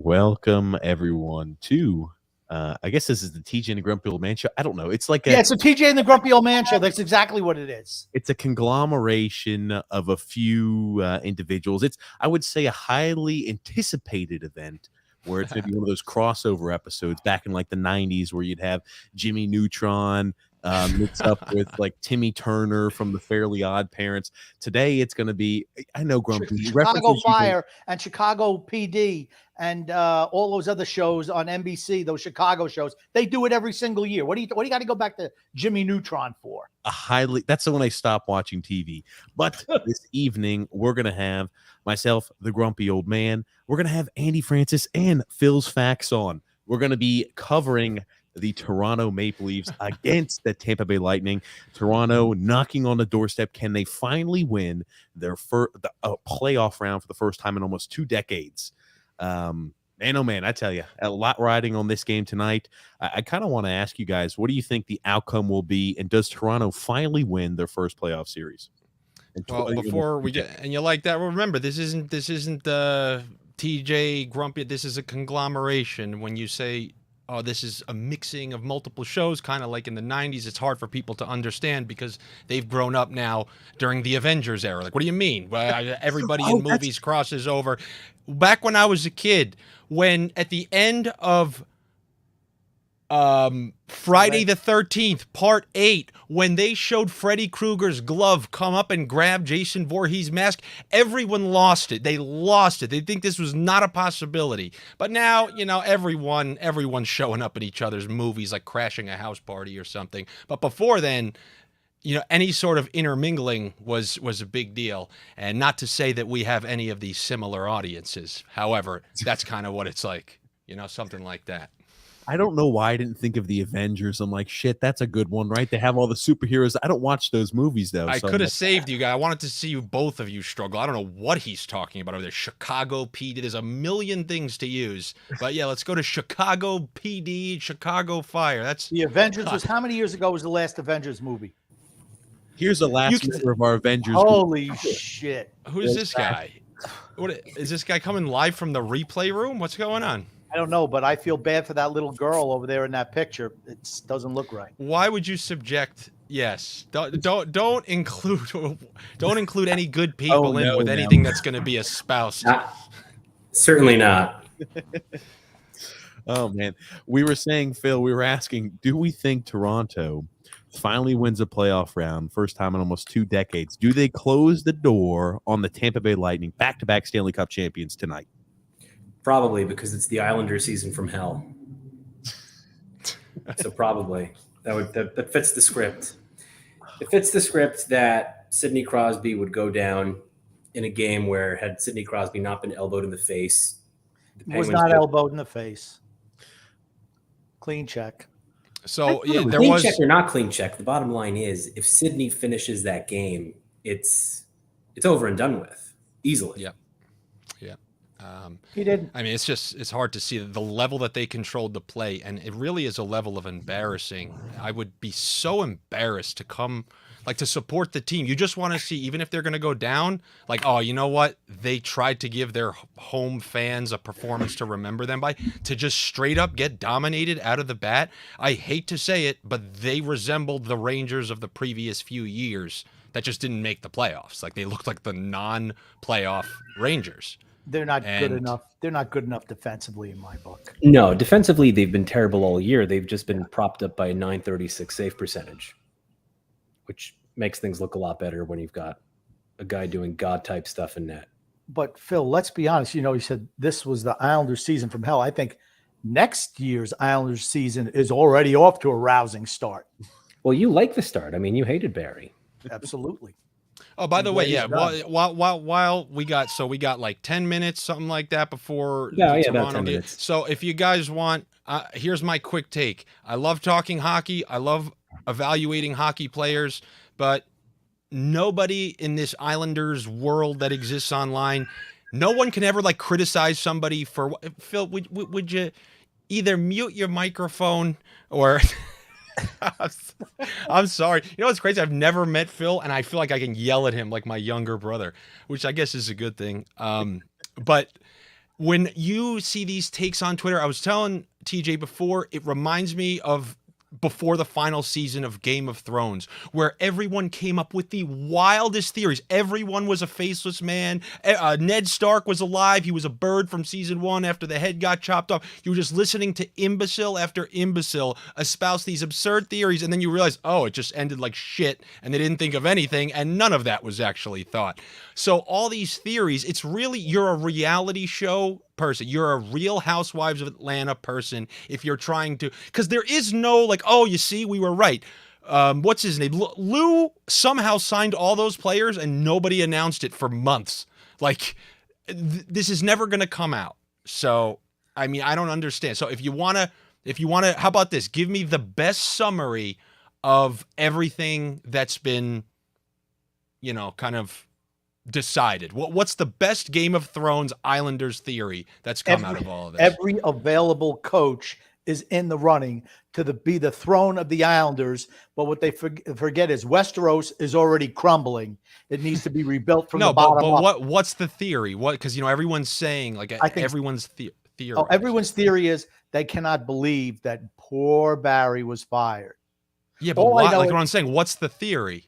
Welcome everyone to I guess this is the TJ and the Grumpy Old Man show. I don't know. It's like it's a TJ and the Grumpy Old Man show. That's exactly what it is. It's a conglomeration of a few individuals. It's, I would say, a highly anticipated event where it's maybe one of those crossover episodes back in like the 90s where you'd have Jimmy Neutron mixed up with like Timmy Turner from the Fairly Odd Parents. Today it's going to be, I know Grumpy, Chicago Fire and Chicago PD and all those other shows on NBC, those Chicago shows. They do it every single year. What do you got to go back to Jimmy Neutron for? That's the when I stopped watching TV. But this evening we're going to have myself, the Grumpy Old Man. We're going to have Andy Francess and Philzfacts on. We're going to be covering the Toronto Maple Leafs against the Tampa Bay Lightning. Toronto knocking on the doorstep. Can they finally win their playoff round for the first time in almost 2 decades? Man, oh man, I tell you, a lot riding on this game tonight. I kind of want to ask you guys, what do you think the outcome will be, and does Toronto finally win their first playoff series? Well, before we get, and you like that, remember, this isn't TJ Grumpy. This is a conglomeration. When you say, oh, this is a mixing of multiple shows, kind of like in the 90s, it's hard for people to understand because they've grown up now during the Avengers era. Like, what do you mean? Everybody in movies crosses over. Back when I was a kid, when at the end of Friday the 13th, Part 8, when they showed Freddy Krueger's glove come up and grab Jason Voorhees' mask, everyone lost it. They lost it. They think this was not a possibility. But now, you know, everyone's showing up at each other's movies, like crashing a house party or something. But before then, you know, any sort of intermingling was a big deal. And not to say that we have any of these similar audiences. However, that's kind of what it's like, you know, something like that. I don't know why I didn't think of the Avengers. I'm like, shit, that's a good one, right? They have all the superheroes. I don't watch those movies, though. I could have saved you guys. I wanted to see both of you struggle. I don't know what he's talking about over there. Chicago PD. There's a million things to use. But yeah, let's go to Chicago PD, Chicago Fire. That's the Avengers. Was how many years ago was the last Avengers movie? Here's the last member of our Avengers. Holy shit. Who's this guy? What is this guy coming live from the replay room? What's going on? I don't know, but I feel bad for that little girl over there in that picture. It doesn't look right. Why would you subject? Yes, don't include any good people with anything that's going to be espoused. Certainly not. Oh man, we were saying, Phil, we were asking, do we think Toronto finally wins a playoff round, first time in almost 2 decades? Do they close the door on the Tampa Bay Lightning, back-to-back Stanley Cup champions tonight? Probably, because it's the Islander season from hell. So probably that fits the script. It fits the script that Sidney Crosby would go down in a game where, had Sidney Crosby not been elbowed in the face, was not elbowed in the face. Clean check. So yeah, there clean was check or not clean check. The bottom line is, if Sidney finishes that game, it's over and done with easily. Yeah. He didn't. I mean, it's hard to see the level that they controlled the play, and it really is a level of embarrassing. I would be so embarrassed to support the team. You just want to see, even if they're going to go down, like, oh, you know what? They tried to give their home fans a performance to remember them by, to just straight up get dominated out of the bat. I hate to say it, but they resembled the Rangers of the previous few years that just didn't make the playoffs. Like, they looked like the non-playoff Rangers. They're not good enough. They're not good enough defensively in my book. No, defensively, they've been terrible all year. They've just been propped up by a .936 save percentage, which makes things look a lot better when you've got a guy doing God-type stuff in net. But, Phil, let's be honest. You know, you said this was the Islanders season from hell. I think next year's Islanders season is already off to a rousing start. Well, you like the start. I mean, you hated Barry. Absolutely. Oh, by the way, yeah. While we got like 10 minutes, something like that, before about 10 minutes. So if you guys want, here's my quick take. I love talking hockey. I love evaluating hockey players, but nobody in this Islanders world that exists online, no one can ever like criticize somebody for. Phil, would you either mute your microphone or? I'm sorry. You know what's crazy? I've never met Phil, and I feel like I can yell at him like my younger brother, which I guess is a good thing. But when you see these takes on Twitter, I was telling TJ before, it reminds me of before the final season of Game of Thrones, where everyone came up with the wildest theories. Everyone was a faceless man. Ned Stark was alive. He was a bird from season 1 after the head got chopped off. You were just listening to imbecile after imbecile espouse these absurd theories, and then you realize, oh, it just ended like shit, and they didn't think of anything, and none of that was actually thought. So all these theories, it's really, you're a reality show person. You're a Real Housewives of Atlanta person if you're trying to, because there is no like, oh, you see, we were right. What's his name? Lou somehow signed all those players and nobody announced it for months. Like, this is never going to come out. So, I mean, I don't understand. So if you want to, how about this? Give me the best summary of everything that's been, you know, kind of decided. What's the best Game of Thrones Islanders theory that's come out of all of this? Every available coach is in the running to be the throne of the Islanders, but what they forget is Westeros is already crumbling. It needs to be rebuilt from the bottom up. But what's the theory? What, because you know everyone's saying like everyone's theory. Oh, everyone's theory is they cannot believe that poor Barry was fired. Yeah, but like what I'm saying, what's the theory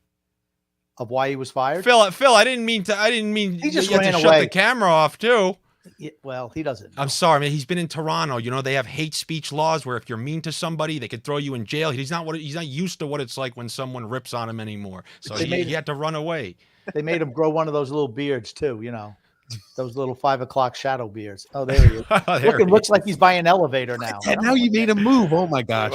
of why he was fired? Phil, I didn't mean he just ran away. Shut the camera off too. Yeah, well, he doesn't know. I'm sorry, man. He's been in Toronto. You know, they have hate speech laws where if you're mean to somebody, they could throw you in jail. He's not used to what it's like when someone rips on him anymore. So he had to run away. They made him grow one of those little beards too, you know. Those little 5 o'clock shadow beards. Oh, there he is. Looks like he's by an elevator now. And now you made him move. Oh my gosh!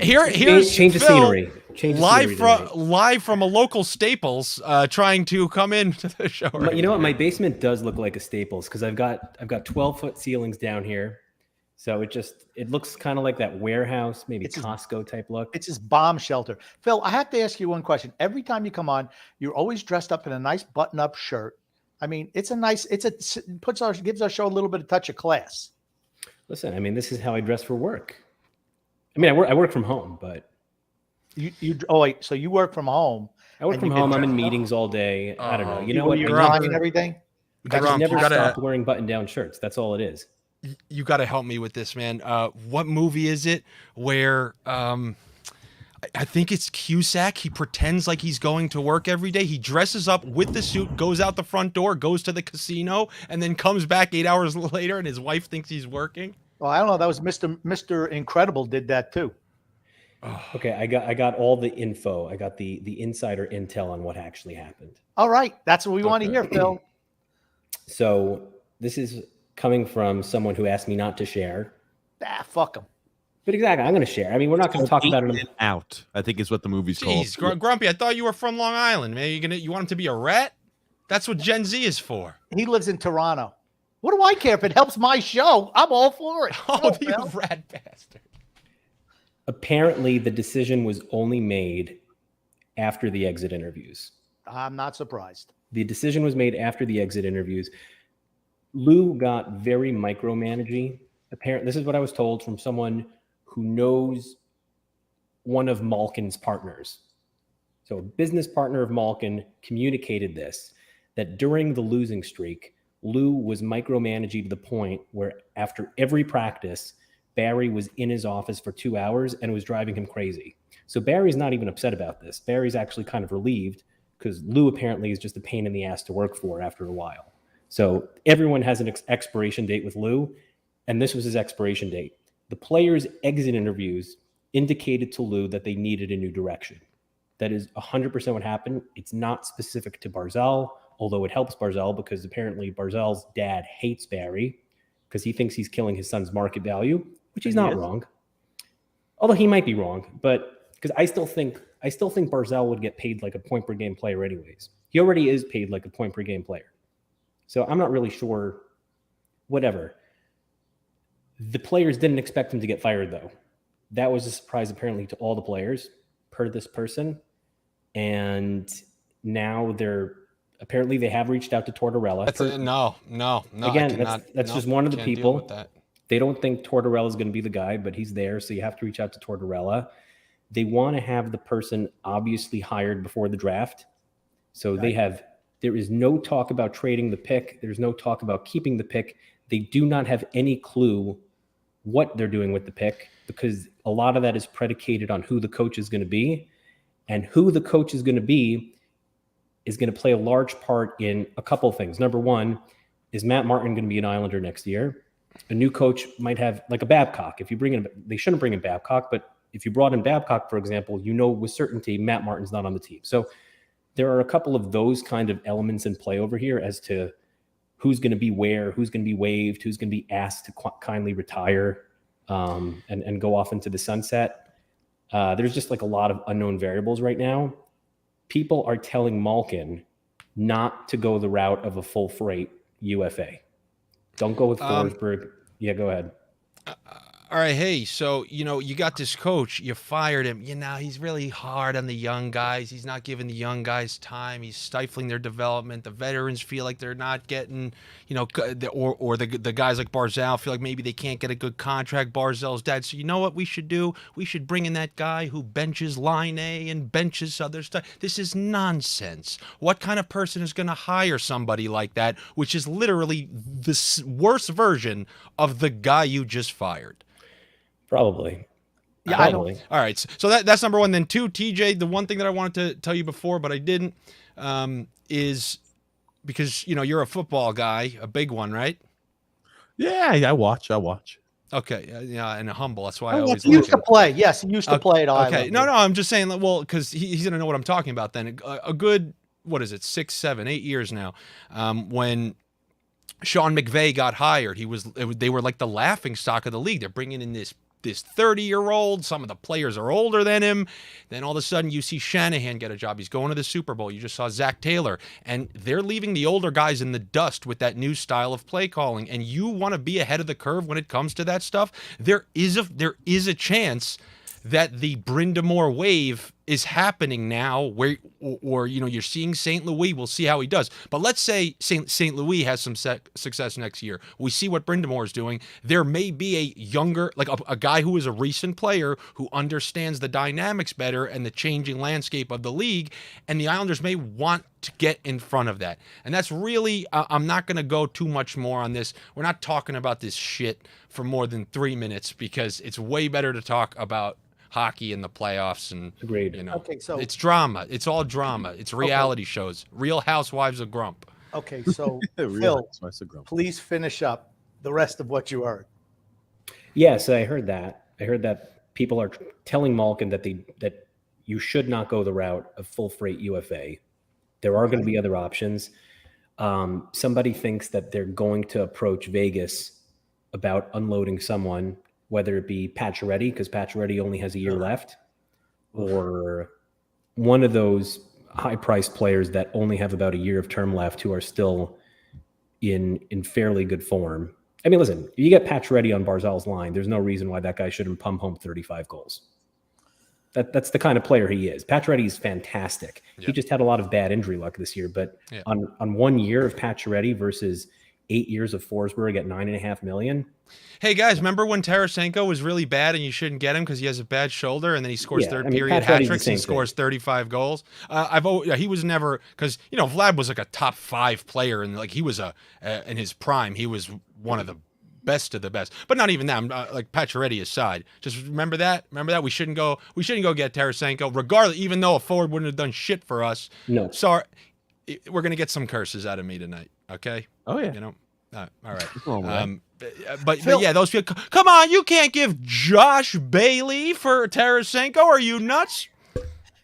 Here's change the scenery. Live from a local Staples, trying to come into the show. You know what? My basement does look like a Staples because I've got 12-foot ceilings down here, so it looks kind of like that warehouse, maybe Costco type look. It's his bomb shelter. Phil, I have to ask you one question. Every time you come on, you're always dressed up in a nice button-up shirt. I mean, gives our show a little bit of touch of class. Listen, I mean, this is how I dress for work. I mean, I work from home, but so you work from home? I work from home. I'm in meetings all day. I don't know. You know what? You're and everything. I just never stop wearing button-down shirts. That's all it is. You got to help me with this, man. What movie is it where? I think it's Cusack. He pretends like he's going to work every day. He dresses up with the suit, goes out the front door, goes to the casino, and then comes back 8 hours later, and his wife thinks he's working. Well, I don't know. That was Mr. Incredible did that too. Okay, I got all the info. I got the insider intel on what actually happened. All right, that's what we want to hear, Phil. So this is coming from someone who asked me not to share. Fuck him. But exactly, I'm going to share. I mean, we're not going to talk about it. Out, I think is what the movie's called. Jeez, Grumpy, I thought you were from Long Island, man. You want him to be a rat? That's what Gen Z is for. He lives in Toronto. What do I care if it helps my show? I'm all for it. Oh, you rat bastard. Apparently, the decision was only made after the exit interviews. I'm not surprised. The decision was made after the exit interviews. Lou got very micromanaging. Apparently, this is what I was told from someone who knows one of Malkin's partners. So a business partner of Malkin communicated this, that during the losing streak, Lou was micromanaging to the point where after every practice, Barry was in his office for 2 hours and it was driving him crazy. So Barry's not even upset about this. Barry's actually kind of relieved because Lou apparently is just a pain in the ass to work for after a while. So everyone has an expiration date with Lou, and this was his expiration date. The players' exit interviews indicated to Lou that they needed a new direction. That is 100% what happened. It's not specific to Barzal, although it helps Barzal because apparently Barzal's dad hates Barry because he thinks he's killing his son's market value, which he's not wrong. Although he might be wrong, but because I still think Barzal would get paid like a point per game player anyways. He already is paid like a point per game player. So I'm not really sure. Whatever. The players didn't expect him to get fired, though. That was a surprise, apparently, to all the players, per this person. And now apparently they have reached out to Tortorella. No. Again, that's just one of the people. They don't think Tortorella is going to be the guy, but he's there, so you have to reach out to Tortorella. They want to have the person obviously hired before the draft. So they have There is no talk about trading the pick. There's no talk about keeping the pick. They do not have any clue what they're doing with the pick because a lot of that is predicated on who the coach is going to be. And who the coach is going to be is going to play a large part in a couple of things. Number one, is Matt Martin going to be an Islander next year? A new coach might have like a Babcock. If you bring in, they shouldn't bring in Babcock, but if you brought in Babcock, for example, you know with certainty Matt Martin's not on the team. So there are a couple of those kind of elements in play over here as to who's going to be where, who's going to be waived, who's going to be asked to kindly retire and go off into the sunset. There's just like a lot of unknown variables right now. People are telling Malkin not to go the route of a full freight UFA. Don't go with Forsberg. Yeah, go ahead. All right, hey, so, you got this coach, you fired him. He's really hard on the young guys. He's not giving the young guys time. He's stifling their development. The veterans feel like they're not getting, or the guys like Barzal feel like maybe they can't get a good contract. Barzal's dad. So you know what we should do? We should bring in that guy who benches Line A and benches other stuff. This is nonsense. What kind of person is going to hire somebody like that, which is literally the worst version of the guy you just fired? Probably. Yeah, Probably. All right. So that's number one. Then two, TJ, the one thing that I wanted to tell you before, but I didn't, is because, you're a football guy, a big one, right? Yeah, I watch. Okay. And humble. That's why I always he used like to play. Yes, he used to play at Iowa. Okay. No, I'm just saying, well, because he's going to know what I'm talking about then. A good, 6, 7, 8 years now, when Sean McVay got hired, they were like the laughing stock of the league. They're bringing in this 30-year-old. Some of the players are older than him. Then all of a sudden you see Shanahan get a job. He's going to the Super Bowl. You just saw Zach Taylor. And they're leaving the older guys in the dust with that new style of play calling. And you want to be ahead of the curve when it comes to that stuff. There is a chance that the Brindamore wave is happening now where, or you're seeing St. Louis. We'll see how he does. But let's say St. Louis has some success next year. We see what Brindamore is doing. There may be a younger, like a guy who is a recent player who understands the dynamics better and the changing landscape of the league. And the Islanders may want to get in front of that. And that's really, I'm not going to go too much more on this. We're not talking about this shit for more than 3 minutes because it's way better to talk about hockey in the playoffs and Agreed. Okay, so it's drama. It's all drama. It's reality shows. Real Housewives of Grump. okay, so Real Phil, please finish up the rest of what you heard. Yes, I heard that. I heard that people are telling Malkin that you should not go the route of full freight UFA. There are going to be other options. Somebody thinks that they're going to approach Vegas about unloading someone, whether it be Pacioretty, because Pacioretty only has a year left, or one of those high-priced players that only have about a year of term left who are still in fairly good form. I mean, listen, if you get Pacioretty on Barzal's line, there's no reason why that guy shouldn't pump home 35 goals. That's the kind of player he is. Pacioretty is fantastic. Yeah. He just had a lot of bad injury luck this year, but on 1 year of Pacioretty versus 8 years of Forsberg at $9.5 million. Hey guys, remember when Tarasenko was really bad and you shouldn't get him because he has a bad shoulder and then he scores third period hat tricks and scores 35 goals? He was never, because Vlad was like a top 5 player and like he was in his prime, he was one of the best of the best. But not even that. Like Pacioretty aside, just remember that. We shouldn't go get Tarasenko, regardless. Even though a forward wouldn't have done shit for us. No, sorry, we're gonna get some curses out of me tonight. Okay. Oh yeah. All right. But yeah, those people. Come on, you can't give Josh Bailey for Tarasenko. Are you nuts?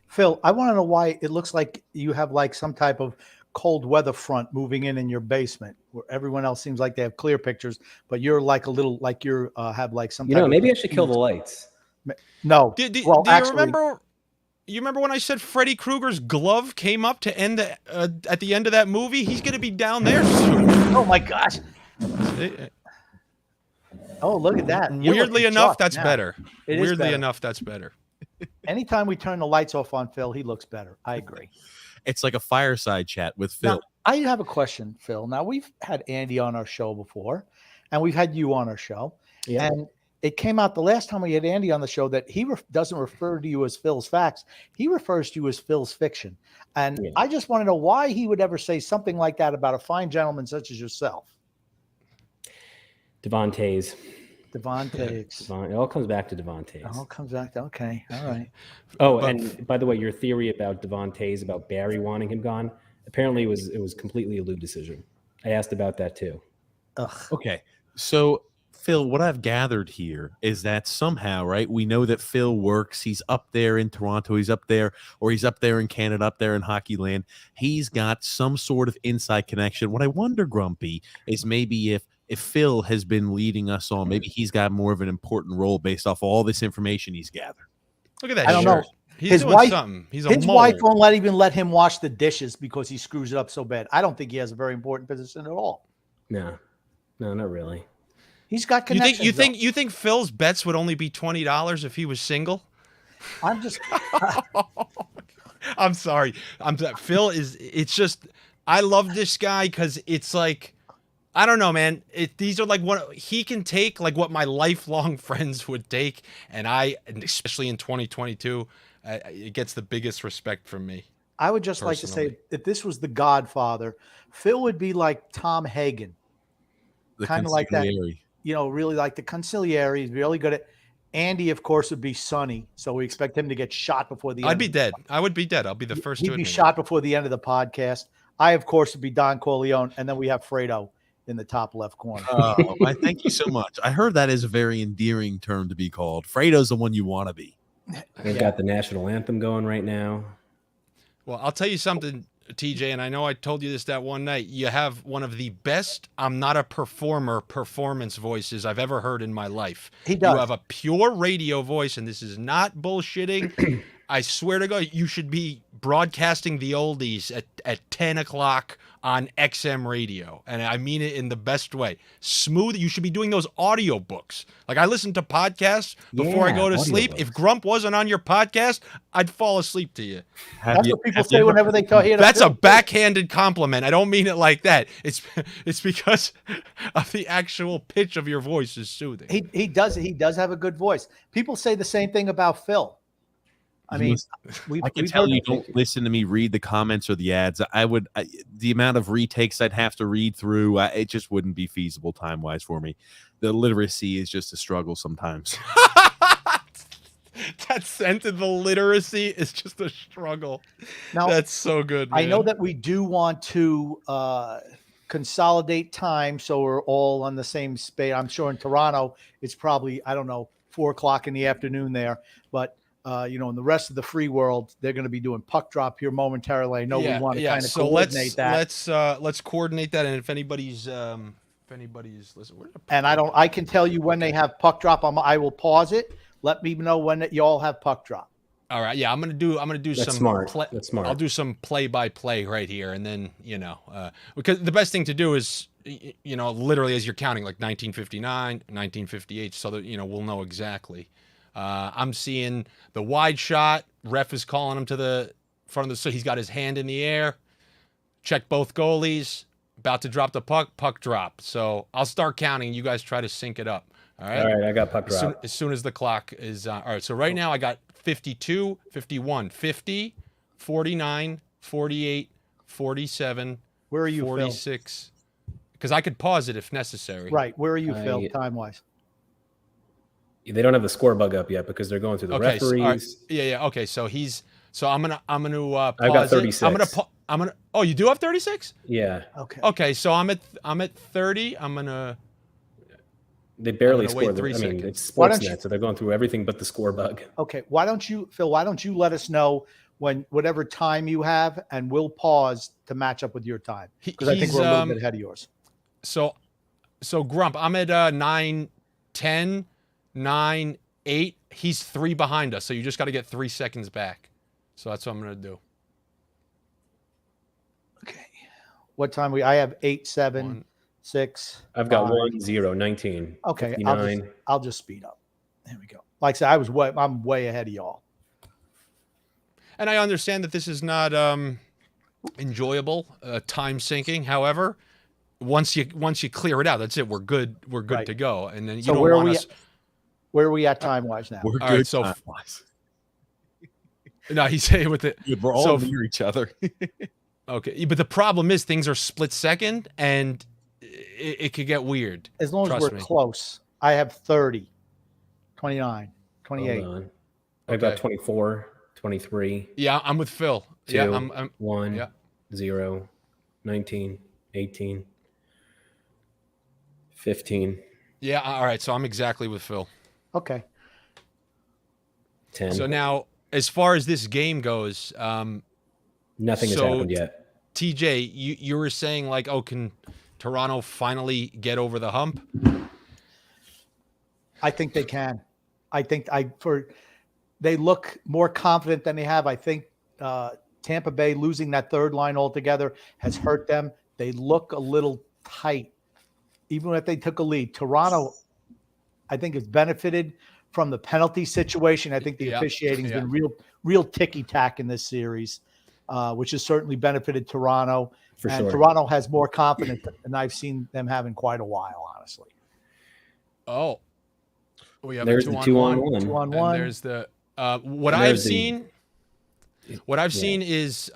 Phil, I want to know why it looks like you have like some type of cold weather front moving in your basement, where everyone else seems like they have clear pictures, but you're like a little like you're have like some. Maybe I should kill the lights. No. Do you remember? You remember when I said Freddy Krueger's glove came up to end at the end of that movie? He's going to be down there soon. Oh my gosh! Oh, look at that! Weirdly enough, that's better. Weirdly enough, that's better. Anytime we turn the lights off on Phil, he looks better. I agree. It's like a fireside chat with Phil. Now, I have a question, Phil. Now, we've had Andy on our show before, and we've had you on our show. Yeah. And it came out the last time we had Andy on the show that he doesn't refer to you as Phil's Facts. He refers to you as Phil's Fiction. And I just want to know why he would ever say something like that about a fine gentleman such as yourself. Devontae's. Devontae. It all comes back to Devontae's. It all comes back to, okay. All right. And by the way, your theory about Devontae's, about Barry wanting him gone, apparently it was completely a Lou decision. I asked about that too. Okay. So, Phil, what I've gathered here is that somehow, right, we know that Phil works. He's up there in Toronto. He's up there in Canada, up there in hockey land. He's got some sort of inside connection. What I wonder, Grumpy, is maybe if Phil has been leading us on, maybe he's got more of an important role based off all this information he's gathered. Look at that. I don't know. He's doing something. His wife won't even let him wash the dishes because he screws it up so bad. I don't think he has a very important position at all. No, not really. He's got connections. You think Phil's bets would only be $20 if he was single? I'm just. I'm sorry. Phil is. It's just. I love this guy because it's like, I don't know, man. These are like what he can take, like what my lifelong friends would take, and especially in 2022, it gets the biggest respect from me. I would just like to say, if this was The Godfather, Phil would be like Tom Hagen, kind of like that. Really like the consigliere. He's really good at. Andy, of course, would be Sonny, so we expect him to get shot before the end. I'd be dead. I would be dead. I'll be the first to admit. He'd be shot before the end of the podcast. I, of course, would be Don Corleone, and then we have Fredo in the top left corner. I thank you so much. I heard that is a very endearing term to be called. Fredo's the one you want to be. They've got the national anthem going right now. Well, I'll tell you something, TJ, and I know I told you this that one night. You have one of the best I'm not a performer performance voices I've ever heard in my life. He does. You have a pure radio voice, and this is not bullshitting. I swear to God, you should be broadcasting the oldies at 10 o'clock on XM radio. And I mean it in the best way. Smooth. You should be doing those audio books. Like I listen to podcasts before I go to sleep. If Grump wasn't on your podcast, I'd fall asleep to you. That's what people say whenever they hear. That's a backhanded compliment. I don't mean it like that. It's because of the actual pitch of your voice is soothing. He does have a good voice. People say the same thing about Phil. I mean, I can tell you don't listen to me read the comments or the ads. The amount of retakes I'd have to read through, it just wouldn't be feasible time-wise for me. The literacy is just a struggle sometimes. That sentence, the literacy is just a struggle. Now, that's so good, man. I know that we do want to consolidate time so we're all on the same space. I'm sure in Toronto, it's probably, 4 o'clock in the afternoon there, but in the rest of the free world, they're going to be doing puck drop here momentarily. I know we want to kind of coordinate that. Let's coordinate that. And if anybody's listen, and I can tell you when they have puck drop. I will pause it. Let me know when you all have puck drop. All right. Yeah, I'm gonna do That's some smart. That's smart. I'll do some play-by-play right here, and then because the best thing to do is literally as you're counting, like 1959, 1958, so that we'll know exactly. I'm seeing the wide shot. Ref is calling him to the front of the. So he's got his hand in the air. Check both goalies. About to drop the puck. Puck drop. So I'll start counting. You guys try to sync it up. All right. All right. I got puck drop. As soon as the clock is all right. So right now I got 52, 51, 50, 49, 48, 47. Where are you, 46. Because I could pause it if necessary. Right. Where are you, Phil? Time wise. They don't have the score bug up yet because they're going through the referees. Right. Yeah. Okay. So I'm gonna pause. I've got 36. I'm gonna. Oh, you do have 36? Yeah. Okay. So I'm at 30. They barely score. It's Sportsnet, so they're going through everything but the score bug. Okay. Why don't you, Phil? Why don't you let us know whatever time you have, and we'll pause to match up with your time because I think we're a little bit ahead of yours. So Grump, I'm at 9:10. 9, 8. He's 3 behind us, so you just got to get 3 seconds back. So that's what I'm gonna do. Okay. What time I have 8, 7, 1. 6. I've got 1, 0, 19. Okay. 59. I'll just speed up. There we go. Like I said, I'm way ahead of y'all. And I understand that this is not enjoyable time syncing. However, once you clear it out, that's it. We're good. We're good to go. And then you don't want us. Where are we at time-wise now? We're All good. right, so time-wise. no, he's saying with it. Dude, we're all so- near each other. Okay, but the problem is things are split second, and it could get weird. As long as Trust we're me. close. I have 30, 29, 28. Hold on. I've got Okay. 24, 23, Yeah, I'm with Phil. Yeah, 2, I'm 1, yeah. 0, 19, 18, 15, Yeah, all right. So I'm exactly with Phil. Okay. 10. So now, as far as this game goes, Nothing has so happened yet. TJ, you were saying like, oh, can Toronto finally get over the hump? I think they can. I think they look more confident than they have. I think Tampa Bay losing that third line altogether has hurt them. They look a little tight, even if they took a lead. Toronto, I think, has benefited from the penalty situation. I think the officiating has been real ticky-tack in this series, which has certainly benefited Toronto. For and sure. Toronto has more confidence than I've seen them have in quite a while, honestly. Oh, we have There's a the 2-on-1. 2-on-1. 2-on-1. And there's the what And I've there's the- seen. What I've seen is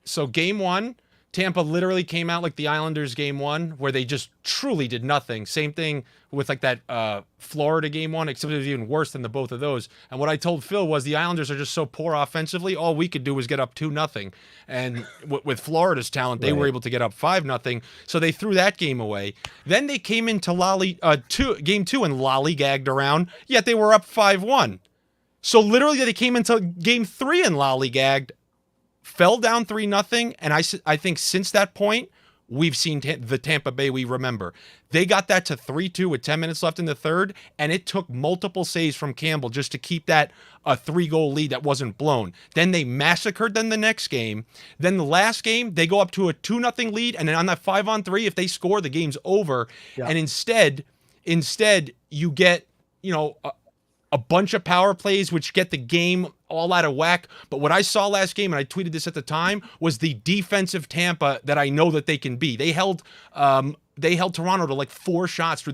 so game one, Tampa literally came out like the Islanders game one, where they just truly did nothing. Same thing with like that Florida game one, except it was even worse than the both of those. And what I told Phil was the Islanders are just so poor offensively. All we could do was get up 2-0. And with Florida's talent, they were able to get up 5-0. So they threw that game away. Then they came into game two and lollygagged around, yet they were up 5-1. So literally they came into game three and lollygagged, fell down 3-0, and I think since that point, we've seen the Tampa Bay we remember. They got that to 3-2 with 10 minutes left in the third, and it took multiple saves from Campbell just to keep that a 3-goal lead that wasn't blown. Then they massacred them the next game. Then the last game, they go up to a 2-0 lead, and then on that 5-on-3, if they score, the game's over. Yeah. And instead you get, a bunch of power plays, which get the game all out of whack. But what I saw last game, and I tweeted this at the time, was the defensive Tampa that I know that they can be. They held Toronto to like 4 shots through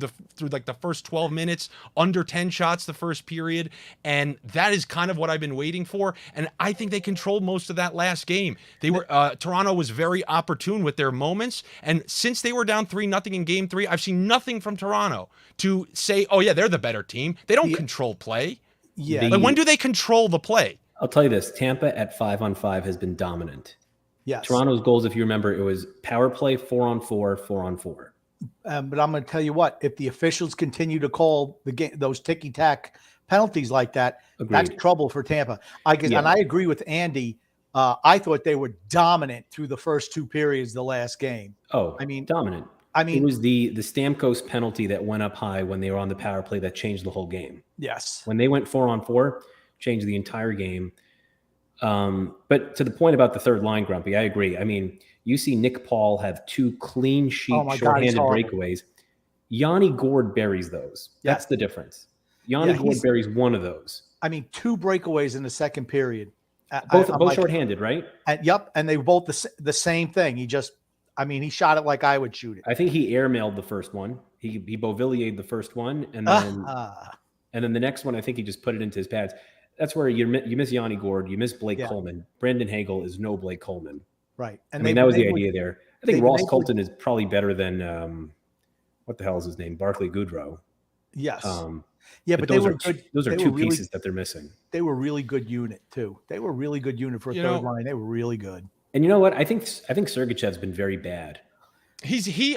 like the first 12 minutes, under 10 shots the first period, and that is kind of what I've been waiting for. And I think they controlled most of that last game. They were Toronto was very opportune with their moments, and since they were down 3-0 in game 3, I've seen nothing from Toronto to say, oh yeah, they're the better team. They don't control play. Yeah. Like, when do they control the play? I'll tell you this. Tampa at 5-on-5 has been dominant. Yes. Toronto's goals, if you remember, it was power play, 4-on-4, 4-on-4. But I'm going to tell you what, if the officials continue to call the game, those ticky-tack penalties like that, that's Agreed. trouble for Tampa. And I agree with Andy. I thought they were dominant through the first 2 periods of the last game. Oh, I mean, dominant. It was the Stamkos penalty that went up high when they were on the power play that changed the whole game. yes. When they went 4-on-4, changed the entire game. But to the point about the third line, Grumpy, I agree. I mean, you see Nick Paul have 2 clean sheet, Oh my God, shorthanded he's horrible. breakaways. Yanni Gord buries those. Yeah. That's the difference. Yanni Gord buries one of those. 2 breakaways in the second period. Both shorthanded, right? And they were both the same thing. He shot it like I would shoot it. I think he airmailed the first one. He Beauvillier the first one, and then the next one, I think he just put it into his pads. That's where you miss Yanni Gord, you miss Blake Coleman. Brandon Hagel is no Blake Coleman. Right. And that was the idea there. I think Ross Colton is probably better than what the hell is his name? Barclay Goodrow. Yes. But they were good. Those are they 2 were really, pieces that they're missing. They were really good unit too. They were really good unit for a third line. They were really good. And you know what? I think Sergachev's been very bad.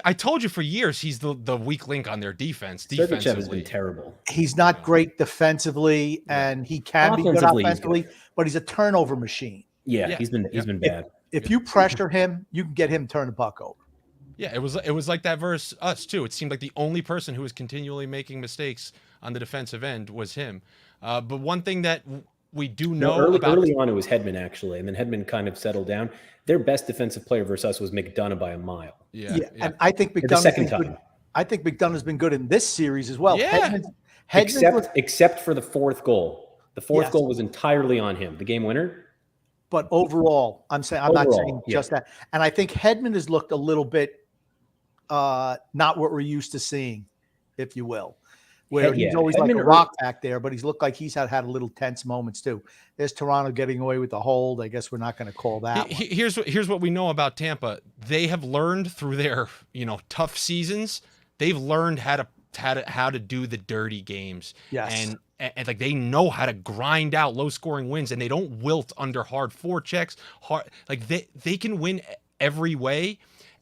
I told you for years he's the weak link on their defense. Sergachev has been terrible. He's not great defensively, and he can be good offensively, but he's a turnover machine. Yeah. he's been bad. If you pressure him, you can get him to turn the puck over. Yeah, it was like that versus us too. It seemed like the only person who was continually making mistakes on the defensive end was him. But one thing that we do know early on it was Hedman actually, and then Hedman kind of settled down. Their best defensive player versus us was McDonough by a mile. Yeah. And I think McDonough's been good in this series as well. Yeah. Except for the 4th goal. The 4th goal was entirely on him. The game winner. But overall, I'm not saying just that. And I think Hedman has looked a little bit not what we're used to seeing, if you will. where he's always like a Hedman rock back there, but he's looked like he's had a little tense moments too. There's Toronto getting away with the hold. I guess we're not going to call that one. Here's what we know about Tampa. They have learned through their tough seasons. They've learned how to do the dirty games. Yes. And like they know how to grind out low scoring wins, and they don't wilt under hard forechecks. Like they can win every way.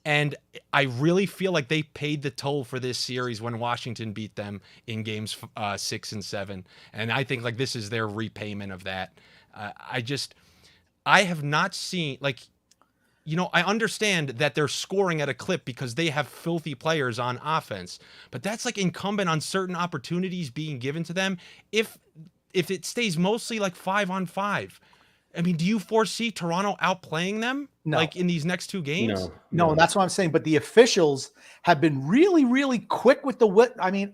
And I really feel like they paid the toll for this series when Washington beat them in games 6 and 7. And I think like this is their repayment of that. I have not seen I understand that they're scoring at a clip because they have filthy players on offense, but that's like incumbent on certain opportunities being given to them. If it stays mostly like 5-on-5, I mean, do you foresee Toronto outplaying them like in these next 2 games? No, that's what I'm saying. But the officials have been really, really quick with the wit. I mean,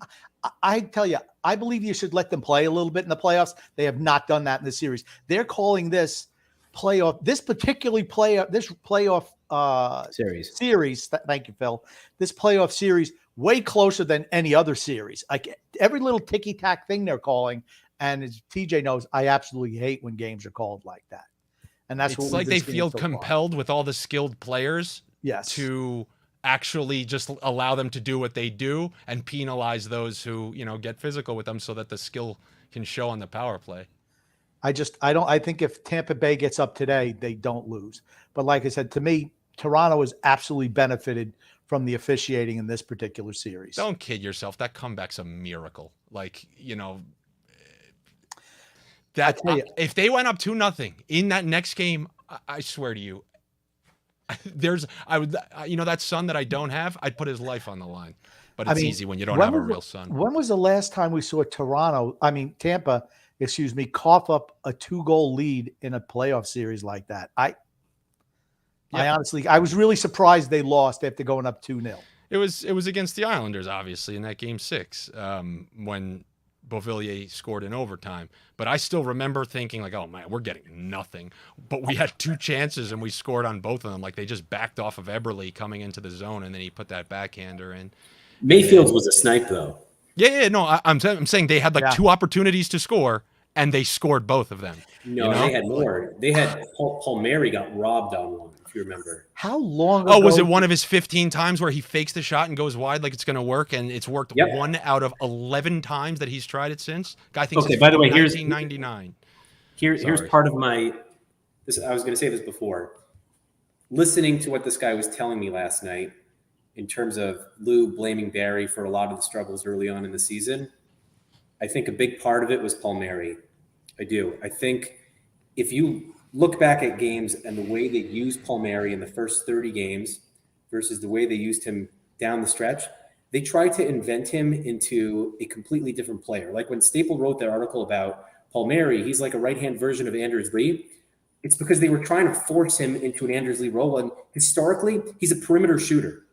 I tell you, I believe you should let them play a little bit in the playoffs. They have not done that in the series. They're calling this playoff series. Thank you, Phil. This playoff series way closer than any other series. Like every little ticky-tack thing they're calling. And as TJ knows, I absolutely hate when games are called like that. And that's it's like they feel compelled with all the skilled players to actually just allow them to do what they do and penalize those who, get physical with them so that the skill can show on the power play. I think if Tampa Bay gets up today, they don't lose. But like I said, to me, Toronto has absolutely benefited from the officiating in this particular series. Don't kid yourself. That comeback's a miracle. If they went up 2-0 in that next game, I swear to you, that son that I don't have, I'd put his life on the line. But it's easy when you don't have a real son. When was the last time we saw Tampa, cough up a 2-goal lead in a playoff series like that? I honestly, I was really surprised they lost after going up 2-0. It was against the Islanders, obviously, in that game 6, when Beauvillier scored in overtime. But I still remember thinking like, oh man, we're getting nothing. But we had 2 chances and we scored on both of them. Like they just backed off of Eberle coming into the zone and then he put that backhander in. Mayfield's was a snipe though. Yeah, no, I'm saying they had 2 opportunities to score and they scored both of them. No, they had more. They had Palmieri got robbed on one, if you remember. How long ago? Oh, was it one of his 15 times where he fakes the shot and goes wide like it's going to work, and it's worked 1 out of 11 times that he's tried it since? Guy thinks by the way, here's 1999. Here's part of my this. I was going to say this before. Listening to what this guy was telling me last night in terms of Lou blaming Barry for a lot of the struggles early on in the season, I think a big part of it was Palmieri. I do. I think if you look back at games and the way they used Palmieri in the first 30 games versus the way they used him down the stretch, they tried to invent him into a completely different player. Like when Staple wrote that article about Palmieri, he's like a right-hand version of Anders Lee. It's because they were trying to force him into an Anders Lee role. And historically, he's a perimeter shooter.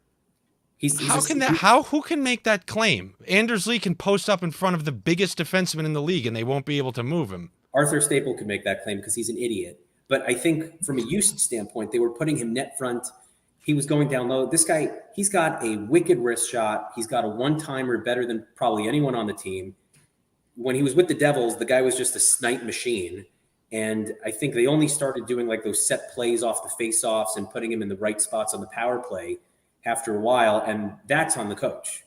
Who can make that claim? Anders Lee can post up in front of the biggest defenseman in the league and they won't be able to move him. Arthur Staple could make that claim because he's an idiot. But I think from a usage standpoint, they were putting him net front. He was going down low. This guy, he's got a wicked wrist shot. He's got a one-timer better than probably anyone on the team. When he was with the Devils, the guy was just a snipe machine. And I think they only started doing like those set plays off the face-offs and putting him in the right spots on the power play after a while. And that's on the coach.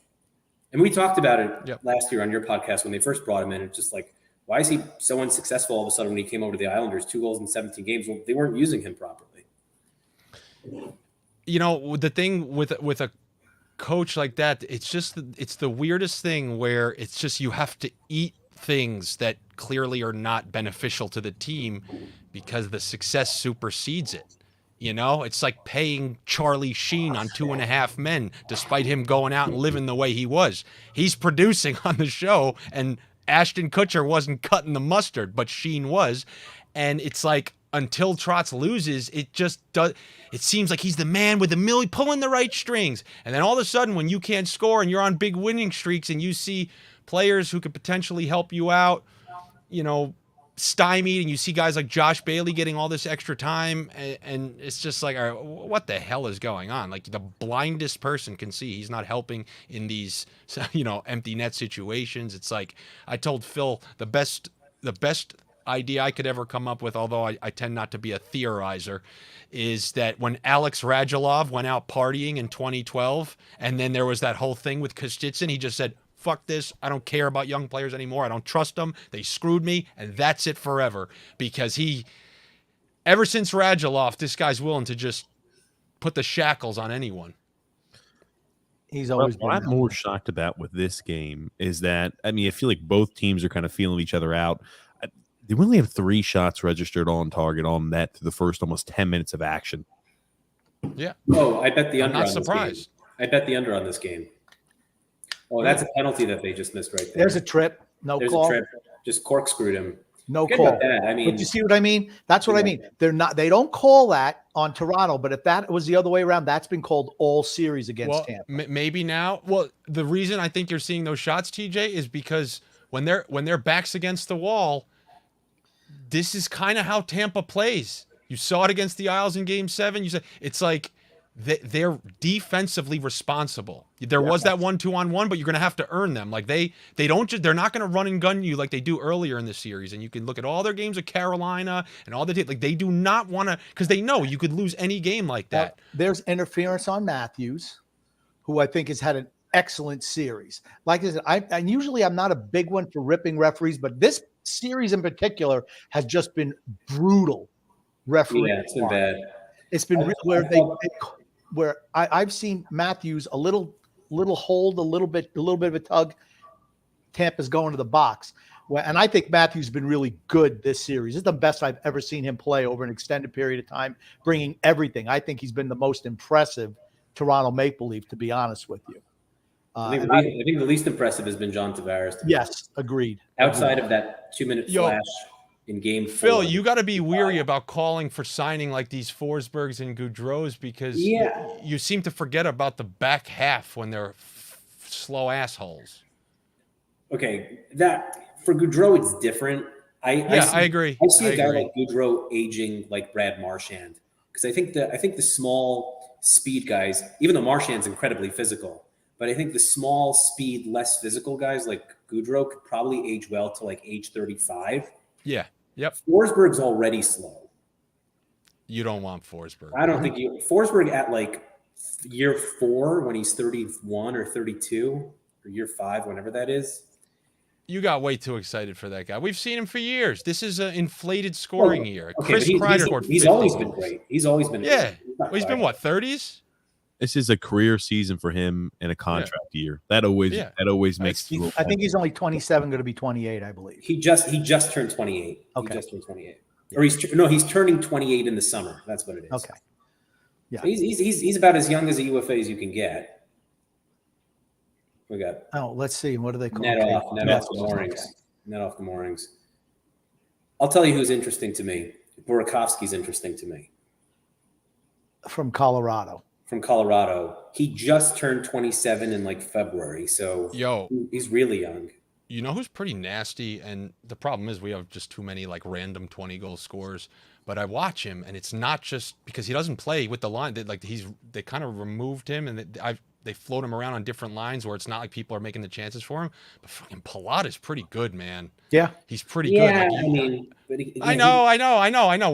And we talked about it last year on your podcast when they first brought him in. It's just like, why is he so unsuccessful all of a sudden when he came over to the Islanders? 2 goals in 17 games. Well, they weren't using him properly. The thing with a coach like that, it's the weirdest thing where it's just you have to eat things that clearly are not beneficial to the team because the success supersedes it. It's like paying Charlie Sheen on 2.5 Men, despite him going out and living the way he was. He's producing on the show, and Ashton Kutcher wasn't cutting the mustard, but Sheen was. And it's like, until Trotz loses, it just does. It seems like he's the man with pulling the right strings. And then all of a sudden, when you can't score and you're on big winning streaks and you see players who could potentially help you out, stymied, and you see guys like Josh Bailey getting all this extra time, and it's just like, all right, what the hell is going on? Like, the blindest person can see he's not helping in these, empty net situations. It's like, I told Phil, the best idea I could ever come up with, although I tend not to be a theorizer, is that when Alex Radulov went out partying in 2012, and then there was that whole thing with Kostitsyn, he just said, fuck this. I don't care about young players anymore. I don't trust them. They screwed me, and that's it forever. Because ever since Radulov, this guy's willing to just put the shackles on anyone. He's always what I'm more shocked about with this game is that, I feel like both teams are kind of feeling each other out. They only have 3 shots registered on target on net through the first almost 10 minutes of action. Yeah. Oh, I bet the under. I'm not surprised. I bet the under on this game. Oh, that's a penalty that they just missed right there. There's a trip. There's a trip. Just corkscrewed him. No Forget call. about that. But you see what I mean? That's what I mean. They don't call that on Toronto, but if that was the other way around, that's been called all series against Tampa. Maybe now. Well, the reason I think you're seeing those shots, TJ, is because when their backs against the wall, this is kind of how Tampa plays. You saw it against the Isles in Game 7. You said it's like they're defensively responsible. There was that 1-2-on-1, but you're going to have to earn them. Like they're not going to run and gun you like they do earlier in the series. And you can look at all their games with Carolina and all the like they do not want to, because they know you could lose any game like that. Well, there's interference on Matthews, who I think has had an excellent series. Like I said, usually I'm not a big one for ripping referees, but this series in particular has just been brutal. Referee, yeah, it's been bad. It's been where I've seen Matthews a little hold, a little bit of a tug. Tampa's going to the box, and I think Matthews has been really good this series. This is the best I've ever seen him play over an extended period of time, bringing everything. I think he's been the most impressive Toronto Maple Leaf, to be honest with you. I think the least impressive has been John Tavares. Yes, agreed. Outside of that 2-minute flash in Game 4. Phil, you got to be weary about calling for signing like these Forsbergs and Gaudreaus, because you seem to forget about the back half when they're slow assholes. Okay, that for Gaudreau it's different. I agree. I see a guy like Gaudreau aging like Brad Marchand, because I think the small speed guys, even though Marchand's incredibly physical, but I think the small speed, less physical guys like Gaudreau could probably age well to like age 35. Yeah. Yep. Forsberg's already slow. You don't want Forsberg. I don't think Forsberg at like year 4 when he's 31 or 32 or year 5, whenever that is. You got way too excited for that guy. We've seen him for years. This is an inflated scoring year. Okay, Chris Kreider scored 50 He's always goals. been great. He's always been great. He's been what, 30s? This is a career season for him in a contract year. That always makes. I think he's only 27, going to be 28, I believe. He just turned 28. Okay. He just turned 28. Or he's turning 28 in the summer. That's what it is. Okay. Yeah. So he's about as young as a UFA as you can get. We got. Oh, let's see. What do they call net off the moorings? Okay. Net off the moorings. I'll tell you who's interesting to me. Burakovsky's interesting to me. From Colorado. He just turned 27 in like February, so he's really young. You know who's pretty nasty, and the problem is we have just too many like random 20-goal scorers. But I watch him, and it's not just because he doesn't play with the line. They kind of removed him, and they float him around on different lines where it's not like people are making the chances for him. But fucking Palat is pretty good, man. Yeah, he's pretty good. I know.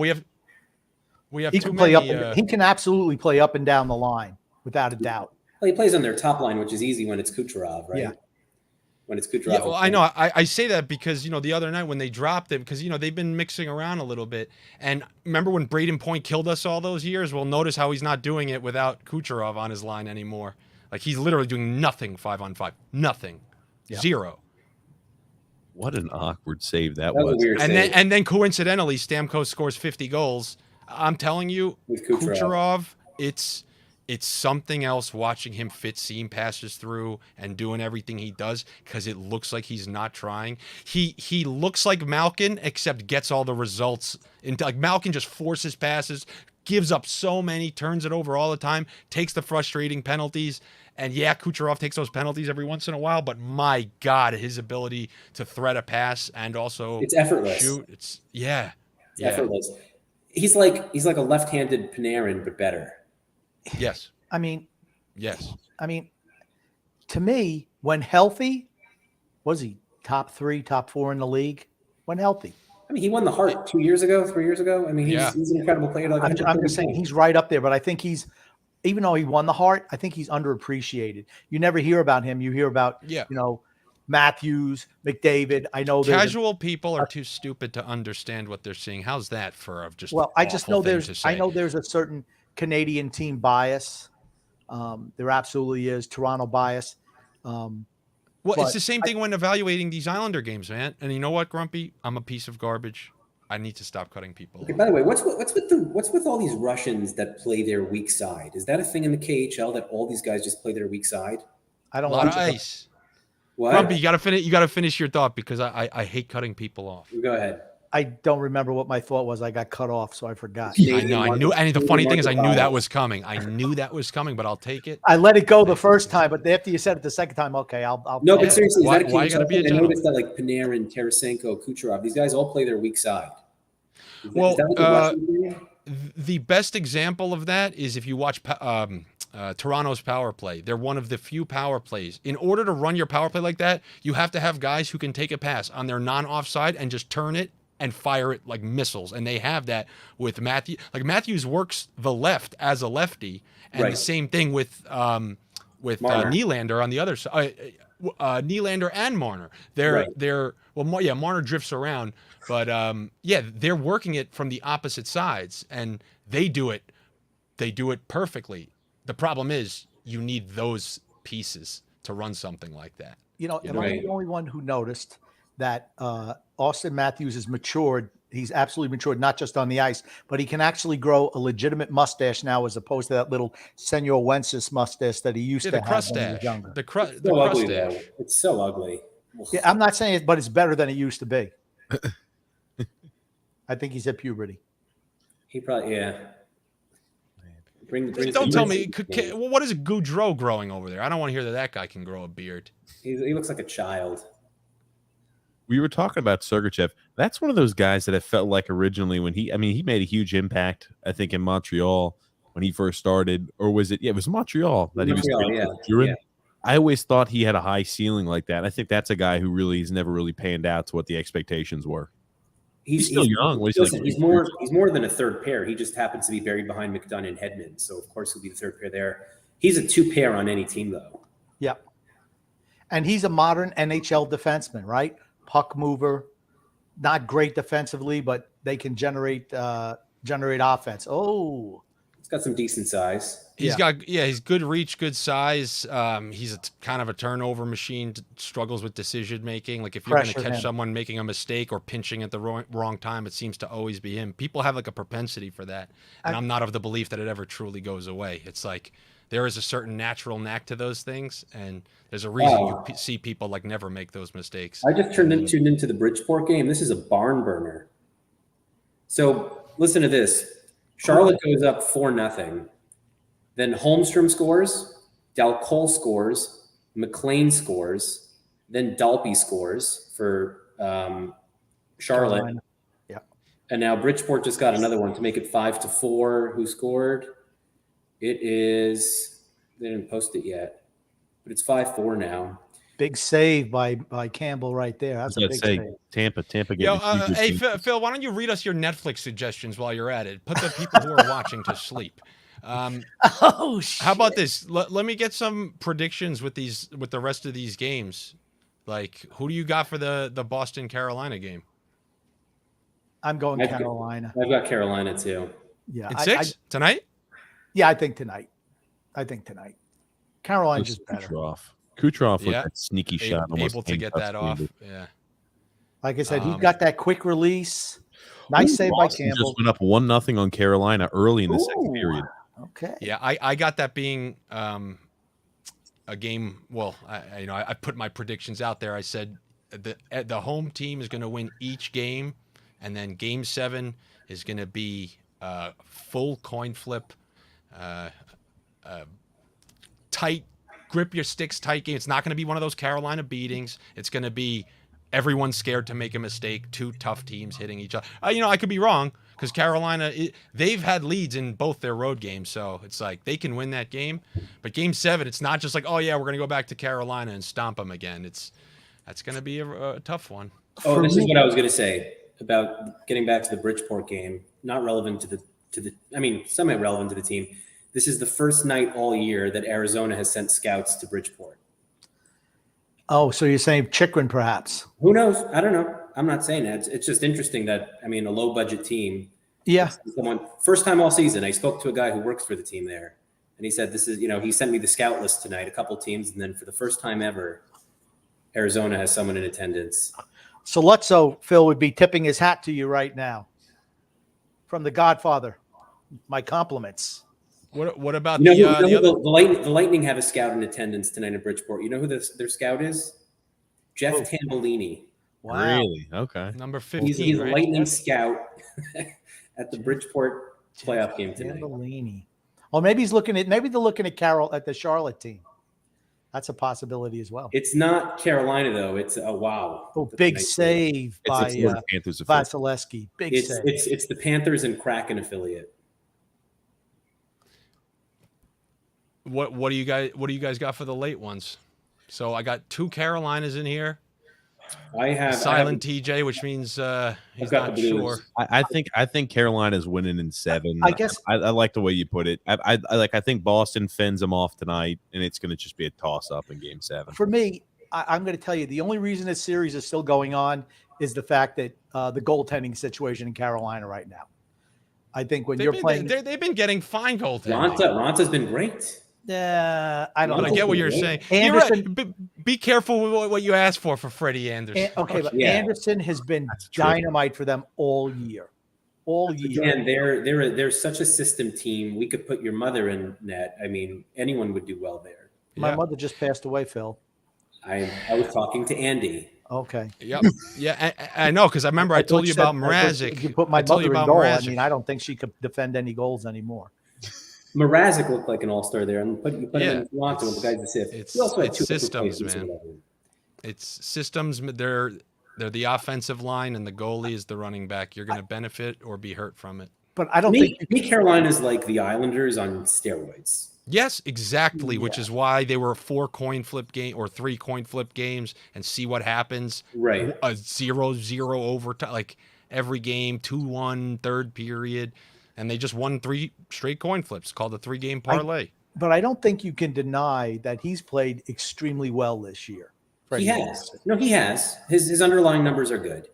We have he can play up. He can absolutely play up and down the line without a doubt. Well, he plays on their top line, which is easy when it's Kucherov, right? Yeah. When it's Kucherov. Yeah, well, I know. I say that because the other night when they dropped it, because they've been mixing around a little bit. And remember when Braden Point killed us all those years? Well, notice how he's not doing it without Kucherov on his line anymore. Like he's literally doing nothing 5-on-5, nothing, zero. What an awkward save that was. A weird save. And then coincidentally, Stamkos scores 50 goals. I'm telling you, with Kucherov, it's something else watching him fit seam passes through and doing everything he does, because it looks like he's not trying. He looks like Malkin, except gets all the results. Like Malkin just forces passes. gives up so many, turns it over all the time, takes the frustrating penalties. And yeah, Kucherov takes those penalties every once in a while, but my God, his ability to thread a pass and also It's effortless. shoot. It's effortless. He's like a left-handed Panarin, but better. Yes. I mean, to me, when healthy, was he top 3, top 4 in the league? When healthy. I mean, he won the Hart 2 years ago, 3 years ago. I mean, he's an incredible player. Like I'm just saying he's right up there, but I think even though he won the Hart, I think he's underappreciated. You never hear about him. You hear about, Matthews, McDavid. I know casual people are too stupid to understand what they're seeing. How's that for just? Well, I just know there's a certain Canadian team bias. There absolutely is Toronto bias. It's the same thing when evaluating these Islander games, man. And you know what, Grumpy? I'm a piece of garbage. I need to stop cutting people. Okay, by the way, what's with all these Russians that play their weak side? Is that a thing in the KHL that all these guys just play their weak side? I don't a lot of ice. What? Grumpy, you gotta finish your thought because I hate cutting people off. Go ahead. I don't remember what my thought was. I got cut off, so I forgot. I know. I knew. And the funny thing is, I knew that was coming. But I'll take it. I let it go the first time, but after you said it the second time, okay, I'll. No, but seriously, why you gotta be a gentleman? I noticed that like Panarin, Tarasenko, Kucherov, these guys all play their weak side. The best example of that is if you watch Toronto's power play. They're one of the few power plays. In order to run your power play like that, you have to have guys who can take a pass on their non-offside and just turn it and fire it like missiles. And they have that with Matthews. Like Matthews works the left as a lefty, and the same thing with Nylander on the other side. Nylander and Marner. Marner drifts around, but they're working it from the opposite sides, and they do it perfectly. The problem is you need those pieces to run something like that. Am I the only one who noticed that Auston Matthews is matured? He's absolutely matured, not just on the ice, but he can actually grow a legitimate mustache now, as opposed to that little Senor Wences mustache that he used to have when he was younger. The crustache. It's so ugly. Yeah, I'm not saying it, but it's better than it used to be. I think he's at puberty. He probably, Don't tell me. What is Goudreau growing over there? I don't want to hear that guy can grow a beard. He looks like a child. We were talking about Sergachev. That's one of those guys that I felt like originally when he made a huge impact, I think, in Montreal when he first started. Or was it? Yeah, it was Montreal that he was. Yeah. I always thought he had a high ceiling like that. I think that's a guy who really has never really panned out to what the expectations were. He's still young. He's more than a third pair. He just happens to be buried behind McDonough and Hedman. So, of course, he'll be the third pair there. He's a 2-pair on any team, though. Yeah. And he's a modern NHL defenseman, right? Puck mover, not great defensively, but they can generate offense. Oh, he's got some decent size. He's good reach, good size. He's kind of a turnover machine. Struggles with decision making. Like if you're going to catch someone making a mistake or pinching at the wrong time, it seems to always be him. People have like a propensity for that, and I'm not of the belief that it ever truly goes away. It's like there is a certain natural knack to those things, and there's a reason you see people like never make those mistakes. I just tuned into the Bridgeport game. This is a barn burner. So listen to this. Charlotte goes up 4-0. Then Holmstrom scores. Dal Cole scores. McLean scores. Then Dalpe scores for Charlotte. Carolina. Yeah. And now Bridgeport just got another one to make it 5-4. Who scored? It is, they didn't post it yet, but it's 5-4 now. Big save by Campbell right there. That's a big save. Tampa. Hey, Phil, why don't you read us your Netflix suggestions while you're at it? Put the people who are watching to sleep. Shit. How about this? Let me get some predictions with the rest of these games. Like, who do you got for the Boston Carolina game? I'm going Carolina. I've got Carolina too. Yeah, it's 6 tonight. Yeah, I think tonight. Carolina's just better. Kucherov with that sneaky shot. Able to get that off. Yeah. Like I said, he got that quick release. Nice save by Campbell. Just went up 1-0 on Carolina early in the second period. Okay. Yeah, I got that being a game. Well, I put my predictions out there. I said the home team is going to win each game, and then Game 7 is going to be full coin flip, tight, grip your sticks tight game. It's not going to be one of those Carolina beatings. It's going to be everyone's scared to make a mistake. Two tough teams hitting each other. I could be wrong because Carolina, they've had leads in both their road games, so it's like they can win that game. But Game 7, it's not just like, oh yeah, we're going to go back to Carolina and stomp them again. That's going to be a tough one. Oh, this is what I was going to say about getting back to the Bridgeport game. Not relevant to the. I mean, semi-relevant to the team. This is the first night all year that Arizona has sent scouts to Bridgeport. Oh, so you're saying Chikrin, perhaps? Who knows? I don't know. I'm not saying that. It's just interesting that, a low-budget team. Yeah. First time all season, I spoke to a guy who works for the team there, and he said this is, he sent me the scout list tonight, a couple teams, and then for the first time ever, Arizona has someone in attendance. So Lutzo, Phil, would be tipping his hat to you right now. From the Godfather. My compliments. What about the other? The Lightning have a scout in attendance tonight in Bridgeport. You know who their scout is? Jeff Tambellini. Wow. Really? Okay. Number 15. He's a right? Lightning scout at the Bridgeport playoff game tonight. Tambellini. Well, maybe they're looking at Carol at the Charlotte team. That's a possibility as well. It's not Carolina though. It's wow. Oh, big save by Vasilevsky. Big save. It's the Panthers and Kraken affiliate. What do you guys got for the late ones? So I got 2 Carolinas in here. I have silent TJ, which means he's not sure. I think Carolina's winning in 7. I guess I like the way you put it. I think Boston fends them off tonight, and it's going to just be a toss-up in Game 7. For me, I'm going to tell you the only reason this series is still going on is the fact that the goaltending situation in Carolina right now. I think when you're playing, they've been getting fine goaltending. Ronta's been great. I don't know. I get what you're saying. Anderson, you're right. Be careful with what you ask for Freddie Anderson. But Anderson has been dynamite for them all year. All year. And they're such a system team. We could put your mother in net. Anyone would do well there. My mother just passed away, Phil. I was talking to Andy. Okay. Yep. Yeah, I know because I remember I told you about Mrazek. You put my mother in goal. I don't think she could defend any goals anymore. Mrazek looked like an all-star there, and put him in Toronto with the guys that It's systems, man. It's systems. They're the offensive line, and the goalie is the running back. You're going to benefit or be hurt from it. But I don't think Carolina's like the Islanders on steroids. Yes, exactly. Which is why they were 4 coin flip game or 3 coin flip games, and see what happens. Right, a 0-0 overtime, like every game, 2-1 third period. And they just won 3 straight coin flips called a 3-game parlay. But I don't think you can deny that he's played extremely well this year. He has. No, he has. His underlying numbers are good.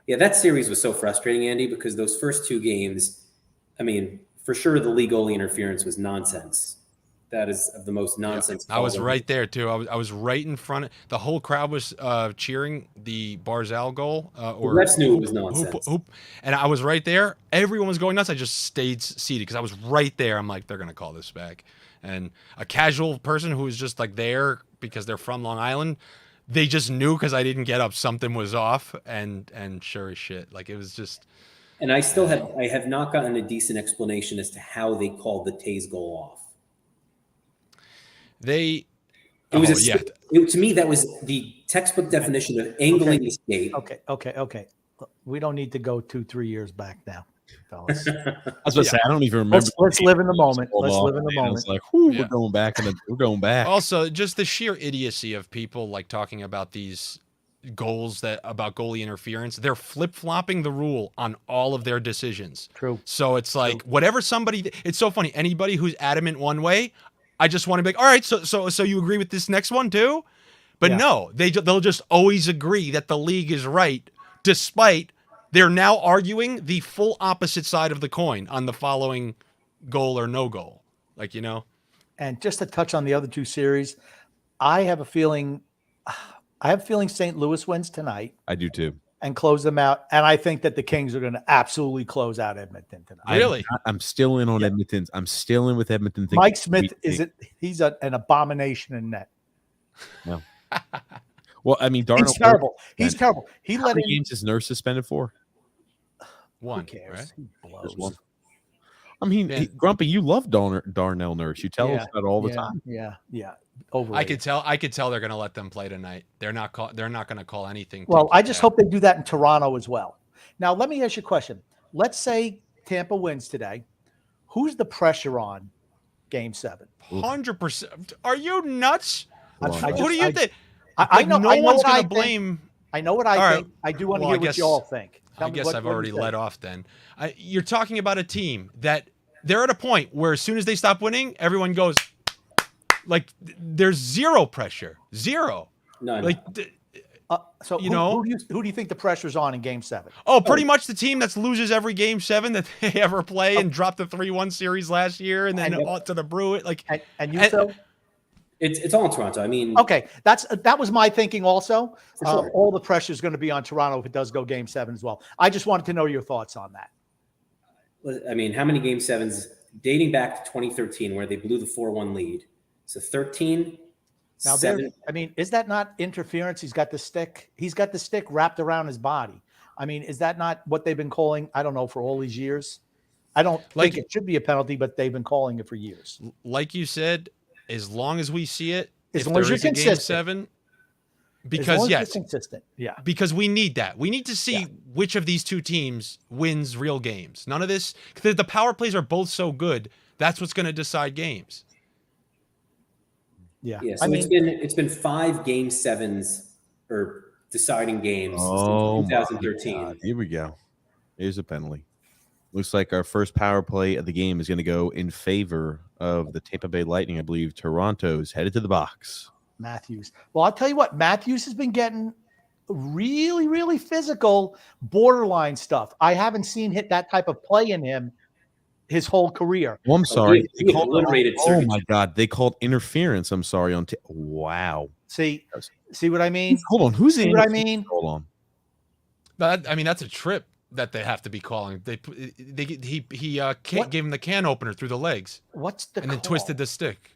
Yeah, that series was so frustrating, Andy, because those first 2 games, for sure the league goalie interference was nonsense. That is of the most nonsense. I was right there too. I was right in front. The whole crowd was cheering the Barzal goal. The refs knew it was nonsense. And I was right there. Everyone was going nuts. I just stayed seated because I was right there. I'm like, they're going to call this back. And a casual person who was just like there because they're from Long Island, they just knew because I didn't get up. Something was off. And sure as shit. Like it was just. And I have not gotten a decent explanation as to how they called the Tays goal off. To me, that was the textbook definition of angling the skate. Okay. We don't need to go 2-3 years back now, fellas. I was going to say, I don't even remember. Let's live in the moment. It's like, we're going back. We're going back. Also, just the sheer idiocy of people like talking about these goals about goalie interference. They're flip-flopping the rule on all of their decisions. True. So it's like whatever it's so funny. Anybody who's adamant one way, I just want to be like, all right, so you agree with this next one too? But no, they'll just always agree that the league is right, despite they're now arguing the full opposite side of the coin on the following goal or no goal. And just to touch on the other 2 series, I have a feeling St. Louis wins tonight. I do too. And close them out. And I think that the Kings are going to absolutely close out Edmonton tonight. Really? I'm still in on Edmonton. I'm still in with Edmonton. Mike Smith he's an abomination in net. No. Well, Darnold. He's terrible. He's terrible. He How many games is Nurse suspended for? 1. Who cares? Right? He blows. Just 1. I mean, Yeah. Grumpy, you love Darnell Nurse. You tell us that all the time. Yeah. Overrated. I could tell they're going to let them play tonight. They're not going to call anything. Well, I ticky just tack. hope they do that in Toronto as well. Now, let me ask you a question. Let's say Tampa wins today. Who's the pressure on Game 7? 100%. Are you nuts? Well, Who do you think? I know. No I know one's what I going to think. blame. I know what I All think. I do want to Well, hear what you all think. I guess I've already let off then. You're talking about a team that they're at a point where as soon as they stop winning, everyone goes, like, there's zero pressure. Zero. None. Like, So you who, know? who do you think the pressure's on in Game 7? pretty much the team that loses every Game 7 that they ever play and dropped the 3-1 series last year and then to the Bruins. Like, And you, Phil? It's all in Toronto. I mean, Okay, that was my thinking also. For sure. All the pressure is going to be on Toronto if it does go Game 7 as well. I just wanted to know your thoughts on that. I mean, how many Game 7s dating back to 2013 where they blew the 4-1 lead? So 13. Now, 7. I mean, is that not interference? He's got the stick. He's got the stick wrapped around his body. I mean, is that not what they've been calling? I don't know, for all these years. I don't think it should be a penalty, but they've been calling it for years. like you said, as long as we see it, As if long as there you're is a Game consistent. 7, As because long as yes, you're consistent. Yeah. because we need that. We need to see which of these two teams wins real games. None of this, because the power plays are both so good. That's what's going to decide games. Yeah. Yeah. So I mean, it's been 5 Game 7s or deciding games Oh, since 2013. God. Here we go. Here's a penalty. Looks like our first power play of the game is going to go in favor of the Tampa Bay Lightning. I believe Toronto's headed to the box. Matthews. Well, I'll tell you what, Matthews has been getting really, really physical, borderline stuff. I haven't seen that type of play in him his whole career. Oh, I'm sorry. he obliterated Oh Sergachev. my God. They called interference. I'm sorry. Wow. See what I mean? Hold on. Who's See in? what I mean? Hold on. But I mean, that's a trip that they have to be calling. He gave him the can opener through the legs What's the and then call? twisted the stick.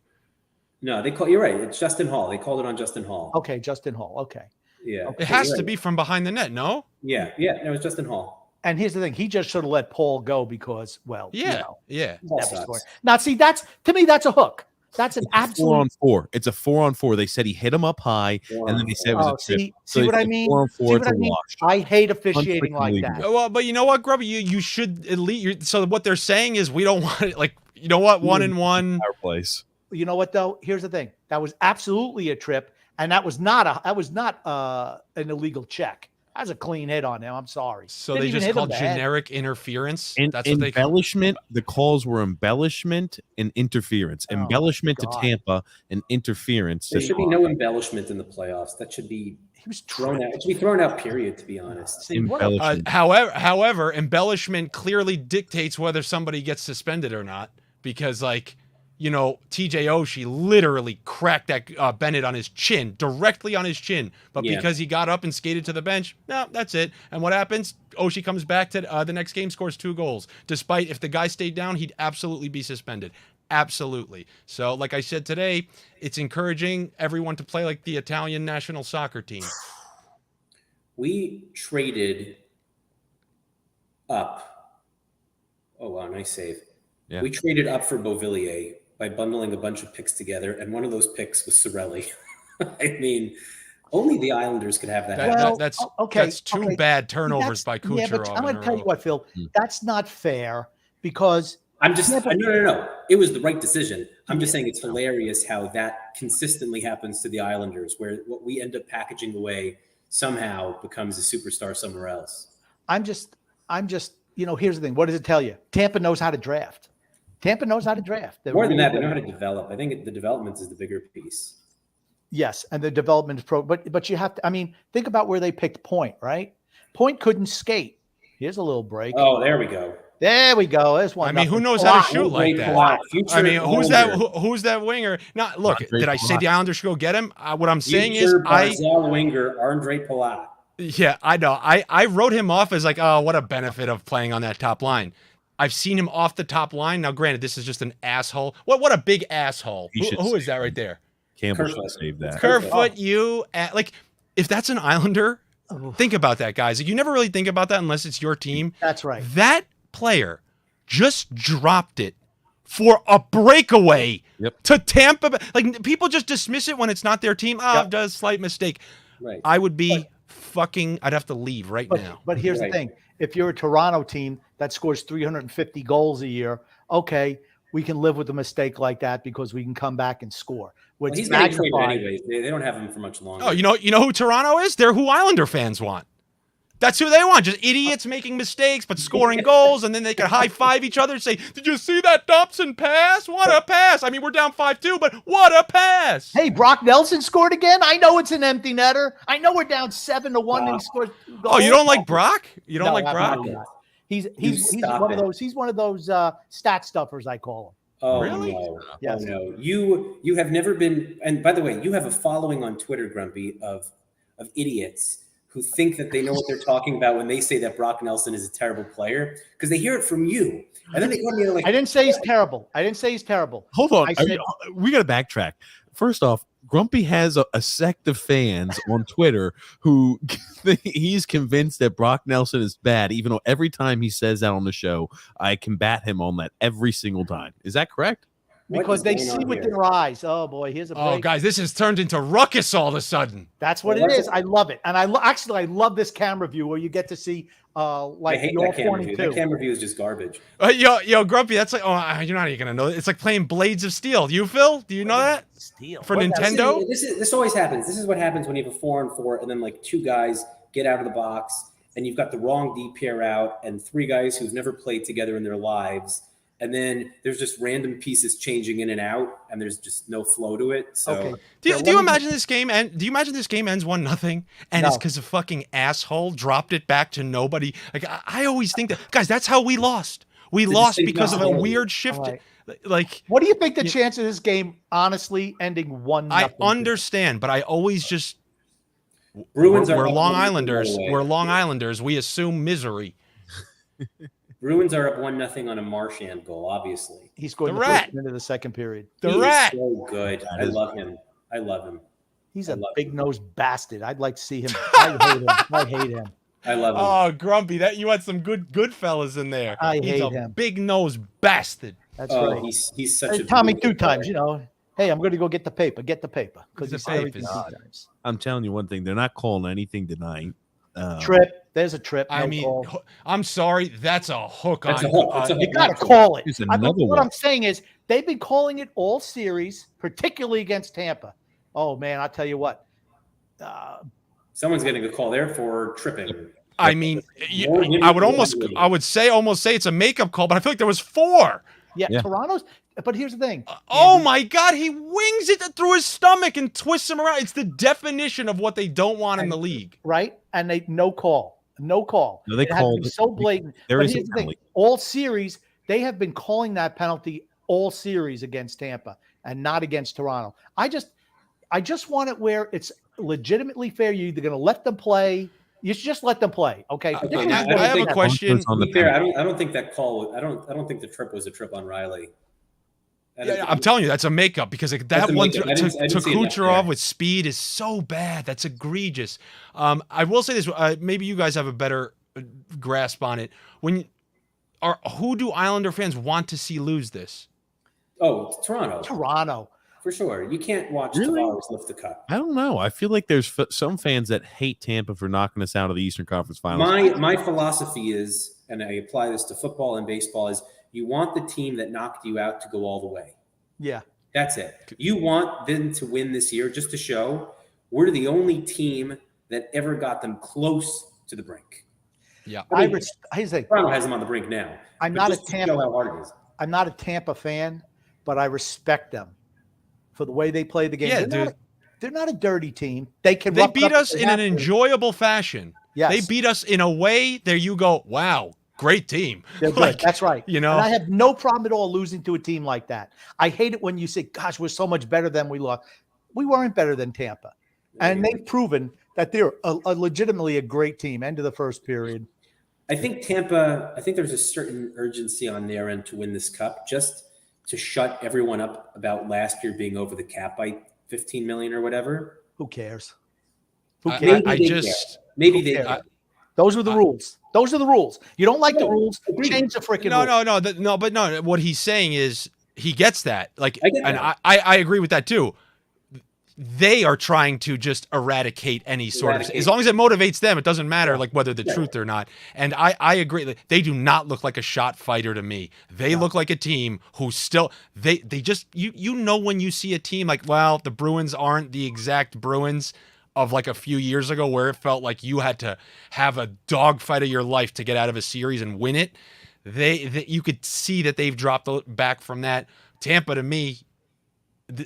No, you're right. It's Justin Hall. They called it on Justin Hall. Okay, Justin Hall. Okay. Yeah. Okay. It has You're to right. be from behind the net, no? Yeah. No, it was Justin Hall. And here's the thing: he just should have let Paul go because, well, Yeah, you know, yeah. Hall never sucks. scored. Now, see, to me, that's a hook. That's an absolute. 4-on-4. It's a 4-on-4. They said he hit him up high, and then they said it was a trip. See what I mean? 4-on-4. See what It's I a mean? wash. I hate officiating like Unbelievable. that. Well, but you know what, Grubby? You should at least. So what they're saying is we don't want it. Like, you know what? 1-1. Power plays. You know what though? Here's the thing: that was absolutely a trip, and that was not an illegal check. That was a clean hit on him. I'm sorry. So Didn't they even just hit him called in the head. generic interference. And That's what they call. embellishment. The calls were embellishment and interference. Oh, Embellishment to God. Tampa and interference. There to should be no embellishment in the playoffs. That should be He was thrown out. It should be thrown out. Period. To be honest. See, what a- embellishment. However, embellishment clearly dictates whether somebody gets suspended or not. Because, like, you know, TJ Oshie literally cracked that Bennett on his chin, directly on his chin. But Yeah. because he got up and skated to the bench, no, that's it. And what happens? Oshie comes back to the next game, scores 2 goals. Despite if the guy stayed down, he'd absolutely be suspended. Absolutely. So, like I said today, it's encouraging everyone to play like the Italian national soccer team. We traded up. Oh wow, nice save. Yeah. We traded up for Beauvillier by bundling a bunch of picks together, and one of those picks was Sorelli. I mean, only the Islanders could have that. Well, That's okay, That's 2 okay. bad turnovers by Kucherov. Yeah, but I'm in going a to tell you row. what, Phil. Hmm. That's not fair because I'm just Yeah, but- no. It was the right decision. I'm just saying it's hilarious how that consistently happens to the Islanders, where what we end up packaging away somehow becomes a superstar somewhere else. I'm just, you know, here's the thing. What does it tell you? Tampa knows how to draft. Tampa knows how to draft. They're More than really that, they know good. how to develop. I think the development is the bigger piece. Yes, and the development is but you have to. I mean, think about where they picked Point. Right? Point couldn't skate. Here's a little break. Oh, there we go. There we go. There's one. I mean, who nothing. knows how to Plot. shoot like Great that? plot. Future I mean, who's that? Islander. Who's that winger? Now, look, Andre did I say Palat. the Islanders should go get him? What I'm saying is, Future Barzal winger Andre Palat. yeah, I know. I wrote him off as like, oh, what a benefit of playing on that top line. I've seen him off the top line. Now, granted, this is just an asshole. What a big asshole. He should Who is save that right there? Campbell Kerfoot. should save that. Kerfoot, like, if that's an Islander, Oh, think about that, guys. You never really think about that unless it's your team. that's right. That player just dropped it for a breakaway to Tampa. Like, people just dismiss it when it's not their team. Oh, it does slight mistake. Right. I would be I'd have to leave right now. But here's the thing. If you're a Toronto team that scores 350 goals a year, okay, we can live with a mistake like that because we can come back and score. Well, he's getting traded anyways. They don't have him for much longer. Oh, you know who Toronto is? They're who Islander fans want. That's who they want. Just idiots making mistakes, but scoring goals, and then they can high-five each other and say, "Did you see that Dobson pass? What a pass!" I mean, we're down 5-2, but what a pass! Hey, Brock Nelson scored again. I know it's an empty netter. I know we're down 7-1 and he scored. Oh, you don't like Brock? You don't like Brock? He's one of those stat stuffers, I call him. Oh, really? No. Yes. Oh, no. You have never been, and by the way, you have a following on Twitter, Grumpy, of idiots who think that they know what they're talking about when they say that Brock Nelson is a terrible player because they hear it from you. And then they come in like, I didn't say he's terrible. Hold on. I said, We got to backtrack. First off, Grumpy has a sect of fans on Twitter who he's convinced that Brock Nelson is bad, even though every time he says that on the show, I combat him on that every single time. Is that correct? because they see with their eyes. Oh boy, here's a break. Oh, guys, this has turned into ruckus all of a sudden. That's what it is. I love it, and I love this camera view where you get to see like I hate your that camera point view. too. That camera view is just garbage. Yo, Grumpy, that's like, you're not even gonna know. It's like playing Blades of Steel. You, Phil? Do you know that? Steel for Nintendo. This always happens. This is what happens when you have a 4-on-4, and then like two guys get out of the box, and you've got the wrong D pair out, and three guys who've never played together in their lives. And then there's just random pieces changing in and out, and there's just no flow to it. So, Okay. Do you imagine this game? Do you imagine this game ends 1-0, and it's No. because a fucking asshole dropped it back to nobody? Like I always think that, guys. That's how we lost. We lost because of a weird shift. Right. Like, what do you think the chance of this game honestly ending 1-0? I understand, but I always just Bruins we're are Long up 1-0, Islanders. by the way. We're Long Islanders. We assume misery. Bruins are up 1-0 on a Marchand goal. Obviously, He scored The the rat. first minute of the second period. The He is rat. so good. I love him. I love him. He's I a love big-nosed bastard. I'd like to see him. I hate him. I love him. Oh, Grumpy, that you had some good fellas in there. I He's hate a him. big nosed bastard. That's Oh, right. he's such Hey, a Tommy beautiful 2 times, player. you know. Hey, I'm going to go get the paper. Get the paper. Because The he's everything papers. 2 times. I'm telling you one thing. They're not calling anything tonight. Trip. There's a trip. I no mean, call. I'm sorry. That's a hook That's on. a hook. That's a You hook. got to call it. Here's What another I'm one. saying is they've been calling it all series, particularly against Tampa. Oh, man, I'll tell you what. Someone's getting a call there for tripping. I mean, I would say it's a makeup call, but I feel like there was 4. Yeah, Yeah. Toronto's. But here's the thing. Oh my God, he wings it through his stomach and twists him around. It's the definition of what they don't want in the league. Right? And they no call. No call. No, they It has to called be it. so blatant. There But is a here's the thing. penalty. All series, they have been calling that penalty all series against Tampa and not against Toronto. I just want it where it's legitimately fair. You're either going to let them play. You should just let them play. Okay. Okay, This is I what I have think a question. On To the be fair, penalty. I don't think that call. I don't think the trip was a trip on Riley. Yeah, I'm telling you, that's a makeup because that That's a one makeup. to I didn't see it that Kucherov there. with speed is so bad. That's egregious. I will say this: maybe you guys have a better grasp on it. Who do Islander fans want to see lose this? Oh, Toronto Toronto. for sure. You can't watch Really? Tavares lift the cup. I don't know. I feel like there's some fans that hate Tampa for knocking us out of the Eastern Conference Finals. My philosophy is, and I apply this to football and baseball, is you want the team that knocked you out to go all the way. Yeah. That's it. You want them to win this year just to show we're the only team that ever got them close to the brink. Yeah, Here's the thing. Toronto has them on the brink now. I'm But not a just to show how Tampa. hard it is. I'm not a Tampa fan, but I respect them for the way they play the game. Yeah, they're not a dirty team. They can. they rough it beat up if us they in have an to. enjoyable fashion. Yes. They beat us in a way there you go, wow, great team. They're good. Like, That's right. you know? and I have no problem at all losing to a team like that. I hate it when you say, "Gosh, we're so much better than we lost." We weren't better than Tampa, and they've proven that they're legitimately a great team. End of the first period. I think Tampa, there's a certain urgency on their end to win this cup, just to shut everyone up about last year being over the cap by 15 million or whatever. Who cares? Who I- cares? I they just Maybe they cares? care. Those were the rules. Those are the rules. You don't like the Yeah, rules, agreed. change the freaking No, rules. no. What he's saying is he gets that. Like, I get and that. I agree with that too. They are trying to just eradicate any sort of, as long as it motivates them, it doesn't matter like whether the truth or not. And I agree. Like, they do not look like a shot fighter to me. They look like a team who still they just you know when you see a team like, well, the Bruins aren't the exact Bruins of like a few years ago where it felt like you had to have a dogfight of your life to get out of a series and win it. You could see that they've dropped back from that. Tampa, to me,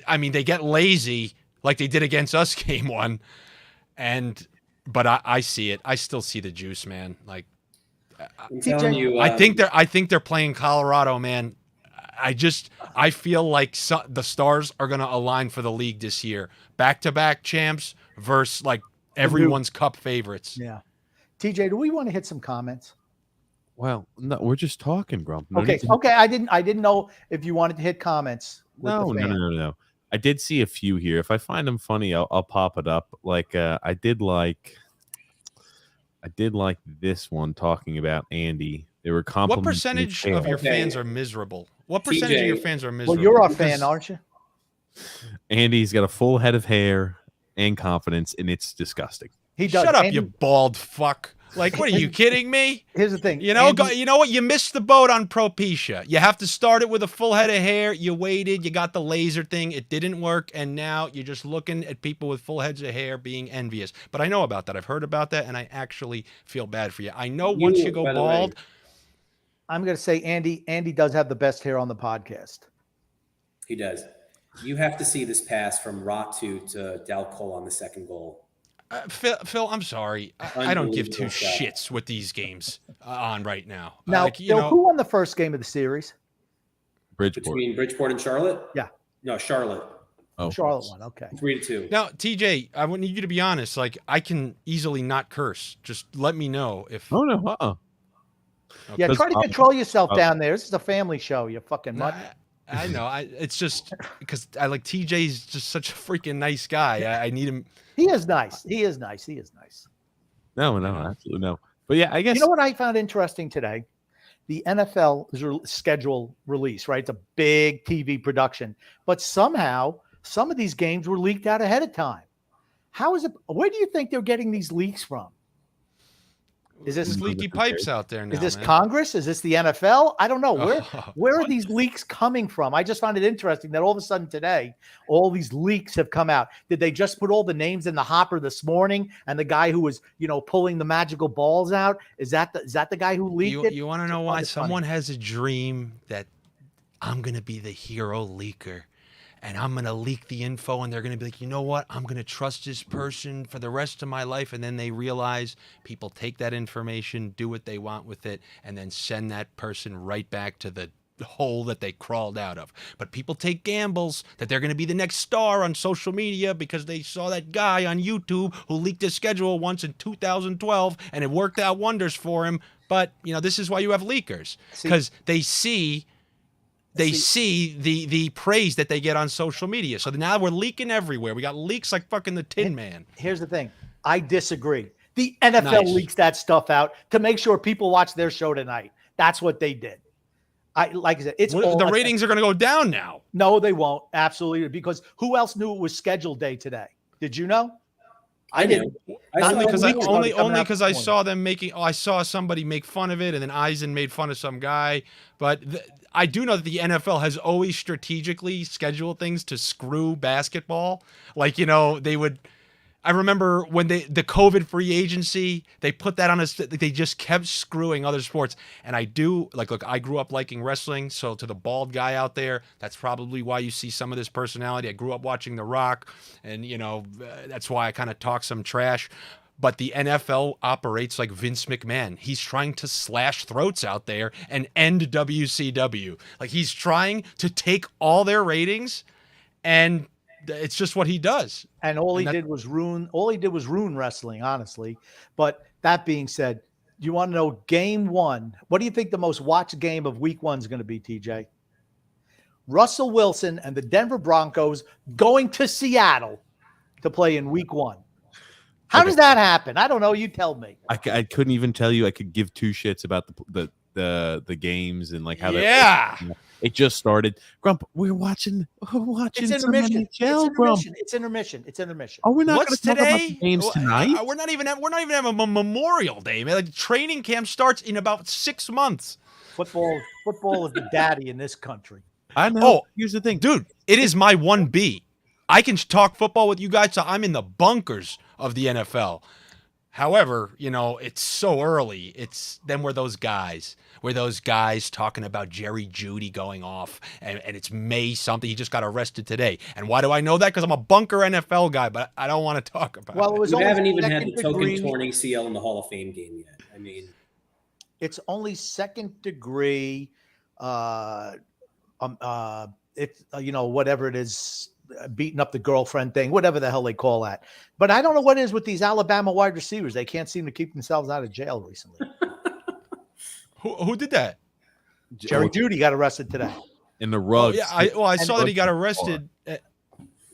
I mean, they get lazy like they did against us game one, but I see it. I still see the juice, man. Like, I'm telling you, I think they're playing Colorado, man. I feel like the stars are going to align for the league this year. Back-to-back champs versus like everyone's cup favorites. Yeah. TJ, do we want to hit some comments? Well, no, we're just talking, Grump. No Okay. need to- Okay. I didn't know if you wanted to hit comments. With No. the fan. I did see a few here. If I find them funny, I'll pop it up. Like I did like this one talking about Andy. They were complimenting. What percentage of your fans are miserable? What percentage of your fans are miserable? Well, you're our fan, aren't you? Andy's got a full head of hair and confidence, and it's disgusting. He does. Shut up, Andy, you bald fuck. Like, what are you kidding me? Here's the thing. You know, Andy, you know what? You missed the boat on Propecia. You have to start it with a full head of hair. You waited. You got the laser thing. It didn't work. And now you're just looking at people with full heads of hair being envious. But I know about that. I've heard about that. And I actually feel bad for you. I know once you go by the way, bald. I'm going to say Andy does have the best hair on the podcast. He does. You have to see this pass from Ratu to Dalcol on the second goal. Phil, I'm sorry. I don't give two shits with these games on right now. Now, like, Phil, who won the first game of the series? Bridgeport. Between Bridgeport and Charlotte? Yeah. No, Charlotte. Oh, Charlotte won. Okay. 3-2. Now, TJ, I want you to be honest. Like, I can easily not curse. Just let me know if. Oh no. Okay. Yeah, try to I'll- control yourself down there. This is a family show. You fucking No, mutt. I know. It's just because I like TJ's just such a freaking nice guy. I need him. He is nice. He is nice. No, absolutely no. But yeah, I guess You know what I found interesting today? The NFL schedule release, right? It's a big TV production, but somehow some of these games were leaked out ahead of time. How is it? Where do you think they're getting these leaks from? Is this Leaky pipes out there now? Is this man. Congress? Is this the NFL? I don't know. Where are these leaks coming from? I just found it interesting that all of a sudden today, all these leaks have come out. Did they just put all the names in the hopper this morning? And the guy who was, pulling the magical balls out, is that the guy who leaked it? You want to know why? Someone has a dream that I'm going to be the hero leaker. And I'm going to leak the info, and they're going to be like, you know what? I'm going to trust this person for the rest of my life. And then they realize people take that information, do what they want with it, and then send that person right back to the hole that they crawled out of. But people take gambles that they're going to be the next star on social media because they saw that guy on YouTube who leaked his schedule once in 2012, and it worked out wonders for him. But, this is why you have leakers, because they see the praise that they get on social media. So now we're leaking everywhere. We got leaks like fucking the Tin Man. Here's the thing. I disagree. The NFL leaks that stuff out to make sure people watch their show tonight. That's what they did. Like I said, The ratings are going to go down now. No, they won't. Absolutely. Because who else knew it was scheduled day today? Did you know? I didn't. Only because I saw them making. I saw somebody make fun of it, and then Eisen made fun of some guy. But I do know that the NFL has always strategically scheduled things to screw basketball. Like, they would. I remember when the COVID free agency, they put that on us. They just kept screwing other sports. And I do look, I grew up liking wrestling. So to the bald guy out there, that's probably why you see some of this personality. I grew up watching The Rock, and that's why I kind of talk some trash. But the NFL operates like Vince McMahon. He's trying to slash throats out there and end WCW. Like, he's trying to take all their ratings, and it's just what he does. And all he did was ruin wrestling, honestly. But that being said, you want to know game one? What do you think the most watched game of week 1 is going to be, TJ? Russell Wilson and the Denver Broncos going to Seattle to play in week 1. How does that happen? I don't know. You tell me. I couldn't even tell you. I could give two shits about the games and like how Yeah. it just started. Grump, we're watching It's some intermission. NHL, Grump. It's intermission. Oh, we're not going What's to talk about today? the games tonight. We're not even having a Memorial Day, man. Like training camp starts in about 6 months. Football is the daddy in this country. I know. Oh, Here's the thing, dude. It is my 1B. I can talk football with you guys, so I'm in the bunkers of the NFL. However, it's so early. We're those guys. We're those guys talking about Jerry Jeudy going off, and it's May something. He just got arrested today. And why do I know that? Because I'm a bunker NFL guy, but I don't want to talk about it. We haven't even had the token torn ACL in the Hall of Fame game yet. I mean, it's only second degree. It's whatever it is, beating up the girlfriend thing, whatever the hell they call that. But I don't know what it is with these Alabama wide receivers. They can't seem to keep themselves out of jail recently. Who did that? Jerry Jeudy got arrested today. In the Ruggs. Oh, yeah, I saw that he got arrested.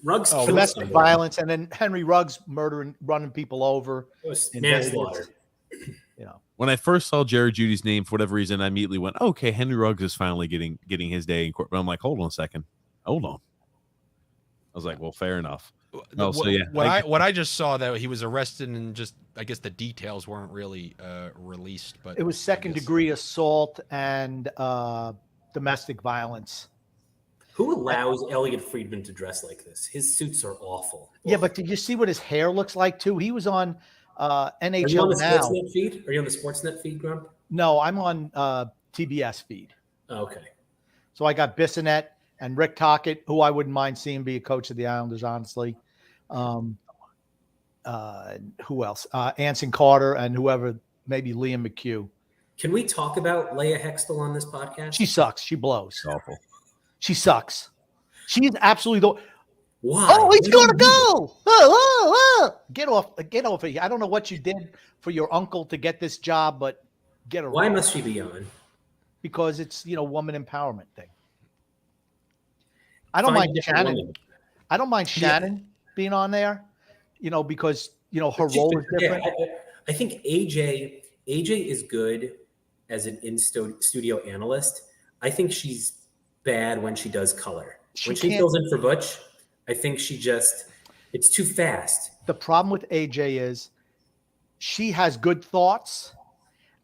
Ruggs domestic violence, and then Henry Ruggs running people over. It was manslaughter. When I first saw Jerry Jeudy's name, for whatever reason, I immediately went, okay, Henry Ruggs is finally getting his day in court. But I'm like, hold on a second. Hold on. I was like, well, fair enough. Oh, so yeah. What I just saw that he was arrested, and just I guess the details weren't really released, but it was second degree assault and domestic violence. Who allows Elliot Friedman to dress like this? His suits are awful. Yeah, but did you see what his hair looks like too? He was on NHL Are you on the Now. Sportsnet feed? Are you on the Sportsnet feed, Grump? No, I'm on TBS feed. Okay. So I got Bissonnette and Rick Tocchet, who I wouldn't mind seeing be a coach of the Islanders, honestly. Who else? Anson Carter and whoever, maybe Liam McHugh. Can we talk about Leia Hextall on this podcast? She sucks. She blows. Awful. She sucks. She's absolutely the. Why? Oh, he's gonna go! Oh. Get off of here! I don't know what you did for your uncle to get this job, but get her. Why must she be on? Because it's woman empowerment thing. I don't mind Shannon. Woman. I don't mind Shannon being on there, because her role is different. I think AJ is good as an in-studio analyst. I think she's bad when she does color. When she fills in for Butch, I think it's too fast. The problem with AJ is she has good thoughts.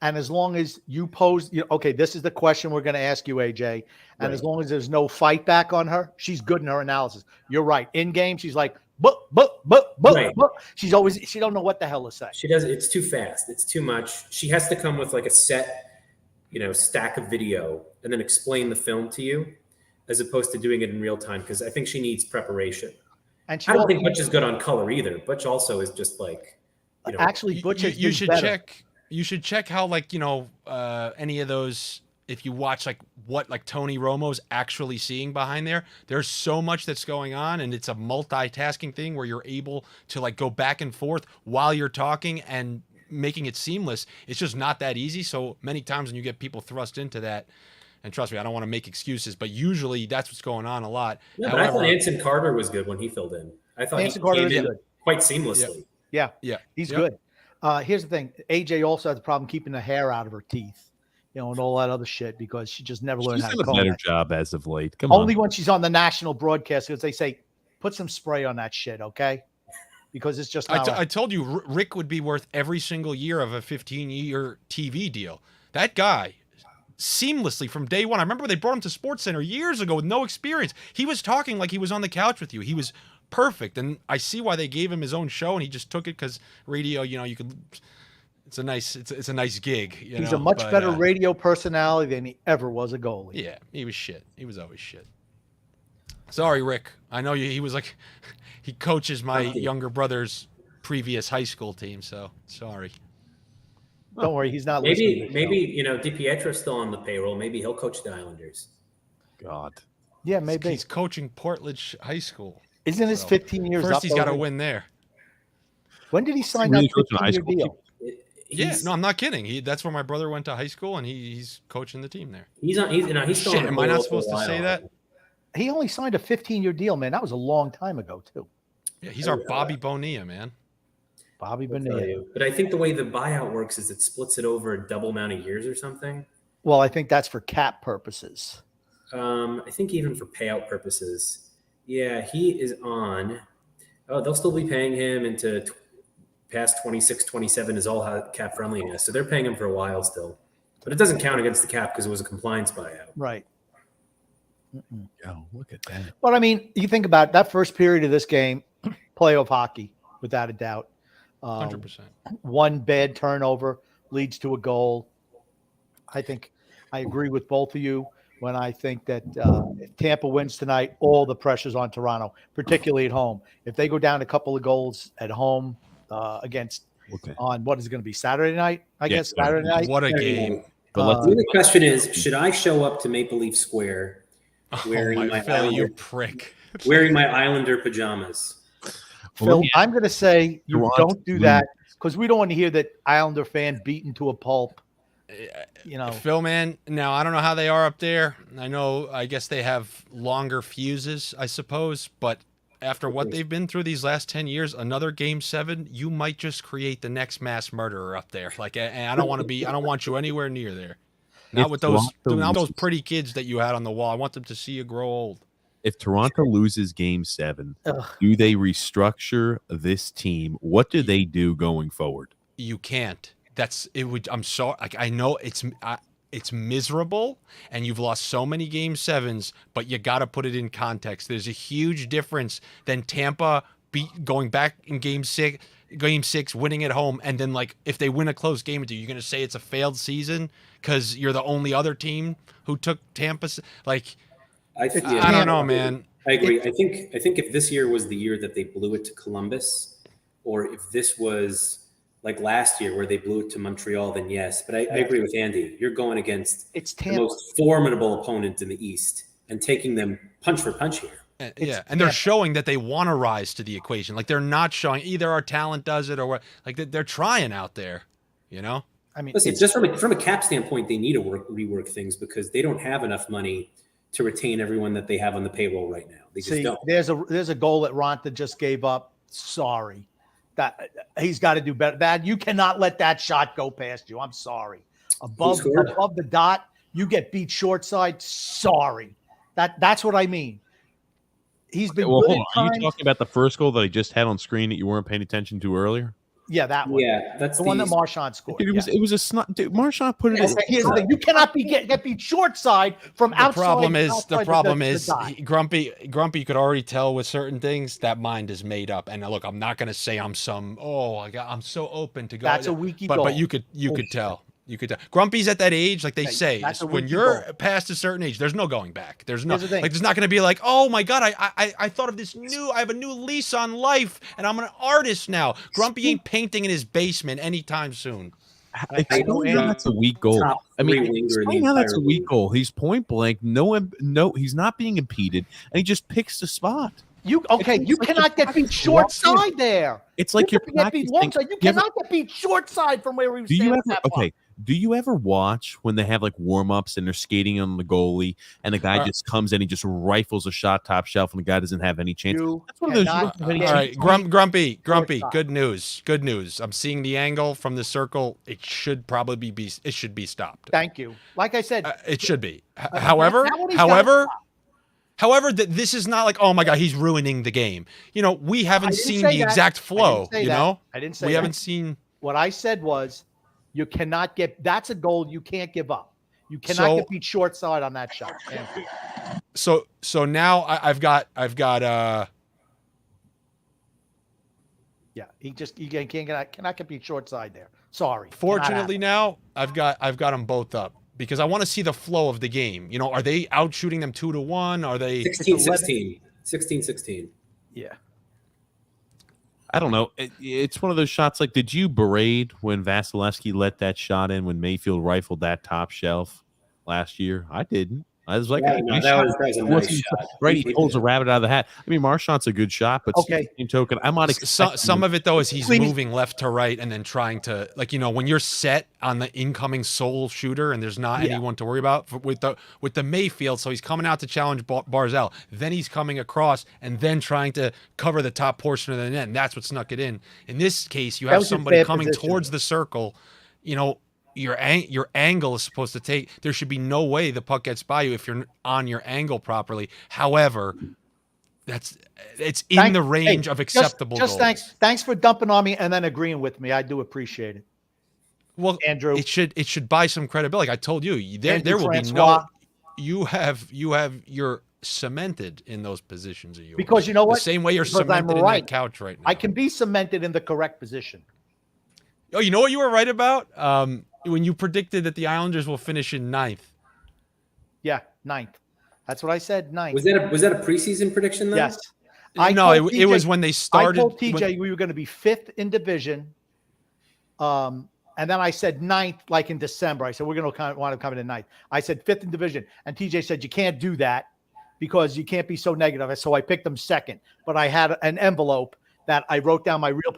And as long as you pose, okay, this is the question we're going to ask you, AJ. And as long as there's no fight back on her, she's good in her analysis. You're right. In game, she's like, but. She don't know what the hell to say. She does. It's too fast. It's too much. She has to come with like a set, stack of video and then explain the film to you, as opposed to doing it in real time. Because I think she needs preparation. And I don't think Butch is good on color either. Butch also is just like, actually, Butch is you should better. check. You should check how, any of those, if you watch, what Tony Romo's actually seeing behind there. There's so much that's going on, and it's a multitasking thing where you're able to, go back and forth while you're talking and making it seamless. It's just not that easy. So many times when you get people thrust into that, and trust me, I don't want to make excuses, but usually that's what's going on a lot. Yeah, but I thought Anson Carter was good when he filled in. I thought Anson Carter came in quite seamlessly. Yeah. He's good. Here's the thing. AJ also has a problem keeping the hair out of her teeth, and all that other shit because she just never learned how to comb it. She's done a better job as of late. Only when she's on the national broadcast because they say, put some spray on that shit, okay? Because it's just not I told you, Rick would be worth every single year of a 15-year TV deal. That guy, seamlessly from day one. I remember they brought him to SportsCenter years ago with no experience. He was talking like he was on the couch with you. He was perfect, and I see why they gave him his own show, and he just took it because radio. You could. It's a nice gig. He's a much better radio personality than he ever was a goalie. Yeah, he was shit. He was always shit. Sorry, Rick. I know he was he coaches my younger brother's previous high school team. So sorry. Don't worry, he's not listening. Maybe DiPietro's still on the payroll. Maybe he'll coach the Islanders. God. Yeah, maybe he's coaching Portledge High School. Isn't his 15 years first up? He's got to win there. When did he sign that 15-year deal? Yeah, no, I'm not kidding. That's where my brother went to high school, and he's coaching the team there. He's still. Shit, am I not supposed to say that? He only signed a 15-year deal, man. That was a long time ago, too. Yeah, he's our Bobby Bonilla, man. Bobby I'll tell Bonilla. you. But I think the way the buyout works is it splits it over a double amount of years or something. Well, I think that's for cap purposes. I think even for payout purposes. Yeah, he is on. Oh, they'll still be paying him into past 26, 27 is all cap friendliness. So they're paying him for a while still. But it doesn't count against the cap because it was a compliance buyout. Right. Oh, look at that. But I mean, you think about that first period of this game, playoff hockey, without a doubt. 100%. One bad turnover leads to a goal. I think I agree with both of you when I think that if Tampa wins tonight, all the pressure's on Toronto, particularly at home. If they go down a couple of goals at home against on what is it going to be Saturday night? I guess Saturday night. What a game! But The question is, should I show up to Maple Leaf Square wearing my my Phil, Islander, you prick. wearing my Islander pajamas? Phil, I'm going to say you Toronto don't do that because we don't want to hear that Islander fan beaten to a pulp. You know, Phil, man. Now I don't know how they are up there. I guess they have longer fuses, I suppose. But after what they've been through these last 10 years, another Game 7, you might just create the next mass murderer up there. Like, and I don't want you anywhere near there. Not with those pretty kids that you had on the wall. I want them to see you grow old. If Toronto loses Game 7, do they restructure this team? What do they do going forward? You can't. I'm sorry. Like, I know it's miserable, and you've lost so many Game 7s, but you got to put it in context. There's a huge difference than Tampa going back in Game 6, winning at home, and then like if they win a close game or two, you're going to say it's a failed season because you're the only other team who took Tampa. Like, I don't know, man. I agree. I think if this year was the year that they blew it to Columbus, or if this was like last year where they blew it to Montreal, then yes. But I agree with Andy. You're going against the most formidable opponent in the East and taking them punch for punch here. And they're showing that they want to rise to the equation. Like, they're not showing either our talent does it or what. Like, they're trying out there, you know? I mean, listen, just from a cap standpoint, they need to rework things because they don't have enough money to retain everyone that they have on the payroll right now. They just don't. There's a goal that Ronta just gave up. Sorry. That he's got to do better. That you cannot let that shot go past you. I'm sorry. Above the dot, you get beat short side. Sorry. That's what I mean. He's been good at Are you times. talking about the first goal that I just had on screen that you weren't paying attention to earlier? Yeah, that one. Yeah, that's the one that Marchand scored. Dude, it was a snot. Dude, Marchand put it in. Here's the thing. You cannot get beat short side from outside. The problem is Grumpy could already tell with certain things that mind is made up. And look, I'm not going to say I'm so open to go. That's a weaky goal. But you could tell. You could tell. Grumpy's at that age, like they say, when you're past a certain age, there's no going back. There's no like. There's not going to be like, oh my god, I thought of this new. I have a new lease on life, and I'm an artist now. Grumpy ain't painting in his basement anytime soon. Explain how that's a weak goal. I mean, explain how that's a weak goal. He's point blank. No, he's not being impeded, and he just picks the spot. You cannot get beat short side there. It's like you're practicing. You cannot get beat short side from where we were standing. Do you ever watch when they have like warm-ups and they're skating on the goalie and the guy just comes in, he just rifles a shot top shelf and the guy doesn't have any chance? That's one of those. All right, Grumpy. Good news. I'm seeing the angle from the circle. It should probably be stopped. Thank you. Like I said, it should be. However, this is not like, oh my god, he's ruining the game. You know, we haven't seen the exact flow. I didn't say we haven't seen. What I said was, you cannot get. That's a goal you can't give up. You cannot get beat short side on that shot. So now I've got. Yeah, he cannot get beat short side there. Sorry. Fortunately, now I've got them both up because I want to see the flow of the game. You know, are they out shooting them 2-1? Are they 16-16? 16-16. Yeah. I don't know. It's one of those shots. Like, did you berate when Vasilevsky let that shot in when Mayfield rifled that top shelf last year? I didn't. I was like, Yeah, hey, no, nice that shot. was a It nice wasn't- shot. Right, he pulls a rabbit out of the hat. I mean, Marchand's a good shot, but Okay. same token, I'm not expecting Some of it though is he's Please. moving left to right and then trying to, like, you know, when you're set on the incoming sole shooter and there's not Yeah. anyone to worry about with the Mayfield, so he's coming out to challenge Barzell, then he's coming across and then trying to cover the top portion of the net, and that's what snuck it in. In this case, you That have was his somebody bad coming position. towards the circle, you know. Your angle is supposed to take. There should be no way the puck gets by you if you're on your angle properly. However, it's in the range of acceptable Just goals. thanks for dumping on me and then agreeing with me. I do appreciate it. Well, Andrew, it should buy some credibility. Like I told you, there will be Francois. you're cemented in those positions of yours. Because you know what? The same way you're Because I'm cemented in right. that couch right now. I can be cemented in the correct position. Oh, you know what you were right about? When you predicted that the Islanders will finish in 9th. Yeah, 9th. That's what I said. 9th. Was that a preseason prediction though? Yes. No, told it was TJ when they started. I told TJ we were going to be 5th in division. And then I said 9th, like in December. I said, we're going to want to come in 9th. I said 5th in division. And TJ said, you can't do that because you can't be so negative. So I picked them 2nd. But I had an envelope that I wrote down my real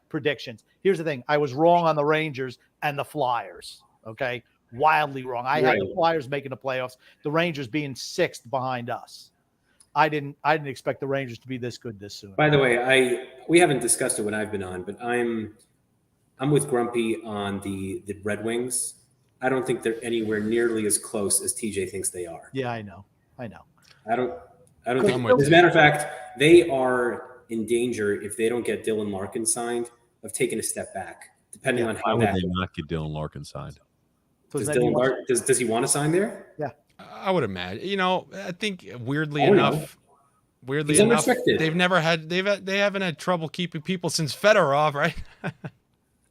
predictions. Here's the thing. I was wrong on the Rangers and the Flyers. Okay. Wildly wrong. I had the Flyers making the playoffs, the Rangers being 6th behind us. I didn't expect the Rangers to be this good this soon. By the way, we haven't discussed it when I've been on, but I'm with Grumpy on the Red Wings. I don't think they're anywhere nearly as close as TJ thinks they are. Yeah, I know. I don't think. As a matter of fact, they are in danger if they don't get Dylan Larkin signed of taking a step back, depending on Why how would that. they not get Dylan Larkin signed? Does he want to sign there? Yeah. I would imagine. You know, I think weirdly I don't enough, He's unrestricted. they haven't had trouble keeping people since Fedorov, right?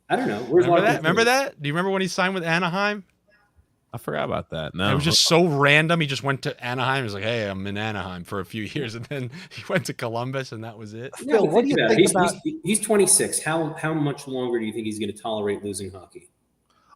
I don't know. Where's Remember that? Do you remember when he signed with Anaheim? I forgot about that. No, It was just so random. He just went to Anaheim. He was like, hey, I'm in Anaheim for a few years. And then he went to Columbus, and that was it. Phil, what do you think about? He's 26. How much longer do you think he's going to tolerate losing hockey?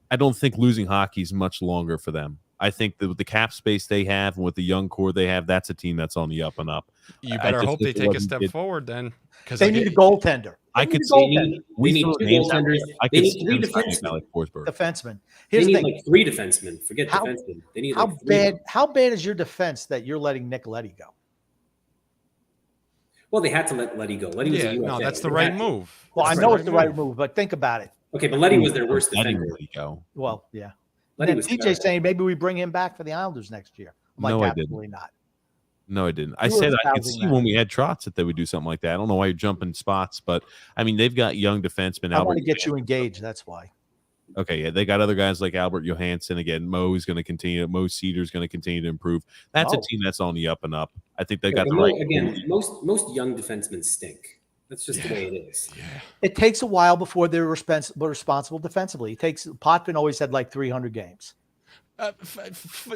I don't think losing hockey is much longer for them. I think that with the cap space they have and with the young core they have, that's a team that's on the up and up. You better hope they take a step forward then. Because They need a goaltender. I could They need 2 goaltenders. They need 3 defensemen. Defenseman. They Here's the need thing. like 3 defensemen. Forget How- defensemen. They need How like 3. How bad is your defense that you're letting Nicoletti go? Well, they had to let Letty go. Letty was a UFA. that's the They right had to. move. Well, That's I know it's the right move, but think about it. Okay, but Letty was their worst Letting defender. Letty go. Well, yeah. Letty And was TJ terrible. saying maybe we bring him back for the Islanders next year. I'm like, No, I didn't. absolutely not. No, I didn't. I You were said I could espousing see that. when we had Trotz that they would do something like that. I don't know why you're jumping spots, but I mean they've got young defensemen. I want Albert to get you engaged. That's why. Okay, yeah, they got other guys like Albert Johansson again. Mo's going to continue. Mo Cedar's going to continue to improve. That's a Oh. team that's on the up and up. I think they Yeah, got but the right. again, most young defensemen stink. That's just the way it is. It takes a while before they're responsible defensively. It takes. Potvin always had like 300 games.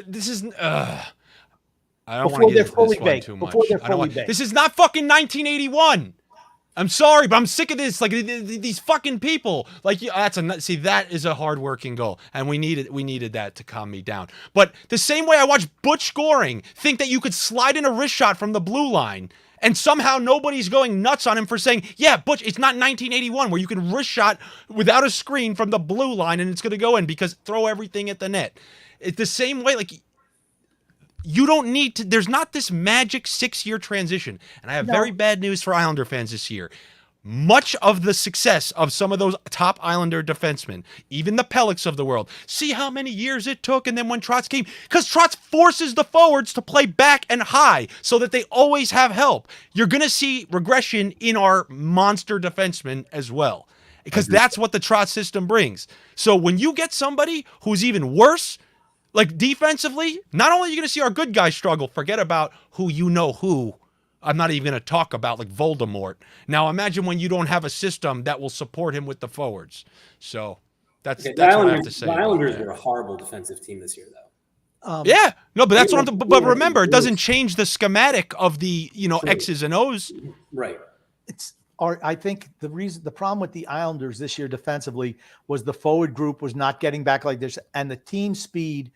This is. I don't Before want to they're get into fully this one baked. too much. Before they're I don't fully want- baked. This is not fucking 1981. I'm sorry, but I'm sick of this. Like these fucking people. Like see, that is a hardworking goal, and we needed that to calm me down. But the same way I watch Butch Goring think that you could slide in a wrist shot from the blue line, and somehow nobody's going nuts on him for saying, yeah, Butch, it's not 1981 where you can wrist shot without a screen from the blue line and it's going to go in because throw everything at the net. It's the same way, like. You don't need to. There's not this magic 6-year transition. And I have very bad news for Islander fans this year. Much of the success of some of those top Islander defensemen, even the Pellics of the world, see how many years it took. And then when Trotz came, because Trotz forces the forwards to play back and high so that they always have help. You're going to see regression in our monster defensemen as well, because that's what the Trotz system brings. So when you get somebody who's even worse, like defensively, not only are you going to see our good guys struggle, forget about who. I'm not even going to talk about like Voldemort. Now imagine when you don't have a system that will support him with the forwards. So that's what I have to say. The Islanders were a horrible defensive team this year, though. Yeah, no, but that's what I'm. But remember, it doesn't change the schematic of the X's and O's. Right. I think the problem with the Islanders this year defensively was the forward group was not getting back like this, and the team speed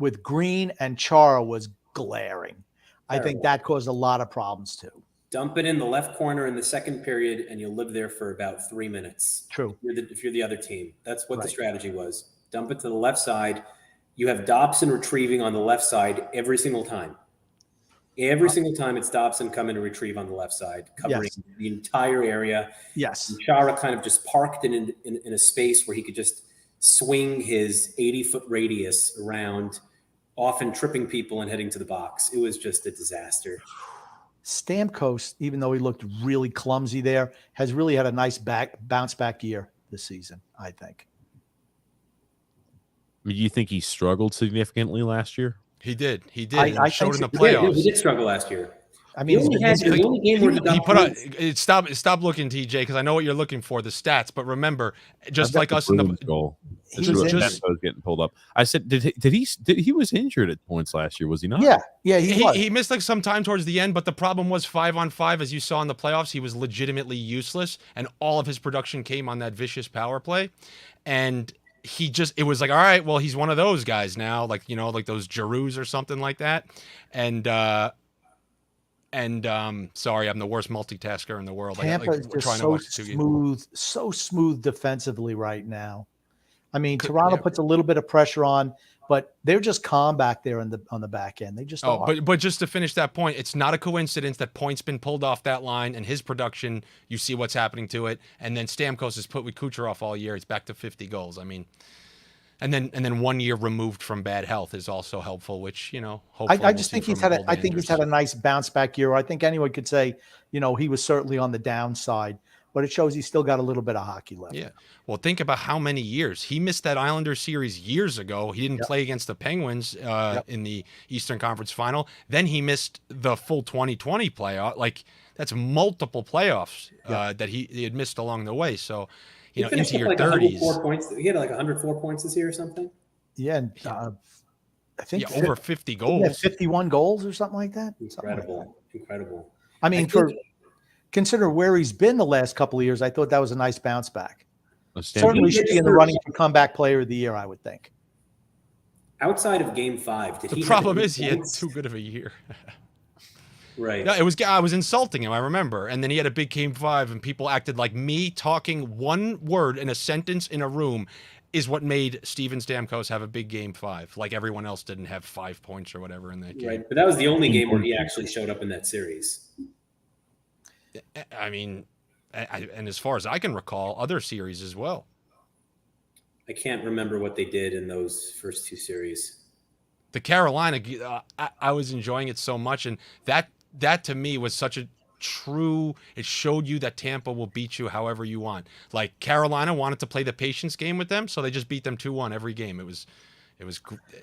with Green and Chara was glaring. I think that caused a lot of problems too. Dump it in the left corner in the second period, and you'll live there for about 3 minutes. True. If you're the other team, that's what the strategy was. Dump it to the left side. You have Dobson retrieving on the left side every single time. Every single time it's Dobson coming to retrieve on the left side, covering the entire area. Yes. And Chara kind of just parked in a space where he could just swing his 80-foot radius around, often tripping people and heading to the box. It was just a disaster. Stamkos, even though he looked really clumsy there, has really had a nice bounce back year this season, I think. I mean, do you think he struggled significantly last year? He did. I showed in the think playoffs. He did struggle last year. I mean, the only game where he put out. Stop looking, TJ, because I know what you're looking for, the stats. But remember, just like us in the goal, just getting pulled up. I said, did he was injured at points last year? Was he not? Yeah, he missed like some time towards the end. But the problem was 5-on-5, as you saw in the playoffs, he was legitimately useless, and all of his production came on that vicious power play, and it was like, all right, well, he's one of those guys now, like, you know, like those Giroux or something like that, and sorry, I'm the worst multitasker in the world. Tampa is just so smooth defensively right now. I mean, Toronto puts a little bit of pressure on, but they're just calm back there on the back end. They just are. But just to finish that point, it's not a coincidence that Point's been pulled off that line, and his production, you see what's happening to it, and then Stamkos is put with Kucherov all year. It's back to 50 goals. I mean, and then 1 year removed from bad health is also helpful, which, you know, hopefully I just think he's had a nice bounce back year. I think anyone could say, you know, he was certainly on the downside, but it shows he's still got a little bit of hockey left. Yeah. Well, think about how many years he missed that Islander series years ago. He didn't play against the Penguins in the Eastern Conference Final. Then he missed the full 2020 playoff. Like, that's multiple playoffs that he had missed along the way. So, you know, into your 30s. He had like 104 points this year or something. Yeah, and I think over 50 goals, 51 goals or something like that. Incredible. I mean, consider where he's been the last couple of years, I thought that was a nice bounce back. Certainly should be in the running for comeback player of the year, I would think. Outside of Game 5, the problem is he had too good of a year. Right. No, I was insulting him, I remember. And then he had a big Game 5, and people acted like me talking one word in a sentence in a room is what made Steven Stamkos have a big Game 5. Like everyone else didn't have 5 points or whatever in that game. Right, but that was the only game where he actually showed up in that series. I mean, and as far as I can recall, other series as well. I can't remember what they did in those first two series. The Carolina, I was enjoying it so much, and that to me was such a true. It showed you that Tampa will beat you however you want. Like Carolina wanted to play the patience game with them, so they just beat them 2-1 every game.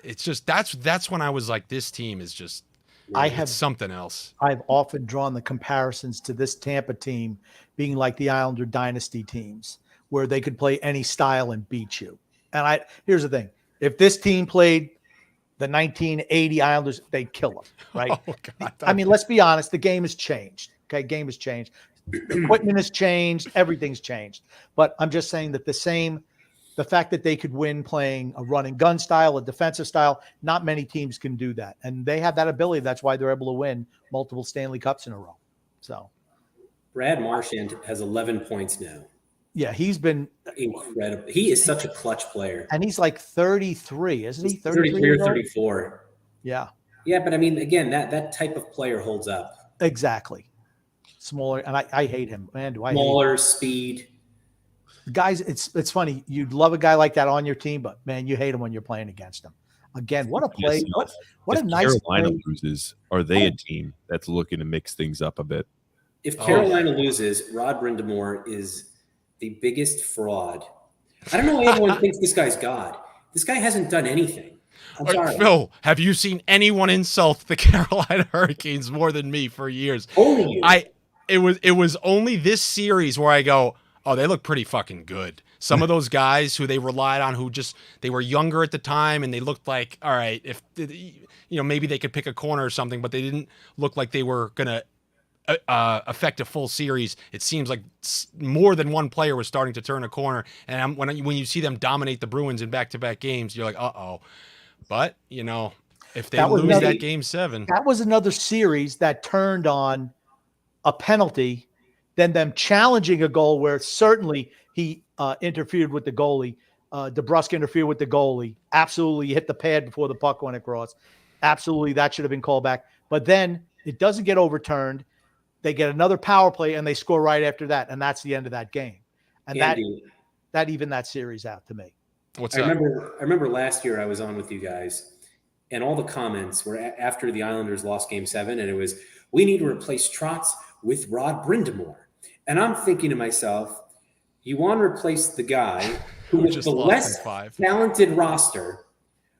It's just that's when I was like, this team is just. It's something else. I've often drawn the comparisons to this Tampa team being like the Islander Dynasty teams, where they could play any style and beat you. And here's the thing: if this team played the 1980 Islanders, they'd kill them, right? Oh, God. I mean, let's be honest. The game has changed. Okay, game has changed. Equipment has changed. Everything's changed. But I'm just saying that the fact that they could win playing a run and gun style, a defensive style, not many teams can do that. And they have that ability. That's why they're able to win multiple Stanley Cups in a row. So Brad Marchand has 11 points now. Yeah, he's been incredible. He is such a clutch player. And he's like 33, isn't he? 33 or 34. Yeah. Yeah, but I mean, again, that type of player holds up. Exactly. Smaller, and I hate him. Man, do I Smaller, speed. Guys, it's funny. You'd love a guy like that on your team, but man, you hate him when you're playing against him. Again, what a play! What a nice Carolina play. loses. Are they a team that's looking to mix things up a bit? If Carolina loses, Rod Brindamore is the biggest fraud. I don't know why everyone thinks this guy's God. This guy hasn't done anything. I'm sorry. Phil, have you seen anyone insult the Carolina Hurricanes more than me for years? Only you. It was only this series where I go, oh, they look pretty fucking good. Some of those guys who they relied on, they were younger at the time, and they looked like, all right, if maybe they could pick a corner or something, but they didn't look like they were gonna affect a full series. It seems like more than one player was starting to turn a corner, and when you see them dominate the Bruins in back-to-back games, you're like, uh-oh. But, you know, if they That was lose another- that game 7, That was another series that turned on a penalty, then them challenging a goal where certainly he interfered with the goalie. DeBrusque interfered with the goalie. Absolutely hit the pad before the puck went across. Absolutely, that should have been called back. But then it doesn't get overturned. They get another power play and they score right after that, and that's the end of that game. And Andy, that evened that series out to me. what's I up? remember last year I was on with you guys, and all the comments were after the Islanders lost Game 7, and it was, we need to replace Trotz with Rod Brind'Amour. And I'm thinking to myself, you want to replace the guy who with just the lost less in 5. talented roster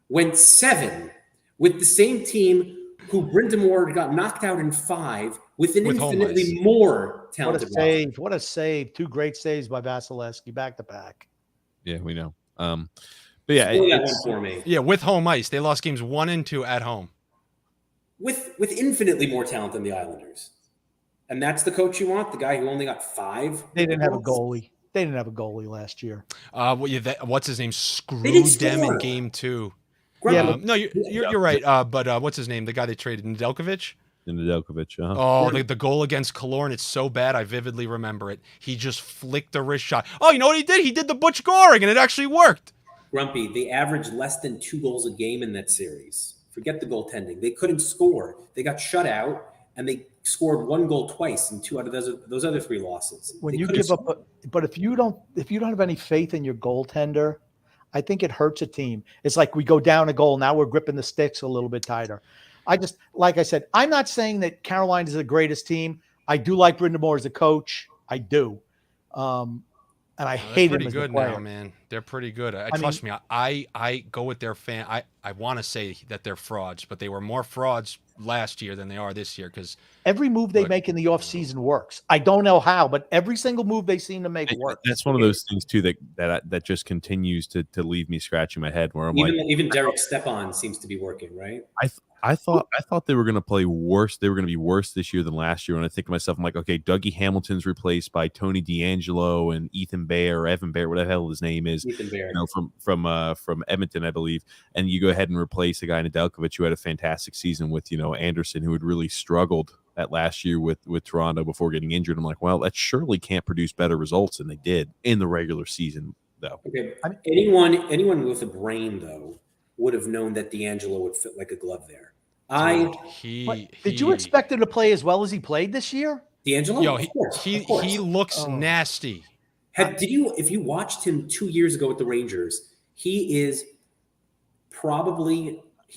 went 7 with the same team who Brind'Amour got knocked out in 5 with an With home infinitely ice. more What talented a roster. save. What a save. 2 great saves by Vasilevsky back to back. Yeah, we know. But yeah, Spoil that it's- one for me. Yeah, with home ice. They lost games 1 and 2 at home. With infinitely more talent than the Islanders. And that's the coach you want? The guy who only got 5? They didn't have a goalie. They didn't have a goalie last year. What's his name? didn't Screwed them score. in game 2. Yeah, but- No, you're right. But what's his name? The guy they traded, Nedeljkovic? Nedeljkovic. Oh, the goal against Killorn, it's so bad. I vividly remember it. He just flicked a wrist shot. Oh, you know what he did? He did the Butch Goring, and it actually worked. Grumpy, they averaged less than 2 goals a game in that series. Forget the goaltending. They couldn't score. They got shut out, and they scored 1 goal twice in 2 out of those other 3 losses. When They you couldn't give up, but if you don't have any faith in your goaltender, I think it hurts a team. It's like we go down a goal. Now we're gripping the sticks a little bit tighter. Like I said, I'm not saying that Carolina is the greatest team. I do like Brind'Amour as a coach. I do. And I hate him pretty as a good player. now, man. They're pretty good. mean- Trust me, I go with their fan. I want to say that they're frauds, but they were more frauds last year than they are this year because Every move they But- make in the offseason works. I don't know how, but every single move they seem to make works. That's one of those things too that just continues to leave me scratching my head. Where I'm like, even Derek Stepan seems to be working, right? I thought they were going to play worse. They were going to be worse this year than last year. And I think to myself, I'm like, okay, Dougie Hamilton's replaced by Tony DeAngelo and Ethan Bear or Evan Bear, whatever the hell his name is. Ethan Bear. You know, from Edmonton, I believe. And you go ahead and replace a guy in Nedeljkovic who had a fantastic season with, Anderson, who had really struggled that last year with Toronto before getting injured. I'm like, well, that surely can't produce better results than they did in the regular season, though. Okay. Anyone with a brain, though, would have known that DeAngelo would fit like a glove there. Did you expect him to play as well as he played this year? DeAngelo? Yo, Of course. he looks nasty. If you watched him 2 years ago with the Rangers, he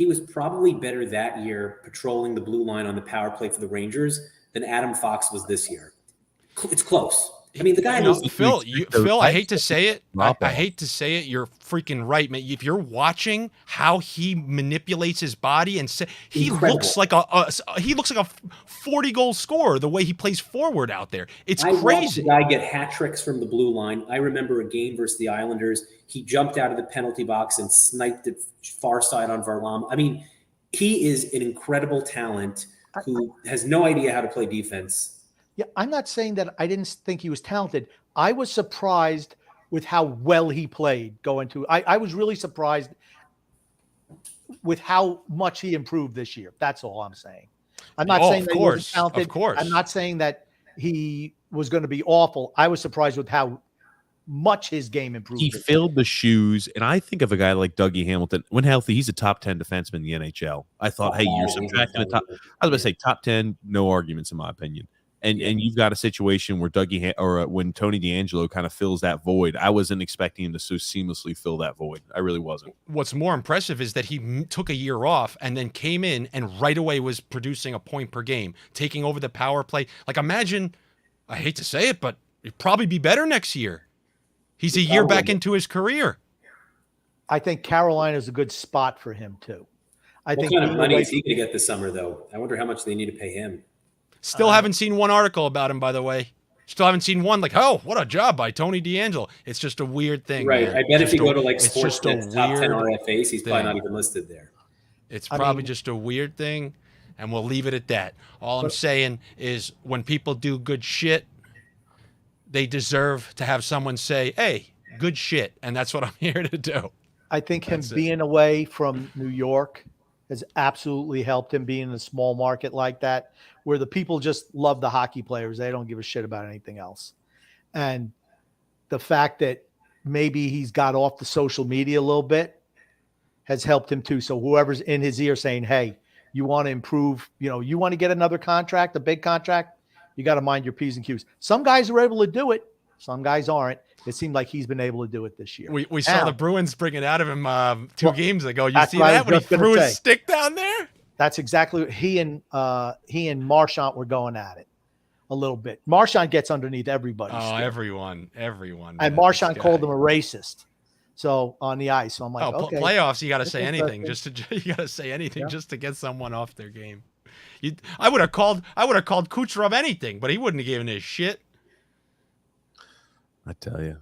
was probably better that year patrolling the blue line on the power play for the Rangers than Adam Fox was this year. It's close. I mean, the guy knows. Phil, I hate to say it. I hate to say it. You're freaking right, man. If you're watching how he manipulates his body and he Incredible. looks like a 40-goal scorer the way he plays forward out there. It's I watched crazy. the guy get hat tricks from the blue line. I remember a game versus the Islanders. He jumped out of the penalty box and sniped it far side on Varlam. I mean, he is an incredible talent who has no idea how to play defense. Yeah, I'm not saying that I didn't think he was talented. I was surprised with how well he played going to. I was really surprised with how much he improved this year. That's all I'm saying. I'm not saying that he wasn't talented. Of course. I'm not saying that he was going to be awful. I was surprised with how much his game improved. He filled the shoes, and I think of a guy like Dougie Hamilton. When healthy, he's a top 10 defenseman in the NHL. I thought, hey, you're subtracting the top. I was going to say top 10, no arguments in my opinion. And you've got a situation where when Tony DeAngelo kind of fills that void. I wasn't expecting him to so seamlessly fill that void. I really wasn't. What's more impressive is that he took a year off and then came in and right away was producing a point per game, taking over the power play. Like, imagine, I hate to say it, but he'd probably be better next year. He's a year back into his career. I think Carolina is a good spot for him too. What kind of money is he going to get this summer, though? I wonder how much they need to pay him. Still haven't seen one article about him, by the way. Still haven't seen one like, oh, what a job by Tony DeAngelo. It's just a weird thing. Right. Man. I bet It's if you just go to like it's just a Sportsnet's top 10 weird RFAs, he's probably thing. not even listed there. It's probably just a weird thing, and we'll leave it at that. All I'm saying is when people do good shit, they deserve to have someone say, hey, good shit. And that's what I'm here to do. I think him That's it. being away from New York has absolutely helped him being in a small market like that, where the people just love the hockey players. They don't give a shit about anything else. And the fact that maybe he's got off the social media a little bit has helped him too. So whoever's in his ear saying, hey, you want to improve, you want to get another contract, a big contract, you got to mind your P's and Q's. Some guys are able to do it. Some guys aren't. It seemed like he's been able to do it this year. We saw the Bruins bring it out of him 2 games ago. You see what that when he threw his stick down there? That's exactly what he and Marchand were going at it a little bit. Marchand gets underneath everybody. Oh, everyone. And Marchand called him a racist. So on the ice, so I'm like, okay. Playoffs, you got to say anything just to get someone off their game. I would have called Kucherov anything, but he wouldn't have given his shit. I tell you,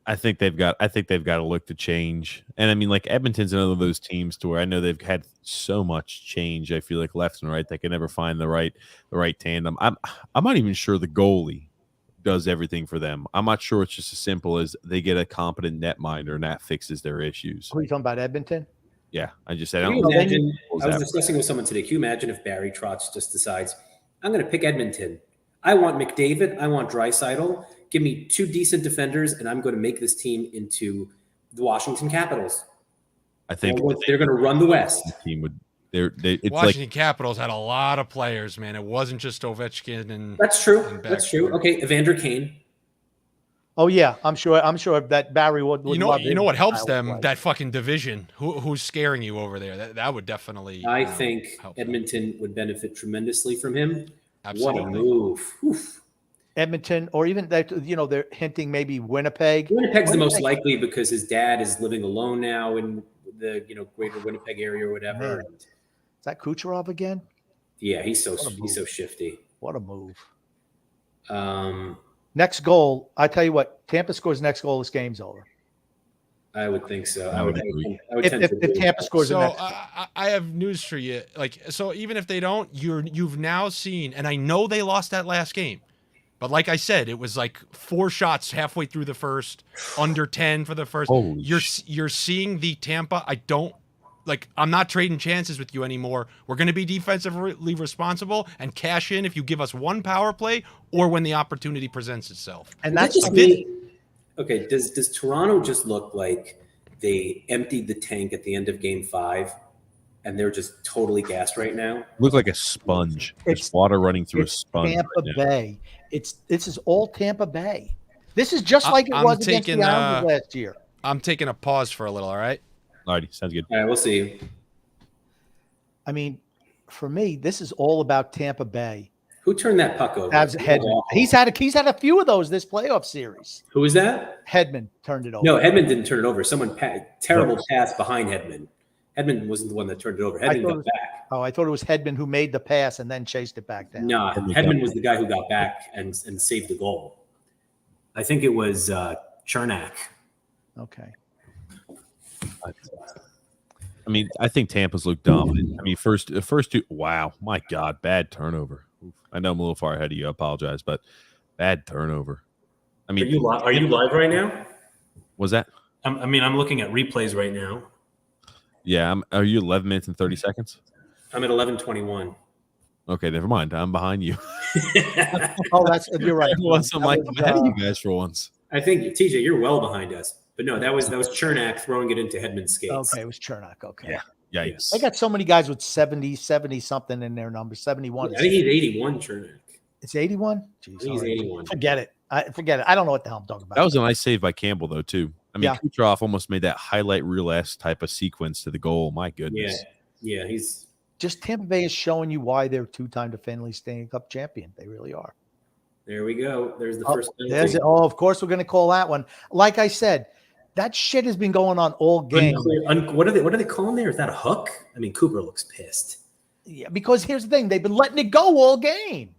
I think they've got to look to change. And I mean, like Edmonton's another of those teams to where I know they've had so much change. I feel like left and right, they can never find the right tandem. I'm not even sure the goalie does everything for them. I'm not sure it's just as simple as they get a competent netminder and that fixes their issues. Who are you talking about, Edmonton? Yeah, I just said. I was discussing with someone today. Can you imagine if Barry Trotz just decides, I'm going to pick Edmonton. I want McDavid. I want Draisaitl. Give me 2 decent defenders, and I'm going to make this team into the Washington Capitals. I think they're going to run the West. The team would. Washington Capitals had a lot of players, man. It wasn't just Ovechkin and. That's true. That's true. Okay, Evander Kane. Oh yeah, I'm sure that Barry would you know what helps them? That fucking division. Who's scaring you over there? That would definitely. I think Edmonton would benefit tremendously from him. Absolutely. What a move! Oof. Edmonton, or even that, they're hinting maybe Winnipeg. Winnipeg's the most likely because his dad is living alone now in the greater Winnipeg area or whatever. Man. Is that Kucherov again? Yeah, he's so shifty. What a move! Next goal, I tell you what, Tampa scores next goal, this game's over. I would think so. I would if Tampa scores the next goal. I have news for you. So even if they don't, you've now seen, and I know they lost that last game, but like I said, it was like 4 shots halfway through the first, under 10 for the first. You're seeing the Tampa. I'm not trading chances with you anymore. We're going to be defensively responsible and cash in if you give us 1 power play or when the opportunity presents itself. And that's just me. Okay, does Toronto just look like they emptied the tank at the end of Game 5 and they're just totally gassed right now? Look like a sponge. There's water running through a sponge. Tampa Bay. This is all Tampa Bay. This is just like it was against the Islanders last year. I'm taking a pause for a little, all right? Alrighty, sounds good. All right, we'll see. I mean, for me, this is all about Tampa Bay. Who turned that puck over? Hedman. He's had a few of those this playoff series. Who is that? Hedman turned it over. No, Hedman didn't turn it over. Someone terrible pass behind Hedman. Hedman wasn't the one that turned it over. Hedman got back. Oh, I thought it was Hedman who made the pass and then chased it back down. No, Hedman was the guy who got back and saved the goal. I think it was Chernak. Okay. I mean, I think Tampa's looked dominant. I mean, first 2. Wow, my God, bad turnover. I know I'm a little far ahead of you. I apologize, but bad turnover. I mean, are you live right now? Was that? I'm looking at replays right now. Yeah, are you 11 minutes and 30 seconds? I'm at 11:21. Okay, never mind. I'm behind you. You're right. I'm like ahead of you guys for once. I think TJ, you're well behind us. But no, that was Chernak throwing it into Hedman's skates. Okay, it was Chernak. Okay. Yeah, yes. They got so many guys with 70 something in their numbers. 71. I think he's 81, Chernak. It's 81? Jeez, I think he's 81. Forget it. I don't know what the hell I'm talking about. That was a nice save by Campbell, though, too. I mean, Kucherov almost made that highlight reel-esque type of sequence to the goal. My goodness. Yeah, he's just Tampa Bay is showing you why they're 2-time defending Stanley Cup champion. They really are. There we go. There's the first penalty. Of course we're going to call that one. Like I said, that shit has been going on all game. What are they calling there? Is that a hook? I mean, Cooper looks pissed. Yeah, because here's the thing. They've been letting it go all game.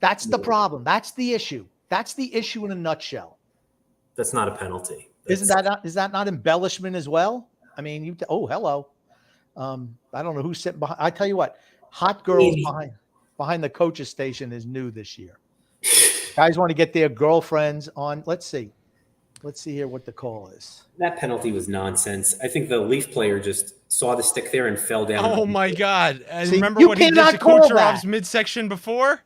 That's the problem. That's the issue. That's the issue in a nutshell. That's not a penalty. Is that not embellishment as well? I mean, hello. I don't know who's sitting behind. I tell you what, hot girls behind the coach's station is new this year. Guys want to get their girlfriends on. Let's see. Let's see here what the call is. That penalty was nonsense. I think the Leaf player just saw the stick there and fell down. Oh my God! And See, remember you what he did cannot to call Kucherov's that. midsection before?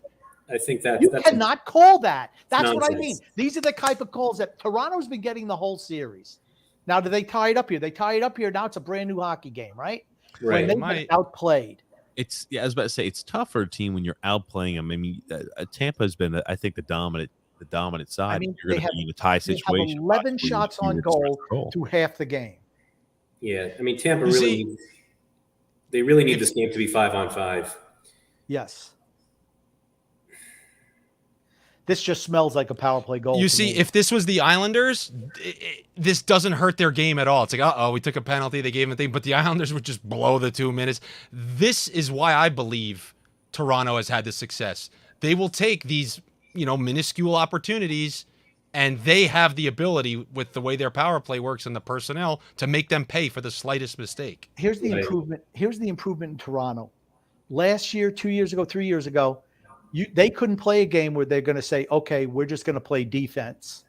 I think that You that's cannot call that. That's what I nonsense. mean. These are the type of calls that Toronto's been getting the whole series. Now, do they tie it up here? They tie it up here. Now it's a brand new hockey game, right? right. When they get outplayed. I was about to say it's tough for a team when you're outplaying them. I mean, Tampa has been, I think, the dominant side. I mean, You're going to be in a tie They situation. have 11 shots on goal to half the game. Yeah, I mean Tampa You really need this game to be 5-on-5. Yes. This just smells like a power play goal. You to see, me. if this was the Islanders, this doesn't hurt their game at all. It's like, we took a penalty, they gave him a thing, but the Islanders would just blow the 2 minutes. This is why I believe Toronto has had the success. They will take these, minuscule opportunities, and they have the ability, with the way their power play works and the personnel, to make them pay for the slightest mistake. Here's the improvement. Here's the improvement in Toronto. Last year, 2 years ago, 3 years ago, they couldn't play a game where they're going to say, okay, we're just going to play defense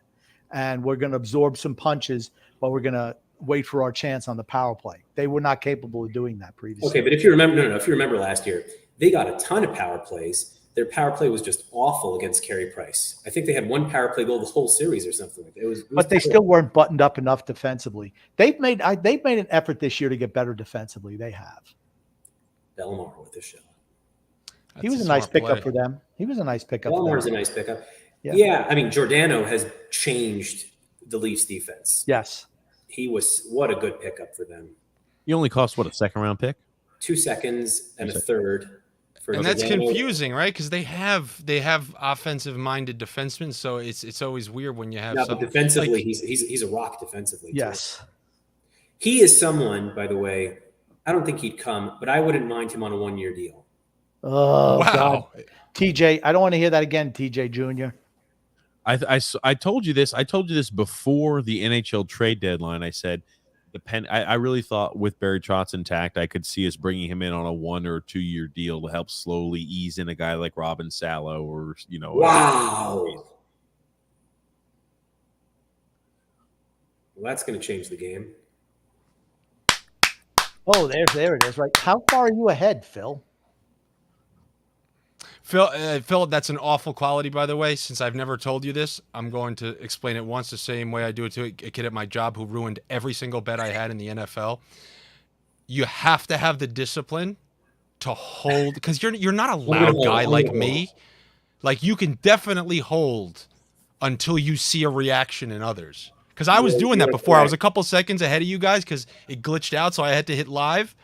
and we're going to absorb some punches, but we're going to wait for our chance on the power play. They were not capable of doing that previously. Okay, but if you remember last year, they got a ton of power plays. Their power play was just awful against Carey Price. I think they had one power play goal the whole series or something like that. It was but they still weren't buttoned up enough defensively. They've made an effort this year to get better defensively. They have. Bellemare with the shot. He was a nice pickup for them. He was a nice pickup. Bellemare's a nice pickup. Yeah, I mean, Giordano has changed the Leafs defense. Yes. What a good pickup for them. You only cost, what, a second-round pick? 2 seconds and a third. And that's confusing, right? Because they have offensive-minded defensemen, so it's always weird when you have. No, but defensively, he's a rock defensively. Yes. Too. He is someone, by the way. I don't think he'd come, but I wouldn't mind him on a 1-year deal. Oh, wow. God. TJ, I don't want to hear that again, TJ Jr. I told you this. I told you this before the NHL trade deadline. I said, I really thought with Barry Trotz intact, I could see us bringing him in on a 1 or 2 year deal to help slowly ease in a guy like Robin Salo or Wow. Well, that's going to change the game. Oh, there it is. Right. How far are you ahead, Phil? Phil, that's an awful quality, by the way. Since I've never told you this, I'm going to explain it once the same way I do it to a kid at my job who ruined every single bet I had in the NFL. You have to have the discipline to hold, because you're not a loud guy like me. Like, you can definitely hold until you see a reaction in others. Because I was doing that before. I was a couple seconds ahead of you guys because it glitched out, so I had to hit live.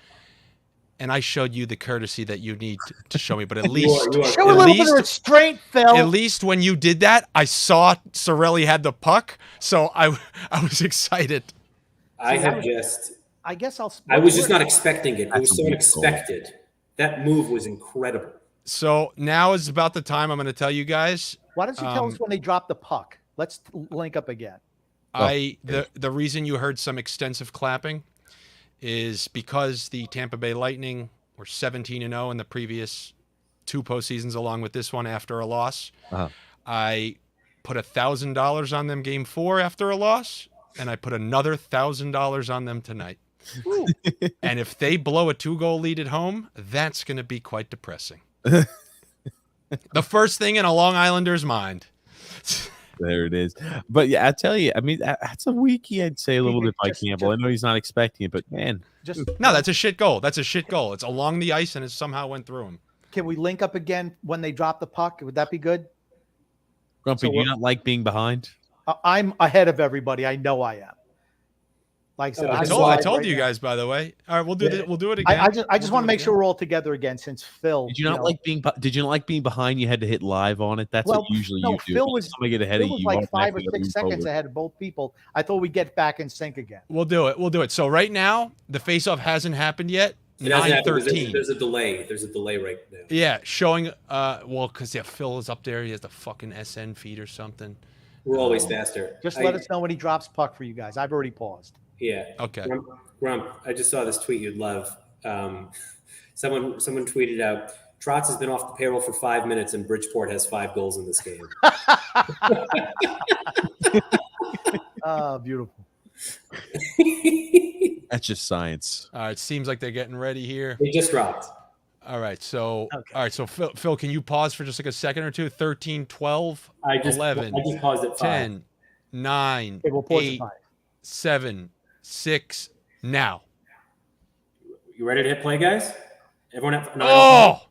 And I showed you the courtesy that you need to show me. But at least show a little bit of restraint, Phil. At least when you did that, I saw Cirelli had the puck, so I was excited. I was just not expecting it. It was so unexpected. That move was incredible. So now is about the time I'm going to tell you guys. Why don't you tell us when they drop the puck? Let's link up again. The reason you heard some extensive clapping is because the Tampa Bay Lightning were 17-0 in the previous 2 postseasons, along with this one after a loss. Uh-huh. I put $1,000 on them game 4 after a loss, and I put another $1,000 on them tonight. And if they blow a 2-goal lead at home, that's going to be quite depressing. The first thing in a Long Islander's mind. There it is. But yeah, I tell you, I mean, that's a weakie, I'd say, a little bit by Campbell. I know he's not expecting it, but man. No, that's a shit goal. That's a shit goal. It's along the ice and it somehow went through him. Can we link up again when they drop the puck? Would that be good? Grumpy, do you not like being behind? I'm ahead of everybody. I know I am. Like I said, I told you guys, by the way. All right, we'll do it. We'll do it again. I just want to make sure we're all together again. Since Phil, did you not like being behind? You had to hit live on it. That's what usually you do. Phil was get ahead of you. Like 5 or 6 seconds ahead of both people. I thought we'd get back in sync again. We'll do it. So right now, the face-off hasn't happened yet. 9:13. There's a delay. There's a delay right now. Yeah, showing. Because Phil is up there. He has the fucking SN feed or something. We're always faster. Just let us know when he drops puck for you guys. I've already paused. Yeah. Okay. Grump, I just saw this tweet you'd love. Someone tweeted out, Trotz has been off the payroll for 5 minutes and Bridgeport has 5 goals in this game. Beautiful. That's just science. All right, seems like they're getting ready here. They just dropped. All right, so Okay. Phil, can you pause for just like a second or two? 13, 12, I just 11, I just paused at 5. 10, 9, Okay, we'll pause at 8, 5. 7, 6, now. You ready to hit play, guys? Everyone have Oh!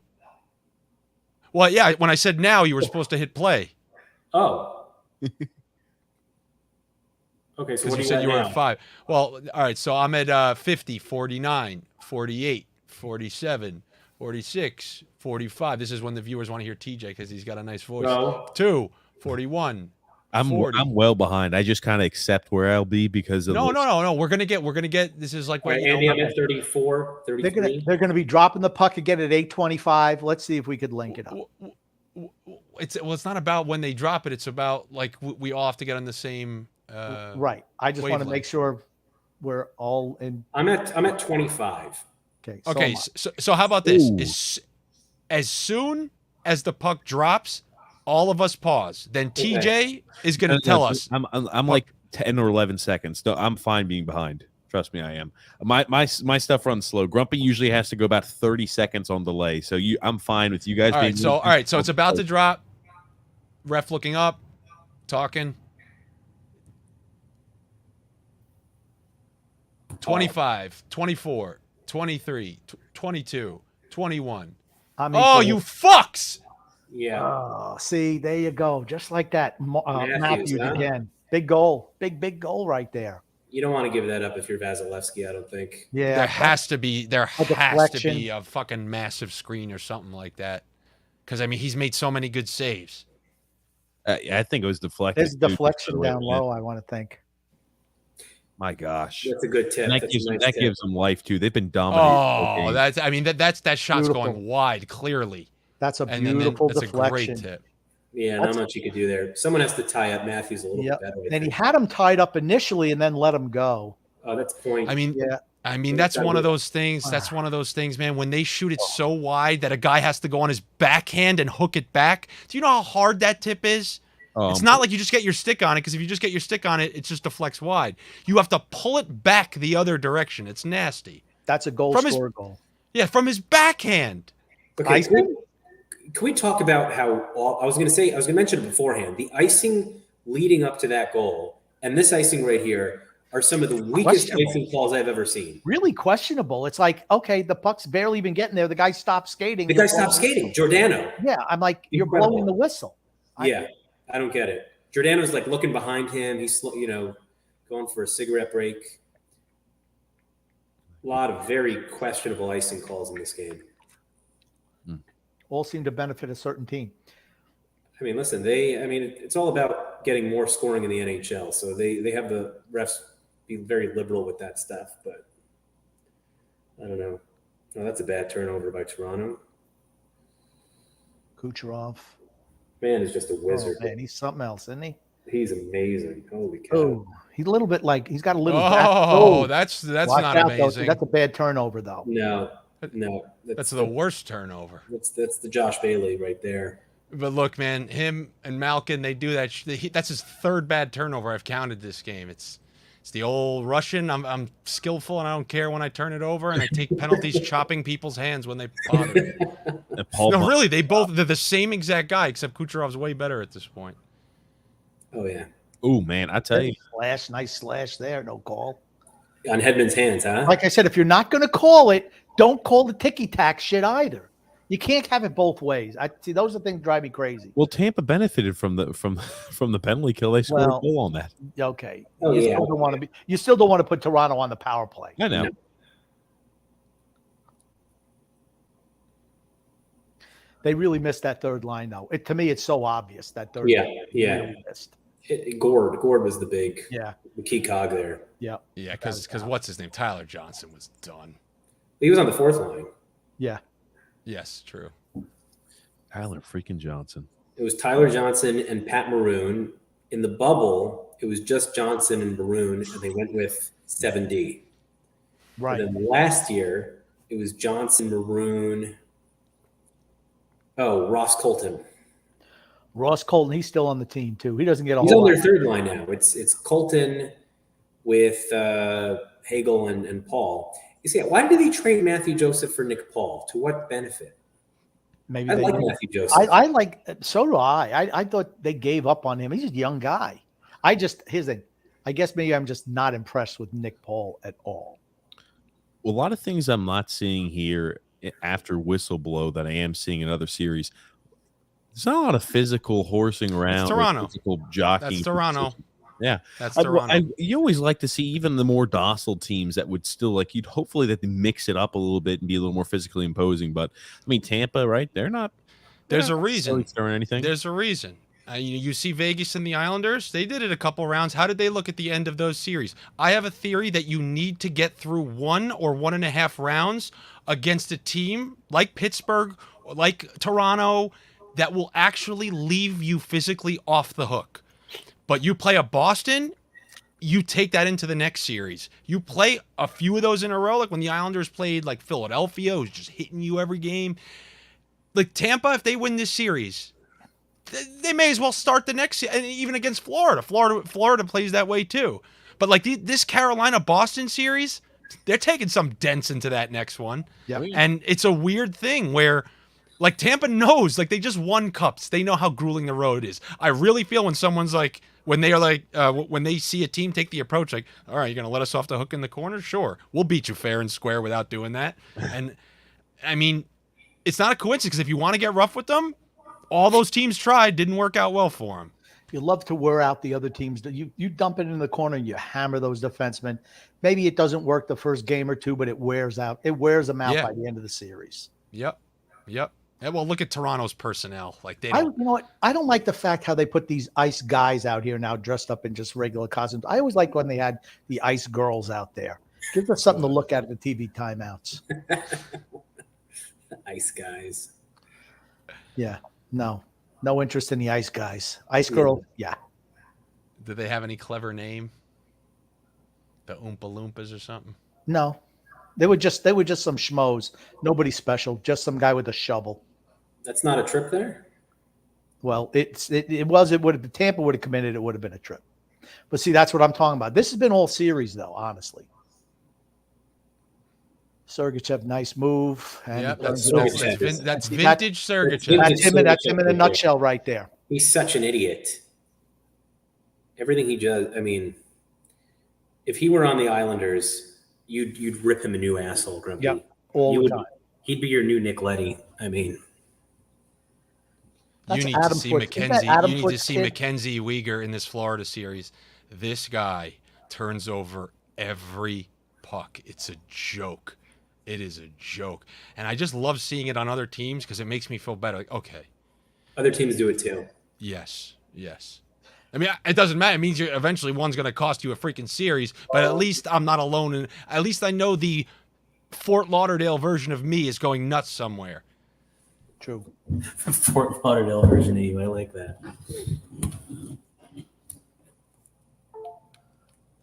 Well, yeah, when I said now, you were supposed to hit play. Oh. Okay, so Because what you do said you were now? at 5. Well, all right, so I'm at 50, 49, 48, 47, 46, 45. This is when the viewers want to hear TJ because he's got a nice voice. Go. 2, 41, I'm 40. well behind. I just kind of accept where I'll be because of No. We're gonna get. This is like All right, what, Andy, I'm at 34, 33. They're gonna be dropping the puck again at 8:25. Let's see if we could link it up. It's not about when they drop it. It's about like we all have to get on the same. Right. I just want to make wavelength. sure we're all in. I'm at 25. Okay. Okay, am I. so how about this? Ooh. As soon as the puck drops, all of us pause. Then TJ is going to tell us. I'm like 10 or 11 seconds. So I'm fine being behind. Trust me, I am. My stuff runs slow. Grumpy usually has to go about 30 seconds on delay. So I'm fine with you guys. All right, so it's about to drop. Ref looking up, talking. 25, 24, 23, 22, 21. I'm Oh, equal. you fucks! Yeah. Oh, see, there you go. Just like that. Matthews, Matthews huh? again. Big goal. Big goal right there. You don't want to give that up if you're Vasilevsky, I don't think. Yeah. There has to be deflection. a fucking massive screen or something like that. Because I mean, he's made so many good saves. I think it was deflected. There's deflection down low, I want to think. My gosh. That's a good tip. And that That's gives a nice that tip. gives them life too. They've been dominating. Oh, that shot's Beautiful. going wide, clearly. That's a And then beautiful that's deflection. a great tip. Yeah, not much you could do there. Someone has to tie up Matthews a little Yep. bit better. I And he think. had him tied up initially and then let him go. Oh, that's point. I mean, Yeah. that's one of those things. That's one of those things, man. When they shoot it so wide that a guy has to go on his backhand and hook it back. Do you know how hard that tip is? It's not like you just get your stick on it, because if you just get your stick on it, it just deflects wide. You have to pull it back the other direction. It's nasty. That's a goal From his- score goal. Yeah, from his backhand. Okay, can we talk about how I was going to mention it beforehand. The icing leading up to that goal and this icing right here are some of the weakest icing calls I've ever seen. Really questionable. It's like, okay, the puck's barely even getting there. The guy stopped skating. The guy stopped skating. Giordano. Yeah, I'm like, you're Incredible. blowing the whistle. Yeah, I don't get it. Giordano's like looking behind him. He's, going for a cigarette break. A lot of very questionable icing calls in this game. All seem to benefit a certain team. I mean, listen, it's all about getting more scoring in the NHL. So they have the refs be very liberal with that stuff, but I don't know. Oh, that's a bad turnover by Toronto. Kucherov. Man is just a wizard. Oh, man, he's something else, isn't he? He's amazing. Holy cow. Oh, he's a little bit like he's got a little. Oh, that's Watch not out, though. amazing. That's a bad turnover, though. No. That's the worst turnover. That's the Josh Bailey right there. But look, man, him and Malkin, they do that. That's his third bad turnover I've counted this game. It's the old Russian. I'm skillful and I don't care when I turn it over, and I take penalties chopping people's hands when they bother me. No, really, they're the same exact guy, except Kucherov's way better at this point. Oh yeah. Oh man, I tell you, Nice slash there. No call on Hedman's hands, huh? Like I said, if you're not going to call it, don't call the ticky-tack shit either. You can't have it both ways. I see those are things that drive me crazy. Well, Tampa benefited from the penalty kill. They scored a goal on that. Okay. Oh, you still don't want to put Toronto on the power play. I know. No. They really missed that third line, though. To me, it's so obvious that third Yeah, line yeah. really missed. Gord was the key cog there. Yeah. Yeah, because what's his name? Tyler Johnson was done. He was on the fourth line. Yeah. Yes, true. Tyler freaking Johnson. It was Tyler Johnson and Pat Maroon. In the bubble, it was just Johnson and Maroon, and they went with 7D. Right. And then last year, it was Johnson, Maroon. Oh, Ross Colton. Ross Colton, he's still on the team too. He doesn't get a He's whole on their lot. third line now. It's Colton with Hagel and Paul. You see, why did they trade Matthew Joseph for Nick Paul? To what benefit? Maybe I they like did. Matthew Joseph. I like. So do I. I thought they gave up on him. He's a young guy. I guess maybe I'm just not impressed with Nick Paul at all. Well, a lot of things I'm not seeing here after whistleblow that I am seeing in other series. There's not a lot of physical horsing around. Toronto. Physical jockeying. That's Toronto. Yeah, That's Toronto. You always like to see even the more docile teams that would still you'd hopefully that they mix it up a little bit and be a little more physically imposing. But I mean, Tampa, right? There's a reason. Throwing anything. There's a reason. You see Vegas and the Islanders, they did it a couple rounds. How did they look at the end of those series? I have a theory that you need to get through 1 or 1.5 rounds against a team like Pittsburgh, like Toronto, that will actually leave you physically off the hook. But you play a Boston, you take that into the next series. You play a few of those in a row, like when the Islanders played like Philadelphia, who's just hitting you every game. Like Tampa, if they win this series, they may as well start the next, and even against Florida. Florida plays that way too. But like this Carolina-Boston series, they're taking some dents into that next one. Yep. And it's a weird thing where like Tampa knows, like they just won cups. They know how grueling the road is. I really feel when someone's like, when they are like, when they see a team take the approach, like, all right, you're going to let us off the hook in the corner? Sure. We'll beat you fair and square without doing that. And I mean, it's not a coincidence because if you want to get rough with them, all those teams tried, didn't work out well for them. You love to wear out the other teams. You dump it in the corner and you hammer those defensemen. Maybe it doesn't work the first game or two, but it wears out. It wears them out by the end of the series. Yep. And well, look at Toronto's personnel. Like they don't. You know what? I don't like the fact how they put these ice guys out here now dressed up in just regular costumes. I always liked when they had the ice girls out there. Gives us something to look at the TV timeouts. Ice guys. Yeah. No interest in the ice guys. Ice girl. Yeah. Do they have any clever name? The Oompa Loompas or something? No. They were just some schmoes. Nobody special. Just some guy with a shovel. That's not a trip there? Well, it would have Tampa would have committed, it would have been a trip. But see, that's what I'm talking about. This has been all series though, honestly. Sergachev, nice move. And yep, that's Sergachev. vintage Sergachev. That's him in a nutshell right there. He's such an idiot. Everything he does, I mean, if he were on the Islanders, you'd rip him a new asshole, Grumpy. Yep, all the time. He'd be your new Nick Leddy. I mean, you need to see Mackenzie. You need to see Mackenzie Weegar in this Florida series. This guy turns over every puck. It's a joke. It is a joke. And I just love seeing it on other teams because it makes me feel better. Like, okay. Other teams do it too. Yes. I mean, it doesn't matter. It means eventually one's going to cost you a freaking series, but at least I'm not alone. And at least I know the Fort Lauderdale version of me is going nuts somewhere. True. Fort Lauderdale version of you. I like that.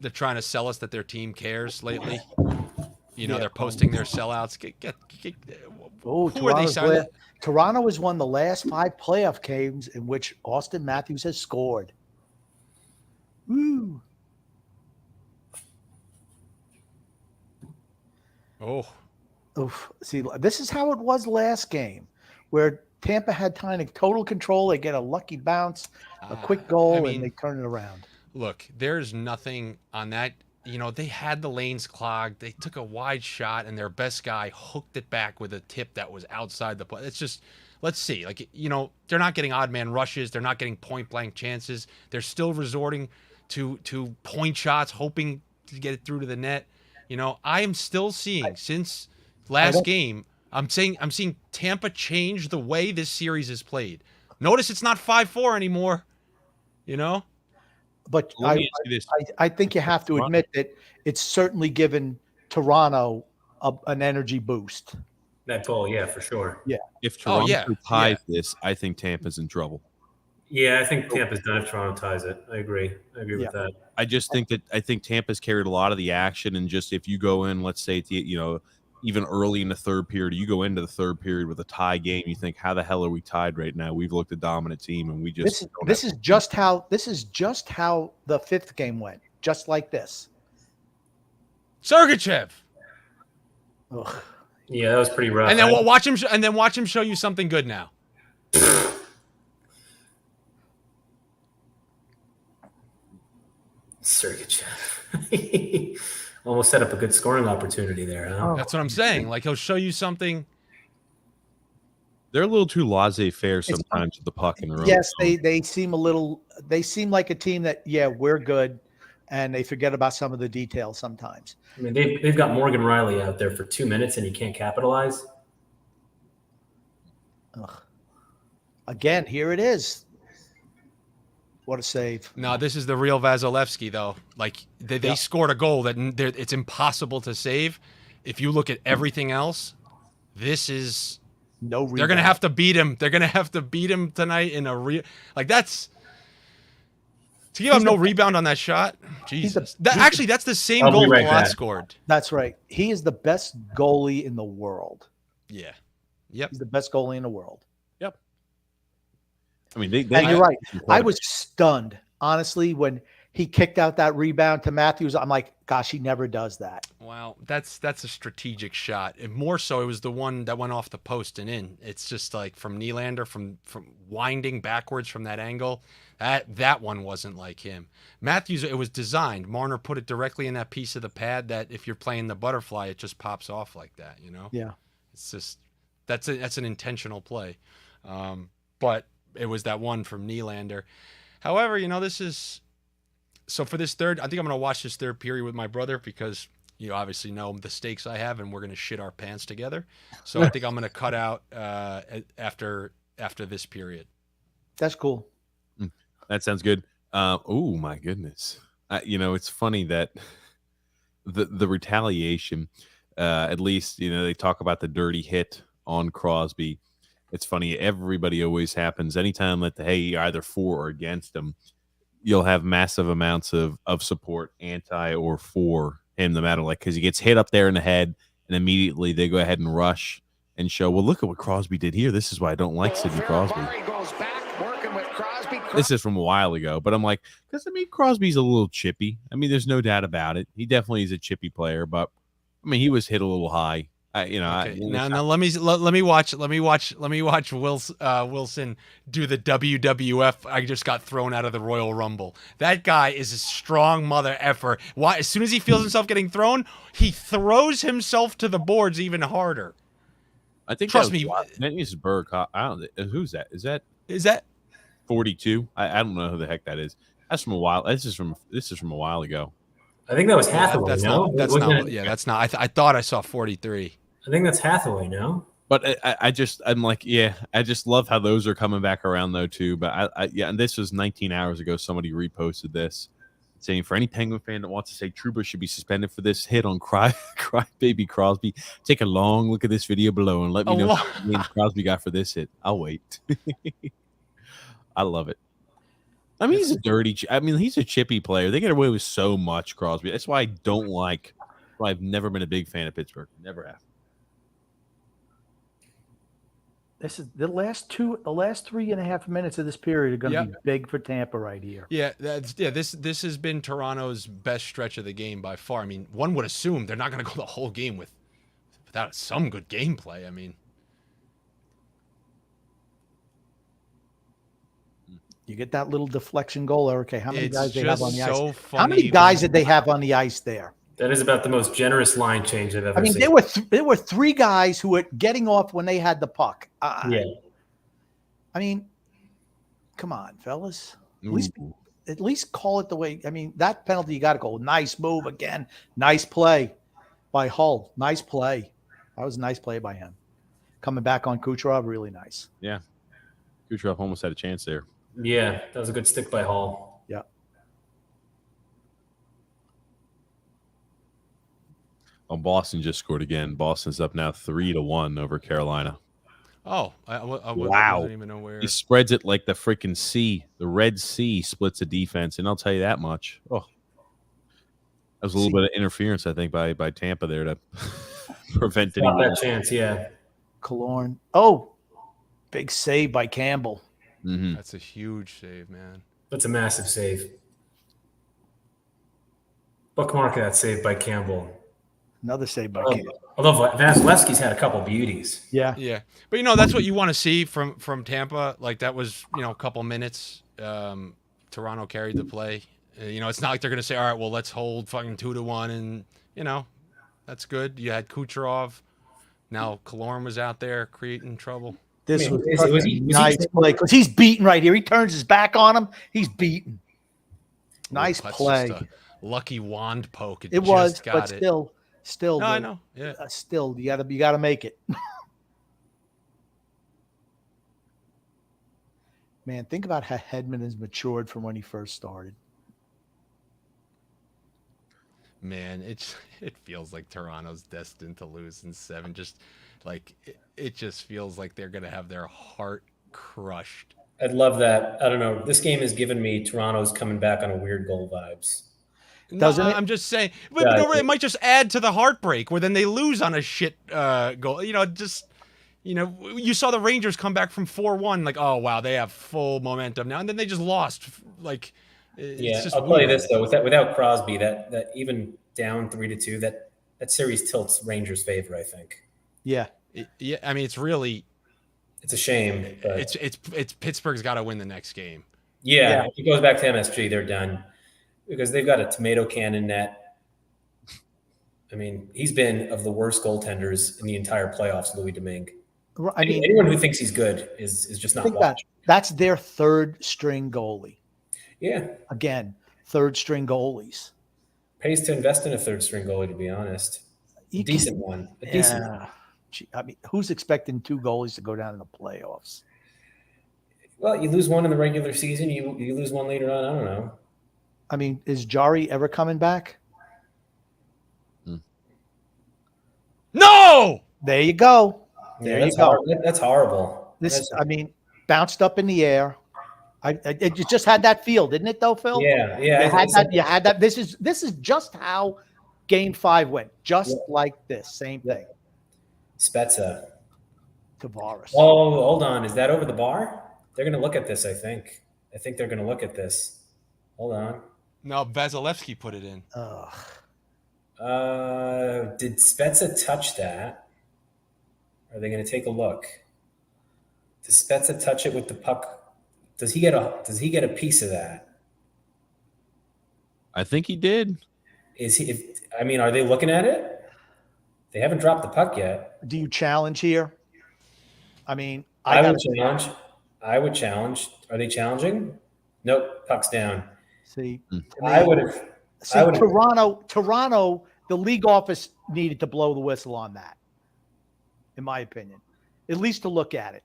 They're trying to sell us that their team cares lately. You know, they're posting their sellouts. Who are they signing? Toronto has won the last 5 playoff games in which Austin Matthews has scored. Woo. Oh. Oof. See, this is how it was last game, where Tampa had kind of total control. They get a lucky bounce, a quick goal, and they turn it around. Look, there's nothing on that. You know, they had the lanes clogged. They took a wide shot, and their best guy hooked it back with a tip that was outside the play. It's just, let's see. Like, you know, they're not getting odd man rushes. They're not getting point blank chances. They're still resorting to point shots, hoping to get it through to the net. You know, I am still seeing since last game. I'm seeing Tampa change the way this series is played. Notice it's not 5-4 anymore. You know. But I think you have to admit that it's certainly given Toronto an energy boost. That goal, yeah, for sure. Yeah. If Toronto ties this, I think Tampa's in trouble. Yeah, I think Tampa's done if Toronto ties it. I agree with that. I think Tampa's carried a lot of the action, and just if you go in, let's say, even early in the third period, you go into the third period with a tie game, you think, how the hell are we tied right now? We've looked a dominant team, and we just this is just how the fifth game went, just like this. Sergachev. Ugh. Yeah, that was pretty rough. And then watch him show you something good now. Sergachev. Almost set up a good scoring opportunity there, huh? That's what I'm saying. Like, he'll show you something. They're a little too laissez-faire sometimes with the puck in the room. Yes, they seem a little. They seem like a team that we're good, and they forget about some of the details sometimes. I mean, they've got Morgan Riley out there for 2 minutes, and he can't capitalize. Ugh. Again, here it is. What a save! No, this is the real Vasilevsky, though. Like, they scored a goal that it's impossible to save. If you look at everything else, this is no rebound. They're going to have to beat him. They're going to have to beat him tonight in a real – like, that's – to give him no rebound on that shot, Jesus. Actually, that's the same goal Trotz scored. That's right. He is the best goalie in the world. Yeah. Yep. He's the best goalie in the world. Yep. I mean, you're right. I was stunned, honestly, when he kicked out that rebound to Matthews. I'm like, gosh, he never does that. Wow, that's a strategic shot. And more so, it was the one that went off the post and in. It's just like from Nylander, from winding backwards from that angle. That one wasn't like him. Matthews, it was designed. Marner put it directly in that piece of the pad that if you're playing the butterfly, it just pops off like that, you know? Yeah. It's just that's an intentional play. But it was that one from Nylander. However, you know, this is so for this third, I think I'm going to watch this third period with my brother because you obviously know the stakes I have and we're going to shit our pants together. So I think I'm going to cut out after this period. That's cool. That sounds good. Oh my goodness. You know, it's funny that the retaliation, at least, you know, they talk about the dirty hit on Crosby. It's funny. Everybody always happens. Anytime that you're either for or against him, you'll have massive amounts of support, anti or for him, no matter because he gets hit up there in the head and immediately they go ahead and rush and show, well, look at what Crosby did here. This is why I don't like Sidney Crosby. This is from a while ago, but I'm like, because I mean, Crosby's a little chippy. I mean, there's no doubt about it. He definitely is a chippy player, but I mean, he was hit a little high. Now let me watch Wilson do the WWF. I just got thrown out of the Royal Rumble. That guy is a strong mother effer. Why? As soon as he feels himself getting thrown, he throws himself to the boards even harder. I think trust me. That is Berg. I don't. Who's that? Is that 42? I don't know who the heck that is. That's from a while. This is from a while ago. I think that was Hathaway. That's not. That's not. I thought I saw 43. I think that's Hathaway, no? But I'm like, yeah, I just love how those are coming back around though too. But and this was 19 hours ago. Somebody reposted this saying, for any Penguin fan that wants to say Trouba should be suspended for this hit on Cry Baby Crosby, take a long look at this video below and let me know how many Crosby got for this hit. I'll wait. I love it. I mean, he's a chippy player. They get away with so much, Crosby. That's why I don't like. Why I've never been a big fan of Pittsburgh. Never have. This is the last 3.5 minutes of this period are going to be big for Tampa right here. Yeah, this has been Toronto's best stretch of the game by far. I mean, one would assume they're not going to go the whole game without some good gameplay. I mean, you get that little deflection goal, okay? How many guys they have on the ice? Funny. How many guys did they have on the ice there? That is about the most generous line change I've ever seen. There were three guys who were getting off when they had the puck. I mean, come on, fellas. At least call it the way. I mean, that penalty you got to go. Nice move again. Nice play by Hull. Nice play. That was a nice play by him. Coming back on Kucherov, really nice. Yeah, Kucherov almost had a chance there. Yeah, that was a good stick by Hall. Yeah. Well, Boston just scored again. Boston's up now 3-1 over Carolina. Oh, I wow! wasn't even aware. He spreads it like the freaking sea. The Red Sea splits the defense, and I'll tell you that much. Oh, was a little bit of interference, I think, by Tampa there to prevent Stop any. that chance, yeah. Killorn. Oh, big save by Campbell. Mm-hmm. That's a huge save, man. That's a massive save. Bookmark that save by Campbell. Another save by Campbell. Although Vasilevsky's had a couple beauties. Yeah. Yeah, but that's what you want to see from Tampa. Like that was a couple minutes. Toronto carried the play. It's not like they're gonna say, all right, well let's hold fucking 2-1, and that's good. You had Kucherov. Now Killorn was out there creating trouble. This was nice play because he's beaten right here. He turns his back on him. He's beaten. Nice That's play. just a lucky wand poke. It was, but still. No, I know. Yeah. Still, you gotta make it. Man, think about how Hedman has matured from when he first started. Man, it feels like Toronto's destined to lose in 7. Just like it just feels like they're gonna have their heart crushed. I'd love that. I don't know. This game has given me Toronto's coming back on a weird goal vibes. Doesn't it? I'm just saying, but it might just add to the heartbreak where then they lose on a shit goal. You saw the Rangers come back from 4-1, like, oh wow, they have full momentum now, and then they just lost. Like, I'll tell you this though, without Crosby, that even down 3-2, that series tilts Rangers' favor, I think. Yeah. I mean, it's really, it's a shame. But it's Pittsburgh's got to win the next game. Yeah, if it goes back to MSG, they're done because they've got a tomato cannon net. I mean, he's been of the worst goaltenders in the entire playoffs, Louis Domingue. I mean, anyone who thinks he's good is just not watching. That's their third string goalie. Yeah. Again, third string goalies. Pays to invest in a third string goalie, to be honest. A decent one. I mean, who's expecting 2 goalies to go down in the playoffs? Well, you lose one in the regular season. You lose one later on. I don't know. I mean, is Jari ever coming back? No! There you go. That's horrible. I mean, bounced up in the air. It just had that feel, didn't it, though, Phil? Yeah. You had that. This is just how Game 5 went. Just like this. Same thing. Spezza. Tavares. Oh, hold on. Is that over the bar? They're going to look at this, I think. I think they're going to look at this. Hold on. No, Vasilevsky put it in. Did Spezza touch that? Are they going to take a look? Does Spezza touch it with the puck? Does he get a piece of that? I think he did. Are they looking at it? They haven't dropped the puck yet. Do you challenge here? I mean, I would challenge. Are they challenging? Nope. Puck's down. See, I would have. Toronto, the league office needed to blow the whistle on that, in my opinion, at least to look at it.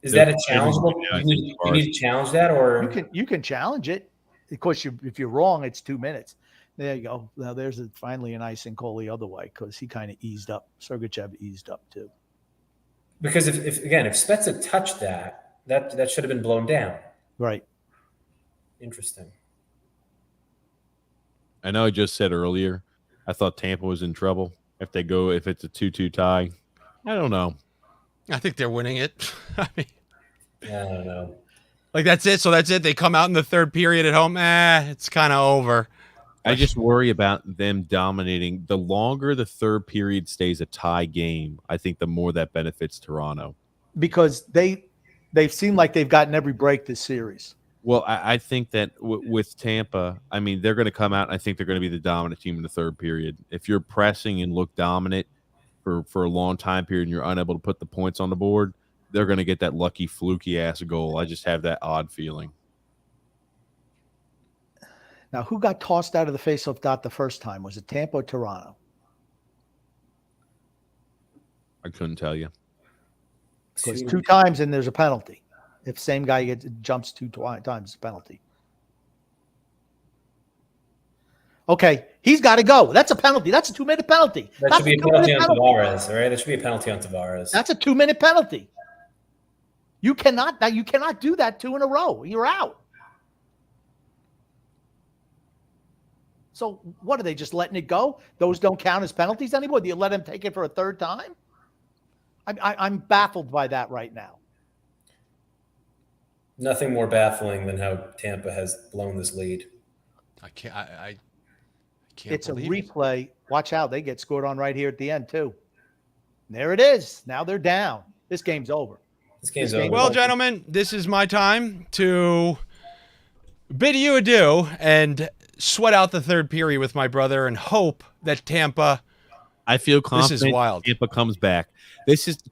Is that a challengeable? You need to challenge that, or you can challenge it. Of course, if you're wrong, it's 2 minutes. There you go. Now there's finally an icing call the other way because he kind of eased up. Sergachev eased up too. Because if Spezza touched that should have been blown down. Right. Interesting. I know I just said earlier, I thought Tampa was in trouble if it's a 2-2 tie. I don't know. I think they're winning it. I mean, I don't know. Like that's it. So that's it. They come out in the third period at home. It's kind of over. I just worry about them dominating. The longer the third period stays a tie game, I think the more that benefits Toronto. Because they've seemed like they've gotten every break this series. Well, I think that with Tampa, I mean, they're going to come out and I think they're going to be the dominant team in the third period. If you're pressing and look dominant for a long time period and you're unable to put the points on the board, they're going to get that lucky, fluky-ass goal. I just have that odd feeling. Now, who got tossed out of the faceoff dot the first time? Was it Tampa or Toronto? I couldn't tell you. Because 2 times and there's a penalty. If same guy jumps 2 times, it's a penalty. Okay, he's got to go. That's a penalty. That's a 2-minute penalty. That should be a penalty on Tavares, all right? That should be a penalty on Tavares. That's a 2-minute penalty. You cannot do that 2 in a row. You're out. So what are they just letting it go? Those don't count as penalties anymore. Do you let him take it for a third time? I'm baffled by that right now. Nothing more baffling than how Tampa has blown this lead. I can't. It's a believe replay. Watch out. They get scored on right here at the end, too. There it is. Now they're down. This game's over. This game's over. Well, gentlemen, this is my time to bid you adieu and sweat out the third period with my brother and hope that Tampa. I feel confident. This is wild. Tampa comes back.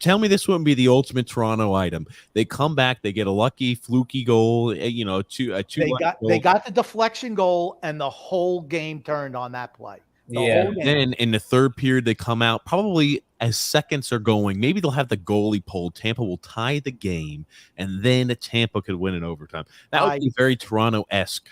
Tell me this wouldn't be the ultimate Toronto item. They come back, they get a lucky, fluky goal. They got the deflection goal, and the whole game turned on that play. Then in the third period, they come out probably as seconds are going. Maybe they'll have the goalie pulled. Tampa will tie the game, and then Tampa could win in overtime. That would be very Toronto-esque.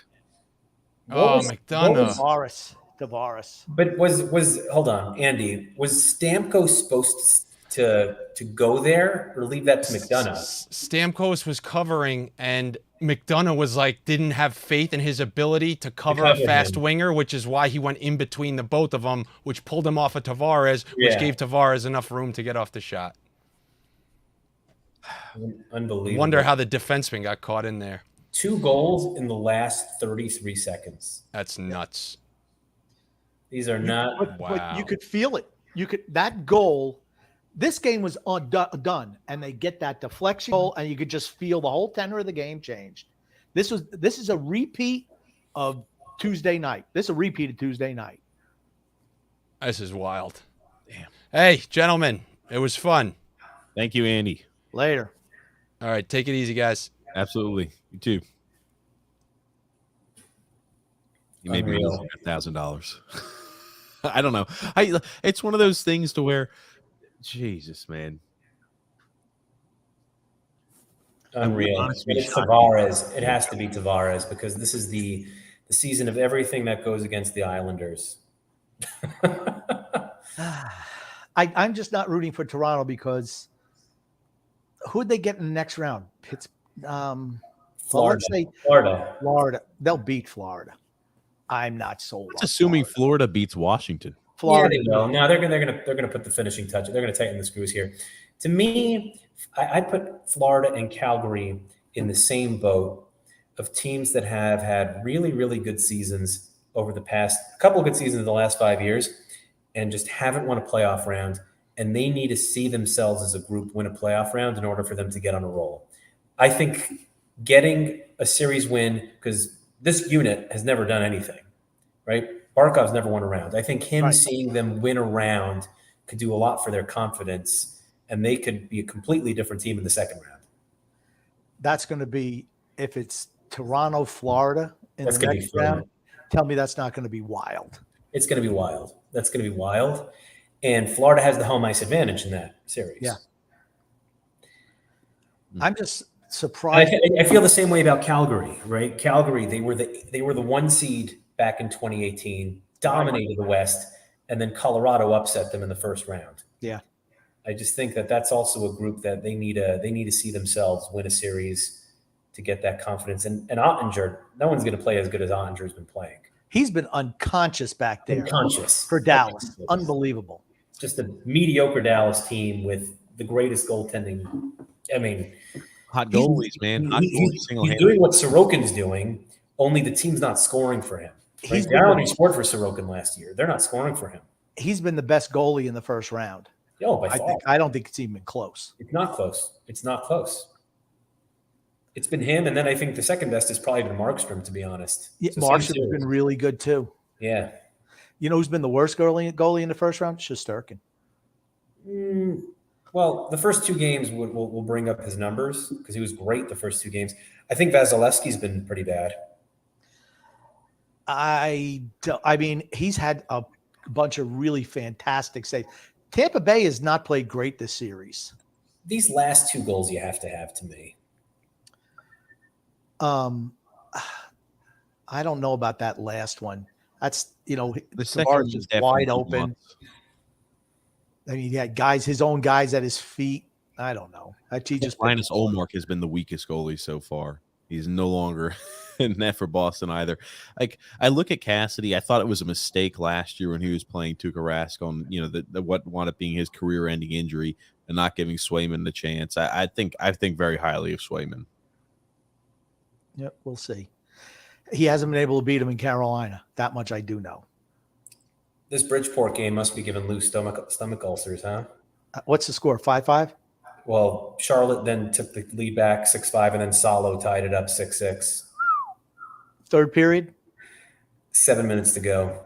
McDonough. Tavares. But was hold on, Andy, was Stamkos supposed to go there or leave that to McDonough? Stamkos was covering, and McDonough was didn't have faith in his ability to cover a fast winger, which is why he went in between the both of them, which pulled him off of Tavares, which gave Tavares enough room to get off the shot. Unbelievable. Wonder how the defenseman got caught in there. 2 goals in the last 33 seconds. That's nuts. These are not. But you could feel it. That goal. This game was done, and they get that deflection goal, and you could just feel the whole tenor of the game changed. This is a repeat of Tuesday night. This is a repeat of Tuesday night. This is wild. Damn. Hey, gentlemen, it was fun. Thank you, Andy. Later. All right, take it easy, guys. Absolutely. You too. You made me $1,000. I don't know. It's one of those things to where, Jesus, man. Unreal. It's Tavares. It has to be Tavares because this is the season of everything that goes against the Islanders. I'm just not rooting for Toronto because who'd they get in the next round? Florida. Let's say Florida. They'll beat Florida. I'm not sold. It's assuming Florida beats Washington. Florida. Yeah, they will. No, they're gonna put the finishing touch. They're gonna tighten the screws here. To me, I put Florida and Calgary in the same boat of teams that have had really, really good seasons over the past couple of good seasons in the last 5 years, and just haven't won a playoff round. And they need to see themselves as a group win a playoff round in order for them to get on a roll. I think getting a series win, because this unit has never done anything, right? Barkov's never won a round. I think seeing them win a round could do a lot for their confidence, and they could be a completely different team in the second round. That's going to be, if it's Toronto, Florida in the next round, tell me that's not going to be wild. It's going to be wild. That's going to be wild. And Florida has the home ice advantage in that series. Yeah. I'm just surprised. I feel the same way about Calgary, right? Calgary, they were the 1 seed back in 2018, dominated the West, and then Colorado upset them in the first round. Yeah. I just think that that's also a group that they need to see themselves win a series to get that confidence. And Ottinger, no one's going to play as good as Ottinger's been playing. He's been unconscious back there. Unconscious. For Dallas. Unbelievable. Just a mediocre Dallas team with the greatest goaltending. I mean, hot goalies, man. He's doing what Sorokin's doing, only the team's not scoring for him. Right? The Islanders scored for Sorokin last year. They're not scoring for him. He's been the best goalie in the first round. Oh, by far. I don't think it's even close. It's not close. It's not close. It's been him, and then I think the second best has probably been Markstrom, to be honest. Yeah, Markstrom's been really good too. Yeah. You know who's been the worst goalie in the first round? Shesterkin. Well, the first 2 games will bring up his numbers because he was great the first 2 games. I think Vasilevsky's been pretty bad. I mean, he's had a bunch of really fantastic saves. Tampa Bay has not played great this series. These last 2 goals you have to me. I don't know about that last one. That's, the second just wide open. I mean, he had his own guys at his feet. I don't know. He just Linus Olmark has been the weakest goalie so far. He's no longer in net for Boston either. Like, I look at Cassidy, I thought it was a mistake last year when he was playing Tuukka Rask on, the what wound up being his career-ending injury and not giving Swayman the chance. I think very highly of Swayman. Yep, we'll see. He hasn't been able to beat him in Carolina. That much I do know. This Bridgeport game must be giving Lou stomach ulcers, huh? What's the score? 5-5? Well, Charlotte then took the lead back 6-5, and then Salo tied it up 6-6. Third period? 7 minutes to go.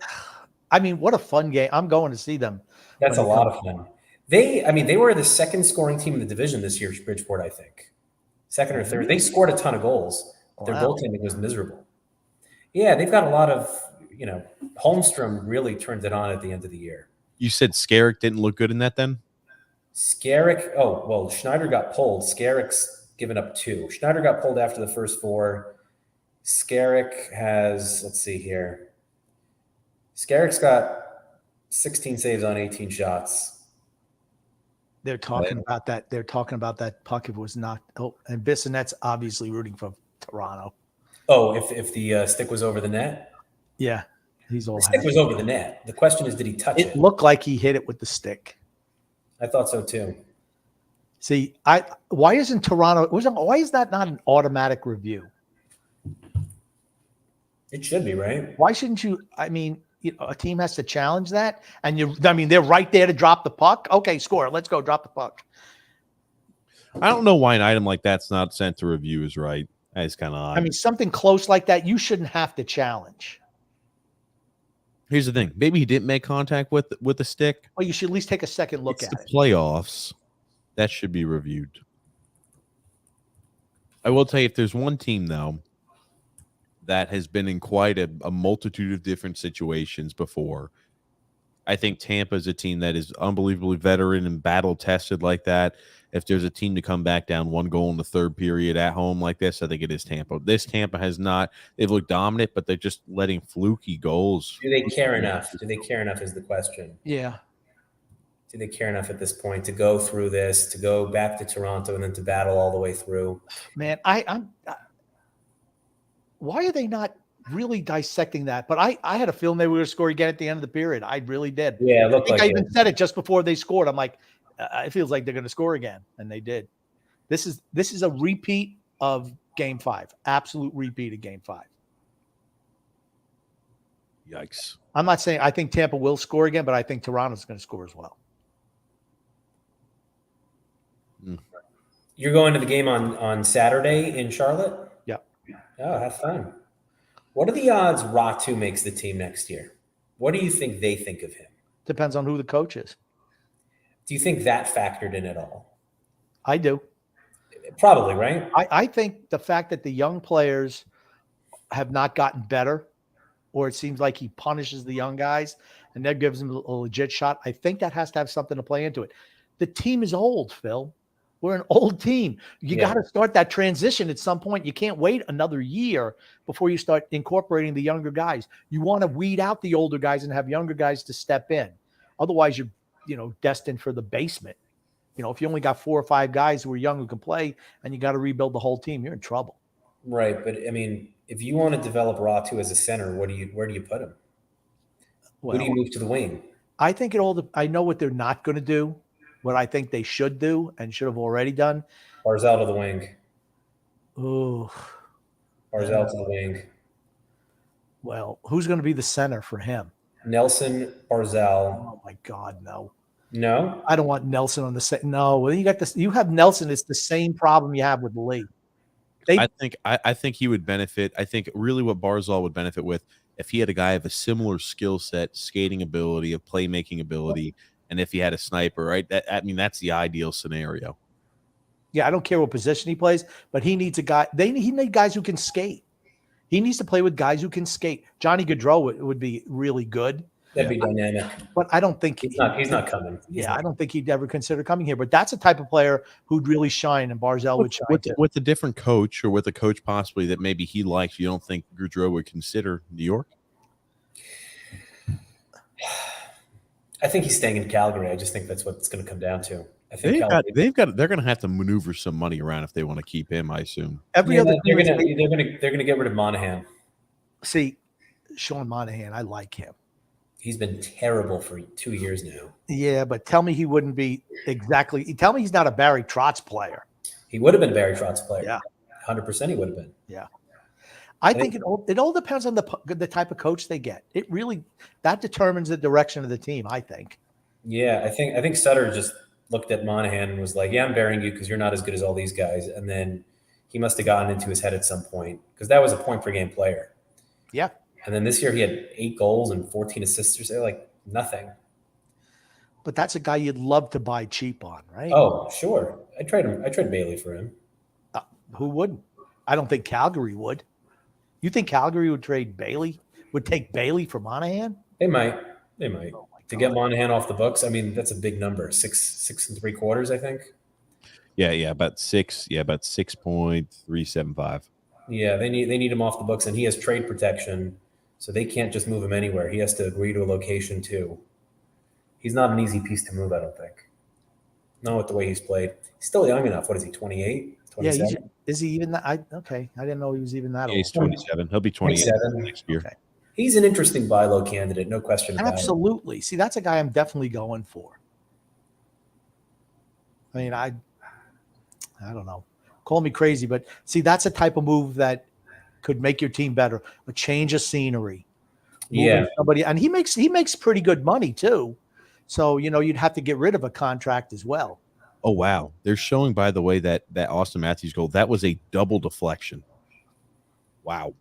I mean, what a fun game. I'm going to see them. That's a lot of fun. They were the second scoring team in the division this year, Bridgeport, I think. Second or third. They scored a ton of goals. Their goaltending was miserable. Yeah, they've got a lot of, Holmstrom really turned it on at the end of the year. You said Skarek didn't look good in that then? Schneider got pulled. Skarik's given up 2. Schneider got pulled after the first 4. Skarek has, let's see here. Skarek's got 16 saves on 18 shots. They're talking about that. They're talking about that puck. If it was not. Oh, and Bissonnette's obviously rooting for Toronto. Oh, if the stick was over the net? Yeah, he's all. The stick was over the net. The question is, did he touch it? It looked like he hit it with the stick. I thought so too. See, why isn't Toronto? Why is that not an automatic review? It should be, right? Why shouldn't you? I mean, a team has to challenge that, and they're right there to drop the puck. Okay, score. Let's go. Drop the puck. I don't know why an item like that's not sent to review is right. That's kind of odd. I mean, something close like that, you shouldn't have to challenge. Here's the thing. Maybe he didn't make contact with the stick. Well, you should at least take a second look at it. Playoffs. That should be reviewed. I will tell you, if there's one team, though, that has been in quite a multitude of different situations before, I think Tampa is a team that is unbelievably veteran and battle-tested like that. If there's a team to come back down 1 goal in the third period at home like this, I think it is Tampa. This Tampa has not. They've looked dominant, but they're just letting fluky goals. Do they care enough? Do they care enough is the question. Yeah. Do they care enough at this point to go through this, to go back to Toronto, and then to battle all the way through? Man, why are they not really dissecting that? But I had a feeling they were going to score again at the end of the period. I really did. Yeah, it looked I like I even said it just before they scored. I'm like, it feels like they're going to score again, and they did. This is a repeat of Game 5, absolute repeat of Game 5. Yikes! I'm not saying I think Tampa will score again, but I think Toronto's going to score as well. You're going to the game on Saturday in Charlotte? Yeah. Oh, have fun. What are the odds Ratu makes the team next year? What do you think they think of him? Depends on who the coach is. Do you think that factored in at all? I do. Probably, right? I think the fact that the young players have not gotten better, or it seems like he punishes the young guys and that gives them a legit shot, I think that has to have something to play into it. The team is old, Phil. We're an old team. You got to start that transition at some point. You can't wait another year before you start incorporating the younger guys. You want to weed out the older guys and have younger guys to step in. Otherwise, you're destined for the basement. If you only got 4 or 5 guys who are young who can play and you got to rebuild the whole team, you're in trouble. Right. But I mean, if you want to develop Ratu as a center, where do you put him? Who do you move to the wing? I think I know what they're not going to do, what I think they should do and should have already done. Barzal to the wing. Ooh. Barzal to the wing. Well, who's going to be the center for him? Nelson, Barzal. Oh my God, no. No? I don't want Nelson on the set. No, well, you got this. You have Nelson. It's the same problem you have with Lee. I think he would benefit. I think really what Barzal would benefit with if he had a guy of a similar skill set, skating ability, of playmaking ability, and if he had a sniper, right? That's the ideal scenario. Yeah, I don't care what position he plays, but he needs a guy. He need guys who can skate. He needs to play with guys who can skate. Johnny Gaudreau would be really good. That'd be dynamic. But I don't think he's not coming. I don't think he'd ever consider coming here. But that's a type of player who'd really shine, and Barzal would shine with a different coach, or with a coach possibly that maybe he likes. You don't think Gaudreau would consider New York? I think he's staying in Calgary. I just think that's what it's going to come down to. I think they're going to have to maneuver some money around if they want to keep him, I assume. Every yeah, other they're team gonna get rid of Monahan. see Sean Monahan. I like him. He's been terrible for 2 years now. Yeah, but tell me he wouldn't be exactly. Tell me he's not a Barry Trotz player. He would have been a Barry Trotz player. Yeah, 100% he would have been. Yeah. I think it all depends on the type of coach they get. It really that determines the direction of the team, I think. Yeah, I think Sutter just looked at Monahan and was like, "Yeah, I'm burying you because you're not as good as all these guys." And then he must have gotten into his head at some point because that was a point per game player. Yeah. And then this year he had 8 goals and 14 assists. They're like nothing. But that's a guy you'd love to buy cheap on, right? Oh, sure. I trade Bailey for him. Who wouldn't? I don't think Calgary would. You think Calgary would trade Bailey? Would take Bailey for Monahan? They might. Oh To get Monahan off the books, I mean, that's a big number. 6 3/4, I think. Yeah, about 6.375. Yeah, they need him off the books, and he has trade protection, so they can't just move him anywhere. He has to agree to a location too. He's not an easy piece to move, I don't think. Not with the way he's played. He's still young enough. What is he, 28, 27? Yeah, is he even that? I didn't know he was even that Yeah, old. he's 27. He'll be 28 next year. Okay. He's an interesting buy low candidate, no question about it. Absolutely. See, that's a guy I'm definitely going for. I mean, I don't know. Call me crazy, but see, that's a type of move that could make your team better. A change of scenery. Yeah. Somebody, and he makes pretty good money too. So, you'd have to get rid of a contract as well. Oh, wow. They're showing, by the way, that Austin Matthews goal, that was a double deflection. Wow.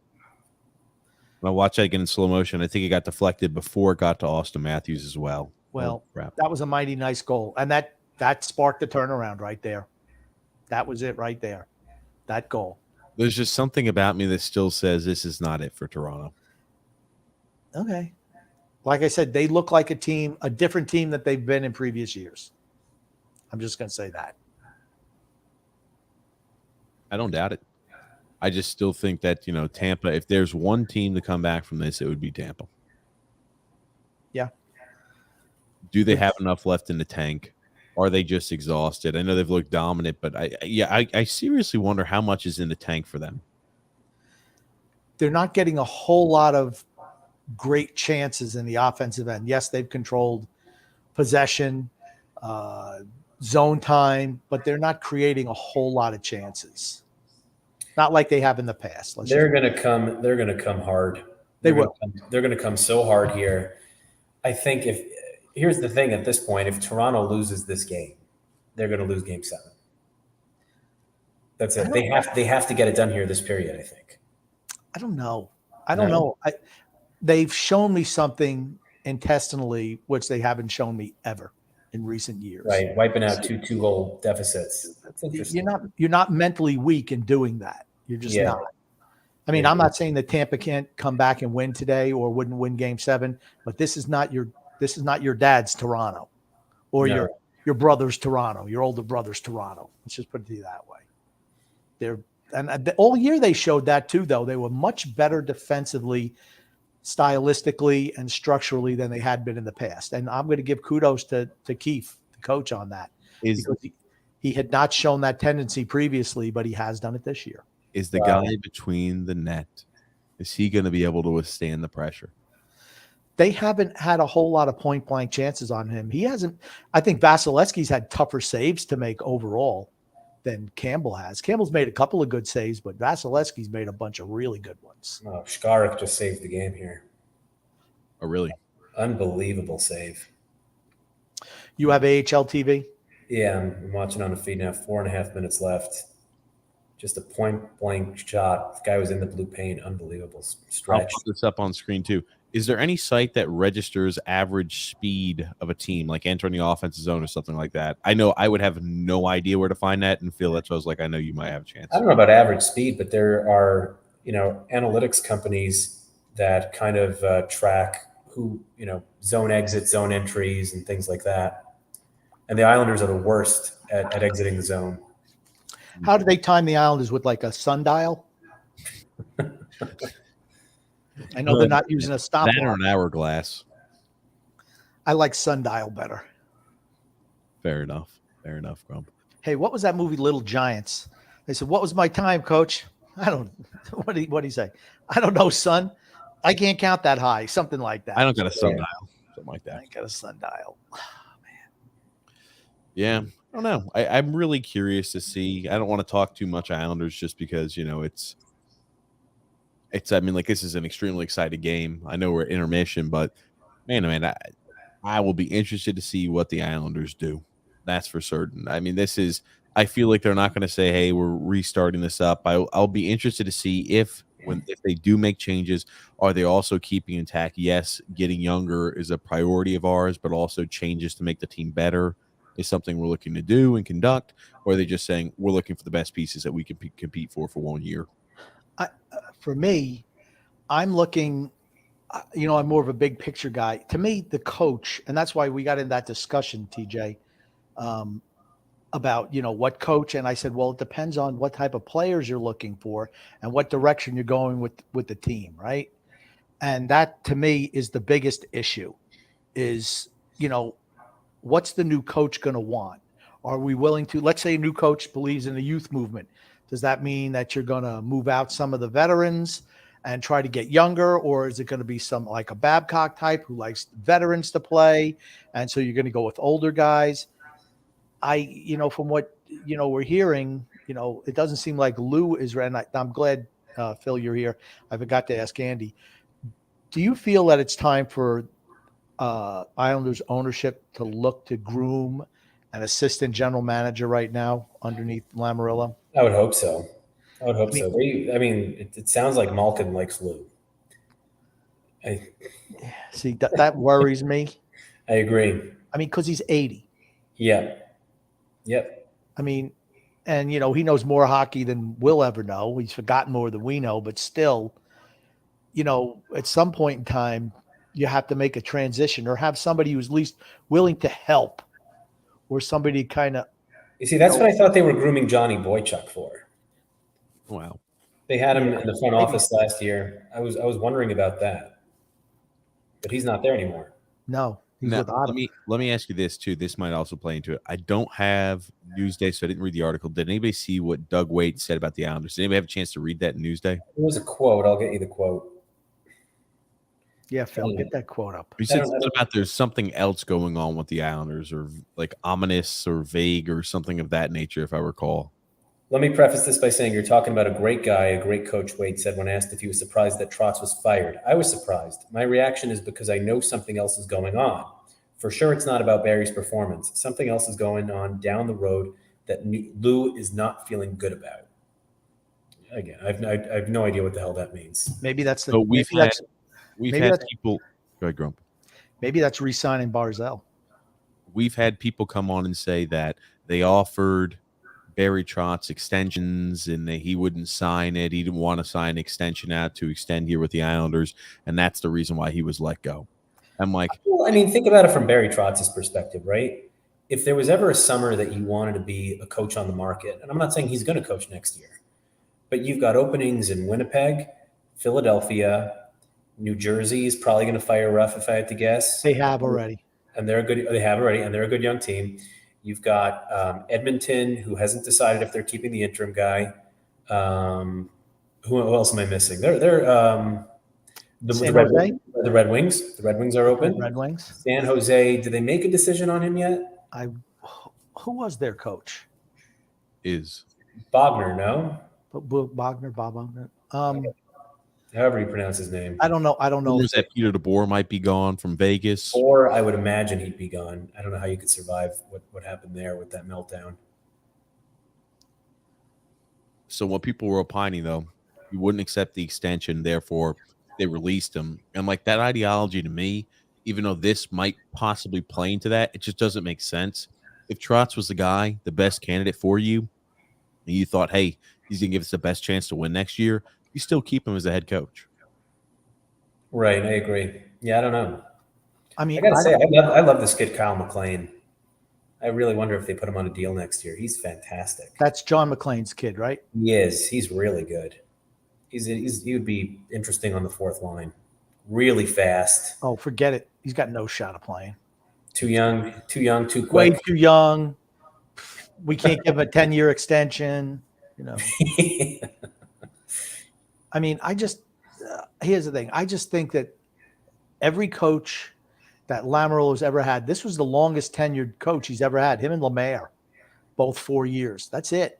When I watch that again in slow motion, I think it got deflected before it got to Austin Matthews as well. Well, oh, crap. That was a mighty nice goal. And that sparked the turnaround right there. That was it right there. That goal. There's just something about me that still says this is not it for Toronto. Okay. Like I said, they look like a different team that they've been in previous years. I'm just going to say that. I don't doubt it. I just still think that, Tampa, if there's one team to come back from this, it would be Tampa. Yeah. Do they have enough left in the tank? Are they just exhausted? I know they've looked dominant, but I seriously wonder how much is in the tank for them. They're not getting a whole lot of great chances in the offensive end. Yes, they've controlled possession, zone time, but they're not creating a whole lot of chances. Not like they have in the past. They're going to come hard. They will. They're going to come so hard here. I think here's the thing at this point, if Toronto loses this game, they're going to lose game 7. That's it. They have to get it done here this period, I think. I don't know. They've shown me something intestinally, which they haven't shown me ever in recent years. Right. Wiping out 2 2-goal deficits. That's interesting. You're not mentally weak in doing that. You're just not. I mean, I'm not saying that Tampa can't come back and win today or wouldn't win game 7, but this is not your dad's Toronto or your brother's Toronto, your older brother's Toronto. Let's just put it that way. All year they showed that too, though. They were much better defensively, stylistically, and structurally than they had been in the past. And I'm going to give kudos to Keefe, the coach, on that. Because he had not shown that tendency previously, but he has done it this year. Is the guy between the net, is he going to be able to withstand the pressure? They haven't had a whole lot of point-blank chances on him. He hasn't. I think Vasilevsky's had tougher saves to make overall than Campbell has. Campbell's made a couple of good saves, but Vasilevsky's made a bunch of really good ones. Oh, Škarić just saved the game here. Oh, really? Unbelievable save. You have AHL TV? Yeah, I'm watching on the feed now. 4.5 minutes left. Just a point-blank shot. The guy was in the blue paint. Unbelievable stretch. I'll put this up on screen too. Is there any site that registers average speed of a team, like entering the offensive zone or something like that? I know I would have no idea where to find that, and Phil, that's what I was like, I know you might have a chance. I don't know about average speed, but there are, analytics companies that kind of track who, zone exits, zone entries, and things like that. And the Islanders are the worst at exiting the zone. How do they time the Islanders, with like a sundial? I know they're not using a stopwatch. That or an hourglass. I like sundial better. Fair enough. Fair enough, Grump. Hey, what was that movie, Little Giants? They said, "What was my time, coach?" I don't. What did he say? I don't know, son. I can't count that high. Something like that. I don't got a sundial. Something like I that. ain't got a sundial. Yeah. I don't know. I'm really curious to see. I don't want to talk too much Islanders just because, I mean, like, this is an extremely exciting game. I know we're at intermission, but man, I will be interested to see what the Islanders do. That's for certain. I mean, I feel like they're not going to say, "Hey, we're restarting this up." I'll be interested to see if they do make changes, are they also keeping intact? Yes, getting younger is a priority of ours, but also changes to make the team better is something we're looking to do and conduct, or are they just saying we're looking for the best pieces that we can compete for 1 year? For me, I'm looking. I'm more of a big picture guy. To me, the coach, and that's why we got in that discussion, TJ, about what coach. And I said, well, it depends on what type of players you're looking for and what direction you're going with the team, right? And that to me is the biggest issue. Is what's the new coach going to want? Are we willing to? Let's say a new coach believes in the youth movement. Does that mean that you're going to move out some of the veterans and try to get younger, or is it going to be some like a Babcock type who likes veterans to play, and so you're going to go with older guys? From what we're hearing, it doesn't seem like Lou is ready. I'm glad, Phil, you're here. I forgot to ask Andy. Do you feel that it's time for Islanders ownership to look to groom an assistant general manager right now underneath Lamoriello? I would hope so. It sounds like Malkin likes Lou. See, that worries me. I agree. I mean, because he's 80. Yeah. Yep. I mean, and he knows more hockey than we'll ever know. He's forgotten more than we know, but still, at some point in time, you have to make a transition or have somebody who's at least willing to help, or somebody kind of. You see, that's what I thought they were grooming Johnny Boychuk for. Wow. They had him in the front office last year. I was wondering about that, but he's not there anymore. No. Now, let me ask you this too. This might also play into it. I don't have Newsday, so I didn't read the article. Did anybody see what Doug Waite said about the Islanders? Did anybody have a chance to read that in Newsday? It was a quote. I'll get you the quote. Yeah, Phil, get that quote up. He said something about there's something else going on with the Islanders, or like ominous or vague or something of that nature, if I recall. Let me preface this by saying you're talking about a great guy, a great coach, Wade said when asked if he was surprised that Trotz was fired. I was surprised. My reaction is because I know something else is going on. For sure, it's not about Barry's performance. Something else is going on down the road that Lou is not feeling good about. Again, I have no idea what the hell that means. Maybe that's the. So we've had people. Go ahead, Grump. Maybe that's re-signing Barzell. We've had people come on and say that they offered Barry Trotz extensions and he wouldn't sign it. He didn't want to sign an extension out to extend here with the Islanders, and that's the reason why he was let go. I'm like, well, I mean, think about it from Barry Trotz's perspective, right? If there was ever a summer that you wanted to be a coach on the market, and I'm not saying he's going to coach next year, but you've got openings in Winnipeg, Philadelphia, New Jersey is probably going to fire Ruff, if I had to guess. They have already. And they're a good young team. You've got Edmonton, who hasn't decided if they're keeping the interim guy. Who else am I missing? They're the Red Wings. The Red Wings are open. Red Wings. San Jose. Did they make a decision on him yet? Who was their coach? Is Bogner? No. Bob Bogner. However you pronounce his name. I don't know. Rumors that Peter DeBoer might be gone from Vegas. Or I would imagine he'd be gone. I don't know how you could survive what happened there with that meltdown. So what people were opining, though, he wouldn't accept the extension, therefore they released him. And like that ideology to me, even though this might possibly play into that, it just doesn't make sense. If Trotz was the guy, the best candidate for you, and you thought, hey, he's going to give us the best chance to win next year, you still keep him as a head coach. Right, I agree. Yeah, I don't know. I mean, I got to say, I love this kid, Kyle McLean. I really wonder if they put him on a deal next year. He's fantastic. That's John McClane's kid, right? He is. He's really good. He would be interesting on the fourth line. Really fast. Oh, forget it. He's got no shot of playing. Too young, too quick. Way too young. we can't give him a 10-year extension. You know, I mean, here's the thing. I just think that every coach that Lamoriello's ever had, this was the longest tenured coach he's ever had. Him and Lemaire, both 4 years. That's it.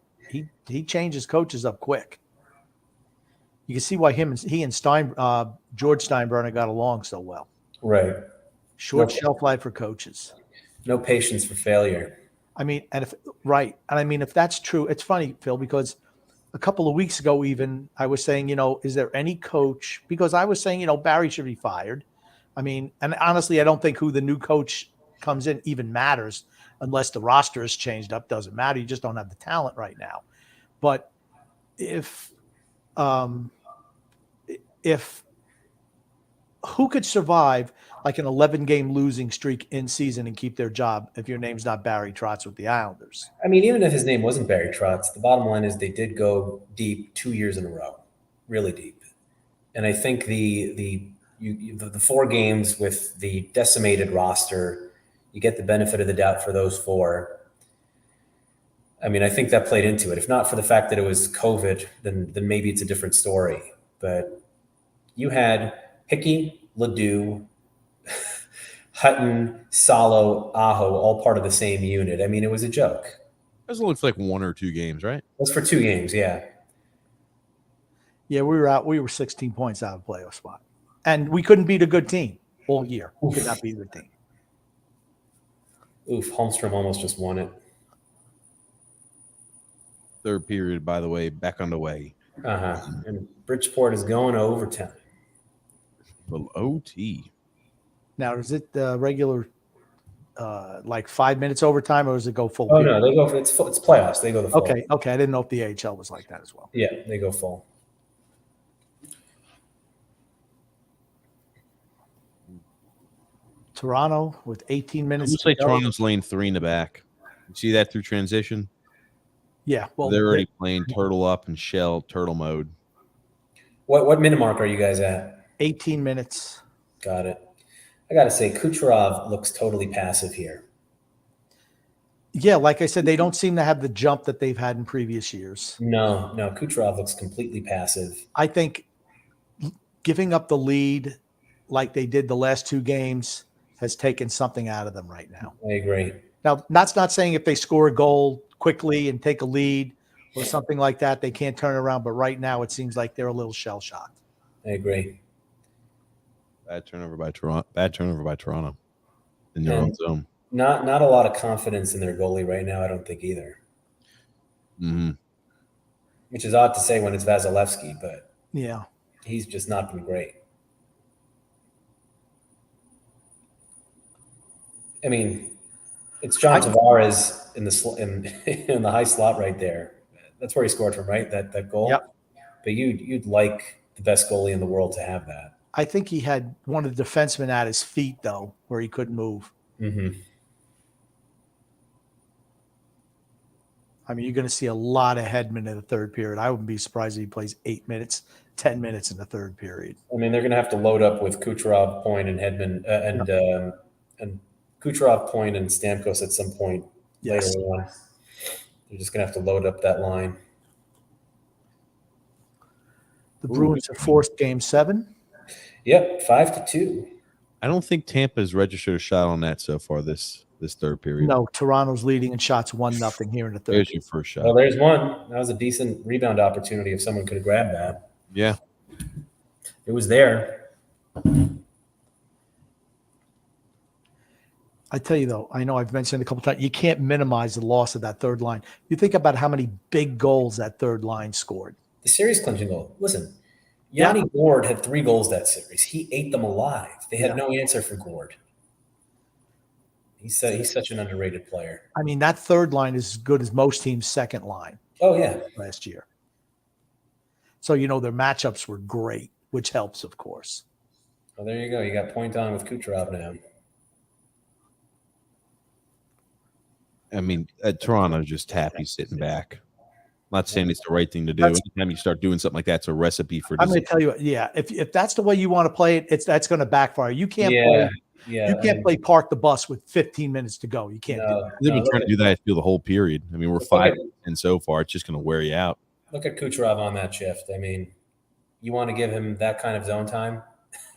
He changes coaches up quick. You can see why he and George Steinbrenner got along so well. Right. Short shelf life for coaches. No patience for failure. I mean, if that's true, it's funny, Phil, because a couple of weeks ago, even I was saying, is there any coach? Because I was saying, Barry should be fired. I mean, and honestly, I don't think who the new coach comes in even matters unless the roster is changed up. Doesn't matter. You just don't have the talent right now. But if who could survive like an 11-game losing streak in season and keep their job if your name's not Barry Trotz with the Islanders? I mean, even if his name wasn't Barry Trotz, the bottom line is they did go deep 2 years in a row, really deep. And I think the 4 games with the decimated roster, you get the benefit of the doubt for those 4. I mean, I think that played into it. If not for the fact that it was COVID, then maybe it's a different story. But you had Hickey, Ledoux, Hutton, Salo, Aho, all part of the same unit. I mean, it was a joke. It was only for like 1 or 2 games, right? It was for 2 games, yeah. Yeah, we were 16 points out of playoff spot. And we couldn't beat a good team all year. We could not beat a good team. Oof, Holmstrom almost just won it. Third period, by the way, back underway. And Bridgeport is going to overtime. Well, OT. Now, is it the regular like 5 minutes overtime, or does it go full? Oh, no, they go for it's playoffs. They go the full. Okay. I didn't know if the AHL was like that as well. Yeah, they go full. Toronto with 18 minutes. Looks like Toronto's lane 3 in the back. You see that through transition? Yeah. Well, they're already playing turtle up and shell turtle mode. What minute mark are you guys at? 18 minutes. Got it. I got to say, Kucherov looks totally passive here. Yeah, like I said, they don't seem to have the jump that they've had in previous years. No, Kucherov looks completely passive. I think giving up the lead like they did the last 2 games has taken something out of them right now. I agree. Now, that's not saying if they score a goal quickly and take a lead or something like that, they can't turn it around. But right now, it seems like they're a little shell-shocked. I agree. Bad turnover by Toronto in their own zone. Not a lot of confidence in their goalie right now, I don't think either. Mm-hmm. Which is odd to say when it's Vasilevsky, but yeah, he's just not been great. I mean, it's John Tavares in the high slot right there. That's where he scored from, right? That goal. Yep. But you'd like the best goalie in the world to have that. I think he had one of the defensemen at his feet though, where he couldn't move. Mm-hmm. I mean, you're going to see a lot of Hedman in the third period. I wouldn't be surprised if he plays 8 minutes, 10 minutes in the third period. I mean, they're going to have to load up with Kucherov, Point, and Hedman, and Kucherov, Point, and Stamkos at some point later on. They're just going to have to load up that line. The Bruins have forced Game 7. Yep, 5-2. I don't think Tampa's registered a shot on that so far this third period. No, Toronto's leading in shots 1-0 here in the third. There's your first shot. Well, there's one. That was a decent rebound opportunity if someone could have grabbed that. Yeah. It was there. I tell you, though, I know I've mentioned it a couple times, you can't minimize the loss of that third line. You think about how many big goals that third line scored. The series clinching goal. Listen, Yanni Gourde had 3 goals that series. He ate them alive. They had no answer for Gourde. He's such an underrated player. I mean, that third line is as good as most teams' second line. Oh, yeah. Last year. So, their matchups were great, which helps, of course. Well, there you go. You got Point on with Kucherov now. I mean, Toronto's just happy sitting back. I'm not saying it's the right thing to do. Anytime you start doing something like that, it's a recipe for disaster. I'm going to tell you, if that's the way you want to play it, that's going to backfire. You can't Yeah, You can't play park the bus with 15 minutes to go. You can't do that. They've been trying to do that through the whole period. I mean, we're Look 5 at- and so far. It's just going to wear you out. Look at Kucherov on that shift. I mean, you want to give him that kind of zone time?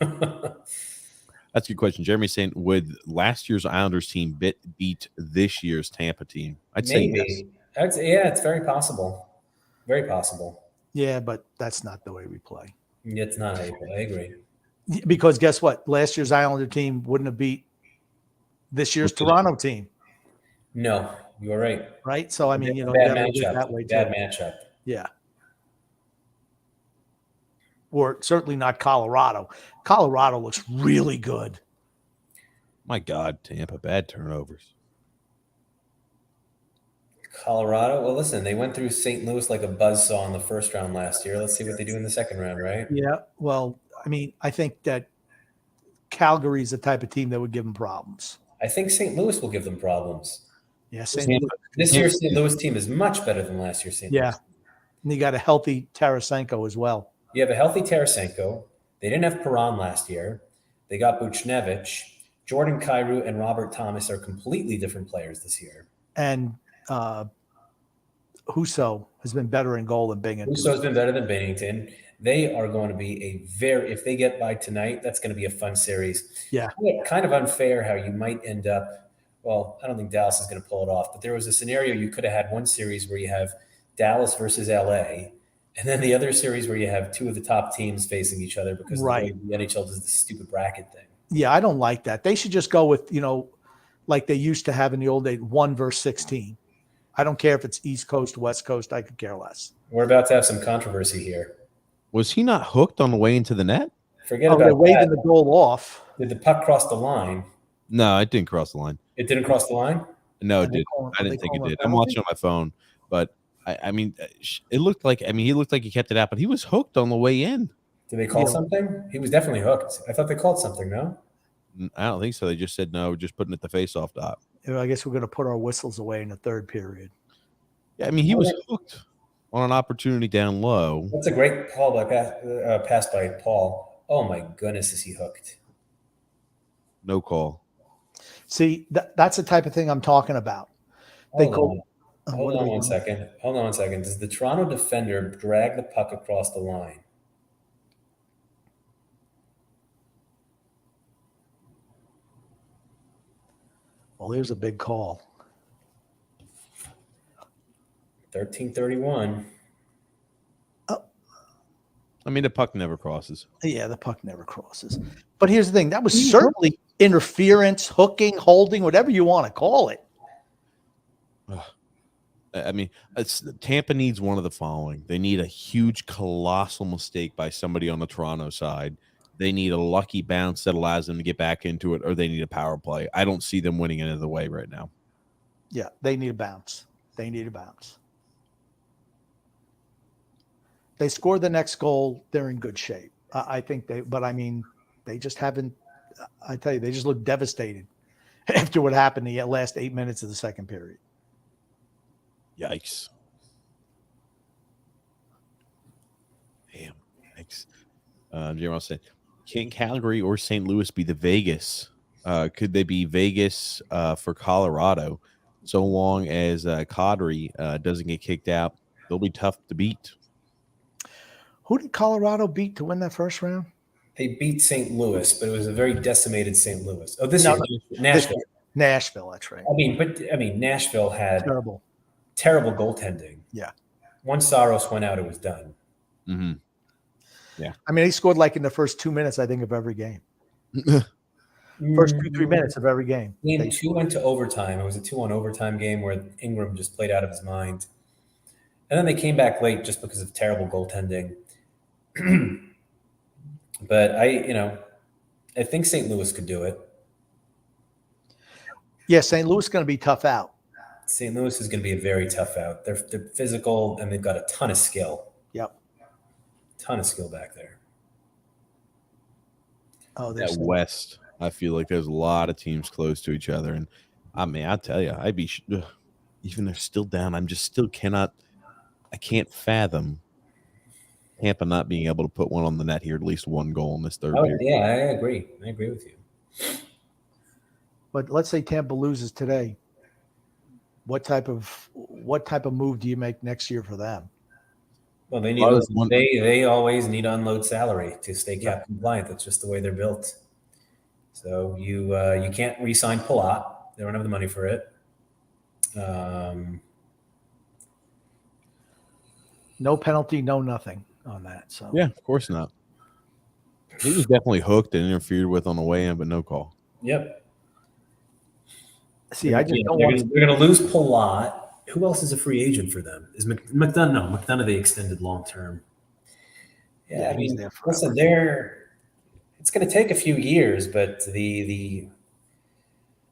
That's a good question. Jeremy's saying, would last year's Islanders team beat this year's Tampa team? I'd say yes. Yeah, it's very possible. Very possible. Yeah, but that's not the way we play. It's not how you play. I agree. Because guess what? Last year's Islander team wouldn't have beat this year's Toronto team. No, you're right. Right? So, I mean, you know, bad you gotta look matchup. that way Bad too. matchup. Yeah. Or certainly not Colorado. Colorado looks really good. My God, Tampa, bad turnovers. Colorado. Well, listen, they went through St. Louis like a buzzsaw in the first round last year. Let's see what they do in the second round, right? Yeah. Well, I mean, I think that Calgary's the type of team that would give them problems. I think St. Louis will give them problems. Yeah. This year's St. Louis team is much better than last year's St. Louis. Yeah. And you got a healthy Tarasenko as well. You have a healthy Tarasenko. They didn't have Perron last year. They got Buchnevich. Jordan Kyrou and Robert Thomas are completely different players this year. And Husso has been better in goal than Binghamton. Husso's been better than Bennington. They are going to be if they get by tonight, that's going to be a fun series. Yeah. Kind of unfair how you might end up. Well, I don't think Dallas is going to pull it off, but there was a scenario you could have had one series where you have Dallas versus LA, and then the other series where you have two of the top teams facing each other because the NHL does this stupid bracket thing. Yeah, I don't like that. They should just go with, you know, like they used to have in the old days, 1 versus 16. I don't care if it's East Coast, West Coast. I could care less. We're about to have some controversy here. Was he not hooked on the way into the net? Forget they're about waving that. the goal off. Did the puck cross the line? No, it didn't cross the line. It didn't cross the line? No, it Are they didn't. calling- I are didn't they think it calling a did. I'm penalty? watching on my phone, but I mean, it looked like. I mean, he looked like he kept it out, but he was hooked on the way in. Did they call something? He was definitely hooked. I thought they called something, no? I don't think so. They just said no, we're just putting it the face-off dot. I guess we're going to put our whistles away in the third period. Yeah, I mean, he was hooked on an opportunity down low. That's a great call by pass by Paul. Oh my goodness, is he hooked? No call. See, that's the type of thing I'm talking about. Hold on one second. Does the Toronto defender drag the puck across the line? Well, here's a big call. 13:31. I mean, the puck never crosses. Yeah, the puck never crosses. But here's the thing. That was certainly interference, hooking, holding, whatever you want to call it. I mean, Tampa needs one of the following. They need a huge, colossal mistake by somebody on the Toronto side. They need a lucky bounce that allows them to get back into it, or they need a power play. I don't see them winning any other way right now. Yeah, they need a bounce. They scored the next goal. They're in good shape. I think they just haven't. I tell you, they just look devastated after what happened the last 8 minutes of the second period. Yikes. Damn. Thanks. Jeremy said, can Calgary or St. Louis be the Vegas? Could they be Vegas for Colorado? So long as Kadri doesn't get kicked out, they'll be tough to beat. Who did Colorado beat to win that first round? They beat St. Louis, but it was a very decimated St. Louis. Oh, this year, Nashville. Nashville, that's right. I mean, Nashville had terrible goaltending. Yeah. Once Saros went out, it was done. Mm-hmm. Yeah. I mean, he scored like in the first 2 minutes, I think, of every game. First 2-3 minutes of every game. Game 2 went to overtime. It was a 2-1 overtime game where Ingram just played out of his mind. And then they came back late just because of terrible goaltending. But I think St. Louis could do it. Yeah, St. Louis is going to be tough out. St. Louis is going to be a very tough out. They're physical, and they've got a ton of skill. Yep. Ton of skill back there. Oh, that West, I feel like there's a lot of teams close to each other. And I mean, I'll tell you, I'd be, even they're still down, I can't fathom Tampa not being able to put one on the net here, at least one goal in this third period. Yeah, I agree. I agree with you. But let's say Tampa loses today. What type of move do you make next year for them? Well, they Well, I was they always need to unload salary to stay cap compliant. That's just the way they're built. So you can't re-sign Palat. They don't have the money for it. No penalty, no nothing on that. So Yeah, of course not. He was definitely hooked and interfered with on the way in, but no call. Yep. see, I just don't they're want. They're going to lose Palat. Who else is a free agent for them? Is McDonough? No, McDonough they extended long term. Yeah, I he's mean, there forever. listen, it's going to take a few years, but there's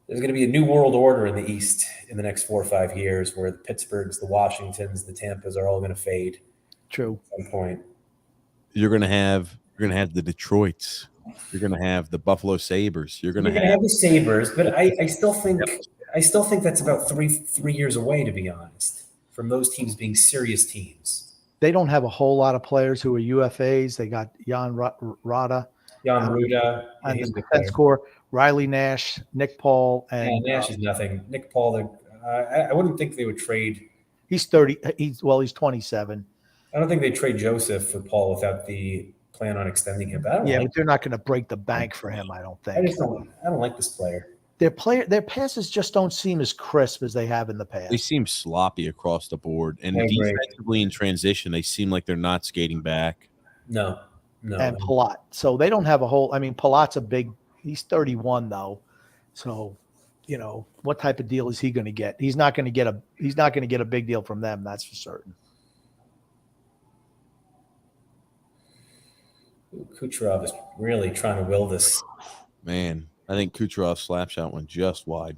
going to be a new world order in the East in the next 4 or 5 years, where the Pittsburghs, the Washingtons, the Tampas are all going to fade. True. At some point. You're gonna have the Detroits. You're gonna have the Buffalo Sabres. You're gonna have the Sabres, but I still think that's about three years away, to be honest, from those teams being serious teams. They don't have a whole lot of players who are UFAs. They got Jan Rada, Jan Ruda, and the defense core, Riley Nash, Nick Paul, and Nash is nothing. Nick Paul, I wouldn't think they would trade. He's 30. He's 27. I don't think they trade Joseph for Paul without the plan on extending him. But they're not going to break the bank for him. I don't think. I don't like this player. Their passes just don't seem as crisp as they have in the past. They seem sloppy across the board, and defensively in transition, they seem like they're not skating back. No. And Palat, so they don't have a whole. I mean, Palat's he's 31 though, so what type of deal is he going to get? He's not going to get a big deal from them. That's for certain. Kucherov is really trying to will this. Man, I think Kucherov's slap shot went just wide.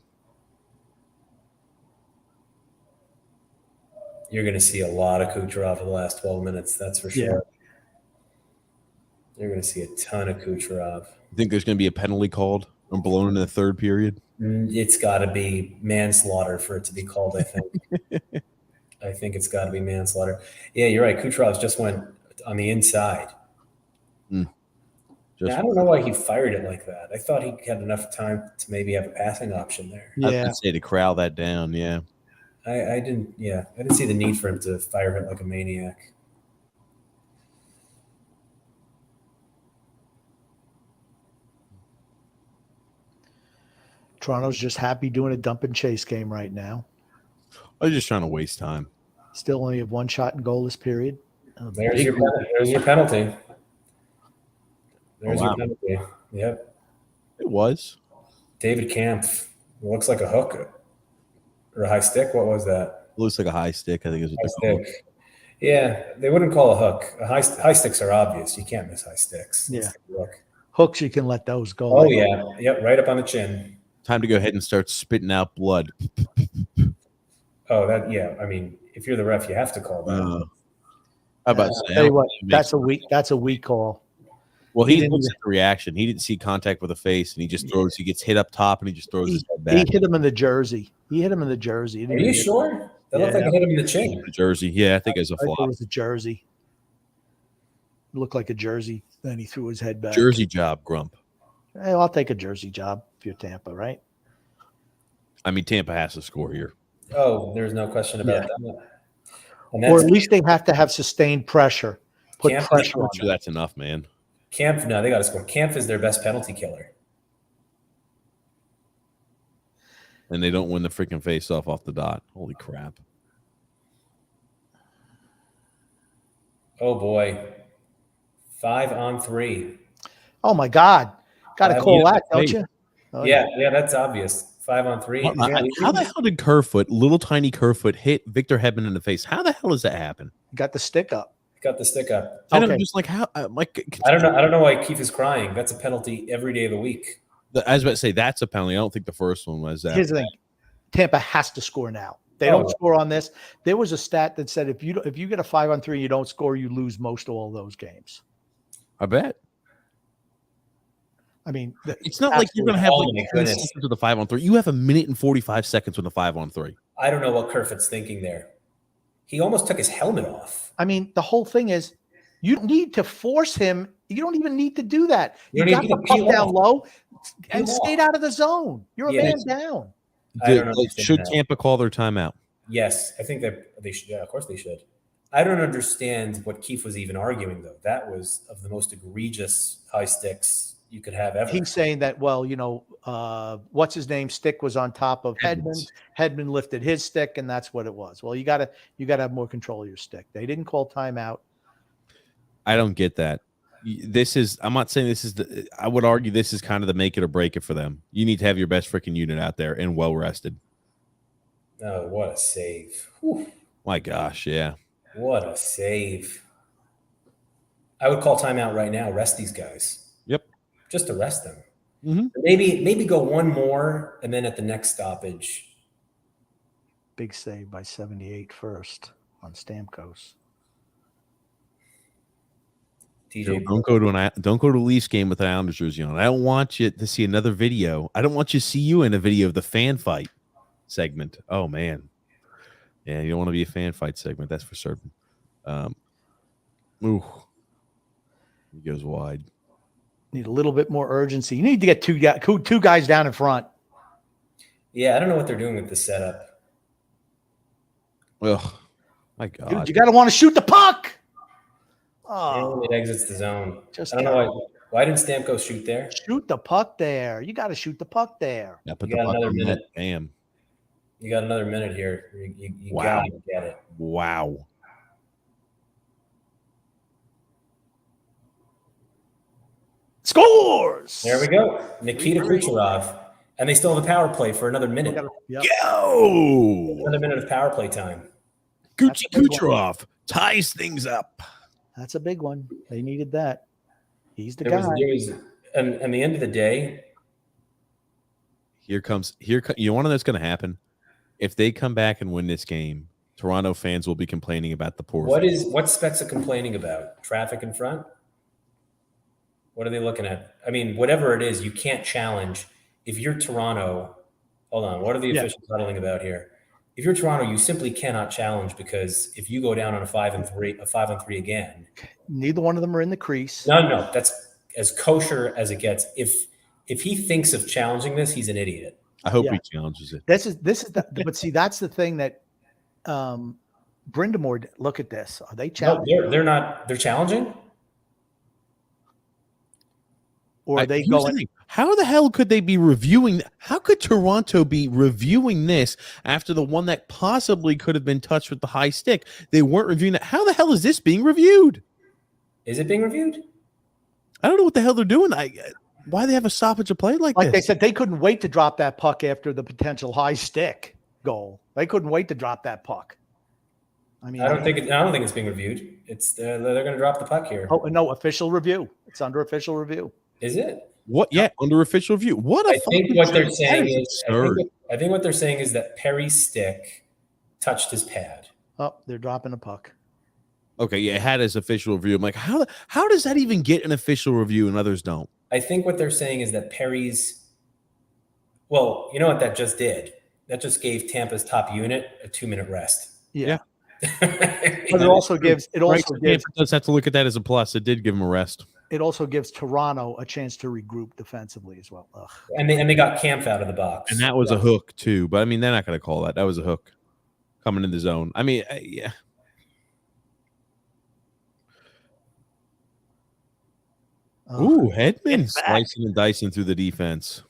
You're going to see a lot of Kucherov in the last 12 minutes. That's for sure. Yeah. You're going to see a ton of Kucherov. You think there's going to be a penalty called or blown in the third period? It's got to be manslaughter for it to be called, I think. I think it's got to be manslaughter. Yeah, you're right. Kucherov just went on the inside. I don't know why he fired it like that. I thought he had enough time to maybe have a passing option there. Yeah, I was gonna say to corral that down. Yeah, I didn't. Yeah, I didn't see the need for him to fire it like a maniac. Toronto's just happy doing a dump and chase game right now. I was just trying to waste time. Still only have one shot in goalless period. There's your penalty. There's your penalty. Yep. It was. David Kampf. Looks like a hook or a high stick. What was that? It looks like a high stick, I think is what they're calling. Yeah, they wouldn't call a hook. High sticks are obvious. You can't miss high sticks. Yeah. Hooks, you can let those go. Oh, yeah. Yep, right up on the chin. Time to go ahead and start spitting out blood. Oh, I mean, if you're the ref, you have to call that. How about tell you what, that's a weak call. Well, he looks at the reaction. He didn't see contact with the face, and he just throws. He gets hit up top, and he just throws his head back. He hit him in the jersey. Are you sure? That looked like he hit him in the chin. The jersey. Yeah, I think it was a flop. It was a jersey. It looked like a jersey. Then he threw his head back. Jersey job, Grump. Hey, I'll take a jersey job if you're Tampa, right? I mean, Tampa has to score here. Oh, there's no question about that. Or at least they have to have sustained pressure. Put pressure on. I'm sure that's enough, man. Kampf, no, they got to score. Kampf is their best penalty killer. And they don't win the freaking face-off off the dot. Holy crap. Oh, boy. 5-on-3. Oh, my God. Got to call that, don't you? Oh, yeah, that's obvious. 5-on-3. How the hell did Kerfoot, little tiny Kerfoot, hit Victor Hedman in the face? How the hell does that happen? Got the stick up. Got the stick up. And I'm just like, how? Like, I don't know why Keith is crying. That's a penalty every day of the week. I was about to say that's a penalty. I don't think the first one was that. Here's the thing: Tampa has to score now. They don't score on this. There was a stat that said if you get a 5-on-3 and you don't score, you lose most all those games. I bet. I mean, it's not like you're going to have like 10 seconds with the 5-on-3. You have 1 minute and 45 seconds with a 5-on-3. I don't know what Kerfoot's thinking there. He almost took his helmet off. I mean, the whole thing is you need to force him. You don't even need to do that. You got the puck down low. and skate out of the zone. You're a man down. I don't understand Should that. Tampa call their timeout? Yes, I think that they should. Yeah, of course they should. I don't understand what Keefe was even arguing, though. That was of the most egregious high sticks you could have ever. He's saying that, well, what's his name? Stick was on top of Hedman. Hedman lifted his stick, and that's what it was. Well, you gotta have more control of your stick. They didn't call timeout. I don't get that. I'm not saying this is I would argue this is kind of the make it or break it for them. You need to have your best freaking unit out there and well rested. Oh, what a save. Whew. My gosh, yeah. What a save. I would call timeout right now. Rest these guys. Yep. Just to rest them. Mm-hmm. Maybe go one more, and then at the next stoppage. Big save by 78 first on Stamkos. TJ, don't go to a Leafs game with the Islanders jersey on. I don't want you to see another video. I don't want you to see you in a video of the fan fight segment. Oh man, yeah, you don't want to be a fan fight segment. That's for certain. He goes wide. Need a little bit more urgency. You need to get two guys down in front. Yeah, I don't know what they're doing with the setup. Oh my God, Dude, you got to want to shoot the puck. Oh, it exits the zone. I don't gotta, know why didn't Stamkos shoot there? Shoot the puck there. You got to shoot the puck there. Yeah, put You the got puck another on minute. net. Damn. You got another minute here. You Wow. gotta get it. Wow. Scores. There we go. Nikita Kucherov. And they still have a power play for another minute. Yep. Go! Another minute of power play time. Gucci Kucherov ties things up. That's a big one. They needed that. He's the There guy. was and the end of the day, You want to know what's going to happen? If they come back and win this game, Toronto fans will be complaining about the poor. what Spezza complaining about? Traffic in front? What are they looking at? I mean, whatever it is, you can't challenge. If you're Toronto, hold on. What are the officials huddling about here? If you're Toronto, you simply cannot challenge because if you go down on a 5-on-3 again, Neither one of them are in the crease. no, that's as kosher as it gets. If he thinks of challenging this, he's an idiot. I hope he challenges it. This is but see, that's the thing that Brindamore. Look at this. Are they No, challenging? they're not. They're challenging. Or are they Here's the going? thing. How the hell could they be reviewing? How could Toronto be reviewing this after the one that possibly could have been touched with the high stick? They weren't reviewing it. How the hell is this being reviewed? Is it being reviewed? I don't know what the hell they're doing. Why they have a stoppage of play like Like this? they said, they couldn't wait to drop that puck after the potential high stick goal. They couldn't wait to drop that puck. I mean, I don't think it's being reviewed. It's they're going to drop the puck here. Oh no, official review. It's under official review. Is it? What? Yeah, under official review. What a I think what they're saying that is absurd. I think what they're saying is that Perry's stick touched his pad. Oh, they're dropping the puck. Okay, yeah, it had his official review. I'm like, how does that even get an official review and others don't? I think what they're saying is that Perry's. Well, you know what that just did? That just gave Tampa's top unit a 2-minute rest. Yeah. But But it also gives Tampa does have to look at that as a plus. It did give him a rest. it also gives Toronto a chance to regroup defensively as well. Ugh. and they got Kampf out of the box. And that was a hook too. But I mean, they're not going to call that. That was a hook coming in the zone. I mean, yeah. Ooh, Hedman slicing and dicing through the defense.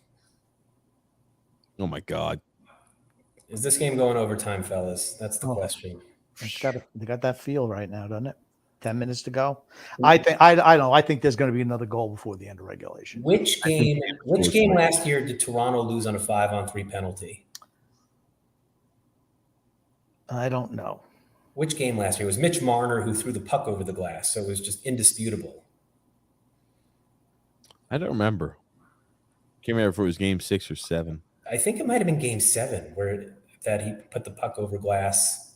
Oh my God. Is this game going overtime, fellas? That's the question. They got that feel right now, doesn't it? 10 minutes to go. I think there's going to be another goal before the end of regulation. Which game last year did Toronto lose on a 5-on-3 penalty? I don't know. Which game last year? It was Mitch Marner who threw the puck over the glass, so it was just indisputable. I don't remember. Can't remember if it was game 6 or 7. I think it might have been game 7 that he put the puck over glass.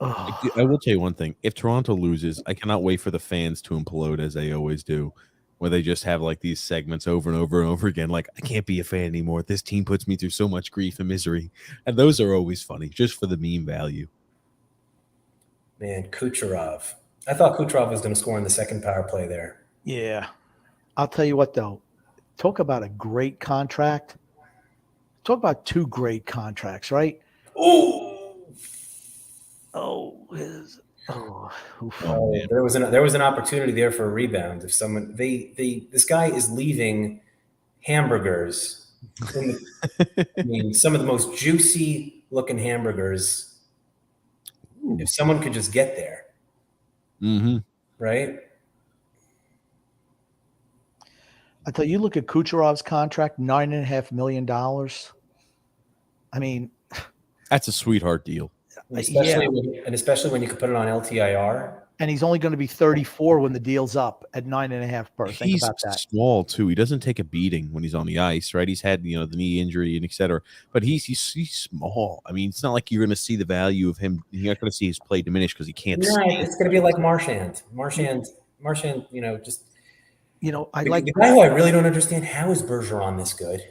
I will tell you one thing. If Toronto loses, I cannot wait for the fans to implode as they always do, where they just have like these segments over and over and over again. Like, I can't be a fan anymore. This team puts me through so much grief and misery. And those are always funny, just for the meme value. Man, Kucherov. I thought Kucherov was going to score in the second power play there. Yeah. I'll tell you what, though. Talk about a great contract. Talk about 2 great contracts, right? Oh, Oof. Man. there was an opportunity there for a rebound. If someone this guy is leaving hamburgers. I mean, some of the most juicy looking hamburgers. Ooh. If someone could just get there, right? I tell you, look at Kucherov's contract, $9.5 million. I mean, That's a sweetheart deal. Especially when you could put it on LTIR. And he's only going to be 34 when the deal's up at 9.5 per. Think He's about that. small too. He doesn't take a beating when he's on the ice, right? He's had the knee injury and etc. But he's small. I mean, it's not like you're going to see the value of him. You're not going to see his play diminish because he can't. Right. It's going to be like Marchand. Marchand. Just I like the guy who I really don't understand. How is Bergeron this good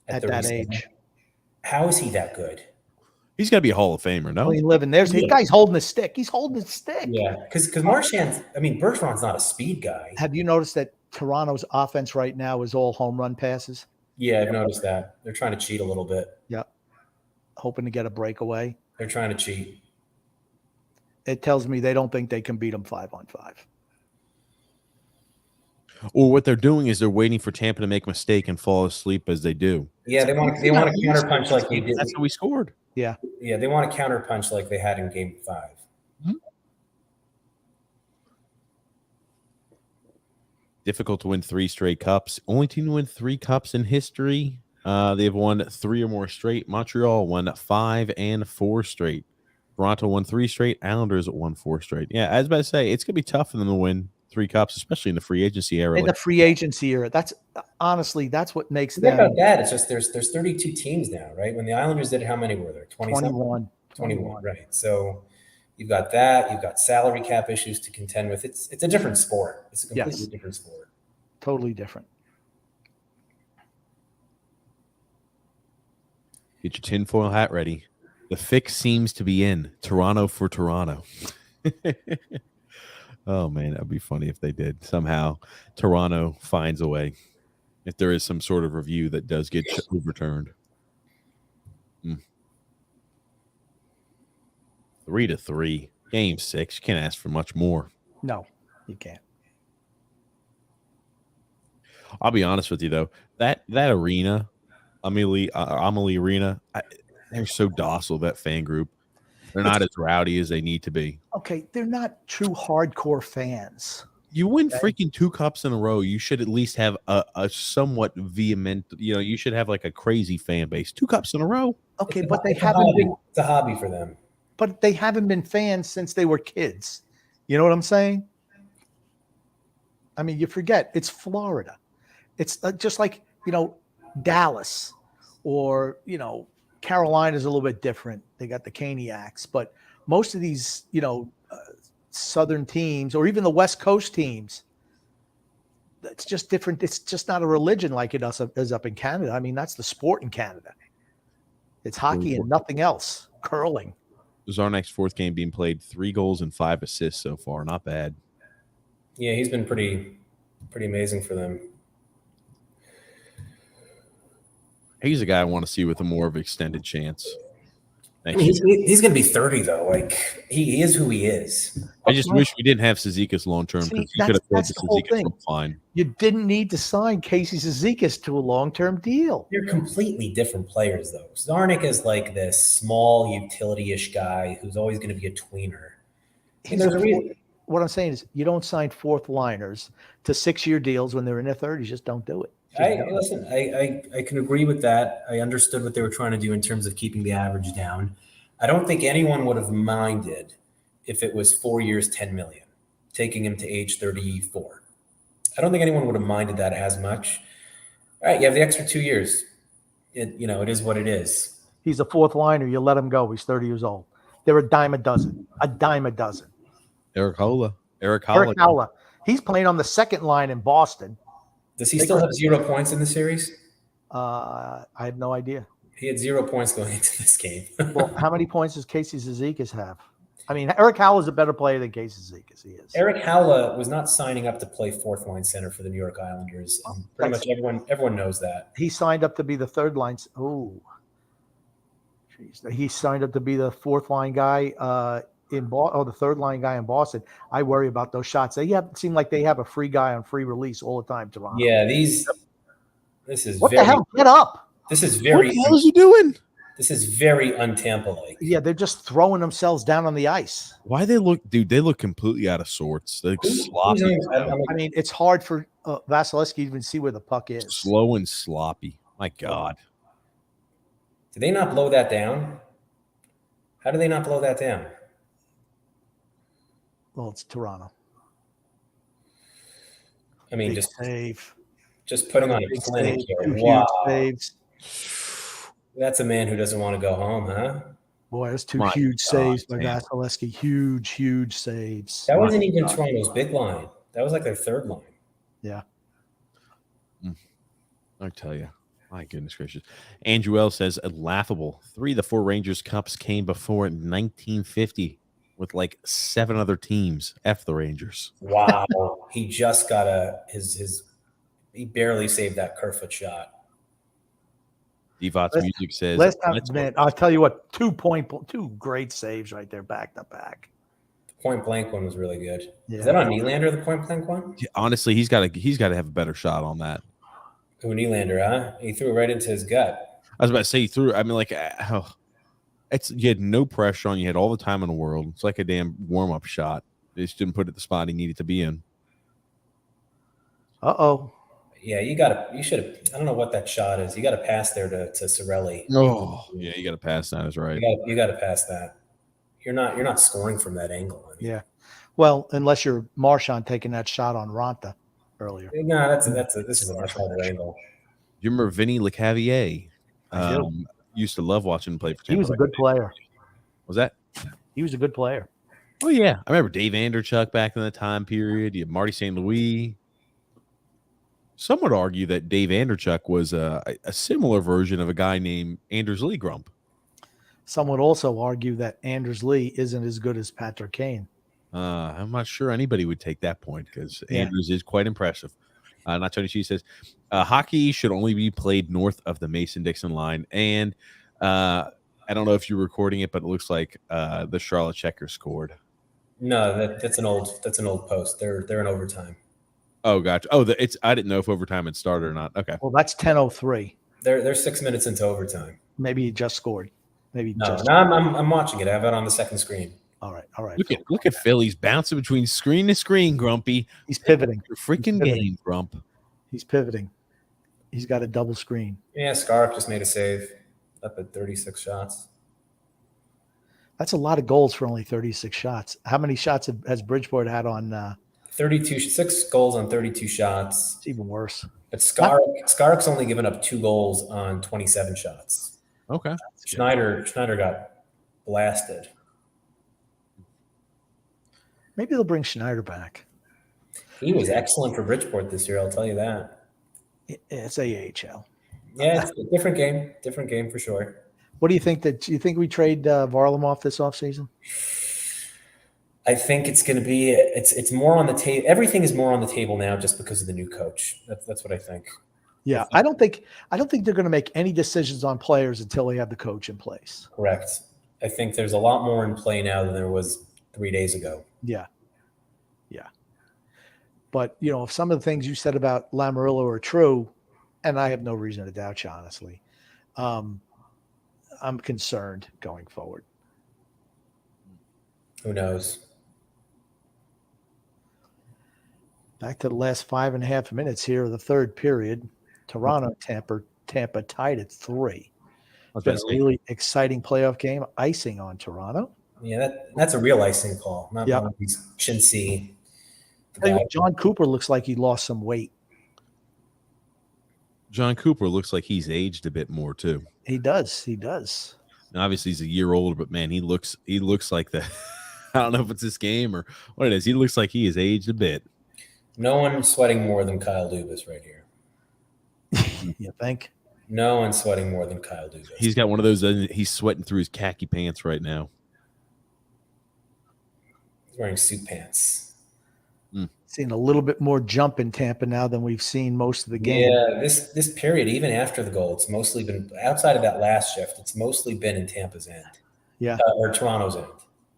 at that age? How is he that good? He's got to be a Hall of Famer, no? Clean living. There's the guy's holding his stick. He's holding his stick. Yeah, because Marchand. I mean, Bergeron's not a speed guy. Have you noticed that Toronto's offense right now is all home run passes? Yeah, I've noticed that. They're trying to cheat a little bit. Yeah, hoping to get a breakaway. They're trying to cheat. It tells me they don't think they can beat them 5-on-5. Or what they're doing is they're waiting for Tampa to make a mistake and fall asleep as they do. Yeah, they want to counterpunch like they did. That's how we scored. Yeah. Yeah, they want to counterpunch like they had in Game 5. Difficult to win 3 straight cups. Only team to win 3 cups in history. They've won 3 or more straight. Montreal won 5 and 4 straight. Toronto won 3 straight. Islanders won 4 straight. Yeah, as I was about to say, it's going to be tough for them to win 3 cups, especially in the free agency era. In the free agency era, that's what makes Think them. about that. It's just there's 32 teams now, right? When the Islanders did it, how many were there? 21. 21, right? So you've got that. You've got salary cap issues to contend with. It's a different sport. It's a completely different sport. Totally different. Get your tinfoil hat ready. The fix seems to be in. Toronto for Toronto. Oh, man, that would be funny if they did. Somehow Toronto finds a way. If there is some sort of review that does get overturned. 3-3. Game 6. You can't ask for much more. No, you can't. I'll be honest with you, though. That arena, Amelie Arena, they're so docile, that fan group. They're not as rowdy as they need to be. Okay, they're not true hardcore fans. You win freaking 2 cups in a row. You should at least have a somewhat vehement, you should have like a crazy fan base. 2 cups in a row. Okay, but they haven't been. It's a hobby for them. But they haven't been fans since they were kids. You know what I'm saying? I mean, you forget it's Florida. It's just like, Dallas or, Carolina's a little bit different. They got the Caniacs, but most of these, Southern teams or even the West Coast teams, it's just different. It's just not a religion like it is up in Canada. I mean, that's the sport in Canada. It's hockey and nothing else. Curling. Zarnak's 4th game being played, 3 goals and 5 assists so far. Not bad. Yeah, he's been pretty amazing for them. He's a guy I want to see with a more of an extended chance. He's going to be 30, though. Like, he is who he is. I just wish we didn't have Cizikas long term because he could have played the Cizikas fine. You didn't need to sign Casey Cizikas to a long-term deal. They're completely different players, though. Zarnik is like this small utility-ish guy who's always going to be a tweener. What I'm saying is you don't sign 4th liners to 6-year deals when they're in their 30s. Just don't do it. I can agree with that. I understood what they were trying to do in terms of keeping the average down. I don't think anyone would have minded if it was 4 years, $10 million, taking him to age 34. I don't think anyone would have minded that as much. All right, you have the extra 2 years. It is what it is. He's a 4th liner. You let him go. He's 30 years old. They're a dime a dozen. Eric Holla. He's playing on the 2nd line in Boston. Does he still have 0 points in the series? I have no idea. He had 0 points going into this game. Well, how many points does Casey Cizikas have? I mean, Eric Howell is a better player than Casey Zizekas. He is. Eric Howell was not signing up to play fourth line center for the New York Islanders. And pretty much everyone knows that. He signed up to be the third line. Oh, jeez. He signed up to be the fourth line guy the third line guy in Boston. I worry about those shots. They seem like they have a free guy on free release all the time, Toronto. Yeah, this is what the hell? Get up. This is very. What the hell is he doing? This is very un-Tampa-like. Yeah, they're just throwing themselves down on the ice. Why they look, dude? They look completely out of sorts. They look sloppy. I mean, it's hard for Vasilevsky to even see where the puck is. Slow and sloppy. My God. Did they not blow that down? How did they not blow that down? Well, it's Toronto. I mean, Big save. Just putting on a clinic here. Wow. Saves. That's a man who doesn't want to go home, huh? Boy, that's two huge saves by Vasilevsky. Huge saves. That wasn't even Toronto's big line. That was like their third line. Yeah. I tell you. My goodness gracious. Andrew L. says, laughable. 3 of the 4 Rangers Cups came before 1950 with like 7 other teams. F the Rangers. Wow. He just got he barely saved that Kerfoot shot. Devot's music says, last time, man, I'll tell you what, 2 great saves right there, back to back. The point blank one was really good. Yeah. Is that on Nylander, the point blank one? Yeah, honestly, he's got to have a better shot on that. Who, Nylander, huh? He threw it right into his gut. I was about to say he threw. I mean, like, you had no pressure on. You had all the time in the world. It's like a damn warm up shot. They just didn't put it the spot he needed to be in. Yeah, you should have. I don't know what that shot is. You got to pass there to Cirelli. Oh, yeah, you got to pass that. Is right. You got to pass that. You're not scoring from that angle. I mean. Yeah. Well, unless you're Marchand taking that shot on Ronta earlier. No, this is a much harder angle. You remember Vinny LeCavier? Used to love watching him play for Tampa. He was a good player. Was that? He was a good player. Oh yeah, I remember Dave Anderchuk back in the time period. You had Marty St. Louis. Some would argue that Dave Anderchuk was a similar version of a guy named Anders Lee Grump. Some would also argue that Anders Lee isn't as good as Patrick Kane. I'm not sure anybody would take that point because Anders is quite impressive. Not Tony She says hockey should only be played north of the Mason-Dixon line. And I don't know if you're recording it, but it looks like the Charlotte Checkers scored. No, that's an old post. They're in overtime. Oh, gotcha. Oh, I didn't know if overtime had started or not. Okay. Well, that's 10:03. They're 6 minutes into overtime. Maybe he just scored. I'm watching it. I have it on the second screen. All right. Look at Phil. He's bouncing between screen to screen, Grumpy. He's pivoting. Your freaking game, Grump. He's pivoting. He's got a double screen. Yeah, Scarf just made a save. Up at 36 shots. That's a lot of goals for only 36 shots. How many shots has Bridgeport had on 6 goals on 32 shots. It's even worse. But Skark's only given up 2 goals on 27 shots. Okay. Schneider got blasted. Maybe they'll bring Schneider back. He was excellent for Bridgeport this year, I'll tell you that. It's AHL. Yeah, it's a different game for sure. What do you think? Do you think we trade Varlamov this offseason? I think it's going to be it's more on the table. Everything is more on the table now just because of the new coach. That's what I think. Yeah, I don't think they're going to make any decisions on players until they have the coach in place. Correct. I think there's a lot more in play now than there was 3 days ago. Yeah. But if some of the things you said about Lamoriello are true, and I have no reason to doubt you, honestly, I'm concerned going forward. Who knows? Back to the last 5.5 minutes here of the third period. Toronto, Tampa tied at 3. It's been a really exciting playoff game. Icing on Toronto. Yeah, that's a real icing call. Not one of these chintzy. John Cooper looks like he lost some weight. John Cooper looks like he's aged a bit more too. He does. Now, obviously, he's a year older, but man, he looks like the. I don't know if it's this game or what it is. He looks like he has aged a bit. No one sweating more than Kyle Dubas right here. You think? No one's sweating more than Kyle Dubas. He's got one of those. He's sweating through his khaki pants right now. wearing suit pants. Seen a little bit more jump in Tampa now than we've seen most of the game. Yeah, this period, even after the goal, it's mostly been outside of that last shift. It's mostly been in Tampa's end. Yeah. Or Toronto's end.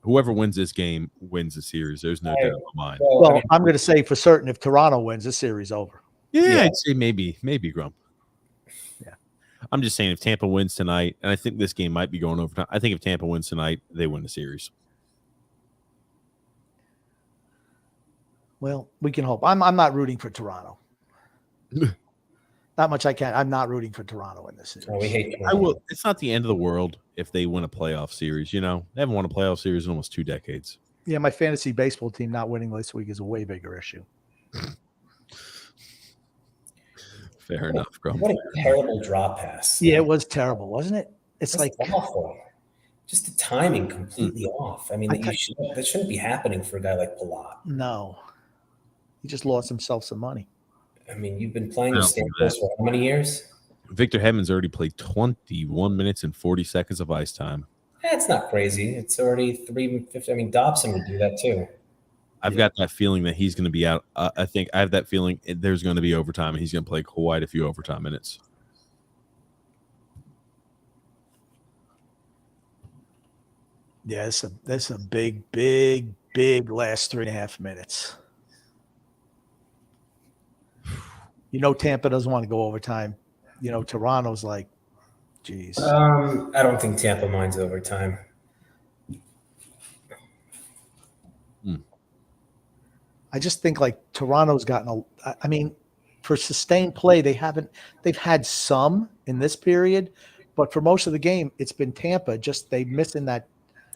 Whoever wins this game wins the series. There's no doubt in my mind. Well, I'm going to say for certain if Toronto wins, the series over. Yeah, I'd say maybe Grump. Yeah. I'm just saying if Tampa wins tonight, and I think this game might be going overtime. I think if Tampa wins tonight, they win the series. Well, we can hope. I'm not rooting for Toronto. Not much I can. I'm not rooting for Toronto in this series. Oh, we hate Toronto. I will. It's not the end of the world if they win a playoff series. You know, they haven't won a playoff series in almost 2 decades. Yeah, my fantasy baseball team not winning this week is a way bigger issue. Fair enough, Grump. What a terrible drop pass. Yeah, it was terrible, wasn't it? It's That's like awful. Just the timing completely off. I mean, that shouldn't be happening for a guy like Palat. No. He just lost himself some money. I mean, you've been playing with Stamkos for how many years? Victor Hedman's already played 21 minutes and 40 seconds of ice time. It's not crazy. It's already 3:50. I mean, Dobson would do that too. I've got that feeling that he's going to be out. I have that feeling there's going to be overtime, and he's going to play quite a few overtime minutes. Yeah, that's a big last 3.5 minutes. You know, Tampa doesn't want to go overtime. You know, Toronto's like, geez. I don't think Tampa minds overtime. I just think like Toronto's gotten I mean, for sustained play, they've had some in this period, but for most of the game, it's been Tampa. Just they missing that.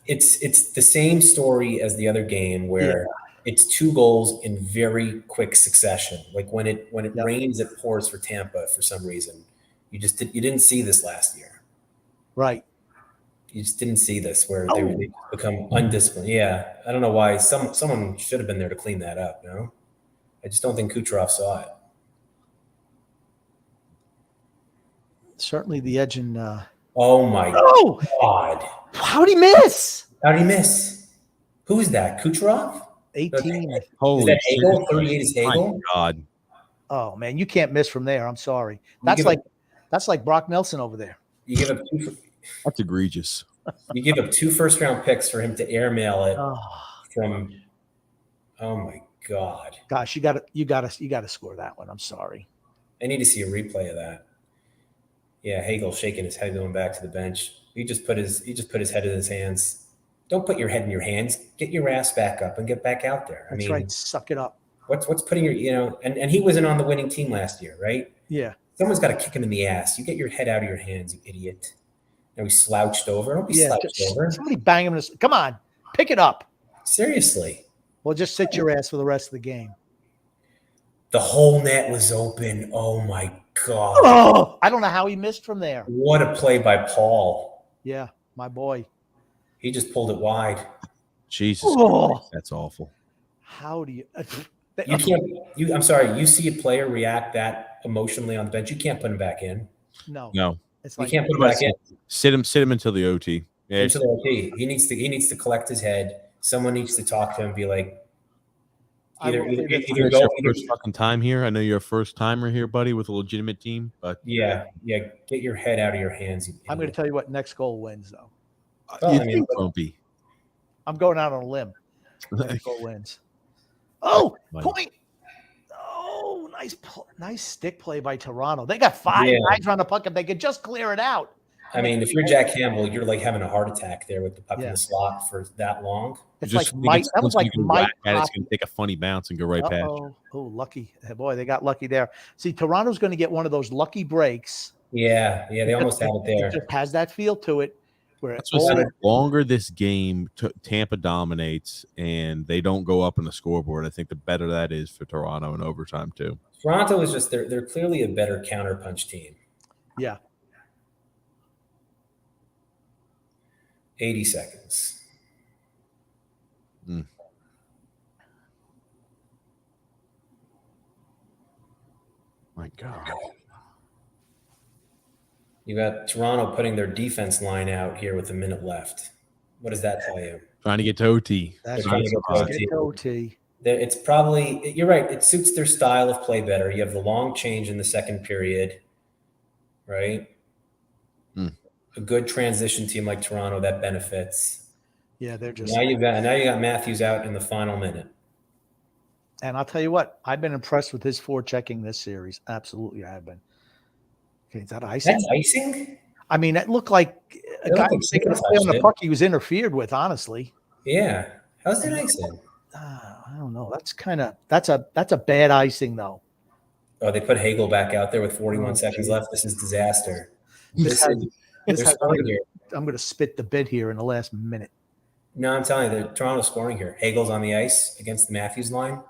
It's the same story as the other game where it's 2 goals in very quick succession. Like when it rains, it pours for Tampa for some reason. You didn't see this last year. Right. You just didn't see this where they become undisciplined. Yeah, I don't know why. Someone should have been there to clean that up. No, I just don't think Kucherov saw it. Certainly the edge in. Oh my God! How'd he miss? How'd he miss? Who's that? Kucherov? 18. Holy is that Hagel? 38 is Hagel? My God! Oh man, you can't miss from there. I'm sorry. That's like Brock Nelson over there. You give up That's egregious. You give up 2 first-round picks for him to airmail it from. Oh my God! Gosh, you got to score that one. I'm sorry. I need to see a replay of that. Yeah, Hagel shaking his head, going back to the bench. He just put his head in his hands. Don't put your head in your hands. Get your ass back up and get back out there. That's right. Suck it up. What's putting your and he wasn't on the winning team last year, right? Yeah. Someone's got to kick him in the ass. You get your head out of your hands, you idiot. Now he slouched over. Don't be slouched over. Somebody bang him. Come on, pick it up. Seriously. Well, just sit your ass for the rest of the game. The whole net was open. Oh my God. Oh, I don't know how he missed from there. What a play by Paul. Yeah, my boy. He just pulled it wide. Jesus Christ, that's awful. How do you? You can't. I'm sorry. You see a player react that emotionally on the bench. You can't put him back in. No. It's you can't put him back in. Sit him until the OT. Yeah, until the OT. He needs to collect his head. Someone needs to talk to him. And be like, either go. Your first fucking time here. I know you're a first timer here, buddy, with a legitimate team. But yeah. Get your head out of your hands. I'm going to tell you what next goal wins, though. Grumpy. I'm going out on a limb. Next goal wins. Oh, point. Oh, nice stick play by Toronto. They got 5 guys around the puck. If they could just clear it out. I mean, if you're Jack Campbell, you're like having a heart attack there with the puck in the slot for that long. It's like Mike. That was like Mike. It's going to take a funny bounce and go right past. Oh, lucky. Boy, they got lucky there. See, Toronto's going to get one of those lucky breaks. Yeah, they almost have it there. It just has that feel to it. That's what the longer this game Tampa dominates and they don't go up on the scoreboard, I think the better that is for Toronto in overtime too. Toronto is just they're clearly a better counterpunch team. Yeah. 80 seconds. My God. You got Toronto putting their defense line out here with a minute left. What does that tell you? Trying to get to OT. That's They're trying right. to Let's get get to OT. It's probably, you're right. It suits their style of play better. You have the long change in the second period, right? A good transition team like Toronto that benefits. Yeah, they're just. Now you got Matthews out in the final minute. And I'll tell you what, I've been impressed with his forechecking this series. Absolutely, I have been. Okay, is that icing? That's icing? I mean, it looked like a guy was taking a play on the puck he was interfered with, honestly. Yeah. How's that icing? I don't know. That's a bad icing, though. Oh, they put Hagel back out there with 41 seconds left. This is disaster. I'm going to spit the bid here in the last minute. No, I'm telling you, Toronto's scoring here. Hagel's on the ice against the Matthews line.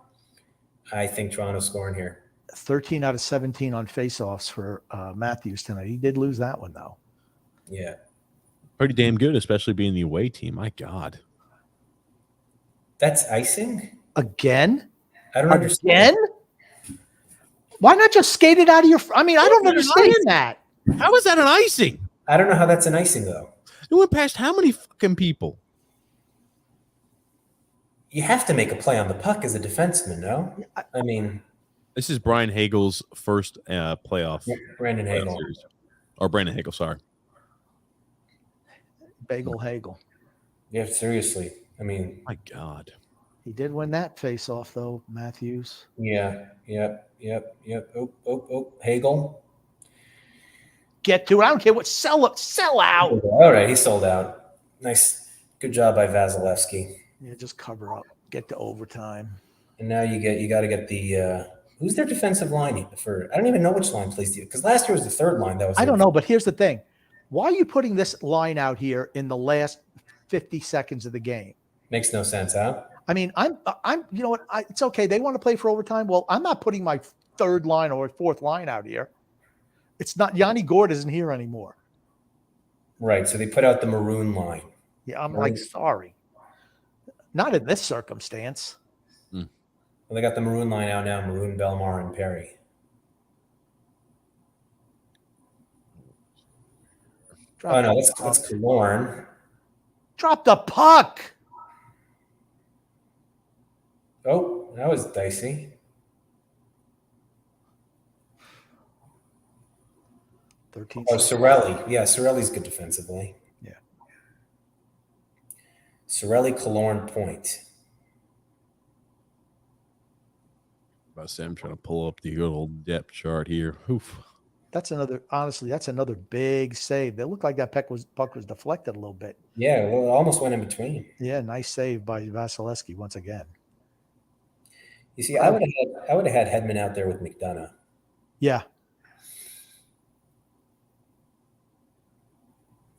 I think Toronto's scoring here. 13 out of 17 on faceoffs for Matthews tonight. He did lose that one, though. Yeah. Pretty damn good, especially being the away team. My God. That's icing? Again? I don't understand. Again? Why not just skate it out of your – I mean, I don't understand that. How is that an icing? I don't know how that's an icing, though. It went past how many fucking people? You have to make a play on the puck as a defenseman, no? I mean – This is Brian Hagel's first playoff. Brandon Hagel. Series. Or Brandon Hagel, sorry. Bagel Hagel. Yeah, seriously. I mean – My God. He did win that face-off, though, Matthews. Yeah. Yep. Oh, Hagel. Get to it. I don't care what. Sell out. All right, he sold out. Nice. Good job by Vasilevsky. Yeah, just cover up. Get to overtime. And now you got to get the who's their defensive line for? I don't even know which line plays because last year was the third line. That was I don't know, but here's the thing: why are you putting this line out here in the last 50 seconds of the game? Makes no sense, huh? I mean, I'm. You know what? It's okay. They want to play for overtime. Well, I'm not putting my third line or fourth line out here. It's not. Yanni Gord isn't here anymore. Right. So they put out the maroon line. Yeah, I'm like, sorry. Not in this circumstance. Well, they got the maroon line out now. Maroon, Belmar, and Perry. That's Killorn. Drop the puck. Oh, that was dicey. 13. Oh, Cirelli. Yeah, Cirelli's good defensively. Yeah. Cirelli, Killorn, Point. About to say, I'm trying to pull up the good old depth chart here. Oof. That's another big save. It looked like that puck was deflected a little bit. Yeah, well, it almost went in between. Yeah, nice save by Vasilevsky once again. You see, I would have had Hedman out there with McDonough. Yeah.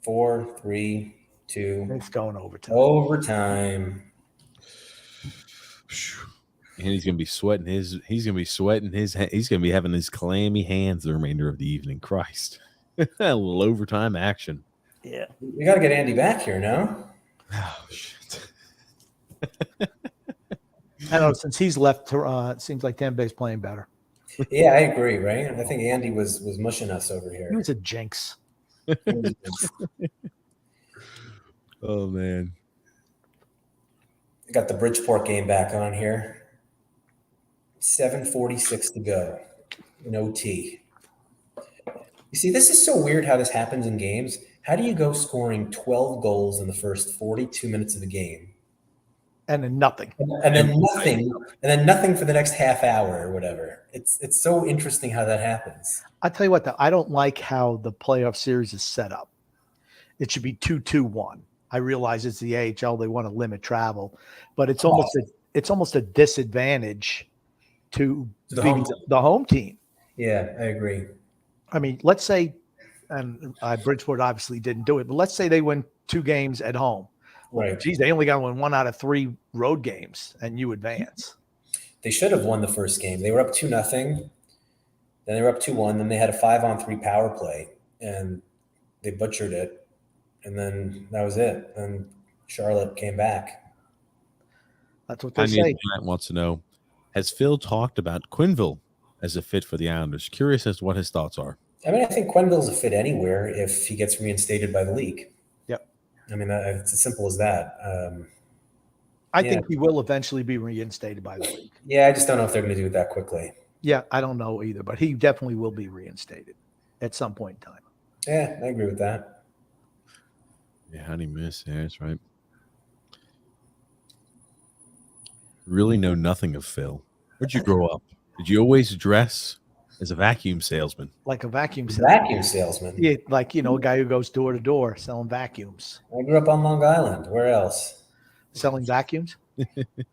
4, 3, 2. It's going overtime. Overtime. And he's gonna be having his clammy hands the remainder of the evening. Christ. A little overtime action. Yeah. We gotta get Andy back here, no? Oh shit. I know since he's left, it seems like Tampa Bay's playing better. Yeah, I agree, right? I think Andy was mushing us over here. He was a jinx. Oh man. Got the Bridgeport game back on here. 7:46 to go in OT. You see, this is so weird how this happens in games. How do you go scoring 12 goals in the first 42 minutes of the game? And then nothing. And then nothing for the next half hour or whatever. It's so interesting how that happens. I'll tell you what, though, I don't like how the playoff series is set up. It should be 2-2-1. I realize it's the AHL, they want to limit travel, but it's almost a disadvantage to the home team. Yeah, I agree. I mean, let's say, and Bridgeport obviously didn't do it, but let's say they win 2 games at home. Right. Geez, they only got to win 1 out of 3 road games, and you advance. They should have won the first game. They were up 2-0. Then they were up 2-1. Then they had a 5-on-3 power play, and they butchered it. And then that was it. And Charlotte came back. That's what they say. Wants to know, has Phil talked about Quenneville as a fit for the Islanders? Curious as to what his thoughts are. I mean, I think Quenneville's a fit anywhere if he gets reinstated by the league. Yep. I mean, it's as simple as that. I think he will eventually be reinstated by the league. Yeah, I just don't know if they're going to do it that quickly. Yeah, I don't know either, but he definitely will be reinstated at some point in time. Yeah, I agree with that. Yeah, how'd he miss? Yeah, that's right. Really know nothing of Phil. Where'd you grow up? Did you always dress as a vacuum salesman? Like a vacuum salesman. Vacuum salesman. Yeah, like, a guy who goes door to door selling vacuums. I grew up on Long Island. Where else? Selling vacuums?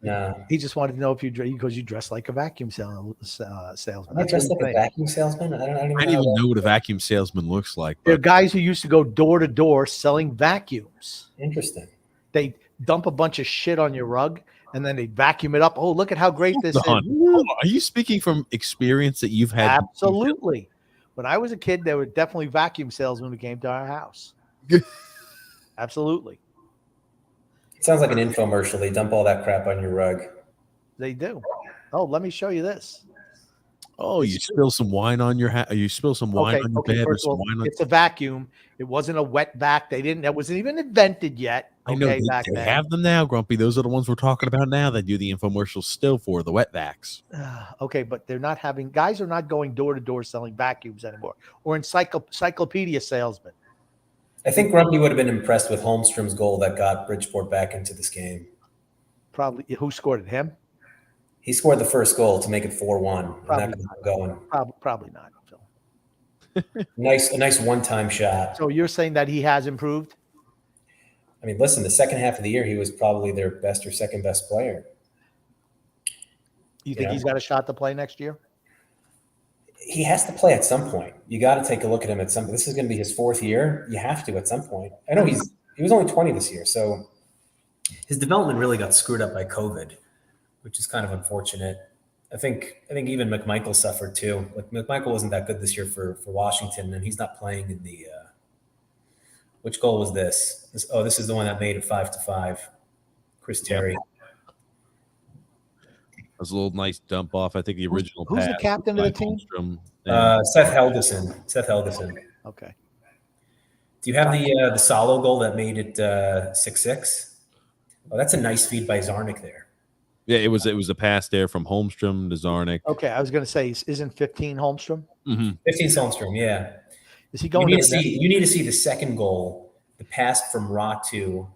No. He just wanted to know if because you dress like a vacuum salesman. I dressed like a vacuum salesman? I don't even know what a vacuum salesman looks like. There are guys who used to go door to door selling vacuums. Interesting. They dump a bunch of shit on your rug and then they vacuum it up. Oh, look at how great this is. Hold on. Are you speaking from experience that you've had? Absolutely. When I was a kid, there were definitely vacuum salesmen who came to our house. Absolutely. It sounds like an infomercial. They dump all that crap on your rug. They do. Oh, let me show you this. Oh, you spill some wine on your hat. You spill some wine on your bed. Or some wine on... It's a vacuum. It wasn't a wet vac. That wasn't even invented yet. I know they have them now, Grumpy. Those are the ones we're talking about now that do the infomercials still for the wet vacs. Okay, but they're not having guys are not going door to door selling vacuums anymore, or encyclopedia salesmen. I think Grumpy would have been impressed with Holmstrom's goal that got Bridgeport back into this game. Probably. Who scored it? Him? He scored the first goal to make it 4-1. Probably not, Phil. A nice one-time shot. So you're saying that he has improved? I mean, listen, the second half of the year, he was probably their best or second best player. You think he's got a shot to play next year? He has to play at some point. You got to take a look at him at some. This is going to be his fourth year. You have to at some point. I know he was only 20 this year, so his development really got screwed up by COVID, which is kind of unfortunate. I think even McMichael suffered too. Like McMichael wasn't that good this year for Washington, and he's not playing in the. Which goal was this? This is the one that made it 5-5. Chris Terry. That was a little nice dump off. I think the original. Who's the captain of the team? Seth Helgeson. Okay. Do you have the solo goal that made it 6-6? Oh, that's a nice feed by Zarnik there. Yeah, it was a pass there from Holmstrom to Zarnik. Okay, I was going to say, isn't 15 Holmstrom? Mm-hmm. 15 Holmstrom, yeah. Is he going? You need to see the second goal. The pass from Ratu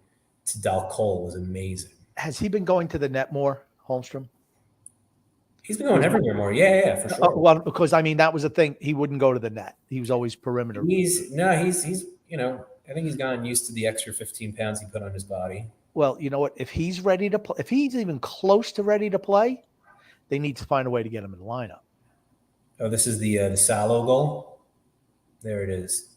to Dalcol was amazing. Has he been going to the net more, Holmstrom? He's been going everywhere more. Yeah, for sure. Well, because I mean that was the thing. He wouldn't go to the net. He was always perimeter. He's I think he's gotten used to the extra 15 pounds he put on his body. Well, you know what? If he's ready to play, if he's even close to ready to play, they need to find a way to get him in the lineup. Oh, this is the Salo goal. There it is.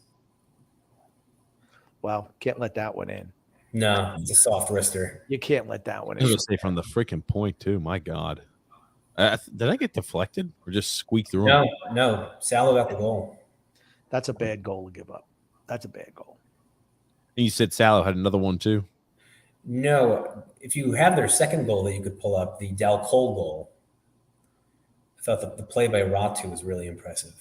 Wow, can't let that one in. No, it's a soft wrister. You can't let that one in. I was going to say from the freaking point too. My God. Did I get deflected or just squeak through? No. Salo got the goal. That's a bad goal to give up. That's a bad goal. And you said Salo had another one too? No. If you have their second goal that you could pull up, the Dalcol goal, I thought the play by Ratu was really impressive.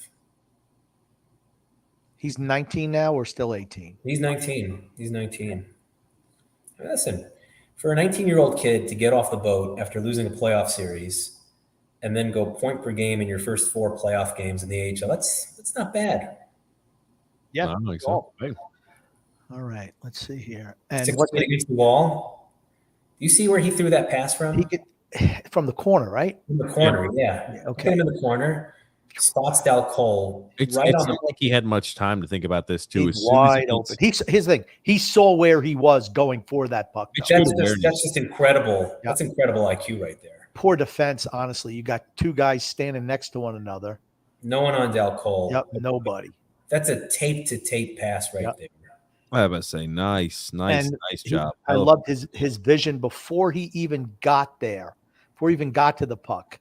He's 19 now or still 18? He's 19. Listen, for a 19-year-old kid to get off the boat after losing a playoff series and then go point per game in your first 4 playoff games in the AHL, that's not bad. Yeah. I don't think so. Hey. All right. Let's see here. And 6 feet against the wall. You see where he threw that pass from? From the corner, right? From the corner, yeah. Okay. Him in the corner. Spots Dalcol. It's not like he had much time to think about this too. He's wide open. His thing. He saw where he was going for that puck. That's just incredible. Yep. That's incredible IQ right there. Poor defense, honestly. You got 2 guys standing next to one another. No one on Dalcol. Yep, nobody. That's a tape-to-tape pass right there. I was about to say, nice job. I loved his vision before he even got there, before he even got to the puck.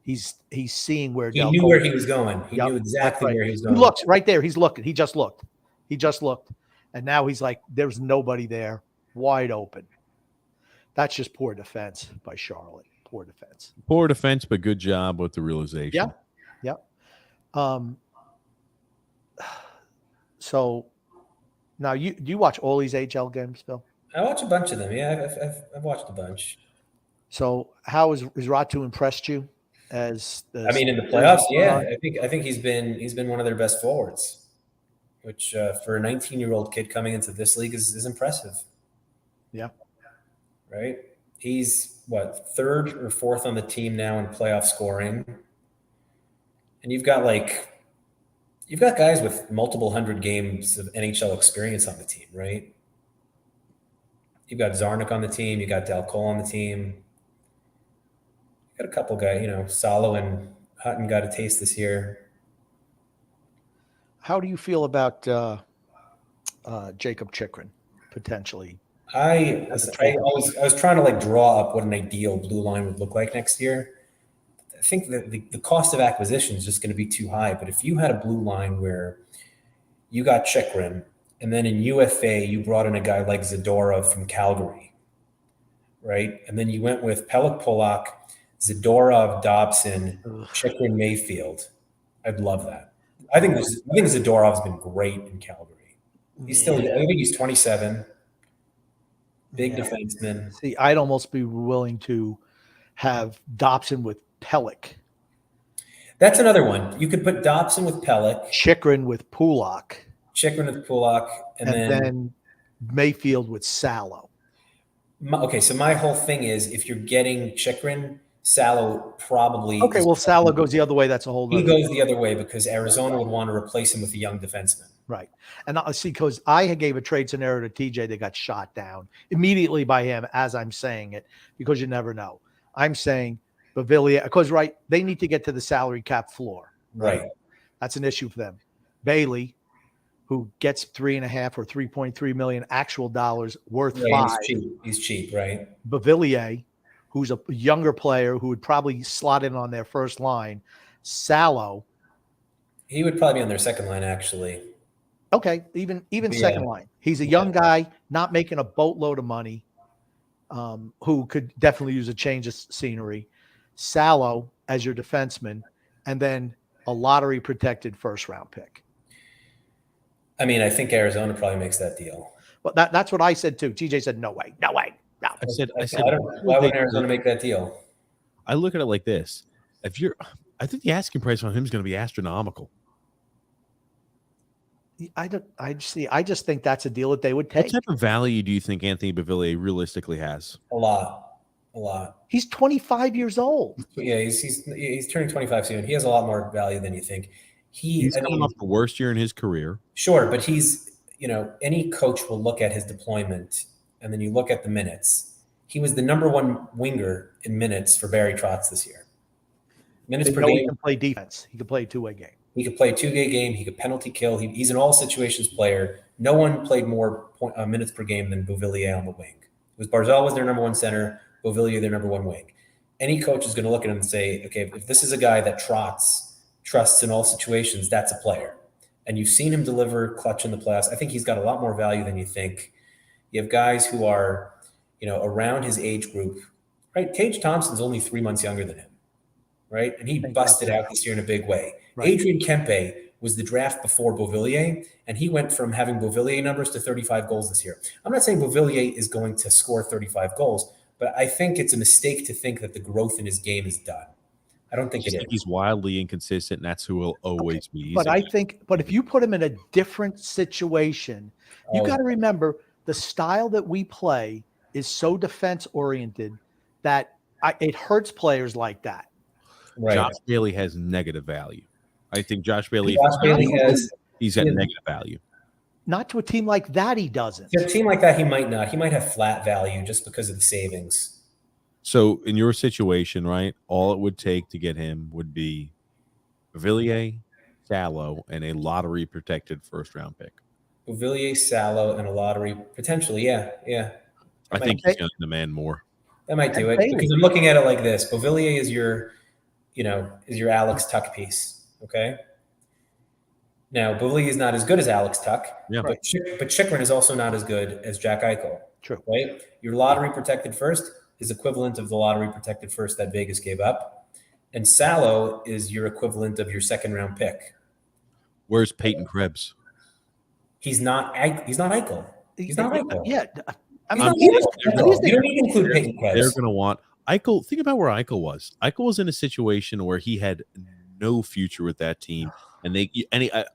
He's seeing where he knew where he was going. He knew exactly where he was going. He looks right there. He's looking. He just looked. And now he's like, there's nobody there, wide open. That's just poor defense by Charlotte. Poor defense, but good job with the realization. Yeah. So Now, do you watch all these HL games, Bill? I watch a bunch of them. Yeah, I've watched a bunch. So how is Ratu impressed you as the? I mean, in the playoffs, yeah, I think he's been one of their best forwards, which for a 19-year-old kid coming into this league is impressive. Yeah. Right. He's what, third or fourth on the team now in playoff scoring, and you've got guys with multiple hundred games of NHL experience on the team, right? You've got Zarnik on the team. You got Del Cole on the team. You got a couple guys, Salo and Hutton got a taste this year. How do you feel about Jacob Chikrin potentially? I was trying to draw up what an ideal blue line would look like next year. I think that the cost of acquisition is just going to be too high. But if you had a blue line where you got Chikrin, and then in UFA you brought in a guy like Zadorov from Calgary, right? And then you went with Pelech Polak, Zadorov, Dobson, Chikrin, Mayfield. I'd love that. I think Zadorov's been great in Calgary. I think he's 27. Big defenseman. See, I'd almost be willing to have Dobson with Pelech. That's another one. You could put Dobson with Pelech. Chikrin with Pulak. And then Mayfield with Salo. Okay, so my whole thing is if you're getting Chikrin, Salo probably. Okay, well, Salo goes the other way. That's a whole. He goes the other way because Arizona would want to replace him with a young defenseman. Right. And see, because I gave a trade scenario to TJ that got shot down immediately by him as I'm saying it, because you never know. I'm saying Bavillia, because, right, they need to get to the salary cap floor. Right. That's an issue for them. Bailey, who gets 3.5 or 3.3 million actual dollars worth $5. He's cheap, right? Bavillier, who's a younger player who would probably slot in on their first line. Salo. He would probably be on their second line, actually. Okay, even second line. He's a young guy, not making a boatload of money, who could definitely use a change of scenery. Salo as your defenseman, and then a lottery-protected first-round pick. I mean, I think Arizona probably makes that deal. Well, that's what I said too. TJ said, "No way, no." I said, why would Arizona make that deal? I look at it like this: I think the asking price on him is going to be astronomical. I just think that's a deal that they would take. What type of value do you think Anthony Bavillier realistically has? A lot. He's 25 years old. Yeah, he's turning 25 soon. He has a lot more value than you think. He's coming off the worst year in his career. Sure, but he's, any coach will look at his deployment, and then you look at the minutes. He was the number one winger in minutes for Barry Trotz this year. Minutes per game. He can play defense. He can play a two-way game. He could play a two-way game. He could penalty kill. He's an all-situations player. No one played more minutes per game than Beauvillier on the wing. Barzal was their number one center. Beauvillier their number one wing. Any coach is going to look at him and say, okay, if this is a guy that Trotz trusts in all situations, that's a player. And you've seen him deliver clutch in the playoffs. I think he's got a lot more value than you think. You have guys who are, around his age group, right? Tage Thompson's only 3 months younger than him, right? And he busted out this year in a big way. Right. Adrian Kempe was the draft before Beauvillier, and he went from having Beauvillier numbers to 35 goals this year. I'm not saying Beauvillier is going to score 35 goals, but I think it's a mistake to think that the growth in his game is done. I don't think it is. He's wildly inconsistent, and that's who will always be. But if you put him in a different situation, you got to remember the style that we play is so defense oriented that it hurts players like that. Right. Josh Bailey has negative value. I think Josh Bailey he's at negative value. Not to a team like that, he doesn't. To a team like that, he might not. He might have flat value just because of the savings. So in your situation, right, all it would take to get him would be Villiers, Salo, and a lottery-protected first-round pick. Villiers, Salo, and a lottery potentially, yeah. I think he's going to demand more. That might do it because I'm looking at it like this: Beauvillier is your Alex Tuck piece. Okay. Now Beauvillier is not as good as Alex Tuck, but Chikrin is also not as good as Jack Eichel. True. Right. Your lottery protected first is equivalent of the lottery protected first that Vegas gave up, and Salo is your equivalent of your second round pick. Where's Peyton Krebs? He's not Eichel. He's not Eichel. Yeah. I He's mean, not he was, Eichel. You don't need to include Peyton They're Quest. going to want Eichel. Think about where Eichel was. Eichel was in a situation where he had no future with that team. And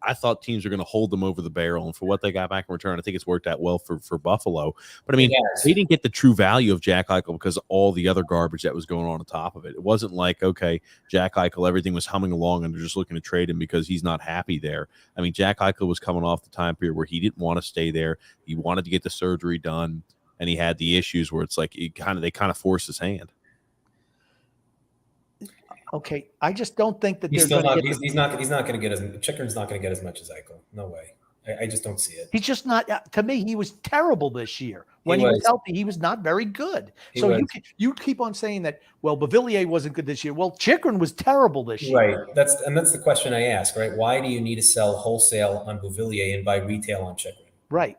I thought teams were going to hold them over the barrel, and for what they got back in return, I think it's worked out well for Buffalo. But I mean, they didn't get the true value of Jack Eichel because of all the other garbage that was going on top of it. It wasn't like, okay, Jack Eichel, everything was humming along, and they're just looking to trade him because he's not happy there. I mean, Jack Eichel was coming off the time period where he didn't want to stay there. He wanted to get the surgery done, and he had the issues where it's like they kind of forced his hand. Okay, I just don't think that he's not going to get Chikrin's not going to get as much as Eichel. No way. I just don't see it. He's just not. To me, he was terrible this year. When he was healthy, he was not very good. You keep on saying that. Well, Beauvillier wasn't good this year. Well, Chikrin was terrible this year. Right. That's the question I ask. Right. Why do you need to sell wholesale on Beauvillier and buy retail on Chikrin? Right.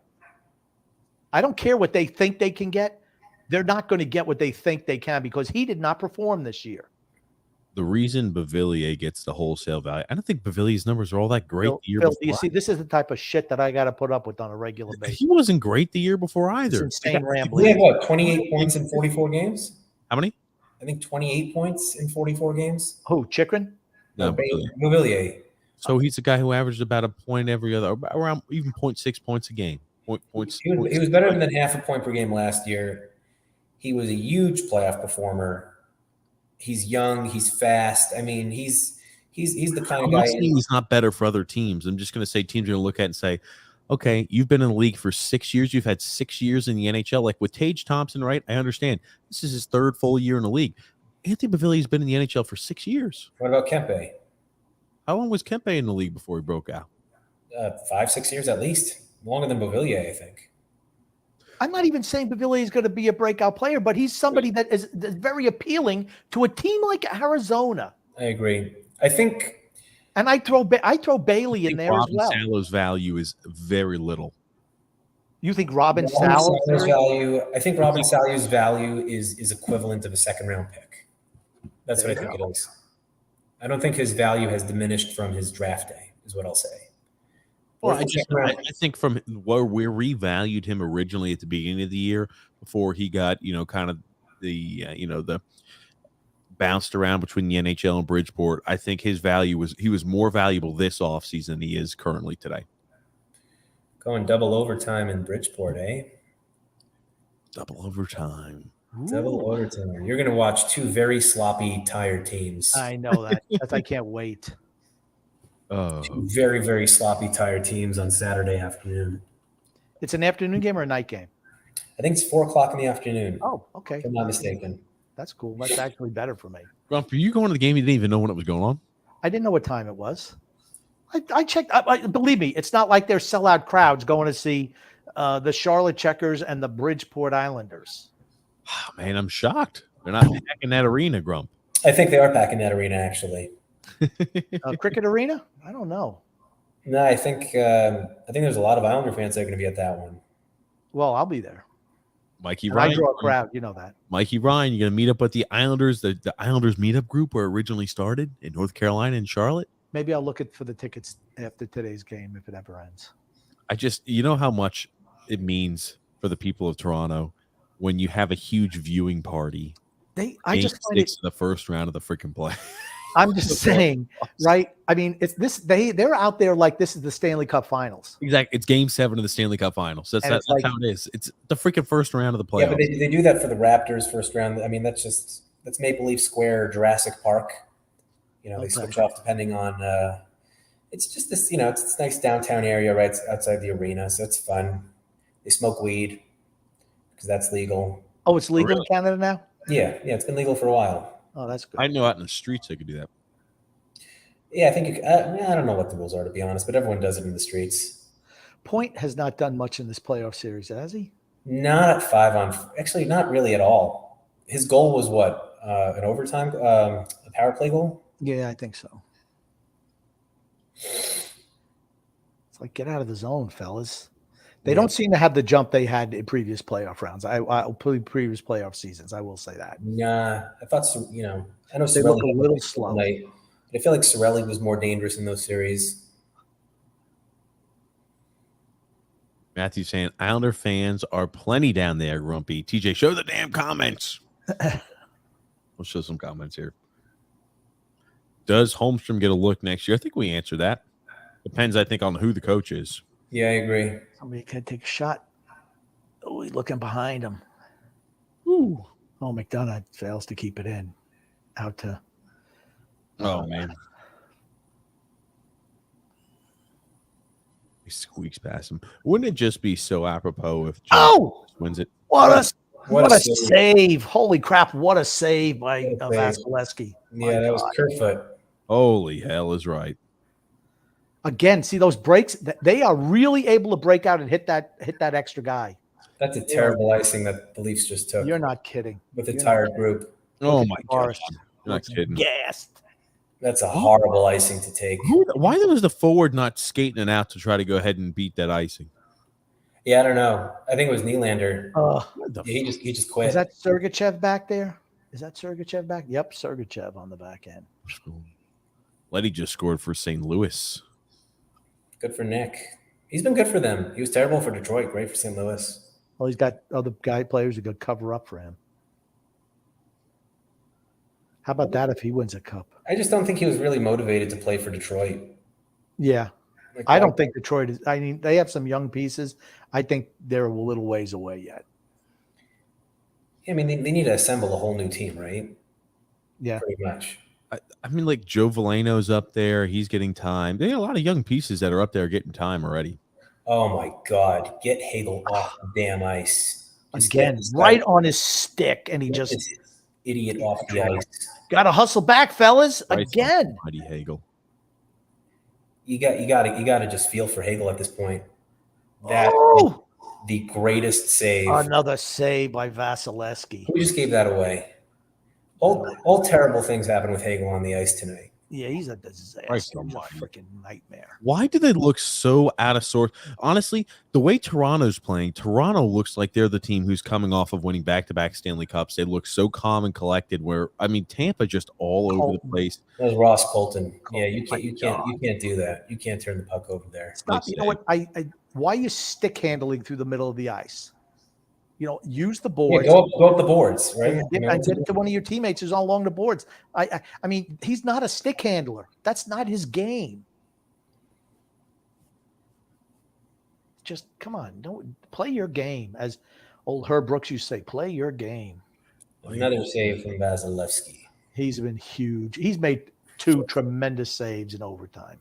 I don't care what they think they can get. They're not going to get what they think they can because he did not perform this year. The reason Beauvillier gets the wholesale value, I don't think Beauvillier's numbers are all that great Phil, the year Phil, before. you see, this is the type of shit that I got to put up with on a regular basis. He wasn't great the year before either. It's insane rambling. He had what, 28 points in 44 games? How many? I think 28 points in 44 games. Who, Chikrin? No, Beauvillier. So he's a guy who averaged about a point every other, around even 0.6 points a game. He was better than half a point per game last year. He was a huge playoff performer. He's young. He's fast. I mean, he's the kind of guy. I'm not saying he's not better for other teams. I'm just going to say teams are going to look at it and say, okay, you've been in the league for 6 years. You've had 6 years in the NHL. Like with Tage Thompson, right? I understand. This is his third full year in the league. Anthony Beauvillier's been in the NHL for 6 years. What about Kempe? How long was Kempe in the league before he broke out? 5-6 years at least. Longer than Beauvillier, I think. I'm not even saying Beauvillier is going to be a breakout player, but he's somebody that is very appealing to a team like Arizona. I agree. I think, and I throw Bailey in there as well. Robin Salo's value is very little. You think Robin Salo's value? I think Robin Salo's value is equivalent of a second-round pick. That's what I think it is. I don't think his value has diminished from his draft day, is what I'll say. Well, I think from where we revalued him originally at the beginning of the year before he got, kind of the bounced around between the NHL and Bridgeport, I think his value he was more valuable this offseason than he is currently today. Going double overtime in Bridgeport, eh? Double overtime. Double overtime. You're going to watch two very sloppy, tired teams. I know that. I can't wait. Two very, very sloppy, tired teams on Saturday afternoon. It's an afternoon game or a night game? I think it's 4:00 in the afternoon. Oh, okay. If I'm not mistaken. That's cool. That's actually better for me. Grump, are you going to the game? You didn't even know when it was going on? I didn't know what time it was. I checked. Believe me, it's not like there's sellout crowds going to see the Charlotte Checkers and the Bridgeport Islanders. Oh, man, I'm shocked. They're not packing that arena, Grump. I think they are packing that arena, actually. Cricket arena? I don't know. No, I think there's a lot of Islander fans that are going to be at that one. Well, I'll be there. Mikey Ryan. I draw a crowd, you know that. Mikey Ryan, you're going to meet up with the Islanders, the Islanders meetup group where it originally started in North Carolina and Charlotte. Maybe I'll look for the tickets after today's game if it ever ends. You know how much it means for the people of Toronto when you have a huge viewing party. I just find it the first round of the freaking play. I'm just saying, right? I mean, it's this. They're out there like this is the Stanley Cup Finals. Exactly. It's Game 7 of the Stanley Cup Finals. That's how it is. It's the freaking first round of the playoffs. Yeah, but they do that for the Raptors first round. I mean, that's Maple Leaf Square, Jurassic Park. They switch off depending on. It's just this. It's this nice downtown area right outside the arena, so it's fun. They smoke weed because that's legal. Oh, it's legal in Canada now? Yeah, it's been legal for a while. Oh, that's good. I know out in the streets they could do that. Yeah, I think I don't know what the rules are, to be honest, but everyone does it in the streets. Point has not done much in this playoff series, has he? Not at 5 on. Actually, not really at all. His goal was what? An overtime, a power play goal? Yeah, I think so. It's like, get out of the zone, fellas. They don't seem to have the jump they had in previous playoff rounds. Previous playoff seasons. I will say that. Nah, I thought I know they look a little slow. Tonight, but I feel like Cirelli was more dangerous in those series. Matthew saying Islander fans are plenty down there, Grumpy. TJ, show the damn comments. We'll show some comments here. Does Holmstrom get a look next year? I think we answered that. Depends, I think, on who the coach is. Yeah, I agree. Somebody can take a shot. Oh, he's looking behind him. Ooh. Oh, McDonough fails to keep it in. Out to. Oh, man. He squeaks past him. Wouldn't it just be so apropos if John wins it? What a save. Holy crap. What a save by Vasilevsky. Yeah, that was Kerfoot. Holy hell is right. Again, see those breaks? They are really able to break out and hit that extra guy. That's a terrible icing that the Leafs just took. You're not kidding. With the tired group. Oh, my gosh. You're not kidding. Gassed. That's a horrible icing to take. Why was the forward not skating it out to try to go ahead and beat that icing? Yeah, I don't know. I think it was Nylander. He just quit. Is that Sergachev back there? Yep, Sergachev on the back end. Letty just scored for St. Louis. Good for Nick. He's been good for them. He was terrible for Detroit. Great for St. Louis. Well, he's got other players who could cover up for him. How about that if he wins a cup? I just don't think he was really motivated to play for Detroit. Yeah. I don't think Detroit is. I mean, they have some young pieces. I think they're a little ways away yet. I mean, they need to assemble a whole new team, right? Yeah. Pretty much. I mean, like Joe Veleno's up there. He's getting time. They have a lot of young pieces that are up there getting time already. Oh, my God. Get Hagel off the damn ice. Again, right on his stick, and he just – idiot off the ice. Got to hustle back, fellas. Again. Mighty Hagel. You got to just feel for Hagel at this point. That the greatest save. Another save by Vasilevsky. We just gave that away. All terrible things happen with Hagel on the ice tonight. Yeah, he's a disaster. He's a freaking nightmare. Why do they look so out of sorts? Honestly, the way Toronto's playing, Toronto looks like they're the team who's coming off of winning back-to-back Stanley Cups. They look so calm and collected. Where Tampa just all over the place. That was Ross Colton. Yeah, you can't do that. You can't turn the puck over there. Stop. You know what? Why are you stick handling through the middle of the ice? Use the boards. Yeah, go up the boards, right? And get it to one of your teammates who's all along the boards. I mean, he's not a stick handler. That's not his game. Just come on, don't play your game, as old Herb Brooks used to say. Play your game. Another save from Vasilevsky. He's been huge. He's made 2 tremendous saves in overtime.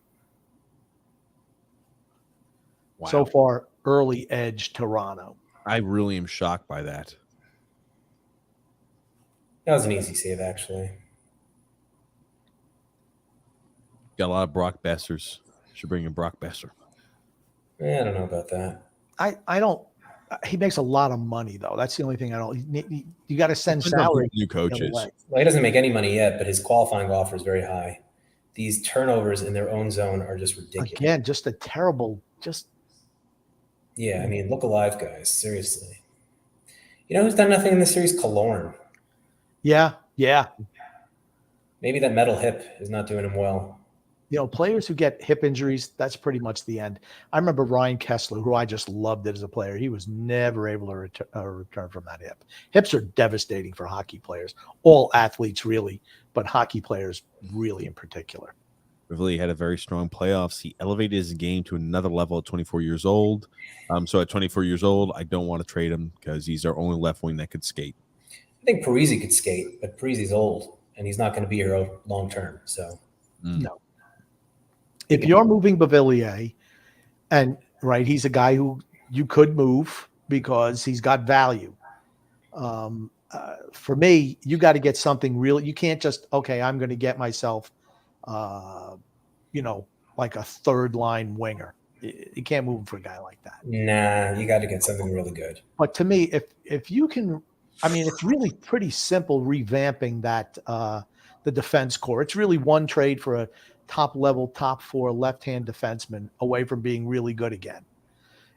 Wow. So far, early edge Toronto. I really am shocked by that. That was an easy save, actually. Got a lot of Brock Bessers. Should bring in Brock Besser. I don't know about that. I don't. He makes a lot of money, though. That's the only thing I don't. You got to send salary. New coaches. Well, he doesn't make any money yet, but his qualifying offer is very high. These turnovers in their own zone are just ridiculous. Again, just a terrible. Yeah, I mean, look alive, guys. Seriously. You know who's done nothing in this series? Killorn. Yeah. Maybe that metal hip is not doing him well. Players who get hip injuries, that's pretty much the end. I remember Ryan Kessler, who I just loved as a player. He was never able to return from that hip. Hips are devastating for hockey players. All athletes, really, but hockey players really in particular. Rivalry had a very strong playoffs. He elevated his game to another level at 24 years old. So at 24 years old, I don't want to trade him because he's our only left wing that could skate. I think Parise could skate, but Parise's old, and he's not going to be here long term. So no. If you're moving Beauvillier, and he's a guy who you could move because he's got value. For me, you got to get something real. You can't just I'm going to get myself. Like a third line winger. You can't move him for a guy like that. Nah, you got to get something really good. But to me, if you can, it's really pretty simple revamping that the defense core. It's really one trade for a top 4 left-hand defenseman away from being really good again,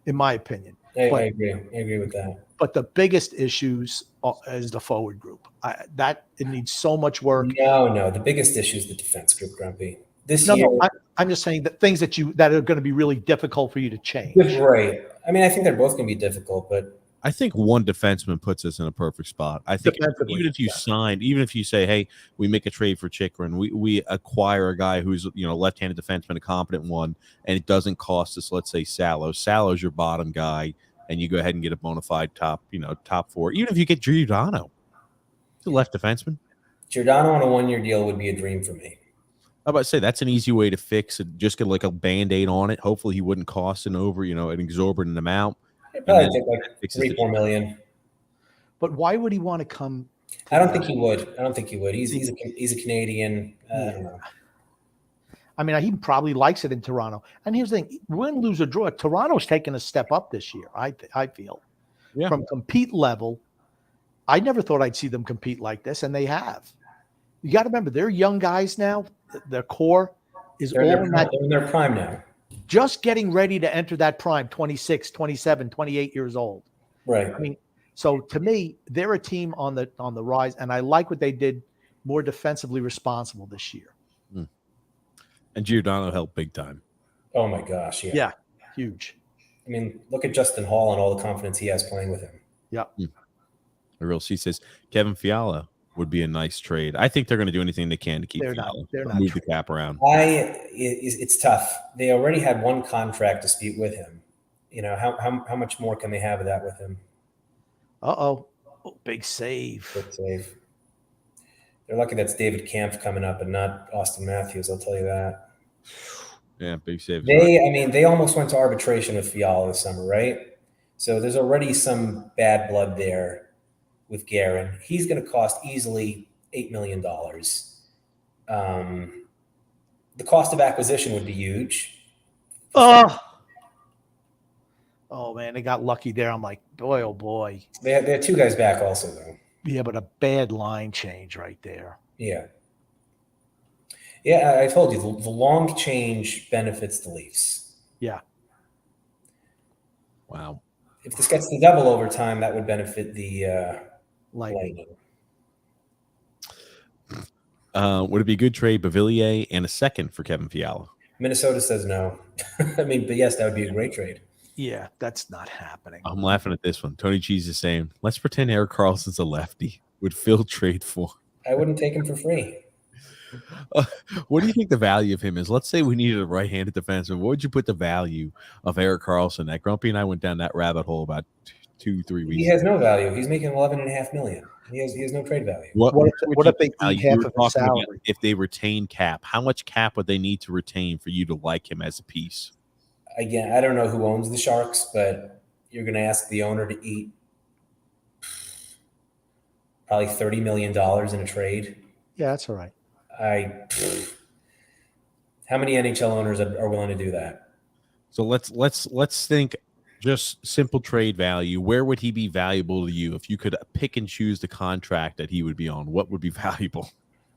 in my opinion. I agree with that. But the biggest issues is the forward group. It needs so much work. No. The biggest issue is the defense group, Grumpy. This year, I'm just saying that things that are going to be really difficult for you to change. Right. I mean, I think they're both going to be difficult, but I think one defenseman puts us in a perfect spot. I think Defensively, even if you sign, even if you say, hey, we make a trade for Chikrin, we acquire a guy who's, you know, left-handed defenseman, a competent one, and it doesn't cost us, let's say, Salo. Salo's your bottom guy, and you go ahead and get a bona fide top four. Even if you get Giordano, he's a left defenseman. Giordano on a 1-year deal would be a dream for me. I was about to say that's an easy way to fix it. Just get like a Band-Aid on it. Hopefully he wouldn't cost an exorbitant amount. It'd probably take like $3-4 million. But why would he want to come? I don't think he would. He's a Canadian. I don't know. I mean, he probably likes it in Toronto. And here's the thing: win, lose, or draw, Toronto's taken a step up this year. I feel from compete level. I never thought I'd see them compete like this, and they have. You got to remember, they're young guys now. Their core is They're in their prime now. Just getting ready to enter that prime, 26, 27, 28 years old. Right. I mean, so to me, they're a team on the rise, and I like what they did, more defensively responsible this year. And Giordano helped big time. Oh my gosh, yeah. Yeah, huge. I mean, look at Justin Hall and all the confidence he has playing with him. Yeah. The real C says Kevin Fiala would be a nice trade. I think they're going to do anything they can to keep Fiala. They're not move the cap around. It's tough. They already had one contract dispute with him. You know, how much more can they have of that with him? Oh, big save. Good save. They're lucky that's David Kampf coming up and not Austin Matthews, I'll tell you that. Yeah, big save. They almost went to arbitration with Fiala this summer, right? So there's already some bad blood there with Guerin. He's going to cost easily $8 million. The cost of acquisition would be huge. Oh man, they got lucky there. I'm like, boy, oh boy. They had two guys back also, though. Yeah, but a bad line change right there. Yeah. Yeah, I told you, the long change benefits the Leafs. Yeah. Wow. If this gets to double overtime, that would benefit the Lightning. Would it be a good trade, Bavillier and a second for Kevin Fiala? Minnesota says no. I mean, but yes, that would be a great trade. Yeah, that's not happening. I'm laughing at this one. Tony Cheese is saying, let's pretend Erik Karlsson's a lefty. Would Phil trade for? I wouldn't take him for free. What do you think the value of him is? Let's say we needed a right-handed defenseman. What would you put the value of Erik Karlsson at? Grumpy and I went down that rabbit hole about 2-3 weeks. He has no value. He's making $11.5 million. He has no trade value. What if they eat half of his salary? If they retain cap, how much cap would they need to retain for you to like him as a piece? Again, I don't know who owns the Sharks, but you're going to ask the owner to eat probably $30 million in a trade. Yeah, that's all right. How many NHL owners are willing to do that? So let's think just simple trade value. Where would he be valuable to you if you could pick and choose the contract that he would be on? What would be valuable?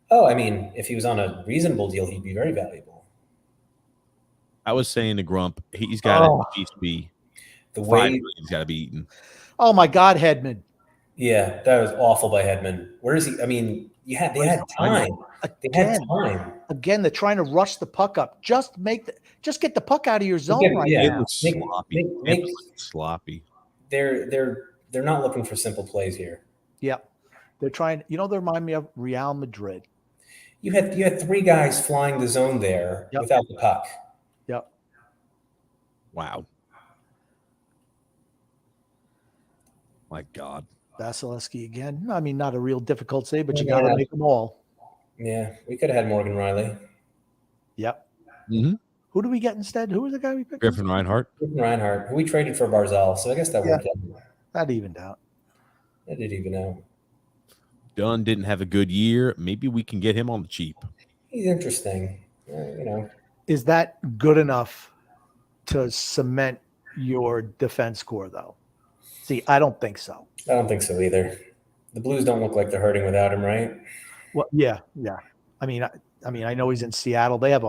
Oh, I mean, if he was on a reasonable deal, he'd be very valuable. I was saying to Grump, he's got to at least be the way he's got to be eaten. Oh my God, Hedman. Yeah, that was awful by Hedman. Where is he? I mean, they had time. They had time. Again, they're trying to rush the puck up. Just get the puck out of your zone now. It was sloppy. It was sloppy. They're not looking for simple plays here. Yeah, they're trying. You know, they remind me of Real Madrid. You had three guys flying the zone there without the puck. Yep. Wow. My God. Vasilevsky again. I mean, not a real difficult save, but you got to make them all. Yeah, we could have had Morgan Riley. Yep. Mm-hmm. Who do we get instead? Who was the guy we picked? Griffin Reinhart. Griffin Reinhart, who we traded for Barzal, so I guess that worked out. That evened out. That did even out. Dunn didn't have a good year. Maybe we can get him on the cheap. He's interesting. You know. Is that good enough to cement your defense core, though? See, I don't think so. I don't think so either. The Blues don't look like they're hurting without him, right? Well, yeah. I mean, I know he's in Seattle. They had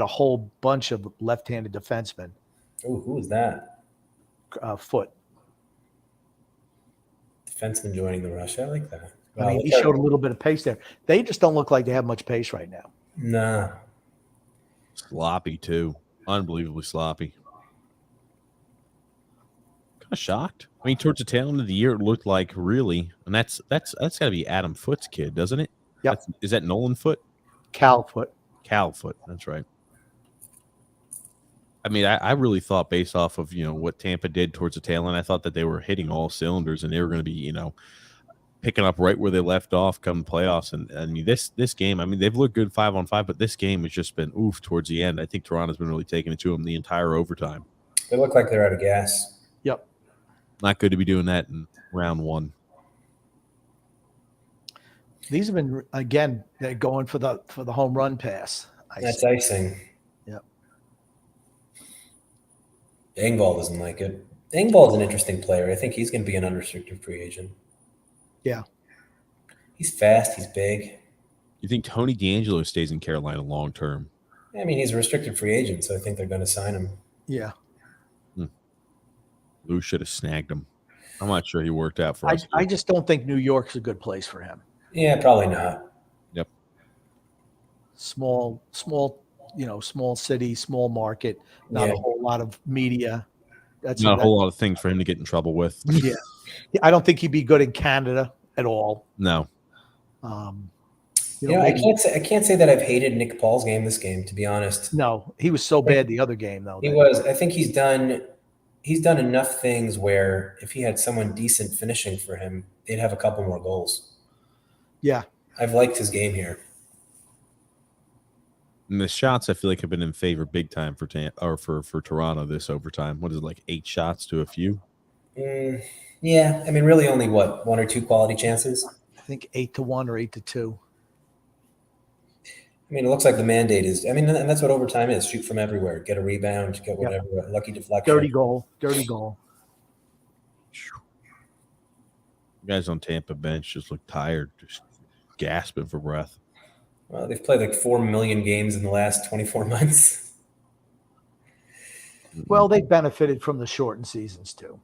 a whole bunch of left-handed defensemen. Oh, who is that? Foot. Defenseman joining the rush. I like that. I mean, he showed a little bit of pace there. They just don't look like they have much pace right now. Nah. Sloppy too. Unbelievably sloppy. I'm shocked. I mean, towards the tail end of the year, it looked like really, and that's got to be Adam Foote's kid, doesn't it? Yep. Is that Nolan Foote? Cal Foot. Cal Foote. That's right. I mean, I really thought based off of what Tampa did towards the tail end, I thought that they were hitting all cylinders and they were going to be picking up right where they left off come playoffs. And I mean, this game, I mean, they've looked good 5-on-5, but this game has just been oof towards the end. I think Toronto's been really taking it to them the entire overtime. They look like they're out of gas. Yep. Not good to be doing that in round one. These have been, again, they're going for the home run pass. That's icing. Yep. Engvall doesn't like it. Engvall's an interesting player. I think he's going to be an unrestricted free agent. Yeah. He's fast. He's big. You think Tony DeAngelo stays in Carolina long term? I mean, he's a restricted free agent, so I think they're going to sign him. Yeah. Lou should have snagged him. I'm not sure he worked out for us. I just don't think New York's a good place for him. Yeah, probably not. Yep. Small, small city, small market, not a whole lot of media. That's not a whole lot of things for him to get in trouble with. Yeah. I don't think he'd be good in Canada at all. No. I can't say that I've hated Nick Paul's game this game, to be honest. No, he was so bad the other game though. He was. I think he's done enough things where if he had someone decent finishing for him, they'd have a couple more goals. Yeah. I've liked his game here. And the shots I feel like have been in favor big time for Toronto this overtime. What is it, like 8 shots to a few? Yeah, I mean, really only 1 or 2 quality chances. I think 8-1 or 8-2. I mean, it looks like the mandate is. I mean, and that's what overtime is: shoot from everywhere, get a rebound, get whatever, lucky deflection, dirty goal. You guys on Tampa bench just look tired, just gasping for breath. Well, they've played like 4 million games in the last 24 months. Well, they benefited from the shortened seasons too.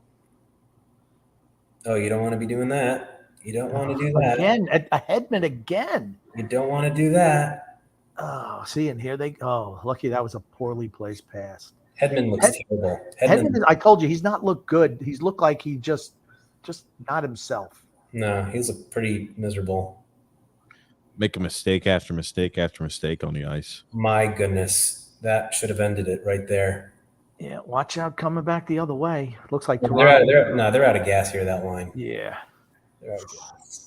Oh, you don't want to be doing that. You don't want to do that. Again, a Hedman again. You don't want to do that. Oh, see, and here they go. Lucky that was a poorly placed pass. Hedman looks terrible. Hedman, I told you, he's not looked good. He's looked like he just not himself. No, he's pretty miserable. Make a mistake after mistake after mistake on the ice. My goodness, that should have ended it right there. Yeah, watch out coming back the other way. Looks like they're out of gas here, that line. Yeah. They're out of gas.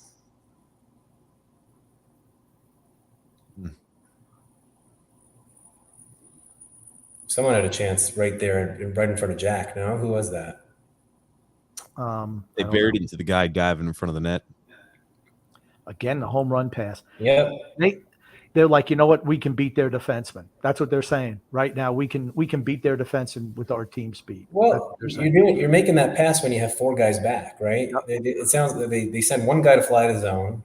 Someone had a chance right there, right in front of Jack. No, who was that? They buried it into the guy diving in front of the net. Again, the home run pass. Yep. They're like, you know what? We can beat their defensemen. That's what they're saying right now. We can beat their defensemen with our team speed. Well, you're making that pass when you have 4 guys back, right? Yep. It sounds like they send one guy to fly the zone,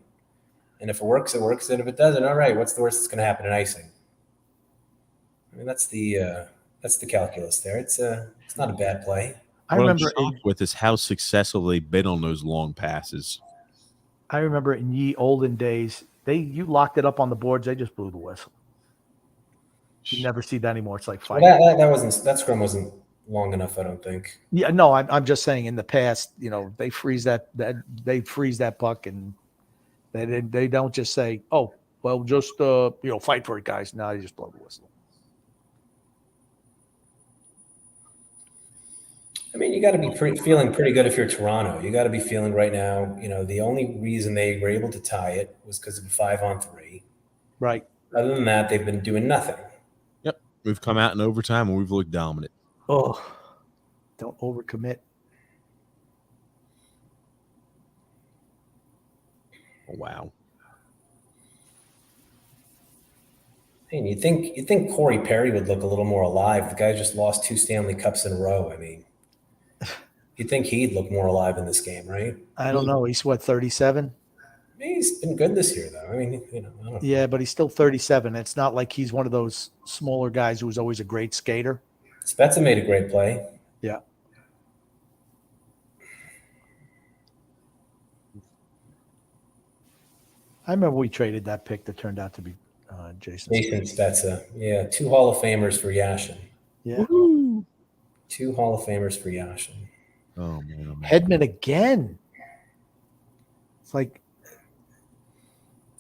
and if it works, it works, and if it doesn't, all right. What's the worst that's going to happen in icing? I mean, that's the calculus there. It's not a bad play. I remember with is how successful they've been on those long passes. I remember in ye olden days, you locked it up on the boards, they just blew the whistle. You never see that anymore. It's like 5. That scrum wasn't long enough, I don't think. Yeah, no, I'm just saying in the past, they freeze that puck and they don't just say, oh, well, just fight for it, guys. No, they just blow the whistle. I mean, you got to be feeling pretty good if you're Toronto. You got to be feeling right now, the only reason they were able to tie it was because of a 5-on-3. Right. Other than that, they've been doing nothing. Yep. We've come out in overtime and we've looked dominant. Oh, don't overcommit. Oh, wow. I mean, you think Corey Perry would look a little more alive. The guy just lost 2 Stanley Cups in a row. I mean, you'd think he'd look more alive in this game, right? I don't know. He's 37? He's been good this year, though. I mean, I don't know. Yeah, but he's still 37. It's not like he's one of those smaller guys who was always a great skater. Spezza made a great play. Yeah. I remember we traded that pick that turned out to be Jason Spezza. Yeah, 2 Hall of Famers for Yashin. Yeah. Woo-hoo. 2 Hall of Famers for Yashin. Oh man, oh, man. Hedman again. It's like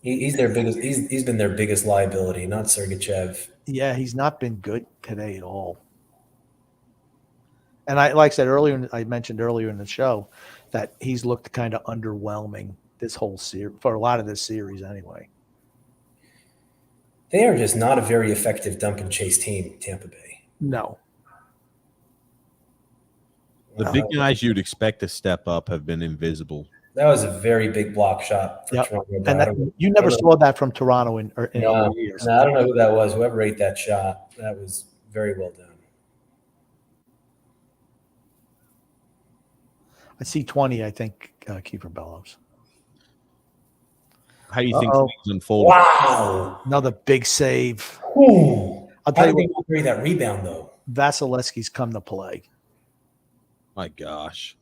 He's their biggest. He's been their biggest liability, not Sergachev. yeah, he's not been good today at all. And like I said earlier, I mentioned earlier in the show that he's looked kind of underwhelming this whole series for a lot of this series anyway. They are just not a very effective dump and chase team, Tampa Bay. No. The big guys you'd expect to step up have been invisible. That was a very big block shot for Toronto. And you never saw that from Toronto in other years. No, I don't know who that was. Whoever ate that shot, that was very well done. I see 20, I think, Kiefer Bellows. How do you think things unfold? Wow. Another big save. Ooh. I'll tell you they what, carry that rebound, though? Vasilevsky's come to play. My gosh.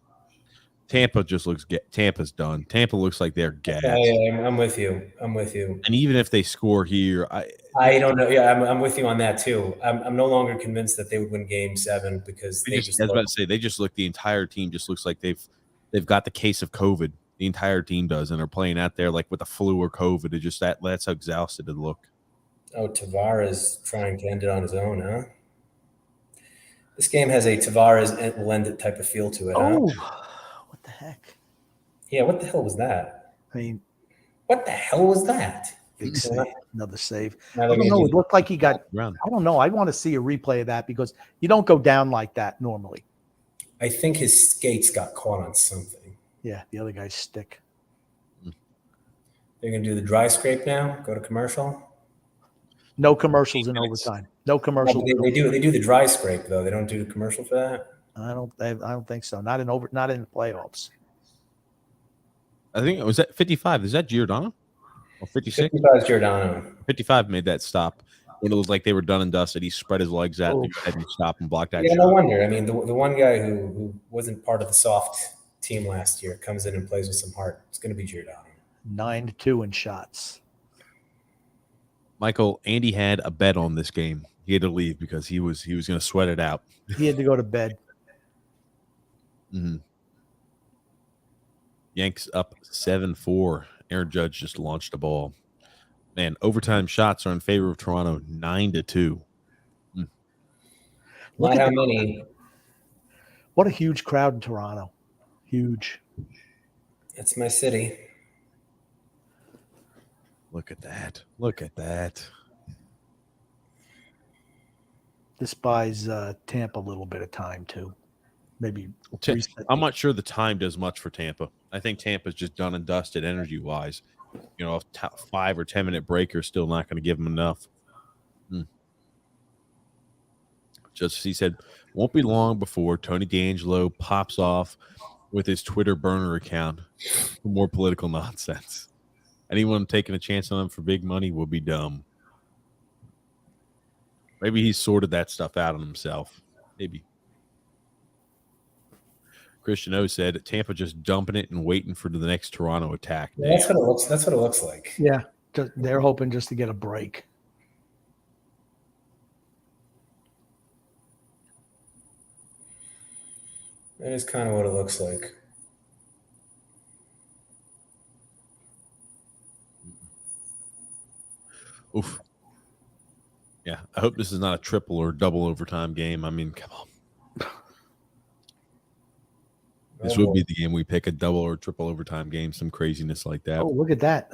Tampa's done. Tampa looks like they're gassed. I'm with you. And even if they score here, I don't know. Yeah, I'm with you on that too. I'm no longer convinced that they would win Game 7 because I was about to say they just look. The entire team just looks like they've got the case of COVID. The entire team does, and are playing out there like with the flu or COVID. It just that's how exhausted it look. Oh, Tavares trying to end it on his own, huh? This game has a Tavares will end it type of feel to it. Oh, huh? what the heck? Yeah, what the hell was that? I mean, what the hell was that? big save, another save. Now I don't know. It looked like he got. Round. I don't know. I want to see a replay of that because you don't go down like that normally. I think his skates got caught on something. Yeah, the other guy's stick. They're gonna do the dry scrape now. Go to commercial. No commercials in overtime. No commercials. No, they do the dry scrape though. They don't do the commercial for that. I don't think so. Not in the playoffs. I think it was at 55. Is that Giordano? Or 56? 55 is Giordano. 55 made that stop. When it was like they were done and dusted, he spread his legs out to go ahead and stop and block that Yeah, shot. no wonder. I mean, the one guy who wasn't part of the soft team last year comes in and plays with some heart. It's going to be Giordano. 9-2 in shots. Michael, Andy had a bet on this game. He had to leave because he was going to sweat it out. He had to go to bed. Mm-hmm. Yanks up 7-4. Aaron Judge just launched the ball. Man, overtime shots are in favor of Toronto, 9-2. Look at how many. What a huge crowd in Toronto. Huge. It's my city. Look at that. Look at that. This buys Tampa a little bit of time too. Maybe. I'm not sure the time does much for Tampa. I think Tampa's just done and dusted energy-wise. You know, a 5 or 10 minute breaker is still not going to give them enough. Just he said, won't be long before Tony D'Angelo pops off with his Twitter burner account for more political nonsense. Anyone taking a chance on him for big money will be dumb. Maybe he's sorted that stuff out on himself. Maybe. Christian O said Tampa just dumping it and waiting for the next Toronto attack. Yeah, that's what it looks like. Yeah, they're hoping just to get a break. That is kind of what it looks like. Oof. Yeah, I hope this is not a triple or double overtime game. I mean, come on. This would be the game we pick, a double or triple overtime game, some craziness like that. Oh, look at that.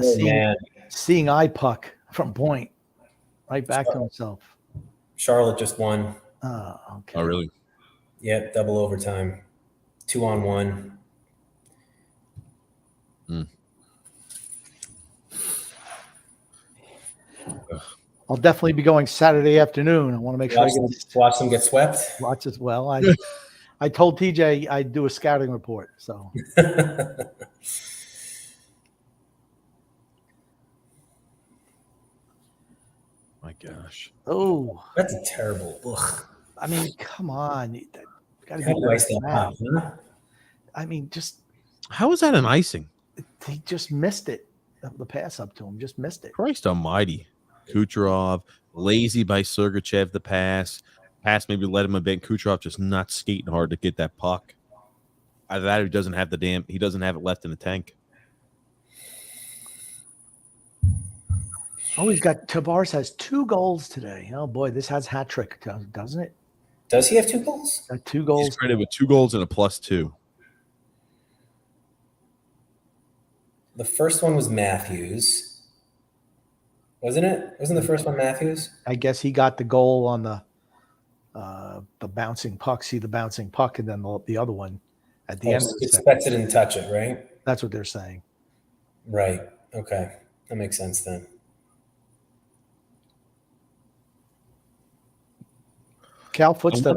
Seeing eye puck from point. Right back to himself. Charlotte just won. Oh, okay. Oh, really? Yeah, double overtime. 2-on-1. I'll definitely be going Saturday afternoon. I want to make sure I watch them get swept. Watch as well. I told TJ I'd do a scouting report. So my gosh. Oh, that's a terrible. Ugh. I mean, come on. Got to be that. Huh? I mean, just how is that an icing? He just missed it. The pass up to him just missed it. Christ almighty. Kucherov, lazy by Sergachev, the pass. Pass maybe let him a bit. Kucherov just not skating hard to get that puck. Either that or he doesn't have it left in the tank. Oh, Tavares has 2 goals today. Oh boy, this has hat trick, doesn't it? Does he have 2 goals? 2 goals. He's credited with 2 goals and a +2. The first one was Matthews, wasn't it? Wasn't the first one Matthews? I guess he got the goal on the bouncing puck. See the bouncing puck, and then the other one at the end. Of the expects it and touch it, right? That's what they're saying. Right. Okay, that makes sense then. Cal Foot's I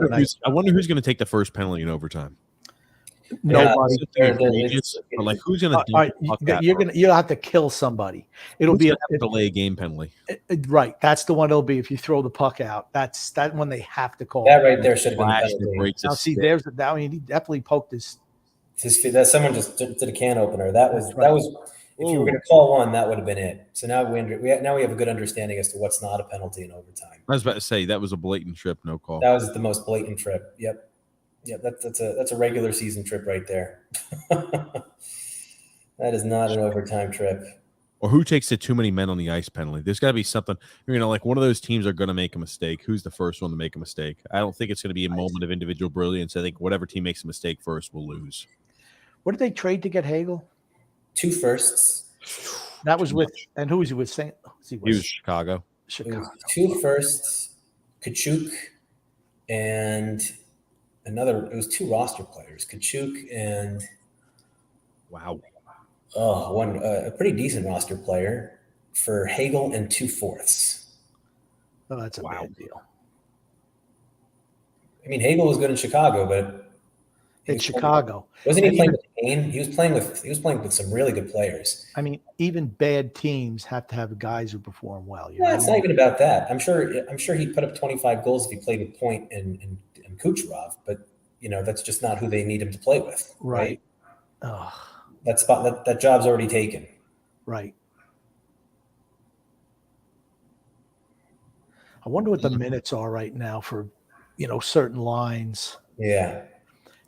wonder who's going to take the first penalty in overtime. Nobody. But like, who's going to? You'll have to kill somebody. It'll be a delay game penalty. Right. That's the one it'll be if you throw the puck out. That's that one they have to call. That right there should have been a penalty. Now see, there's that one. He definitely poked his. That someone just did a can opener. That was. If you were going to call one, that would have been it. So now we have a good understanding as to what's not a penalty in overtime. I was about to say that was a blatant trip, no call. That was the most blatant trip. Yep. That's a regular season trip right there. That is not an overtime trip. Or who takes the too many men on the ice penalty? There's got to be something. Like one of those teams are going to make a mistake. Who's the first one to make a mistake? I don't think it's going to be a moment of individual brilliance. I think whatever team makes a mistake first will lose. What did they trade to get Hagel? 2 firsts. That was with, and who was he with? He was Chicago. It was 2 firsts, Kachuk, and another. It was 2 roster players, Kachuk and a pretty decent roster player for Hagel and 2 fourths. Oh, that's a bad deal. I mean, Hagel was good in Chicago, but in Chicago, wasn't he playing with Kane? He was playing with some really good players. I mean, even bad teams have to have guys who perform well. It's not even about that. I'm sure he'd put up 25 goals if he played with Point and Kucherov, but that's just not who they need him to play with. Right. That job's already taken. Right. I wonder what the minutes are right now for certain lines. Yeah.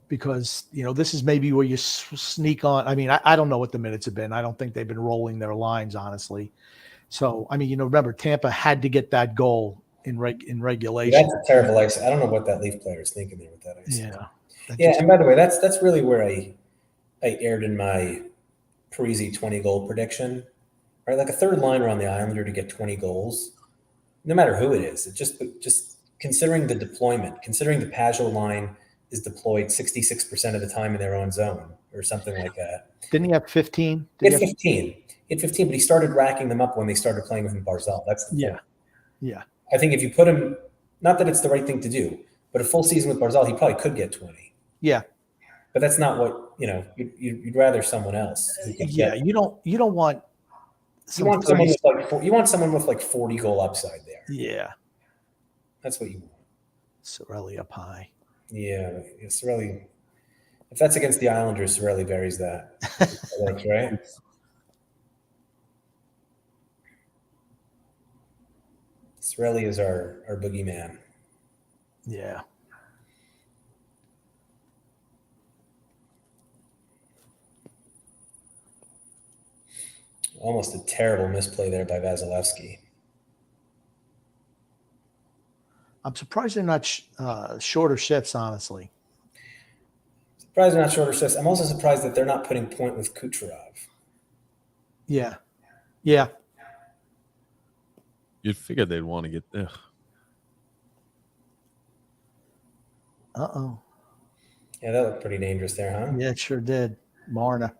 Because, this is maybe where you sneak on. I mean, I don't know what the minutes have been. I don't think they've been rolling their lines, honestly. So, I mean, remember, Tampa had to get that goal in regulation. That's a terrible ice. I don't know what that Leaf player is thinking there with that ice. Yeah. And by the way, that's really where I erred in my Parisi 20-goal prediction. Right? Like a third liner on the Islander to get 20 goals, no matter who it is. It just considering the deployment, considering the Pajot line is deployed 66% of the time in their own zone or something like that. Didn't he have 15? He had 15. He had 15, but he started racking them up when they started playing with him Barzal. That's the point. Yeah. I think if you put him, not that it's the right thing to do, but a full season with Barzal, he probably could get 20. Yeah. But that's not what, you'd rather someone else. Yeah, you don't want you want someone with like 40 goal upside there. Yeah. That's what you want. Sorelli up high. Yeah, Sorelli. If that's against the Islanders, Sorelli buries that. That's right. Sorelli is our boogeyman. Yeah. Almost a terrible misplay there by Vasilevsky. I'm surprised they're not shorter shifts, honestly. Surprised they're not shorter shifts. I'm also surprised that they're not putting Point with Kucherov. Yeah. You'd figure they'd want to get there. Uh-oh. Yeah, that looked pretty dangerous there, huh? Yeah, it sure did. Marna.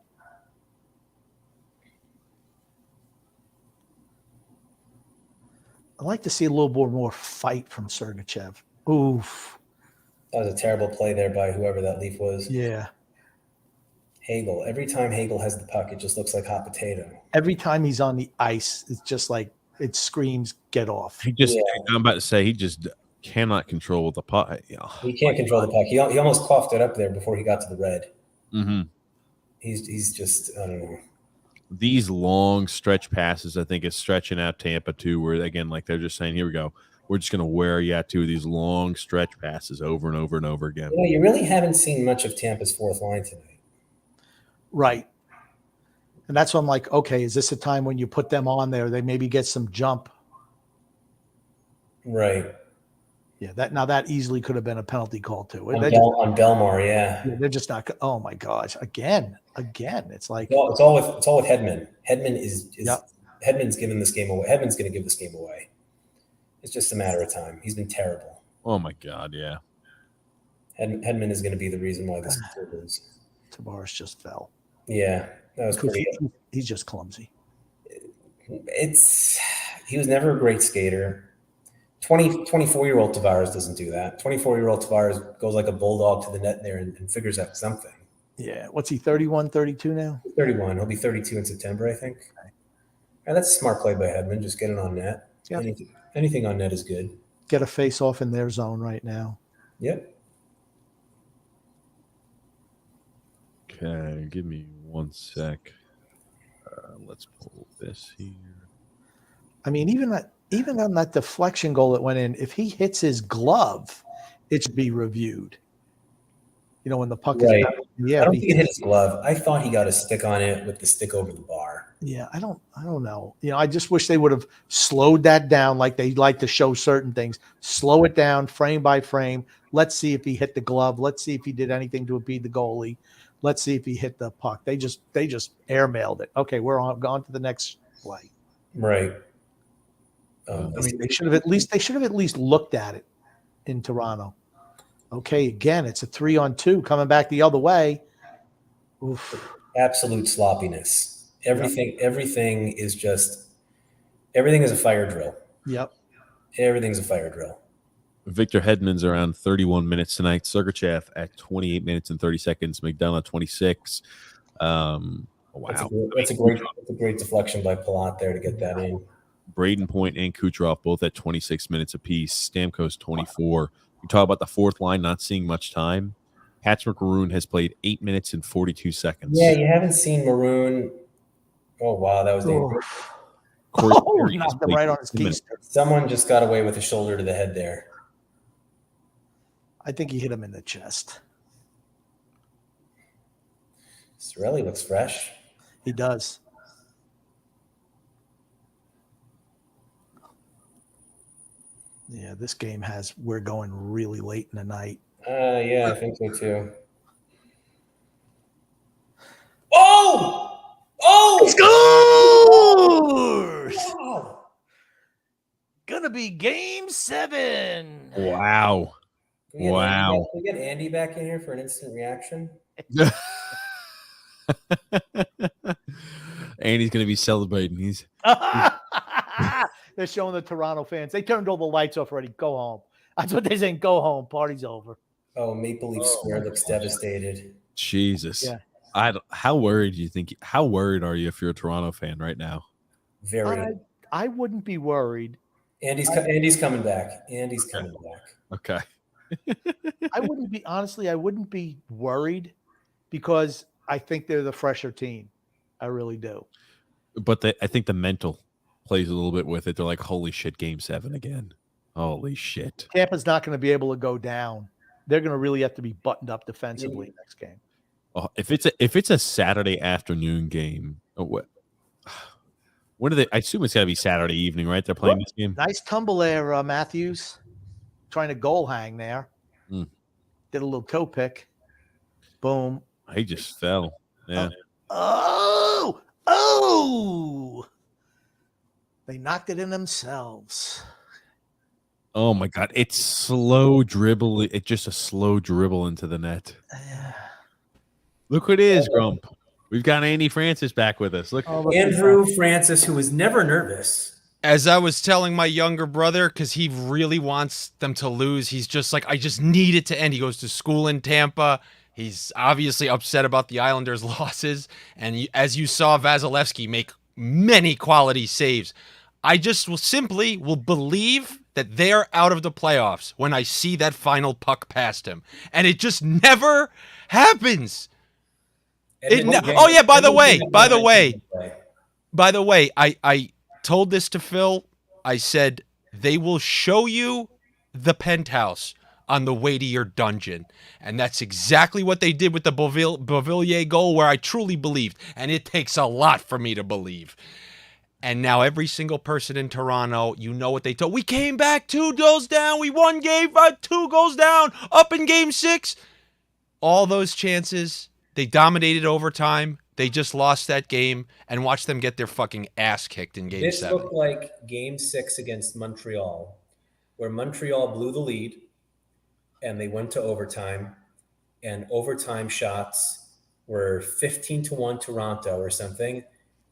I'd like to see a little more fight from Sergachev. Oof. That was a terrible play there by whoever that Leaf was. Yeah. Hagel. Every time Hagel has the puck, it just looks like hot potato. Every time he's on the ice, it's just like it screams, get off. I'm about to say, he just cannot control the puck. He can't control the puck. He almost coughed it up there before he got to the red. Mm-hmm. He's just, I don't know. These long stretch passes, I think, is stretching out Tampa too, where again, like they're just saying, here we go. We're just going to wear you out to these long stretch passes over and over and over again. You really haven't seen much of Tampa's fourth line tonight. Right. And that's when I'm like, okay, is this a time when you put them on there? They maybe get some jump. Right. Yeah, that easily could have been a penalty call too. On Belmar, yeah. They're just not. Oh my gosh! Again. It's like It's all with Hedman. Hedman is Yep. Hedman's giving this game away. Hedman's going to give this game away. It's just a matter of time. He's been terrible. Oh my God, yeah. Hedman is going to be the reason why this is. Tavares just fell. Yeah, that was pretty. He's just clumsy. He was never a great skater. 24-year-old Tavares doesn't do that. 24-year-old Tavares goes like a bulldog to the net there and figures out something. Yeah. What's he, 31, 32 now? 31. He'll be 32 in September, I think. Okay. And that's a smart play by Hedman. Just get it on net. Yeah. Anything on net is good. Get a face off in their zone right now. Yep. Okay, give me 1 sec. Let's pull this here. I mean, even on that deflection goal that went in, if he hits his glove, it should be reviewed. You know, when the puck is right. back in the air. I don't think it hit his glove. I thought he got a stick on it with the stick over the bar. Yeah, I don't know. You know, I just wish they would have slowed that down like they like to show certain things. Slow it down frame by frame. Let's see if he hit the glove. Let's see if he did anything to impede the goalie. Let's see if he hit the puck. They just airmailed it. Okay, we're on to the next play. Right. I mean, they should have at least looked at it in Toronto. Okay, again, it's a 3-on-2 coming back the other way. Oof. Absolute sloppiness. Everything is a fire drill. Yep. Everything's a fire drill. Victor Hedman's around 31 minutes tonight. Sergachev at 28 minutes and 30 seconds. McDonough 26. Wow. That's a great deflection by Palat there to get that in. Braden Point and Kucherov both at 26 minutes apiece. Stamkos 24. You talk about the fourth line not seeing much time. Patrick Maroon has played 8 minutes and 42 seconds. Yeah, you haven't seen Maroon. Oh, wow, that was dangerous. He knocked him right on his keys. Someone just got away with a shoulder to the head there. I think he hit him in the chest. Cirelli looks fresh. He does. Yeah, this game we're going really late in the night. Yeah, I think so too. Oh! Scores! Oh. Gonna be game 7. Wow. Can we get Andy back in here for an instant reaction? Andy's going to be celebrating. They're showing the Toronto fans. They turned all the lights off already. Go home. That's what they're saying. Go home. Party's over. Oh, Maple Leaf Square looks devastated. Jesus. Yeah. How worried are you if you're a Toronto fan right now? Very. I wouldn't be worried. Andy's coming back. Andy's coming back. Okay. I wouldn't be worried because I think they're the fresher team. I really do. But I think the mental plays a little bit with it. They're like, holy shit, game 7 again. Holy shit. Tampa's not going to be able to go down. They're going to really have to be buttoned up defensively next game. Oh, if it's a Saturday afternoon game, what are they? I assume it's got to be Saturday evening, right? They're playing this game. Nice tumble there, Matthews. Trying to goal hang there. Did a little toe pick. Boom. He just fell. Yeah. Oh! They knocked it in themselves. Oh my God. It's slow dribble. It's just a slow dribble into the net. Look who it is, Grump. We've got Andy Francess back with us. Look, Andrew Francess, who was never nervous. As I was telling my younger brother, because he really wants them to lose, he's just like, I just need it to end. He goes to school in Tampa. He's obviously upset about the Islanders' losses. And as you saw Vasilevsky make many quality saves, I just will believe that they're out of the playoffs when I see that final puck past him. And it just never happens. Oh yeah, by the way, I told this to Phil. I said they will show you the penthouse on the way to your dungeon. And that's exactly what they did with the Beauvillier goal, where I truly believed. And it takes a lot for me to believe. And now every single person in Toronto, you know what they told. We came back 2 goals down. We won game 5, 2 goals down, up in game 6. All those chances, they dominated overtime. They just lost that game, and watch them get their fucking ass kicked in game 7. This looked like game 6 against Montreal, where Montreal blew the lead and they went to overtime, and overtime shots were 15-1 Toronto or something.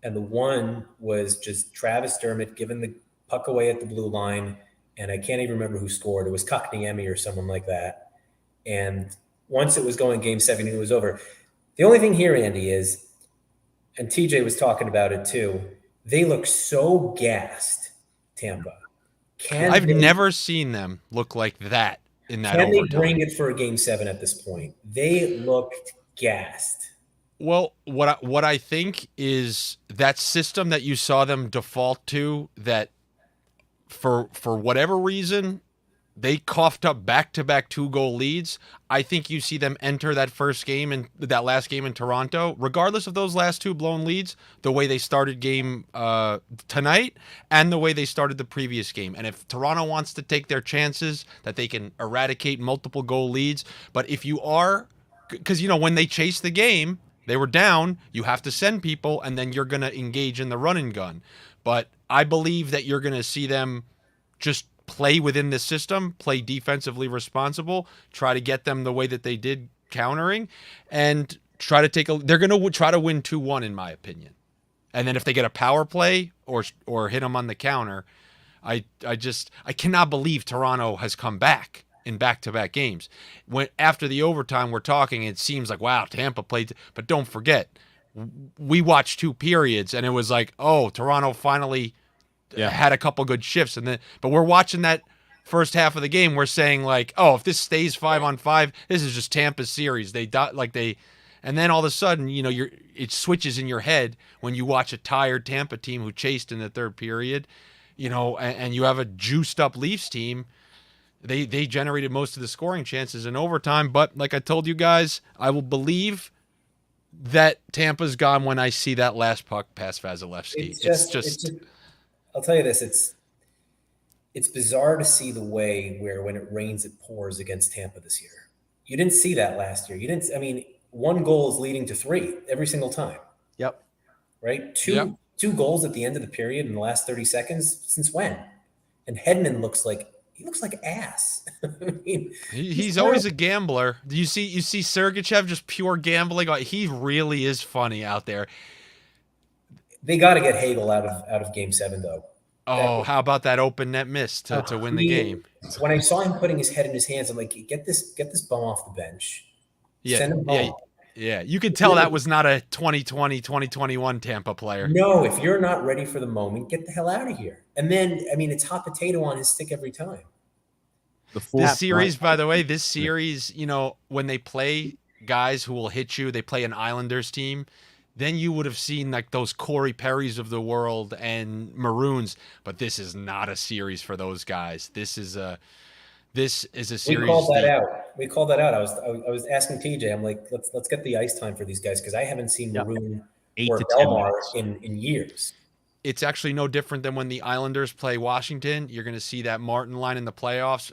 And the one was just Travis Dermott giving the puck away at the blue line. And I can't even remember who scored. It was Kotkaniemi or someone like that. And once it was going game 7, it was over. The only thing here, Andy, is, and TJ was talking about it too, they look so gassed, Tampa. I've never seen them look like that in that overtime. Can they bring it for a game 7 at this point? They looked gassed. Well, what I think is that system that you saw them default to, that for whatever reason they coughed up back-to-back 2-goal leads. I think you see them enter that first game and that last game in Toronto, regardless of those last 2 blown leads, the way they started game tonight and the way they started the previous game. And if Toronto wants to take their chances, that they can eradicate multiple goal leads. But if you are, because, you know, when they chase the game, they were down, you have to send people, and then you're going to engage in the run and gun. But I believe that you're going to see them just play within the system, play defensively responsible, try to get them the way that they did countering, and try to they're going to try to win 2-1 in my opinion. And then if they get a power play or hit them on the counter, I cannot believe Toronto has come back in back-to-back games. When after the overtime we're talking, it seems like, wow, Tampa played, but don't forget, we watched 2 periods and it was like, oh, Toronto finally had a couple good shifts, but we're watching that first half of the game. We're saying like, oh, if this stays 5-on-5, this is just Tampa's series. And then all of a sudden, you know, it switches in your head when you watch a tired Tampa team who chased in the third period, you know, and you have a juiced up Leafs team. They generated most of the scoring chances in overtime, but like I told you guys, I will believe that Tampa's gone when I see that last puck past Vasilevsky. It's just I'll tell you this, it's bizarre to see the way where when it rains, it pours against Tampa this year. You didn't see that last year. I mean, 1 goal is leading to 3 every single time. Yep. Right? Two goals at the end of the period in the last 30 seconds. Since when? And Hedman looks like ass. I mean, he's always a gambler. You see Sergachev just pure gambling. He really is funny out there. They got to get Hagel out of game 7 though. Oh, how about that open net miss to win the game? When I saw him putting his head in his hands, I'm like, get this bum off the bench. Yeah, send him home. Yeah. You could tell that was not a 2020, 2021 Tampa player. No, if you're not ready for the moment, get the hell out of here. And then, I mean, it's hot potato on his stick every time. This series, by the way, you know, when they play guys who will hit you, they play an Islanders team, then you would have seen like those Corey Perrys of the world and Maroons, but this is not a series for those guys. This is a series. We called that out. I was asking TJ, I'm like, let's get the ice time for these guys, because I haven't seen Maroon 8 or to 10 Belmar minutes. in years. It's actually no different than when the Islanders play Washington. You're going to see that Martin line in the playoffs.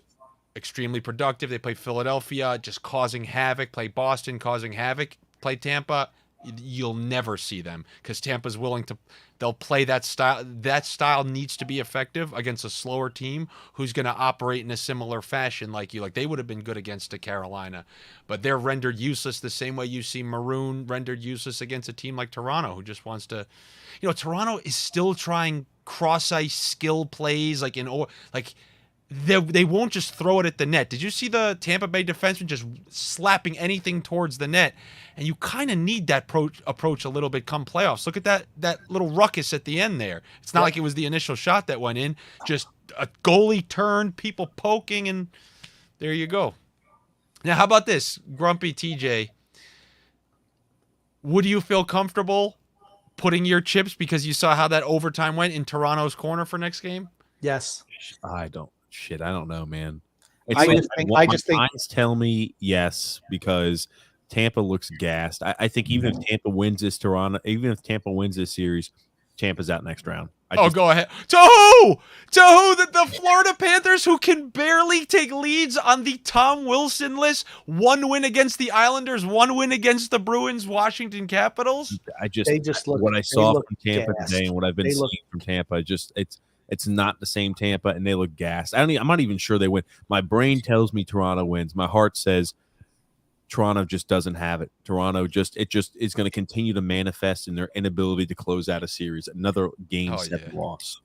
Extremely productive. They play Philadelphia, just causing havoc. Play Boston, causing havoc. Play Tampa. You'll never see them, because Tampa's willing to. They'll play that style. That style needs to be effective against a slower team who's going to operate in a similar fashion like you. Like they would have been good against a Carolina, but they're rendered useless the same way you see Maroon rendered useless against a team like Toronto, who just wants to. You know, Toronto is still trying cross ice skill plays They won't just throw it at the net. Did you see the Tampa Bay defenseman just slapping anything towards the net? And you kind of need that approach a little bit come playoffs. Look at that little ruckus at the end there. It's not like it was the initial shot that went in. Just a goalie turn, people poking, and there you go. Now, how about this, Grumpy TJ? Would you feel comfortable putting your chips, because you saw how that overtime went, in Toronto's corner for next game? Yes. I don't know, man. It's I like, just think eyes tell me yes because Tampa looks gassed. I think even if Tampa wins this series, Tampa's out next round. Go ahead. To who? To who? The Florida Panthers, who can barely take leads on the Tom Wilson list. 1 win against the Islanders, 1 win against the Bruins, Washington Capitals. What I saw from Tampa gassed. today and what I've been seeing from Tampa, it's not the same Tampa, and they look gassed. I'm not even sure they win. My brain tells me Toronto wins. My heart says Toronto just doesn't have it. Toronto is going to continue to manifest in their inability to close out a series. Another game 7 loss.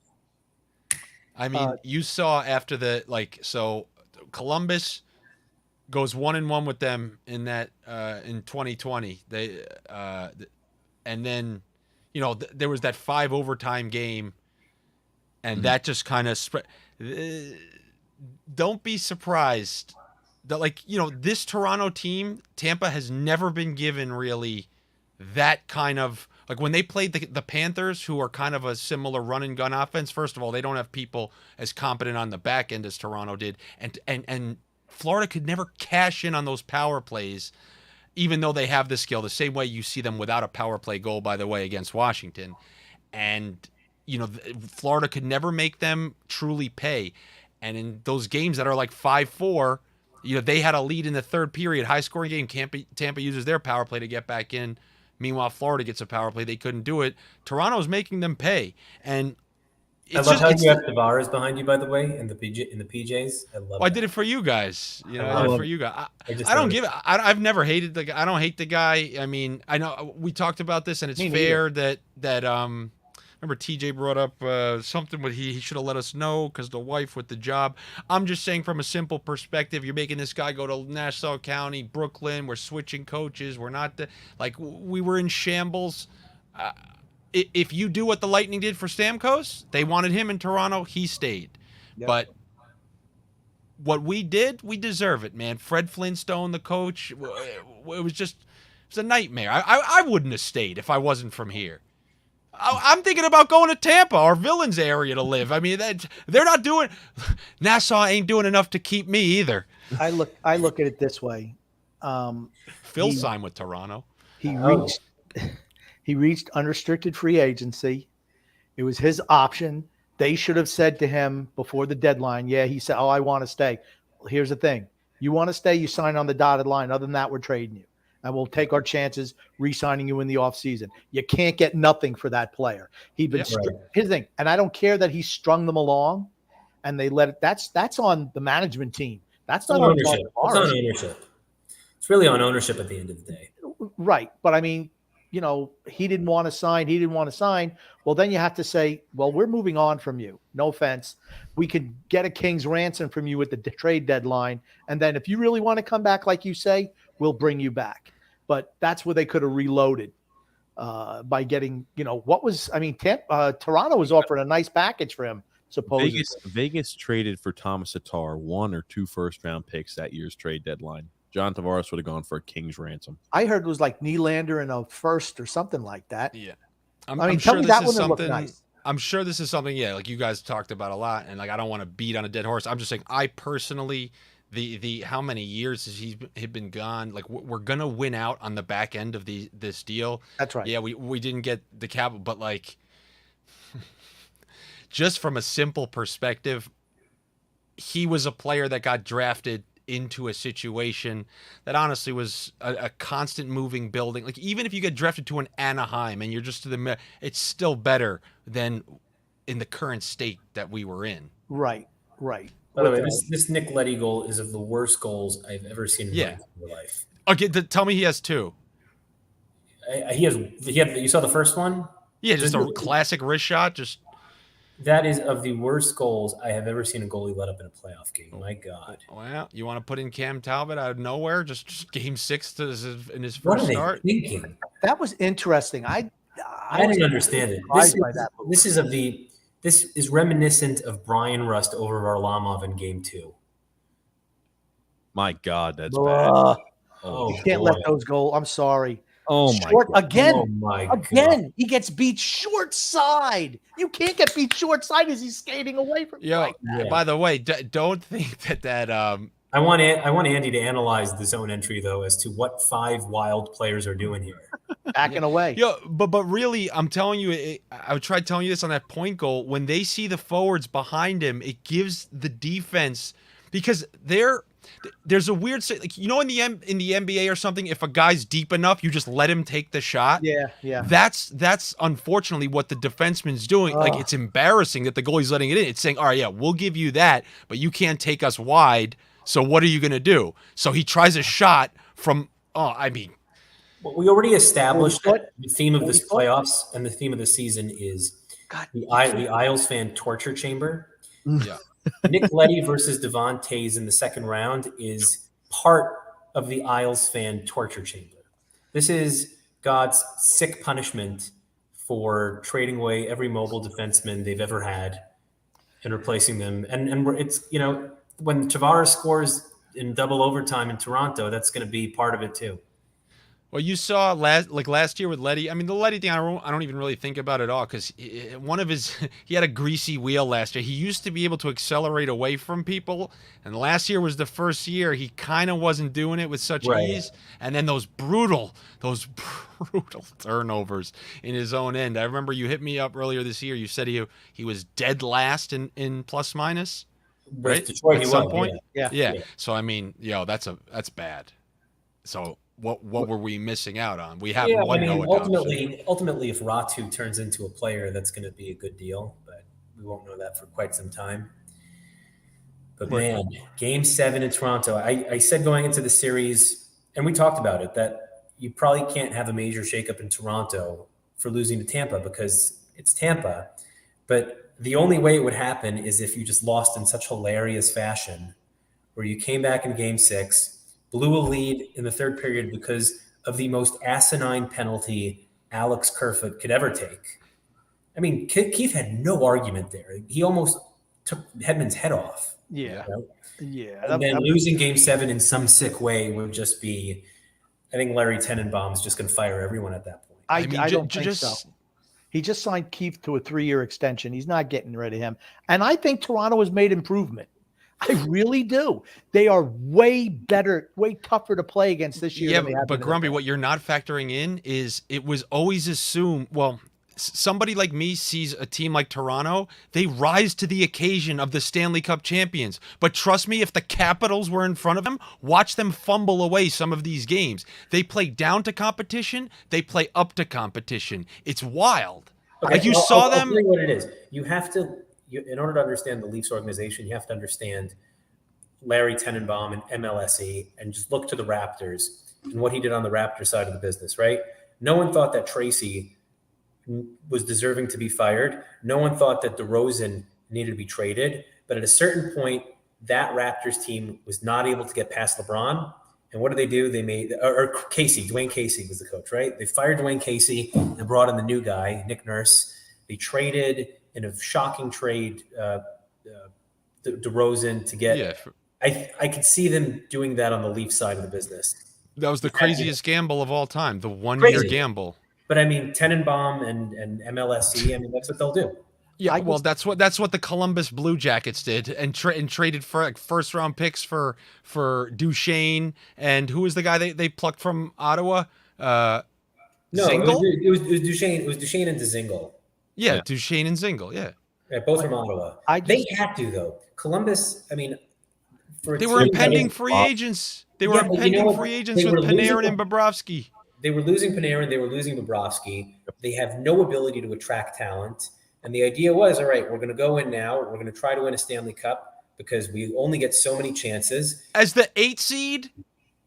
I mean, you saw after so Columbus goes 1-1 with them in that in 2020. They and then there was that 5 overtime game, and that just kind of spread. Don't be surprised that this Toronto team, Tampa has never been given really that kind of when they played the Panthers, who are kind of a similar run and gun offense. First of all, they don't have people as competent on the back end as Toronto did, and Florida could never cash in on those power plays, even though they have the skill. The same way you see them without a power play goal, by the way, against Washington, and Florida could never make them truly pay. And in those games that are like 5-4. They had a lead in the third period, high-scoring game. Tampa uses their power play to get back in. Meanwhile, Florida gets a power play. They couldn't do it. Toronto's making them pay. And I love how you have Tavares behind you, by the way, in the PJs. I love. I did it for you guys. I did it for you guys. I don't give it. I've never hated the guy. I don't hate the guy. I mean, I know we talked about this, and it's fair that remember TJ brought up something with he should have let us know because the wife with the job. I'm just saying from a simple perspective, you're making this guy go to Nassau County, Brooklyn. We're switching coaches. We're not we were in shambles. If you do what the Lightning did for Stamkos, they wanted him in Toronto. He stayed. Yep. But what we did, we deserve it, man. Fred Flintstone, the coach, it was a nightmare. I wouldn't have stayed if I wasn't from here. I'm thinking about going to Tampa, our villains area, to live. I mean, they're not doing. Nassau ain't doing enough to keep me either. I look at it this way. Phil signed with Toronto. He reached unrestricted free agency. It was his option. They should have said to him before the deadline, he said, I want to stay. Well, here's the thing. You want to stay, you sign on the dotted line. Other than that, we're trading you. And we'll take our chances re-signing you in the offseason. You can't get nothing for that player. He's been Here's the thing, and I don't care that he strung them along and they let it. That's on the management team. That's not on ownership. It's on ownership. It's really on ownership at the end of the day. Right. But I mean, he didn't want to sign. Well, then you have to say, well, we're moving on from you. No offense. We could get a king's ransom from you at the trade deadline. And then if you really want to come back, like you say, we'll bring you back. But that's where they could have reloaded by getting, Toronto was offering a nice package for him, supposedly. Vegas traded for Thomas Tatar 1 or 2 first-round picks that year's trade deadline. John Tavares would have gone for a king's ransom. I heard it was like Nylander and a first or something like that. Yeah. I'm sure that one looked nice. I'm sure this is something, like you guys talked about a lot, and I don't want to beat on a dead horse. I'm just saying, I personally, the how many years has he been gone? We're gonna win out on the back end of this deal. That's right. Yeah, we didn't get the cap, but just from a simple perspective, he was a player that got drafted into a situation that honestly was a constant moving building. Even if you get drafted to an Anaheim and you're just to the, it's still better than in the current state that we were in. Right. By the way, this Nick Leddy goal is of the worst goals I've ever seen in my life. Okay, tell me he has 2. You saw the first one? Yeah, just a classic wrist shot. That is of the worst goals I have ever seen a goalie let up in a playoff game. My God. Well, you want to put in Cam Talbot out of nowhere? Just game 6 in his what first are start? They thinking? That was interesting. I didn't understand it. This is reminiscent of Brian Rust over Varlamov in game 2. My God, that's bad. You can't let those go. I'm sorry. Oh my God. Again, he gets beat short side. You can't get beat short side as he's skating away from you. By the way, don't think that I want Andy to analyze the zone entry though as to what 5 wild players are doing here. Backing away. Yeah, but really, I'm telling you, I tried telling you this on that point goal. When they see the forwards behind him, it gives the defense, because there's a weird, like, you know, in the NBA or something, if a guy's deep enough, you just let him take the shot. Yeah. That's unfortunately what the defenseman's doing. Like, it's embarrassing that the goalie's letting it in. It's saying, all right, yeah, we'll give you that, but you can't take us wide. So what are you gonna do? So he tries a shot from. Well, we already established that the theme of this playoffs and the theme of the season is the Isles fan torture chamber. Yeah. Nick Leddy versus Devon Toews in the second round is part of the Isles fan torture chamber. This is God's sick punishment for trading away every mobile defenseman they've ever had and replacing them. And it's, you know, when Tavares scores in double overtime in Toronto, that's going to be part of it too. Well, you saw last year with Leddy. I mean, the Leddy thing, I don't even really think about it all, because he had a greasy wheel last year. He used to be able to accelerate away from people, and last year was the first year he kind of wasn't doing it with such ease. And then those brutal turnovers in his own end. I remember you hit me up earlier this year. You said he was dead last in plus minus, right? Detroit, at some point. Yeah. So I mean, that's bad. So. What were we missing out on? We have ultimately, if Ratu turns into a player, that's going to be a good deal, but we won't know that for quite some time. But man, Game 7 in Toronto, I said going into the series, and we talked about it, that you probably can't have a major shakeup in Toronto for losing to Tampa because it's Tampa. But the only way it would happen is if you just lost in such hilarious fashion, where you came back in Game 6, blew a lead in the third period because of the most asinine penalty Alex Kerfoot could ever take. I mean, Keith had no argument there. He almost took Hedman's head off. Yeah. You know? Yeah. And then losing Game 7 in some sick way would just be, I think Larry Tenenbaum's just going to fire everyone at that point. I don't think so. He just signed Keith to a 3-year extension. He's not getting rid of him. And I think Toronto has made improvement. I really do. They are way better, way tougher to play against this year. Yeah, but Grumpy, what you're not factoring in is it was always assumed, well, somebody like me sees a team like Toronto, they rise to the occasion of the Stanley Cup champions. But trust me, if the Capitals were in front of them, watch them fumble away some of these games. They play down to competition. They play up to competition. It's wild. Okay, like I'll tell you what it is. You have to, in order to understand the Leafs organization, you have to understand Larry Tenenbaum and MLSE and just look to the Raptors and what he did on the Raptors side of the business, right? No one thought that Tracy was deserving to be fired. No one thought that DeRozan needed to be traded. But at a certain point, that Raptors team was not able to get past LeBron. And what did they do? They made, or Casey, Dwayne Casey was the coach, right? They fired Dwayne Casey and brought in the new guy, Nick Nurse. They traded in a shocking trade DeRozan to get. Yeah. I could see them doing that on the Leafs side of the business. That was the craziest gamble of all time, the one-year gamble. But I mean, Tenenbaum and MLSE, I mean, that's what they'll do. Yeah, well, that's what the Columbus Blue Jackets did, and traded for like first-round picks for Duchesne, and who was the guy they plucked from Ottawa? No, Zingle? It was Duchesne. It was Duchesne and Dzingel. Yeah, Duchesne and Zingle. Yeah, both from Ottawa. They had to though. Columbus. I mean, they were impending free agents. They were impending free agents with Panarin and Bobrovsky. They were losing Panarin. They were losing Bobrovsky. They have no ability to attract talent. And the idea was, all right, we're going to go in now. We're going to try to win a Stanley Cup because we only get so many chances. As the 8th seed,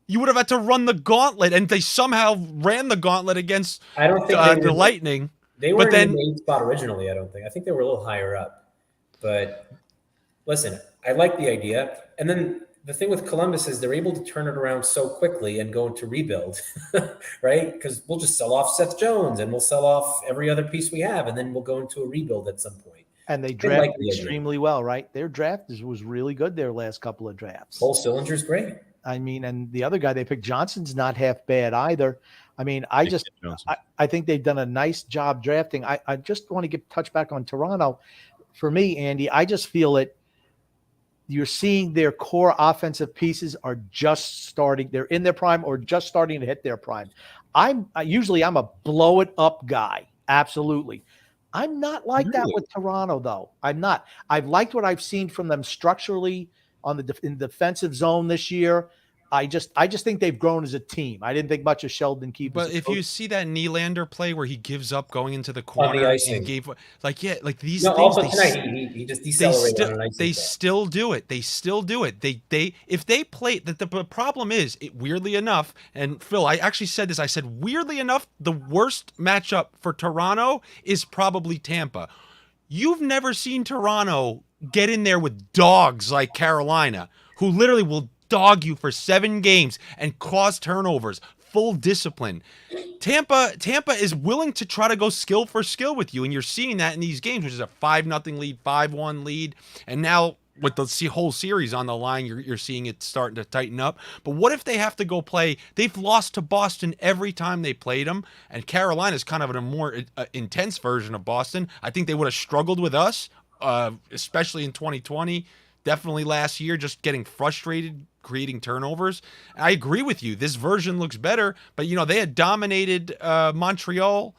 you would have had to run the gauntlet, and they somehow ran the gauntlet against the Lightning. They were in the 8th spot originally, I don't think. I think they were a little higher up. But listen, I like the idea. And then the thing with Columbus is they're able to turn it around so quickly and go into rebuild, right? Because we'll just sell off Seth Jones and we'll sell off every other piece we have, and then we'll go into a rebuild at some point. And they drafted extremely well, right? Their draft was really good their last couple of drafts. Cole Sillinger's great. I mean, and the other guy they picked, Johnson's not half bad either. I mean, I think they've done a nice job drafting. I just want to touch back on Toronto. For me, Andy, I just feel it. you're seeing their core offensive pieces are just starting. They're in their prime or just starting to hit their prime. I'm a blow it up guy. Absolutely. I'm not like that Really? with Toronto, though. I'm not. I've liked what I've seen from them structurally on in the defensive zone this year. I just think they've grown as a team. I didn't think much of Sheldon Keefe. But if you see that Nylander play where he gives up going into the On the corner icing. and gave these No, things, also they tonight he just decelerated on an icing. they play. still do it. They still do it. They if they play the problem is weirdly enough, and Phil, I actually said this. I said weirdly enough, the worst matchup for Toronto is probably Tampa. You've never seen Toronto get in there with dogs like Carolina, who literally will dog you for 7 games and cause turnovers, full discipline. Tampa is willing to try to go skill for skill with you, and you're seeing that in these games, which is a 5-0 lead, 5-1 lead, and now with the whole series on the line, you're seeing it starting to tighten up. But what if they have to go play? They've lost to Boston every time they played them, and Carolina's kind of a more intense version of Boston. I think they would have struggled with us, especially in 2020. Definitely last year, just getting frustrated, creating turnovers. I agree with you. This version looks better, but they had dominated Montreal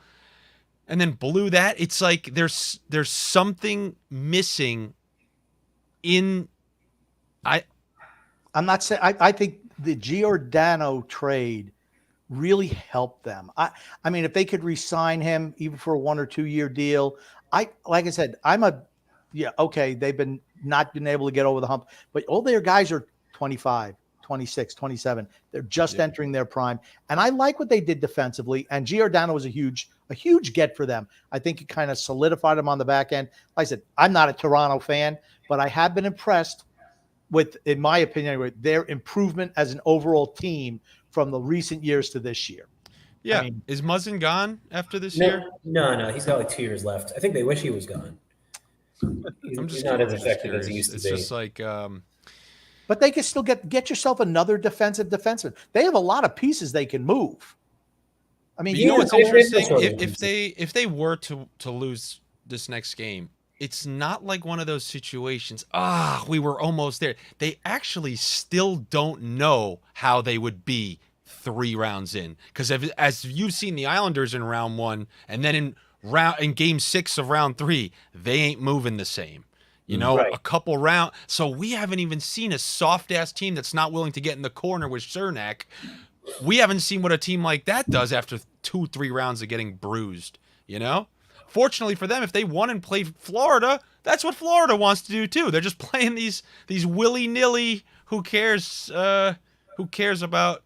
and then blew that. It's like there's something missing in. I'm not saying I think the Giordano trade really helped them. I mean, if they could re-sign him even for a 1 or 2 year deal, like I said, okay, they've not been able to get over the hump, but all their guys are 25, 26, 27. They're just entering their prime. And I like what they did defensively. And Giordano was a huge get for them. I think it kind of solidified them on the back end. Like I said, I'm not a Toronto fan, but I have been impressed with, in my opinion, anyway, their improvement as an overall team from the recent years to this year. Yeah. I mean, is Muzzin gone after this year? No. He's got like 2 years left. I think they wish he was gone. He's not as effective as he used to be. It's just like, but they can still get yourself another defenseman. They have a lot of pieces they can move. I mean, you know what's interesting? If If they were to lose this next game, it's not like one of those situations. We were almost there. They actually still don't know how they would be 3 rounds in, because as you've seen the Islanders in round 1, and then in game 6 of round 3, they ain't moving the same. Right. A couple rounds. So we haven't even seen a soft ass team that's not willing to get in the corner with Cernak. We haven't seen what a team like that does after 2-3 rounds of getting bruised. Fortunately for them, if they won and played Florida, that's what Florida wants to do too. They're just playing these willy-nilly. Who cares? Who cares about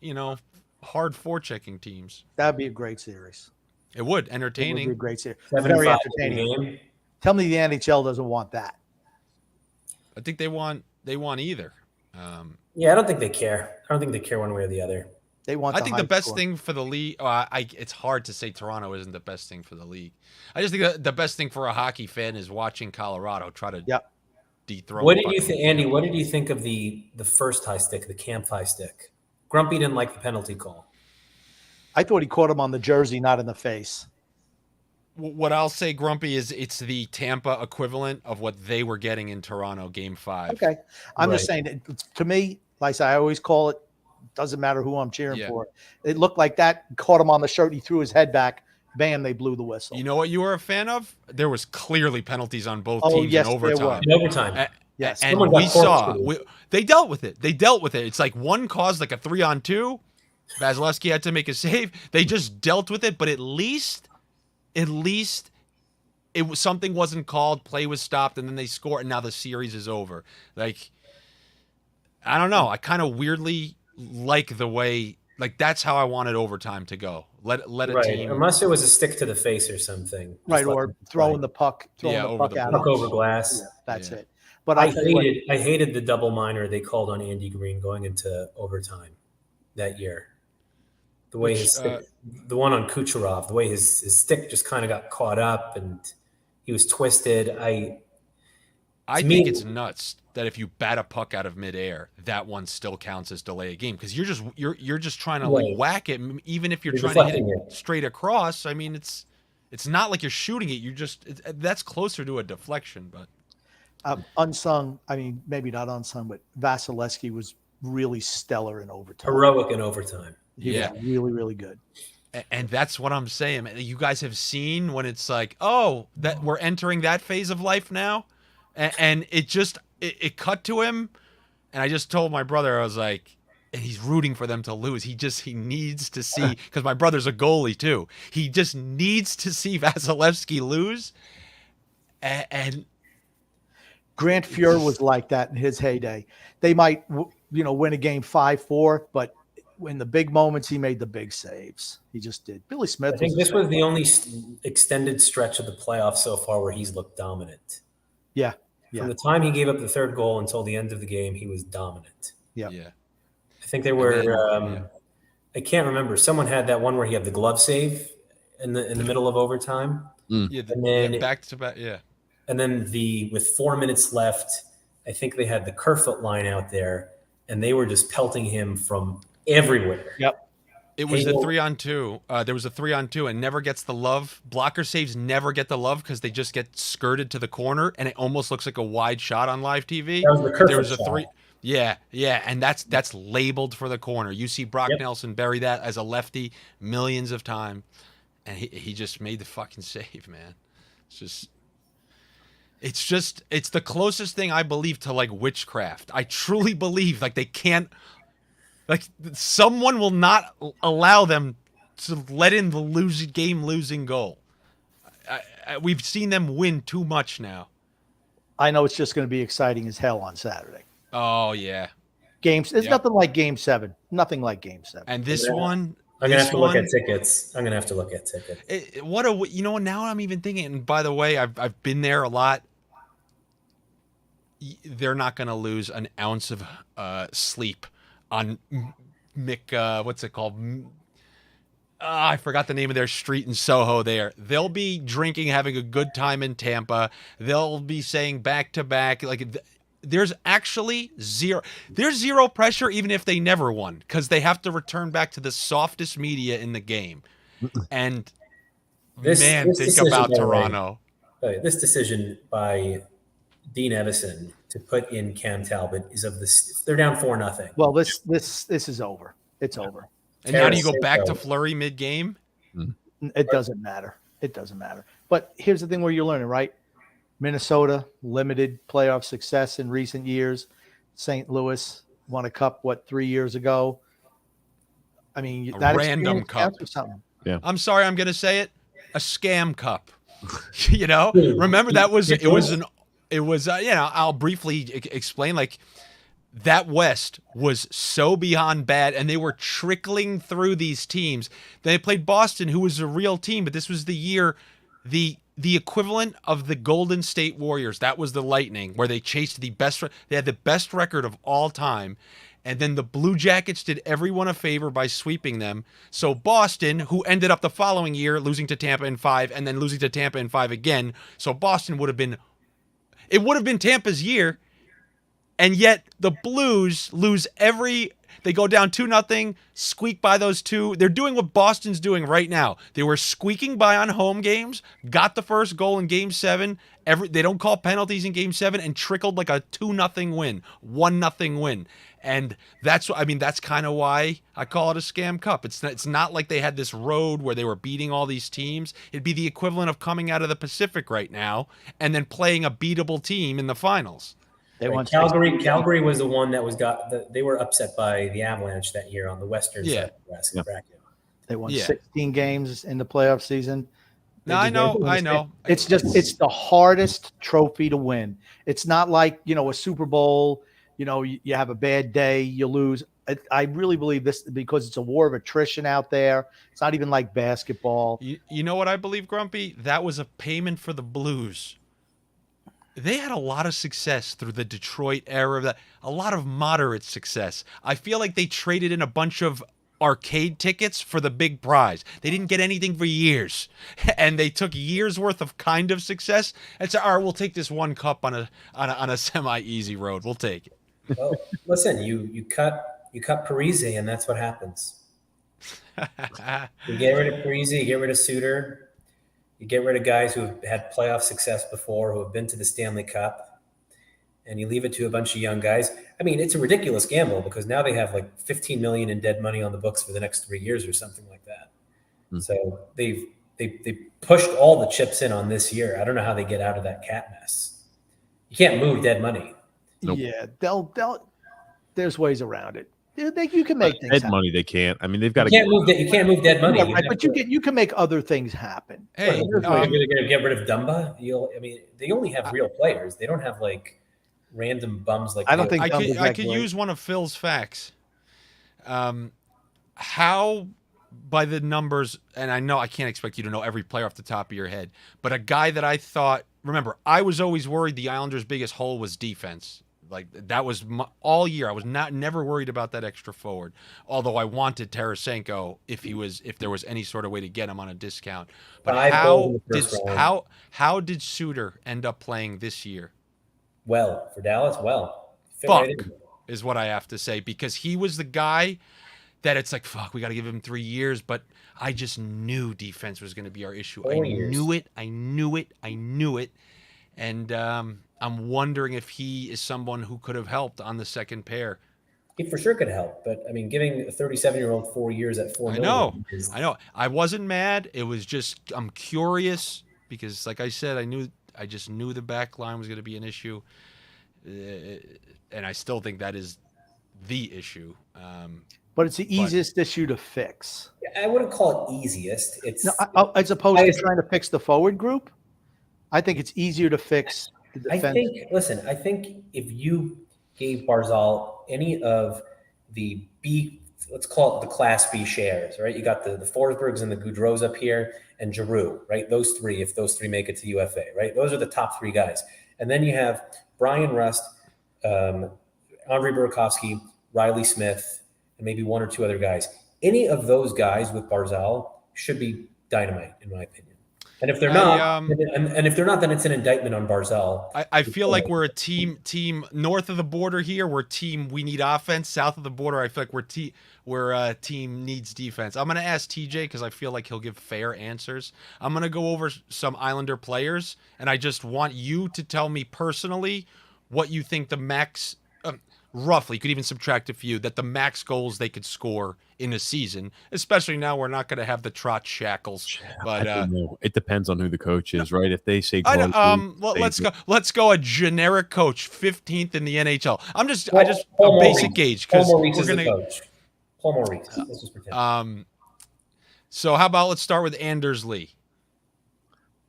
hard forechecking teams? that'd be a great series. It would It entertaining. would be a great series. 75 Very in entertaining. the game. Tell me the NHL doesn't want that. I think they want either. Yeah, I don't think they care. I don't think they care one way or the other. They want. I think the high best score. thing for the league. It's hard to say Toronto isn't the best thing for the league. I just think the best thing for a hockey fan is watching Colorado try to dethrone. What did you think, Andy? What did you think of the first high stick, the camp high stick? Grumpy didn't like the penalty call. I thought he caught him on the jersey, not in the face. What I'll say, Grumpy, is it's the Tampa equivalent of what they were getting in Toronto Game 5. Okay, I'm just saying. To me, like I always call it. Doesn't matter who I'm cheering for. It looked like that caught him on the shirt. He threw his head back. Bam! They blew the whistle. You know what you were a fan of? There was clearly penalties on both Oh, teams yes, in there overtime. were. In overtime. Yes. And Someone got we saw corkscrewed. they dealt with it. It's like one caused like a 3-on-2. Vasilevsky had to make a save. They just dealt with it, but at least it was something wasn't called, play was stopped, and then they score, and now the series is over. Like, I don't know. I kind of weirdly like the way, like, that's how I wanted overtime to go. Let a team, unless it was a stick to the face or something. Just Right, let or them throwing play. the puck, over the at Puck him. over glass. Yeah, that's Yeah. it. But I hated the double minor they called on Andy Green going into overtime that year. The way his stick, the one on Kucherov, the way his stick just kind of got caught up and he was twisted. I think it's nuts that if you bat a puck out of midair, that one still counts as delay a game, because you're just trying to like whack it, even if you're trying to hit it straight across. I mean, it's not like you're shooting it. That's closer to a deflection, but Unsung, I mean, maybe not unsung, but Vasilevsky was really stellar in overtime. Heroic in overtime. He was really, really good. And that's what I'm saying. You guys have seen when it's like, oh, that we're entering that phase of life now, and it cut to him, and I just told my brother, I was like, and he's rooting for them to lose. He needs to see, because my brother's a goalie too. He just needs to see Vasilevsky lose, and Grant Fuhr was like that in his heyday. They might, win a game 5-4, but in the big moments, he made the big saves. He just did. Billy Smith. I think this was the only extended stretch of the playoffs so far where he's looked dominant. Yeah. From the time he gave up the third goal until the end of the game, he was dominant. Yeah. I think they were. I can't remember. Someone had that one where he had the glove save in the middle of overtime. Yeah, and then back to back. Yeah. And then with 4 minutes left, I think they had the Kerfoot line out there, and they were just pelting him from everywhere. Yep. It was the 3-on-2. There was a 3-on-2 and never gets the love. Blocker saves never get the love because they just get skirted to the corner, and it almost looks like a wide shot on live TV. That was the Kerfoot there was a shot. 3. Yeah, and that's labeled for the corner. You see Brock Nelson bury that as a lefty millions of times, and he just made the fucking save, man. It's the closest thing I believe to like witchcraft. I truly believe like they can't. Like someone will not allow them to let in the losing goal. We've seen them win too much now. I know it's just going to be exciting as hell on Saturday. Oh yeah, It's nothing like Game 7. Nothing like Game 7. And this one, I'm gonna have to look at tickets. Now I'm even thinking. And by the way, I've been there a lot. They're not going to lose an ounce of sleep on Mick, what's it called? I forgot the name of their street in Soho there. They'll be drinking, having a good time in Tampa. They'll be saying back to back. There's actually zero pressure, even if they never won, because they have to return back to the softest media in the game. And think about Toronto. This decision by Dean Evison to put in Cam Talbot is they're down 4-0. Well, this is over. It's over. And now do you go back to Fleury mid-game? It doesn't matter. But here's the thing where you're learning, right? Minnesota, limited playoff success in recent years. St. Louis won a cup, 3 years ago? I mean, a random cup. Or something. Yeah. I'm sorry, I'm going to say it. A scam cup. Remember that I'll briefly explain, that West was so beyond bad, and they were trickling through these teams. They played Boston, who was a real team, but this was the year, the equivalent of the Golden State Warriors. That was the Lightning, where they chased they had the best record of all time. And then the Blue Jackets did everyone a favor by sweeping them. So Boston, who ended up the following year losing to Tampa in 5 and then losing to Tampa in 5 again. So Boston would have been Tampa's year. And yet the Blues lose they go down 2-0, squeak by those two. They're doing what Boston's doing right now. They were squeaking by on home games, got the first goal in Game 7. They don't call penalties in Game 7 and trickled like a 2-0 win, 1-0 win. And that's kind of why I call it a scam cup. It's not like they had this road where they were beating all these teams. It'd be the equivalent of coming out of the Pacific right now and then playing a beatable team in the finals. Calgary was the one that they were upset by the Avalanche that year on the Western side of the bracket. They won 16 games in the playoff season. I know. It's the hardest trophy to win. It's not like, a Super Bowl, you have a bad day, you lose. I really believe this because it's a war of attrition out there. It's not even like basketball. You know what I believe, Grumpy? That was a payment for the Blues. They had a lot of success through the Detroit era, a lot of moderate success. I feel like they traded in a bunch of arcade tickets for the big prize. They didn't get anything for years, and they took years worth of kind of success and said, "All right, we'll take this one cup on a semi-easy road. We'll take it." Well, listen, you cut Parise, and that's what happens. You get rid of Parise, you get rid of Suter. You get rid of guys who have had playoff success before, who have been to the Stanley Cup. and you leave it to a bunch of young guys. I mean, it's a ridiculous gamble because now they have like 15 million in dead money on the books for the next 3 years or something like that. So they pushed all the chips in on this year. I don't know how they get out of that cat mess. You can't move dead money. Nope. Yeah, there's ways around it. You can make things dead happen. money. They can't. I mean, they've got You can't move dead money. Yeah, right, but you can make other things happen. Hey, you're going to get rid of Dumba. They only have real players. They don't have like random bums like. I don't think I could use one of Phil's facts. How, by the numbers, and I know I can't expect you to know every player off the top of your head, but a guy that I thought, remember, I was always worried the Islanders' biggest hole was defense. Like that was all year. I was never worried about that extra forward. Although I wanted Tarasenko if there was any sort of way to get him on a discount. But how did Suter end up playing this year? Well, for Dallas, Fuck is what I have to say, because he was the guy that it's like, fuck, we got to give him 3 years, but I just knew defense was going to be our issue. I knew it. And I'm wondering if he is someone who could have helped on the second pair. He for sure could help, but I mean, giving a 37-year-old 4 years at $4 million. I know. I wasn't mad. It was just, I'm curious because, like I said, I just knew the back line was going to be an issue, and I still think that is the issue. But it's the easiest issue to fix. I wouldn't call it easiest. It's as opposed to trying to fix the forward group. I think it's easier to fix the defense. I think if you gave Barzal any of the B, let's call it the Class B shares, right? You got the Forsbergs and the Goudreaus up here and Giroux, right? Those three, if those three make it to UFA, right? Those are the top three guys. And then you have Brian Rust, Andrei Burakovsky, Riley Smith, and maybe one or two other guys. Any of those guys with Barzal should be dynamite, in my opinion. And if they're not, and if they're not, then it's an indictment on Barzal. I feel like we're a team north of the border here. We're team we need offense. South of the border, I feel like we're a team needs defense. I'm going to ask TJ because I feel like he'll give fair answers. I'm going to go over some Islander players, and I just want you to tell me personally what you think the max. Roughly, you could even subtract a few, that the max goals they could score in a season, especially now we're not going to have the Trotz shackles. But it depends on who the coach is, right? If they say, let's go a generic coach, 15th in the NHL. A basic gauge because we're going to Paul Maurice. Let's just pretend. So how about let's start with Anders Lee.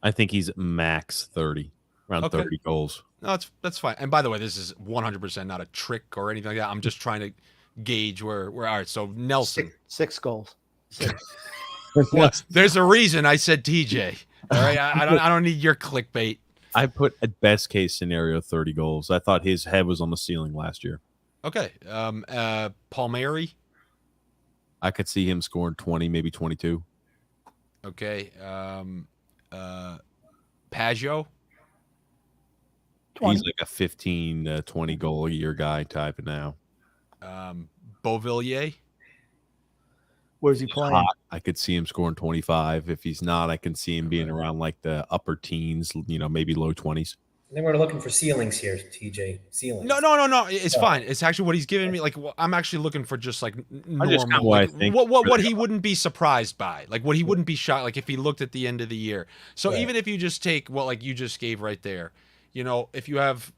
I think he's max 30, around 30 goals. No, that's fine. And by the way, this is 100% not a trick or anything like that. I'm just trying to gauge where all right. So Nelson, six goals. Well, there's a reason I said TJ. All right, I don't need your clickbait. I put at best case scenario 30 goals. I thought his head was on the ceiling last year. Okay, Palmieri. I could see him scoring 20, maybe 22. Okay, Pageau. 20. He's like a 15, 20 goal a year guy type now. Beauvillier. Where's he playing? Hot. I could see him scoring 25. If he's not, I can see him being around like the upper teens, maybe low 20s. I think we're looking for ceilings here, TJ. Ceilings. No. It's fine. It's actually what he's giving me. Like, I'm actually looking for just like normal. What he wouldn't be surprised by, like what he wouldn't be shocked, like if he looked at the end of the year. So even if you just take like you just gave right there, if you have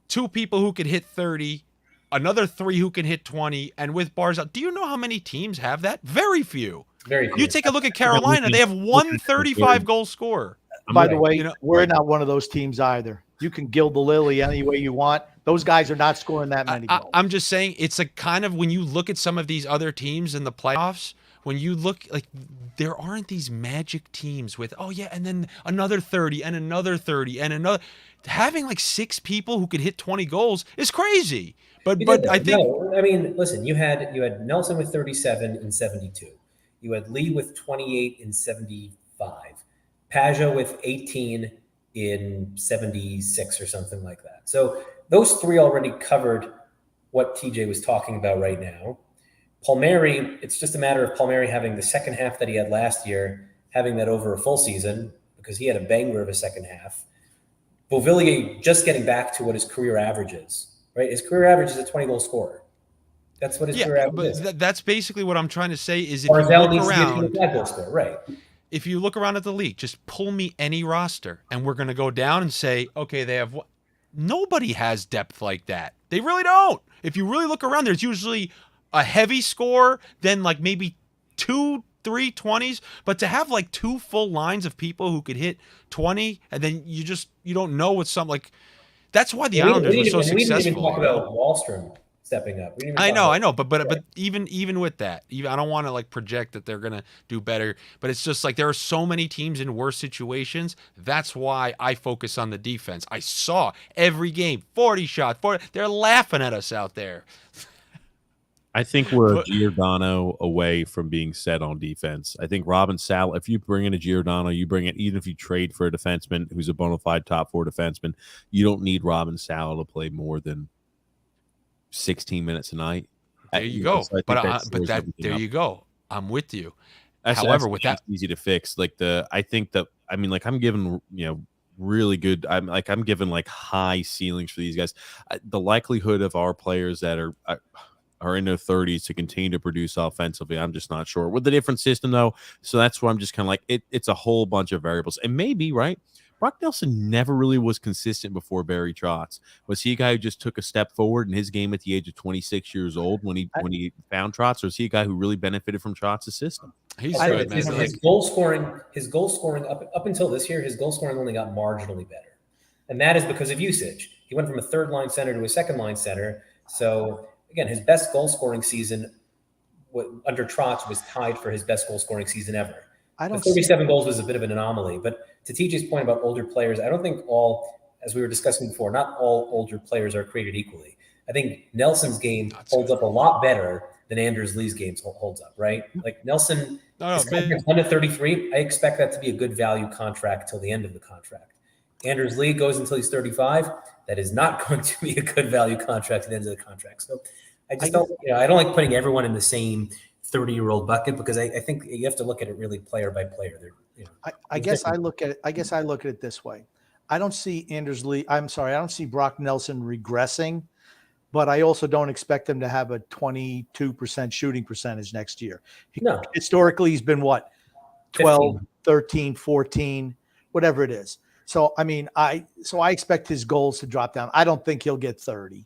two people who could hit 30, another three who can hit 20, and with Barzal, do you know how many teams have that? Very few. Very few. You take a look at Carolina; they have one 35-goal scorer. By the way, we're not one of those teams either. You can gild the lily any way you want. Those guys are not scoring that many goals. I'm just saying, it's a kind of when you look at some of these other teams in the playoffs. When you look, like, there aren't these magic teams with, and then another 30 and another 30 and another. Having like six people who could hit 20 goals is crazy. But I think. No, I mean, listen, you had Nelson with 37 in 72. You had Lee with 28 in 75. Pageau with 18 in 76 or something like that. So those three already covered what TJ was talking about right now. Palmieri, it's just a matter of Palmieri having the second half that he had last year, having that over a full season because he had a banger of a second half. Beauvillier just getting back to what his career average is, right? His career average is a 20-goal scorer. That's what his career average is. But that's basically what I'm trying to say is if you Barzal look needs around, to be a 25-goal scorer, right? if you look around at the league, just pull me any roster, and we're going to go down and say, okay, they have what? Nobody has depth like that. They really don't. If you really look around, there's usually a heavy score, then like maybe 2, 3 20s, but to have like 2 full lines of people who could hit 20, and then you don't know what some like. That's why the Islanders were so successful. We didn't even talk about Wallstrom stepping up. I know, but even with that, I don't want to like project that they're gonna do better, but it's just like there are so many teams in worse situations. That's why I focus on the defense. I saw every game, 40 shots, 40. They're laughing at us out there. I think we're a Giordano away from being set on defense. I think Robin Sal, if you bring in a Giordano, you bring it, even if you trade for a defenseman who's a bona fide top 4 defenseman, you don't need Robin Sal to play more than 16 minutes a night. There you go. So there you go. I'm with you. However, with that, easy to fix. Like I'm giving really good. I'm giving like high ceilings for these guys. The likelihood of our players that are in their 30s to continue to produce offensively, I'm just not sure. With the different system though, so that's why I'm just kind of like it's a whole bunch of variables. And maybe right. Brock Nelson never really was consistent before Barry Trotz. Was he a guy who just took a step forward in his game at the age of 26 years old when he found Trotz, or was he a guy who really benefited from Trotz's system? He's good, man. His goal scoring up until this year, his goal scoring only got marginally better, and that is because of usage. He went from a 3rd-line center to a 2nd-line center. So again, his best goal scoring season under Trotz was tied for his best goal scoring season ever. 37 goals was a bit of an anomaly, but to TJ's point about older players, I don't think as we were discussing before, not all older players are created equally. I think Nelson's game holds up a lot better than Anders Lee's game holds up, right? Like Nelson is 1 to 33. I expect that to be a good value contract till the end of the contract. Anders Lee goes until he's 35. That is not going to be a good value contract at the end of the contract. So I don't like putting everyone in the same 30-year-old bucket because I think you have to look at it really player by player. I guess I look at it this way. I don't see I don't see Brock Nelson regressing, but I also don't expect him to have a 22% shooting percentage next year. Historically, he's been 12, 15. 13, 14, whatever it is. So, I expect his goals to drop down. I don't think he'll get 30.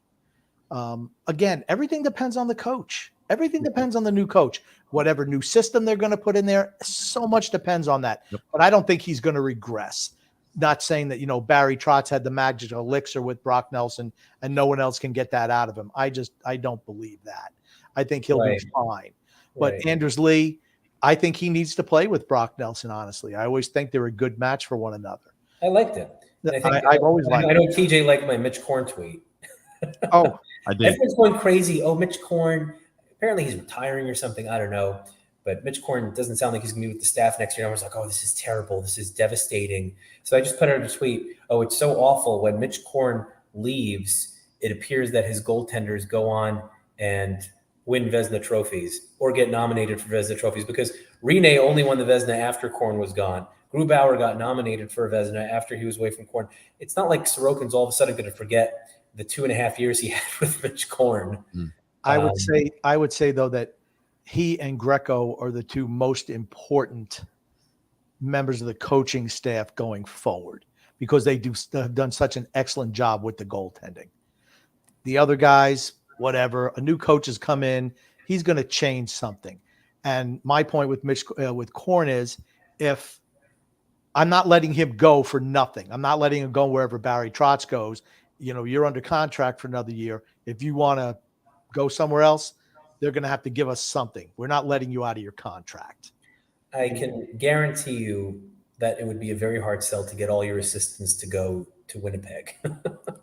Again, everything depends on the coach. Everything depends on the new coach. Whatever new system they're going to put in there, so much depends on that. Yep. But I don't think he's going to regress. Not saying that, Barry Trotz had the magic elixir with Brock Nelson and no one else can get that out of him. I don't believe that. I think he'll be fine. But Anders Lee, I think he needs to play with Brock Nelson, honestly. I always think they're a good match for one another. I liked it. I've always liked it. I know TJ liked my Mitch Korn tweet. Oh, I did. Everyone's going crazy. Oh, Mitch Korn. Apparently he's retiring or something. I don't know. But Mitch Korn doesn't sound like he's going to be with the staff next year. I was like, oh, this is terrible. This is devastating. So I just put out a tweet. Oh, it's so awful. When Mitch Korn leaves, it appears that his goaltenders go on and win Vezina trophies or get nominated for Vezina trophies because Rene only won the Vezina after Korn was gone. Grubauer got nominated for a Vezina after he was away from Korn. It's not like Sorokin's all of a sudden going to forget the 2.5 years he had with Mitch Korn. I would say though that he and Greco are the two most important members of the coaching staff going forward because they have done such an excellent job with the goaltending. The other guys, whatever, a new coach has come in, he's going to change something. And my point with with Korn is, if I'm not letting him go for nothing, I'm not letting him go wherever Barry Trotz goes. You're under contract for another year. If you want to go somewhere else, they're going to have to give us something. We're not letting you out of your contract. I can guarantee you that it would be a very hard sell to get all your assistants to go to Winnipeg.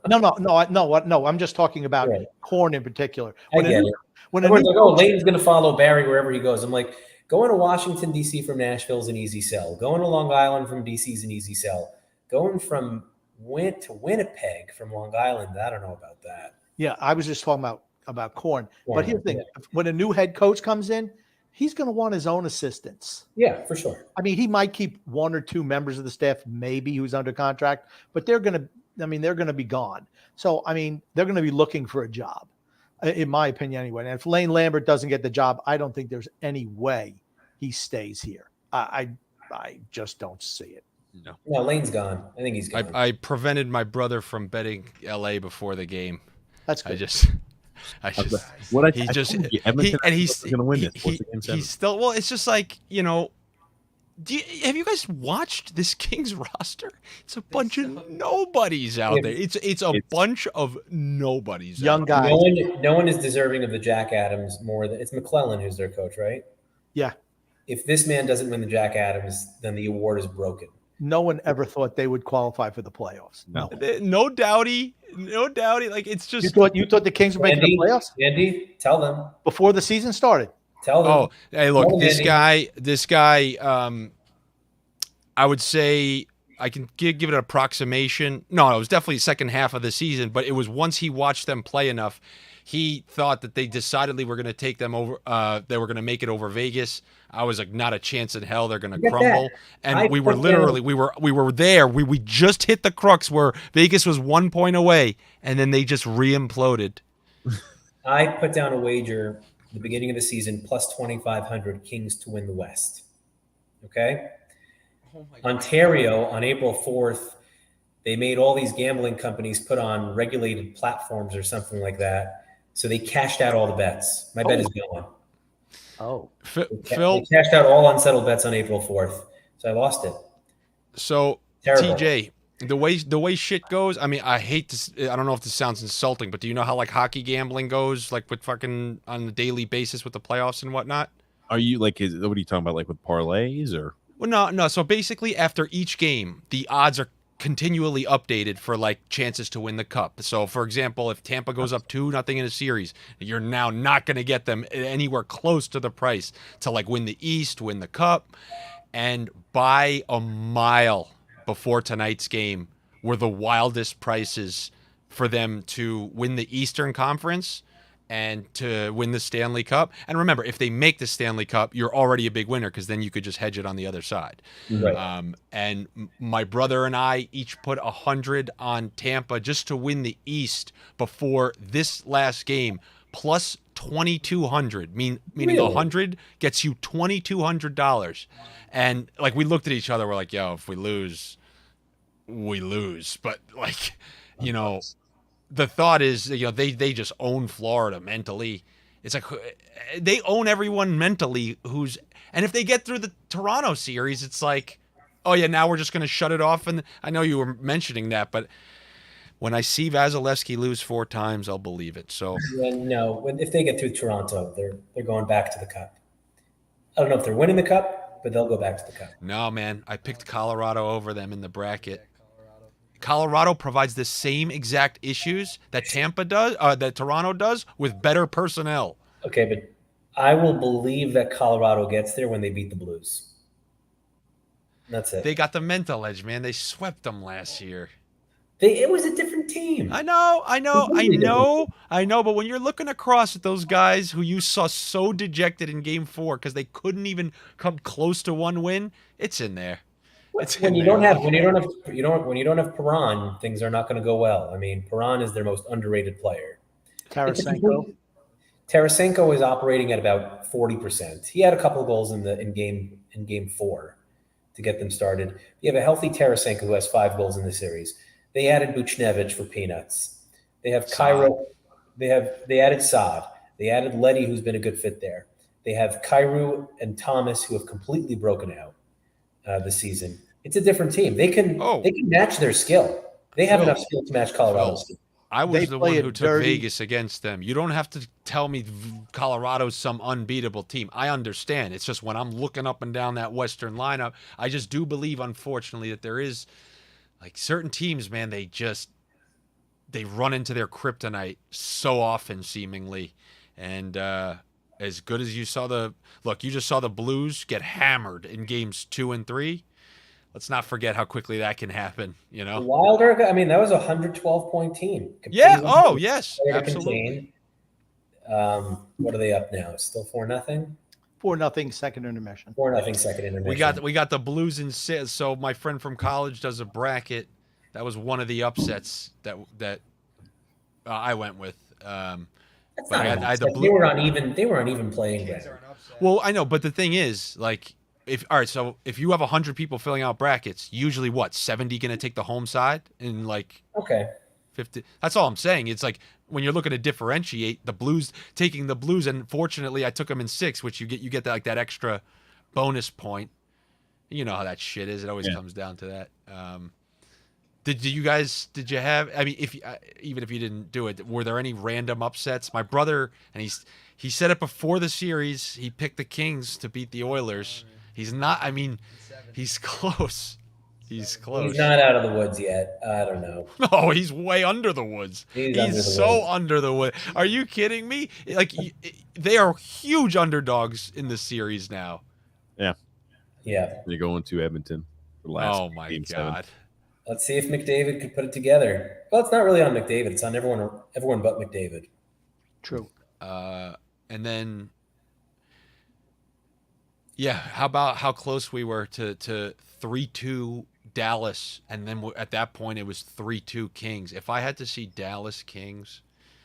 No. I'm just talking about Korn in particular. Layton's going to follow Barry wherever he goes. I'm like, going to Washington, D.C. from Nashville is an easy sell. Going to Long Island from D.C. is an easy sell. Going from to Winnipeg from Long Island, I don't know about that. Yeah, I was just talking about Korn. But here's the thing. When a new head coach comes in, he's going to want his own assistants. Yeah, for sure. He might keep 1 or 2 members of the staff, maybe, who's under contract, but they're going to I mean, they're going to be gone. So, I mean, they're going to be looking for a job, in my opinion, anyway. And if Lane Lambert doesn't get the job, I don't think there's any way he stays here. I just don't see it. No, Lane's gone. I think he's gone. I prevented my brother from betting LA before the game. That's good. He's going to win this. He's still, well, it's just like, you know, have you guys watched this Kings roster? It's a bunch of nobodies out there. It's a bunch of nobodies. Young guys. No one is deserving of the Jack Adams more than it's McClellan who's their coach, right? Yeah. If this man doesn't win the Jack Adams, then the award is broken. No one ever thought they would qualify for the playoffs. No doubty. Like, it's just you thought the Kings were making the playoffs? Andy, tell them before the season started. Tell them. Oh, hey, look, this guy. I would say I can give it an approximation. No, it was definitely second half of the season, but it was once he watched them play enough, he thought that they decidedly were going to take them over. They were going to make it over Vegas. I was like, not a chance in hell. They're going to crumble. And we were literally, we were there. We just hit the crux where Vegas was 1 point away, and then they just re-imploded. I put down a wager at the beginning of the season, plus 2,500 Kings to win the West. Okay. Ontario on April 4th, they made all these gambling companies put on regulated platforms or something like that. So they cashed out all the bets. My bet is gone. Oh, Phil, they cashed out all unsettled bets on April 4th. So I lost it. So Terrible. TJ, the way shit goes, I mean, I hate to, I don't know if this sounds insulting, but do you know how like hockey gambling goes, like with fucking on a daily basis with the playoffs and whatnot? Are you like, what are you talking about? Like with parlays or? Well, no. So basically, after each game, the odds are continually updated for like chances to win the cup. So, for example, if Tampa goes up 2-0 in a series, you're now not going to get them anywhere close to the price to like win the East, win the cup, and by a mile before tonight's game were the wildest prices for them to win the Eastern Conference and to win the Stanley Cup. And remember, if they make the Stanley Cup, you're already a big winner because then you could just hedge it on the other side. Right. And my brother and I each put 100 on Tampa just to win the East before this last game, plus 2,200. Meaning Really? 100 gets you $2,200. And like we looked at each other, we're like, yo, if we lose, we lose. But like, you know, the thought is, you know, they just own Florida mentally. It's like they own everyone mentally and if they get through the Toronto series, it's like, oh yeah, now we're just going to shut it off. And I know you were mentioning that, but when I see Vasilevsky lose 4 times, I'll believe it. So no, if they get through Toronto, they're going back to the cup. I don't know if they're winning the cup, but they'll go back to the cup. No, man, I picked Colorado over them in the bracket. Colorado provides the same exact issues that Tampa does, that Toronto does, with better personnel. Okay, but I will believe that Colorado gets there when they beat the Blues. That's it. They got the mental edge, man. They swept them last year. It was a different team. I know. But when you're looking across at those guys who you saw so dejected in Game 4 because they couldn't even come close to one win, it's in there. When you don't have Perron, things are not going to go well. I mean, Perron is their most underrated player. Tarasenko is operating at about 40%. He had a couple of goals in game 4 to get them started. You have a healthy Tarasenko who has 5 goals in the series. They added Buchnevich for peanuts. They have Cairo. They added Saad. They added Leddy, who's been a good fit there. They have Cairo and Thomas, who have completely broken out this season. It's a different team. They can match their skill. They have enough skill to match Colorado's skill. I was the one who took Vegas against them. You don't have to tell me Colorado's some unbeatable team. I understand. It's just when I'm looking up and down that Western lineup, I just do believe, unfortunately, that there is like certain teams, man, they run into their kryptonite so often, seemingly. And as good as you just saw the Blues get hammered in games 2 and 3. Let's not forget how quickly that can happen, you know? The Wilder, I mean, that was a 112-point team. Yeah. Oh, yes. Absolutely. What are they up now? Still 4-0? 4-0 second intermission. 4-0 second intermission. We got the Blues in 6. So my friend from college does a bracket That was one of the upsets that I went with. That's But not I an had the upset. blue. They were on even playing ground. Well, I know, but the thing is, like, so if you have 100 people filling out brackets, usually what 70 going to take the home side, and like Okay. 50. That's all I'm saying. It's like when you're looking to differentiate the Blues, taking the Blues, and fortunately I took them in 6, which you get that, like, that extra bonus point. You know how that shit is. It always comes down to that. Did you have? I mean, even if you didn't do it, were there any random upsets? My brother, and he said it before the series. He picked the Kings to beat the Oilers. He's not. I mean, he's close. He's close. He's not out of the woods yet. I don't know. No, he's way under the woods. He's under the so woods. under the wood. Are you kidding me? Like, they are huge underdogs in the series now. Yeah. They're going to Edmonton for the last Oh my game 7. God. Let's see if McDavid could put it together. Well, it's not really on McDavid. It's on everyone but McDavid. True. And then, how about how close we were to 3-2 Dallas, and then at that point it was 3-2 Kings. If I had to see Dallas Kings,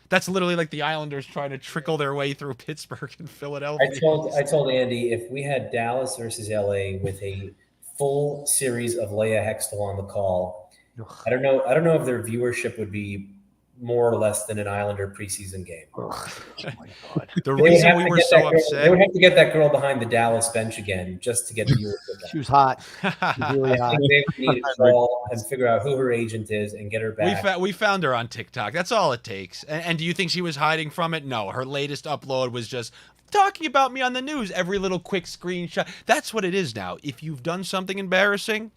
that's literally like the Islanders trying to trickle their way through Pittsburgh and Philadelphia. I told Andy if we had Dallas versus LA with a full series of Leia Hextall on the call, I don't know if their viewership would be more or less than an Islander preseason game. Oh my God. The reason we were so upset, they would have to get that girl behind the Dallas bench again just to get viewership. She was hot. She was really hot. I think they need to call and figure out who her agent is and get her back. we found her on TikTok. That's all it takes. And do you think she was hiding from it? No. Her latest upload was just talking about me on the news. Every little quick screenshot. That's what it is now. If you've done something embarrassing,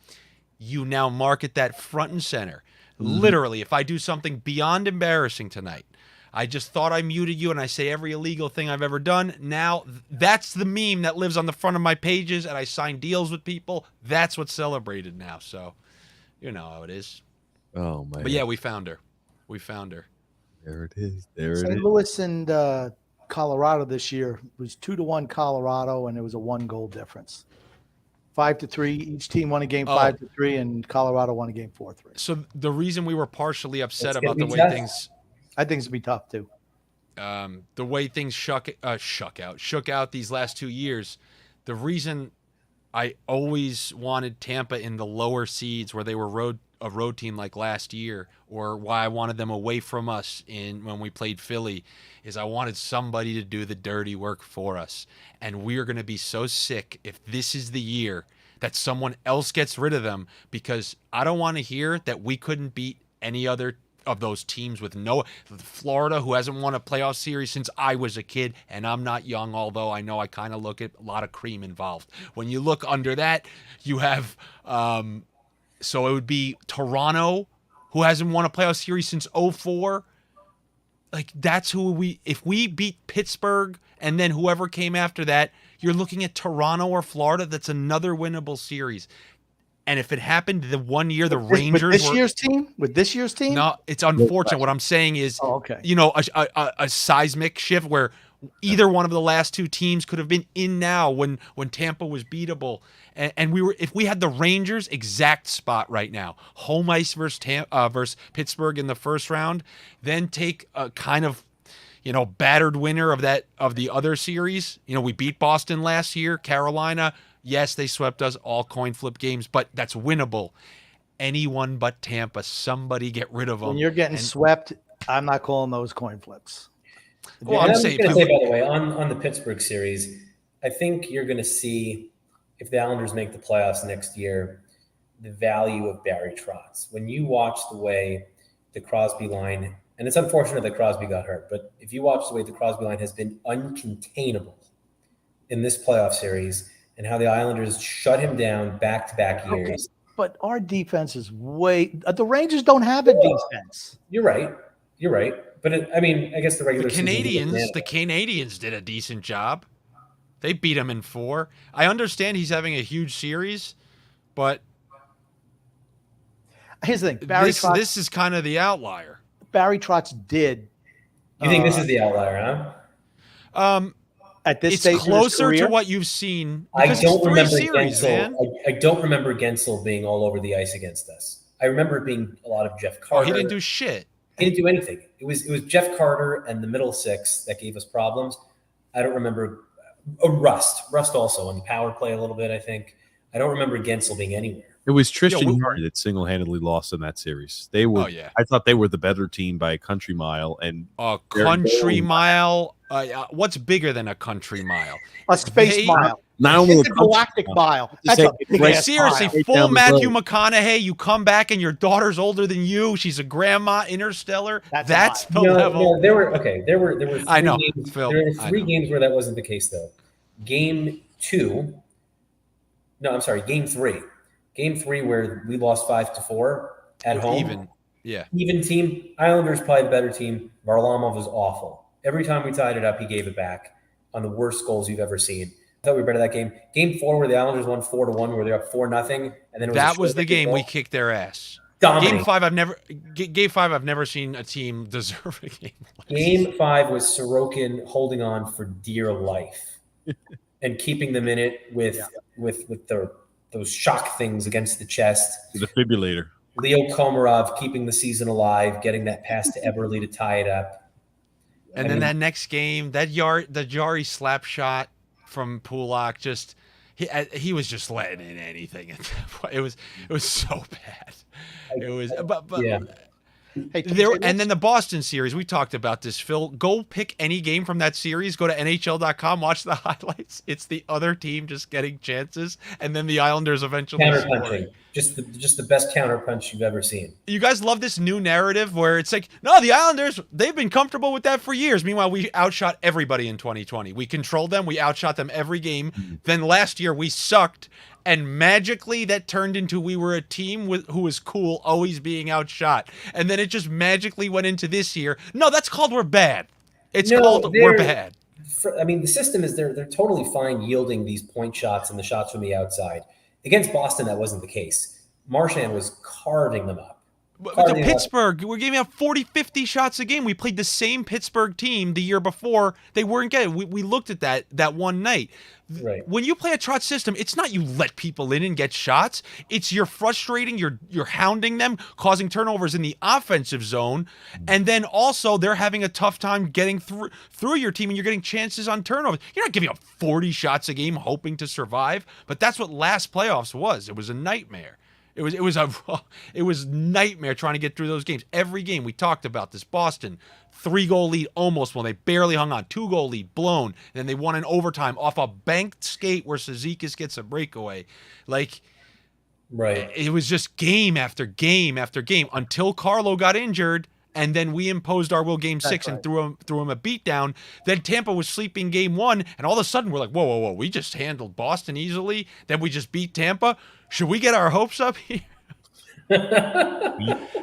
you now market that front and center. Literally, if I do something beyond embarrassing tonight, I just thought I muted you and I say every illegal thing I've ever done. Now, that's the meme that lives on the front of my pages, and I sign deals with people. That's what's celebrated now. So, you know how it is. Oh my! But yeah, we found her. There it is. There it St. is. Louis and Colorado this year was 2-1 Colorado, and it was a 1-goal difference. 5-3. Each team won a game 5-3, and Colorado won a game 4-3. So the reason we were partially upset It's about the gonna be way tough. things, I think it's gonna be tough too. the way things shook out these last 2 years, the reason I always wanted Tampa in the lower seeds where they were a road team like last year, or why I wanted them away from us when we played Philly, is I wanted somebody to do the dirty work for us. And we're going to be so sick if this is the year that someone else gets rid of them, because I don't want to hear that we couldn't beat any other of those teams with Florida, who hasn't won a playoff series since I was a kid, and I'm not young, although I know I kind of look at a lot of cream involved. When you look under that, you have so it would be Toronto, who hasn't won a playoff series since 2004. Like, that's who if we beat Pittsburgh and then whoever came after that, you're looking at Toronto or Florida. That's another winnable series. And if it happened the one year the Rangers with this year's team? No, it's unfortunate. What I'm saying is, okay. A seismic shift where either one of the last two teams could have been in now when Tampa was beatable. And if we had the Rangers exact spot right now, home ice versus Pittsburgh in the first round, then take a kind of, battered winner of the other series. We beat Boston last year, Carolina. Yes, they swept us, all coin flip games, but that's winnable. Anyone but Tampa, somebody get rid of them. When you're getting swept, I'm not calling those coin flips. Well, And I'm I was saying, going to say, by the way, on the Pittsburgh series, I think you're going to see, if the Islanders make the playoffs next year, the value of Barry Trotz. When you watch the way the Crosby line, and it's unfortunate that Crosby got hurt, but if you watch the way the Crosby line has been uncontainable in this playoff series, and how the Islanders shut him down back-to-back years. Okay, but our defense is the Rangers don't have a defense. You're right. But I guess the regular the Canadians did a decent job. They beat him in 4. I understand he's having a huge series, but here's the thing. This is kind of the outlier. Barry Trotz did. You think this is the outlier, huh? At this it's stage closer of his career, to what you've seen. I Because don't it's 3 remember series, Gensel. man. I don't remember Gensel being all over the ice against us. I remember it being a lot of Jeff Oh, Carter. he didn't do shit. He didn't do anything. It was Jeff Carter and the middle six that gave us problems. I don't remember Rust also on the power play a little bit, I think. I don't remember Gensel being anywhere. It was Tristan Yardy that single-handedly lost in that series. They were. Oh, yeah. I thought they were the better team by a country mile. And A country mile. What's bigger than a country mile? A space mile. Not only It's a galactic mile. That's a big ass Seriously, mile. full Matthew McConaughey. You come back and your daughter's older than you. She's a grandma. Interstellar. That's the level. No, there were three I know, games, Phil. There were three games where that wasn't the case though. Game 3. Game 3 where we lost 5-4 at home. Even team. Islanders probably the better team. Varlamov was awful. Every time we tied it up, he gave it back on the worst goals you've ever seen. I thought we were better that game. Game 4 where the Islanders won 4-1, where they're up 4-0, and then that was the game we kicked their ass. Dominating. Game 5, I've never seen a team deserve a game. Game 5 was Sorokin holding on for dear life and keeping them in it with those shock things against the chest. the defibrillator. Leo Komarov keeping the season alive, getting that pass to Eberle to tie it up. And then that next game, the Jari slap shot from Pulak, just he was just letting in anything at that point. It was so bad. It was, but yeah. Hey, and then the Boston series, we talked about this, Phil. Go pick any game from that series. Go to NHL.com, watch the highlights. It's the other team just getting chances, and then the Islanders eventually counterpunching. Just the best counterpunch you've ever seen. You guys love this new narrative where it's like, no, the Islanders, they've been comfortable with that for years. Meanwhile, we outshot everybody in 2020. We controlled them. We outshot them every game. Then last year we sucked. And magically that turned into we were a team who was cool, always being outshot. And then it just magically went into this year. No, that's called we're bad. It's called we're bad. The system is they're totally fine yielding these point shots and the shots from the outside. Against Boston, that wasn't the case. Marchand was carving them up. But the Pittsburgh, we're giving up 40, 50 shots a game. We played the same Pittsburgh team the year before. They weren't getting. We looked at that one night. Right. When you play a Trotz system, it's not you let people in and get shots. It's you're frustrating. You're hounding them, causing turnovers in the offensive zone, and then also they're having a tough time getting through your team, and you're getting chances on turnovers. You're not giving up 40 shots a game hoping to survive. But that's what last playoffs was. It was a nightmare. It was nightmare trying to get through those games. Every game we talked about this. Boston 3-goal lead almost when they barely hung on. 2-goal lead blown. And then they won in overtime off a banked skate where Cizikas gets a breakaway. Like, right. It was just game after game after game until Carlo got injured. And then we imposed our will game 6 and threw him a beatdown. Then Tampa was sleeping game 1, and all of a sudden we're like, whoa, we just handled Boston easily. Then we just beat Tampa. Should we get our hopes up here?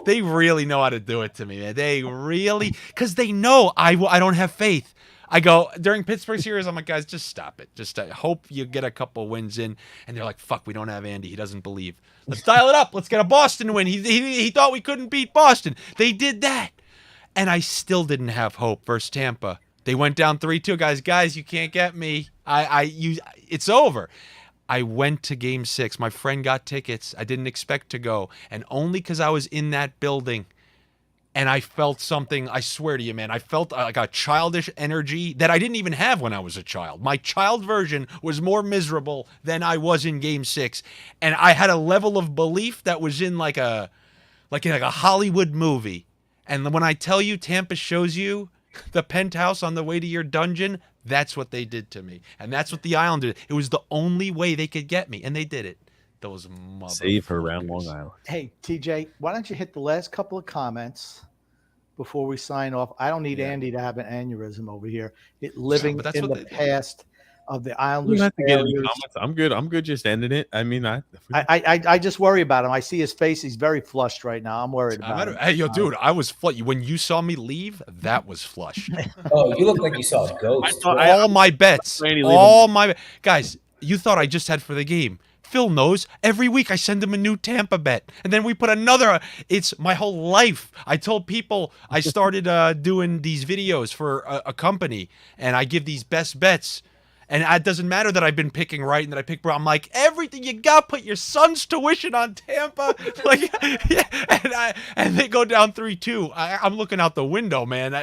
They really know how to do it to me, man. They really, because they know I don't have faith. I go during Pittsburgh series, I'm like, guys, just stop it. Just hope you get a couple wins in. And they're like, fuck, we don't have Andy. He doesn't believe. Let's dial it up. Let's get a Boston win. He thought we couldn't beat Boston. They did that. And I still didn't have hope versus Tampa. They went down 3-2. Guys, you can't get me. It's over. I went to game 6. My friend got tickets. I didn't expect to go. And only because I was in that building and I felt something, I swear to you, man, I felt like a childish energy that I didn't even have when I was a child. My child version was more miserable than I was in game 6. And I had a level of belief that was in like a Hollywood movie. And when I tell you Tampa shows you the penthouse on the way to your dungeon, that's what they did to me. And that's what the Islanders did. It was the only way they could get me. And they did it. Those motherfuckers. Save her around Long Island. Hey, TJ, why don't you hit the last couple of comments before we sign off? I don't need Andy to have an aneurysm over here. Living in the past of the Islanders. You have to get in the comments. I'm good just ending it. I mean, I just worry about him. I see his face. He's very flushed right now. I'm worried about him. Hey, yo, dude, I was flushed. When you saw me leave, that was flushed. Oh, you look like you saw a ghost. All my bets. Guys, you thought I just had for the game. Phil knows. Every week I send him a new Tampa bet. And then we put another. It's my whole life. I told people I started doing these videos for a company. And I give these best bets. And it doesn't matter that I've been picking right and that I picked wrong. I'm like, everything you got, put your son's tuition on Tampa. Like, yeah, and they go down 3-2. I'm looking out the window, man.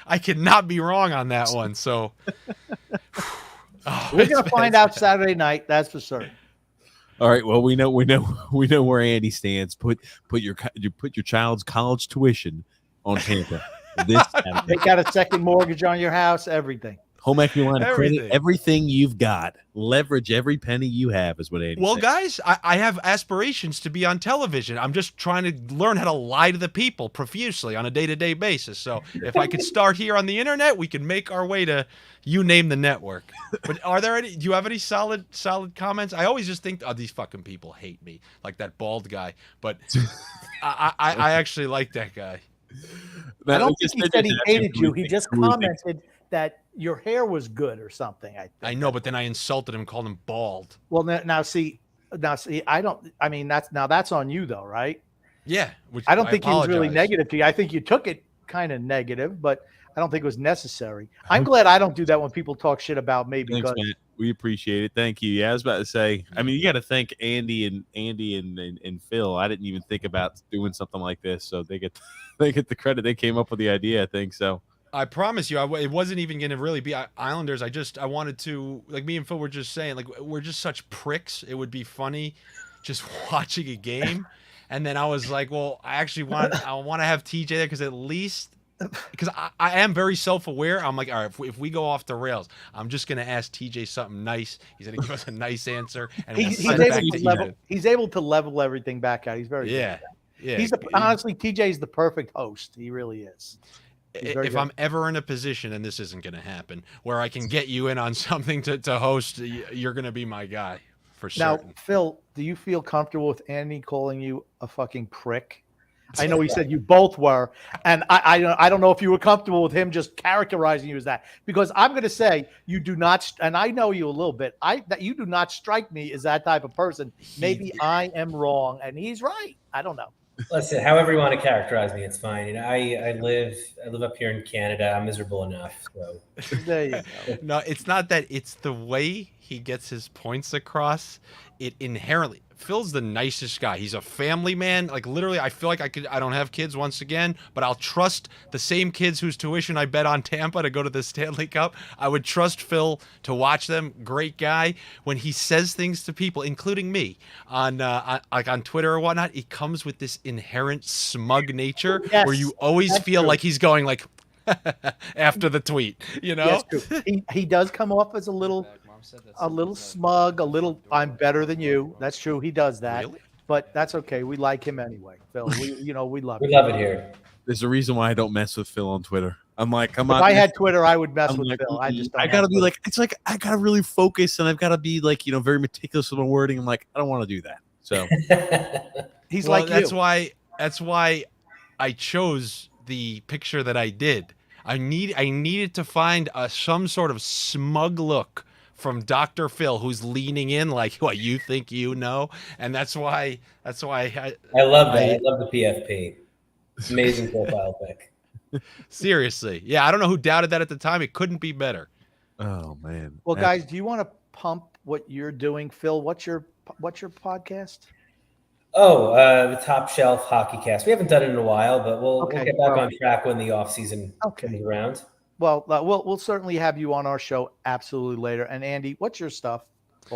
I cannot be wrong on that one. So we're gonna find out Saturday night. That's for certain. All right. Well, we know where Andy stands. Put your child's college tuition on Tampa. This They got a second mortgage on your house. Everything. home equity line of credit. Everything you've got. Leverage every penny you have is what Andy said. Guys, I have aspirations to be on television. I'm just trying to learn how to lie to the people profusely on a day-to-day basis. So if I could start here on the internet, we can make our way to you name the network. But do you have any solid comments? I always just think, oh, these fucking people hate me, like that bald guy. But I actually like that guy. I don't think he said he hated you. He just commented that your hair was good or something. I know, but then I insulted him, called him bald. Well, now see, I don't. I mean, that's on you though, right? Yeah. I don't think he was really negative to you. I think you took it kind of negative, but I don't think it was necessary. I'm glad I don't do that when people talk shit about me because we appreciate it. Thank you. Yeah, I was about to say. I mean, you got to thank Andy and Phil. I didn't even think about doing something like this, so they get the credit. They came up with the idea. I think so. I promise you, it wasn't even going to really be Islanders. I wanted to, like me and Phil were just saying, like we're just such pricks. It would be funny just watching a game, and then I was like, well, I want to have TJ there because at least. Because I am very self-aware. I'm like, all right, if we go off the rails, I'm just going to ask TJ something nice. He's going to give us a nice answer. And he's able to level everything back out. He's very good. Yeah. Honestly, TJ is the perfect host. He really is. If I'm ever in a position, and this isn't going to happen, where I can get you in on something to host, you're going to be my guy for certain. Now, Phil, do you feel comfortable with Andy calling you a fucking prick? I know he said you both were, and I don't know if you were comfortable with him just characterizing you as that, because I'm going to say you do not, and I know you a little bit, that you do not strike me as that type of person. Maybe I am wrong, and he's right. I don't know. Listen, however you want to characterize me, it's fine. I live up here in Canada. I'm miserable enough. So there you go. No, it's not that. It's the way he gets his points across. It inherently. Phil's the nicest guy. He's a family man. Like literally, I feel like I don't have kids once again, but I'll trust the same kids whose tuition I bet on Tampa to go to the Stanley Cup. I would trust Phil to watch them. Great guy. When he says things to people, including me, on Twitter or whatnot, he comes with this inherent smug nature where you always feel like he's going like after the tweet. You know, he does come off as a little smug, I'm better than you. That's true. He does that. Really? But that's okay. We like him anyway. Phil, we love him. We love it here. There's a reason why I don't mess with Phil on Twitter. I'm like, if I had Twitter, I would mess with Phil. I gotta be like, it's like I gotta really focus and I've got to be like, very meticulous with my wording. I'm like, I don't want to do that. So he's that's why I chose the picture that I did. I needed to find some sort of smug look from Dr. Phil, who's leaning in like, what, you think you know? And that's why I love that. I love the PFP. Amazing profile pic. Seriously. Yeah, I don't know who doubted that at the time. It couldn't be better. Oh, man. Well, guys, do you want to pump what you're doing? Phil, what's your podcast? Oh, the Top Shelf Hockey Cast. We haven't done it in a while, but we'll get back on track when the offseason comes around. Well, we'll certainly have you on our show absolutely later. And Andy, what's your stuff?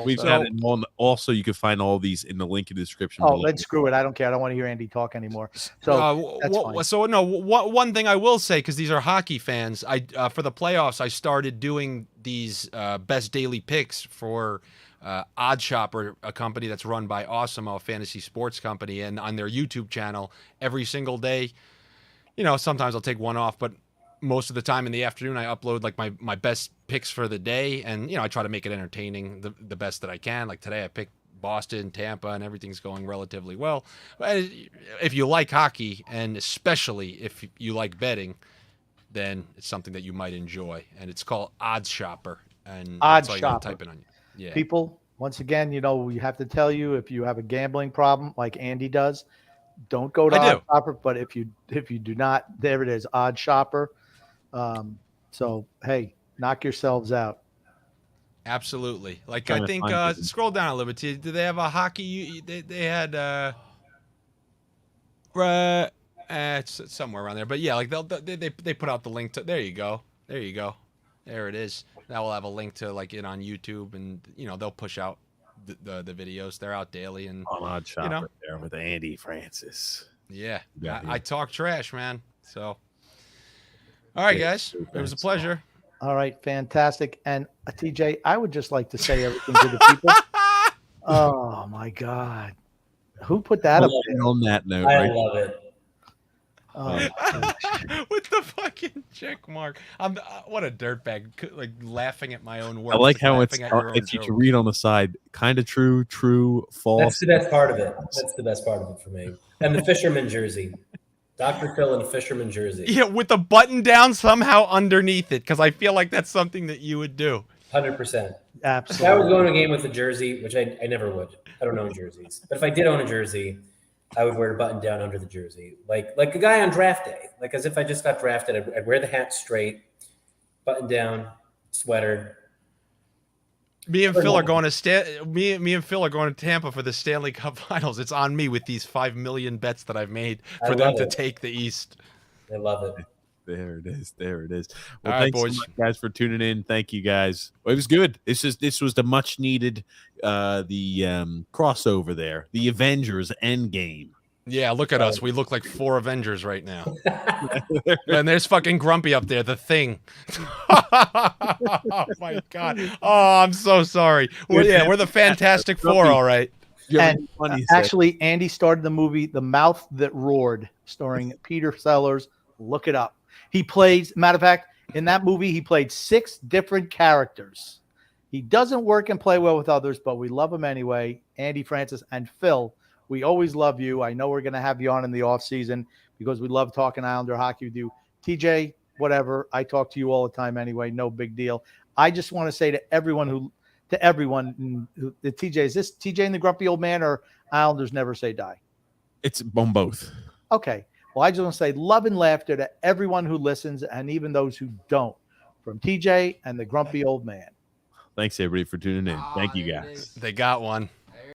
We've got it on. Also, you can find all these in the link in the description. Oh, let's screw it. I don't care. I don't want to hear Andy talk anymore. So that's fine. So no, one thing I will say, because these are hockey fans, for the playoffs, I started doing these best daily picks for Odd Shopper, a company that's run by Awesemo, a fantasy sports company, and on their YouTube channel every single day. Sometimes I'll take one off, but most of the time in the afternoon, I upload like my best picks for the day, and I try to make it entertaining the best that I can. Like today, I picked Boston, Tampa, and everything's going relatively well. But if you like hockey, and especially if you like betting, then it's something that you might enjoy, and it's called Odds Shopper. And Odds that's all you Shopper. gotta type it on. Yeah. People, once again, we have to tell you, if you have a gambling problem like Andy does, don't go to Odds Shopper. But if you do not, there it is, Odds Shopper. So hey, knock yourselves out. Absolutely. Like Trying I to think find it. scroll down a little bit. Do they have a hockey? They had it's somewhere around there. But yeah, like they put out the link to. There you go. There you go. There it is. That will have a link to like it on YouTube, and they'll push out the videos. They're out daily, and On Odd Shop right there with Andy Francis. yeah, Yeah, I talk trash, man. So, all right, guys, it was a pleasure. All right, fantastic. And TJ, I would just like to say everything to the people. Oh my God, who put that up And on that note, I right? love it. Oh, With the fucking check mark. I'm what a dirtbag, like laughing at my own words. I like how laughing at your own you joke. can read on the side, kind of true, false. That's the best part of it. That's the best part of it for me. And the fisherman jersey. Dr. Phil in a fisherman jersey. Yeah, with the button down somehow underneath it, because I feel like that's something that you would do. 100%. If I absolutely. was going to a game with a jersey, which I never would. I don't own jerseys. But if I did own a jersey, I would wear a button down under the jersey. Like a guy on draft day. Like as if I just got drafted, I'd wear the hat straight, button down, sweater. Me and Phil are going to me and Phil are going to Tampa for the Stanley Cup Finals. It's on me with these 5 million bets that I've made for them to take the East. I love it. There it is. There it is. Well, All right, thanks boys. so much, guys, for tuning in. Thank you, guys. Well, it was good. This was the much needed crossover there. The Avengers Endgame. Yeah, look at us. We look like 4 Avengers right now. And there's fucking Grumpy up there, the Thing. Oh my God. Oh, I'm so sorry. We're the Fantastic Four, all right. And actually, Andy started the movie The Mouth That Roared, starring Peter Sellers. Look it up. He plays, matter of fact, in that movie, he played 6 different characters. He doesn't work and play well with others, but we love him anyway. Andy Francis and Phil, we always love you. I know we're going to have you on in the off season because we love talking Islander hockey with you. TJ, whatever. I talk to you all the time anyway. No big deal. I just want to say to everyone, the TJ, is this TJ and the Grumpy Old Man or Islanders Never Say Die? It's on both. Okay. Well, I just want to say love and laughter to everyone who listens and even those who don't, from TJ and the Grumpy Old Man. Thanks, everybody, for tuning in. Thank you, guys. They got one.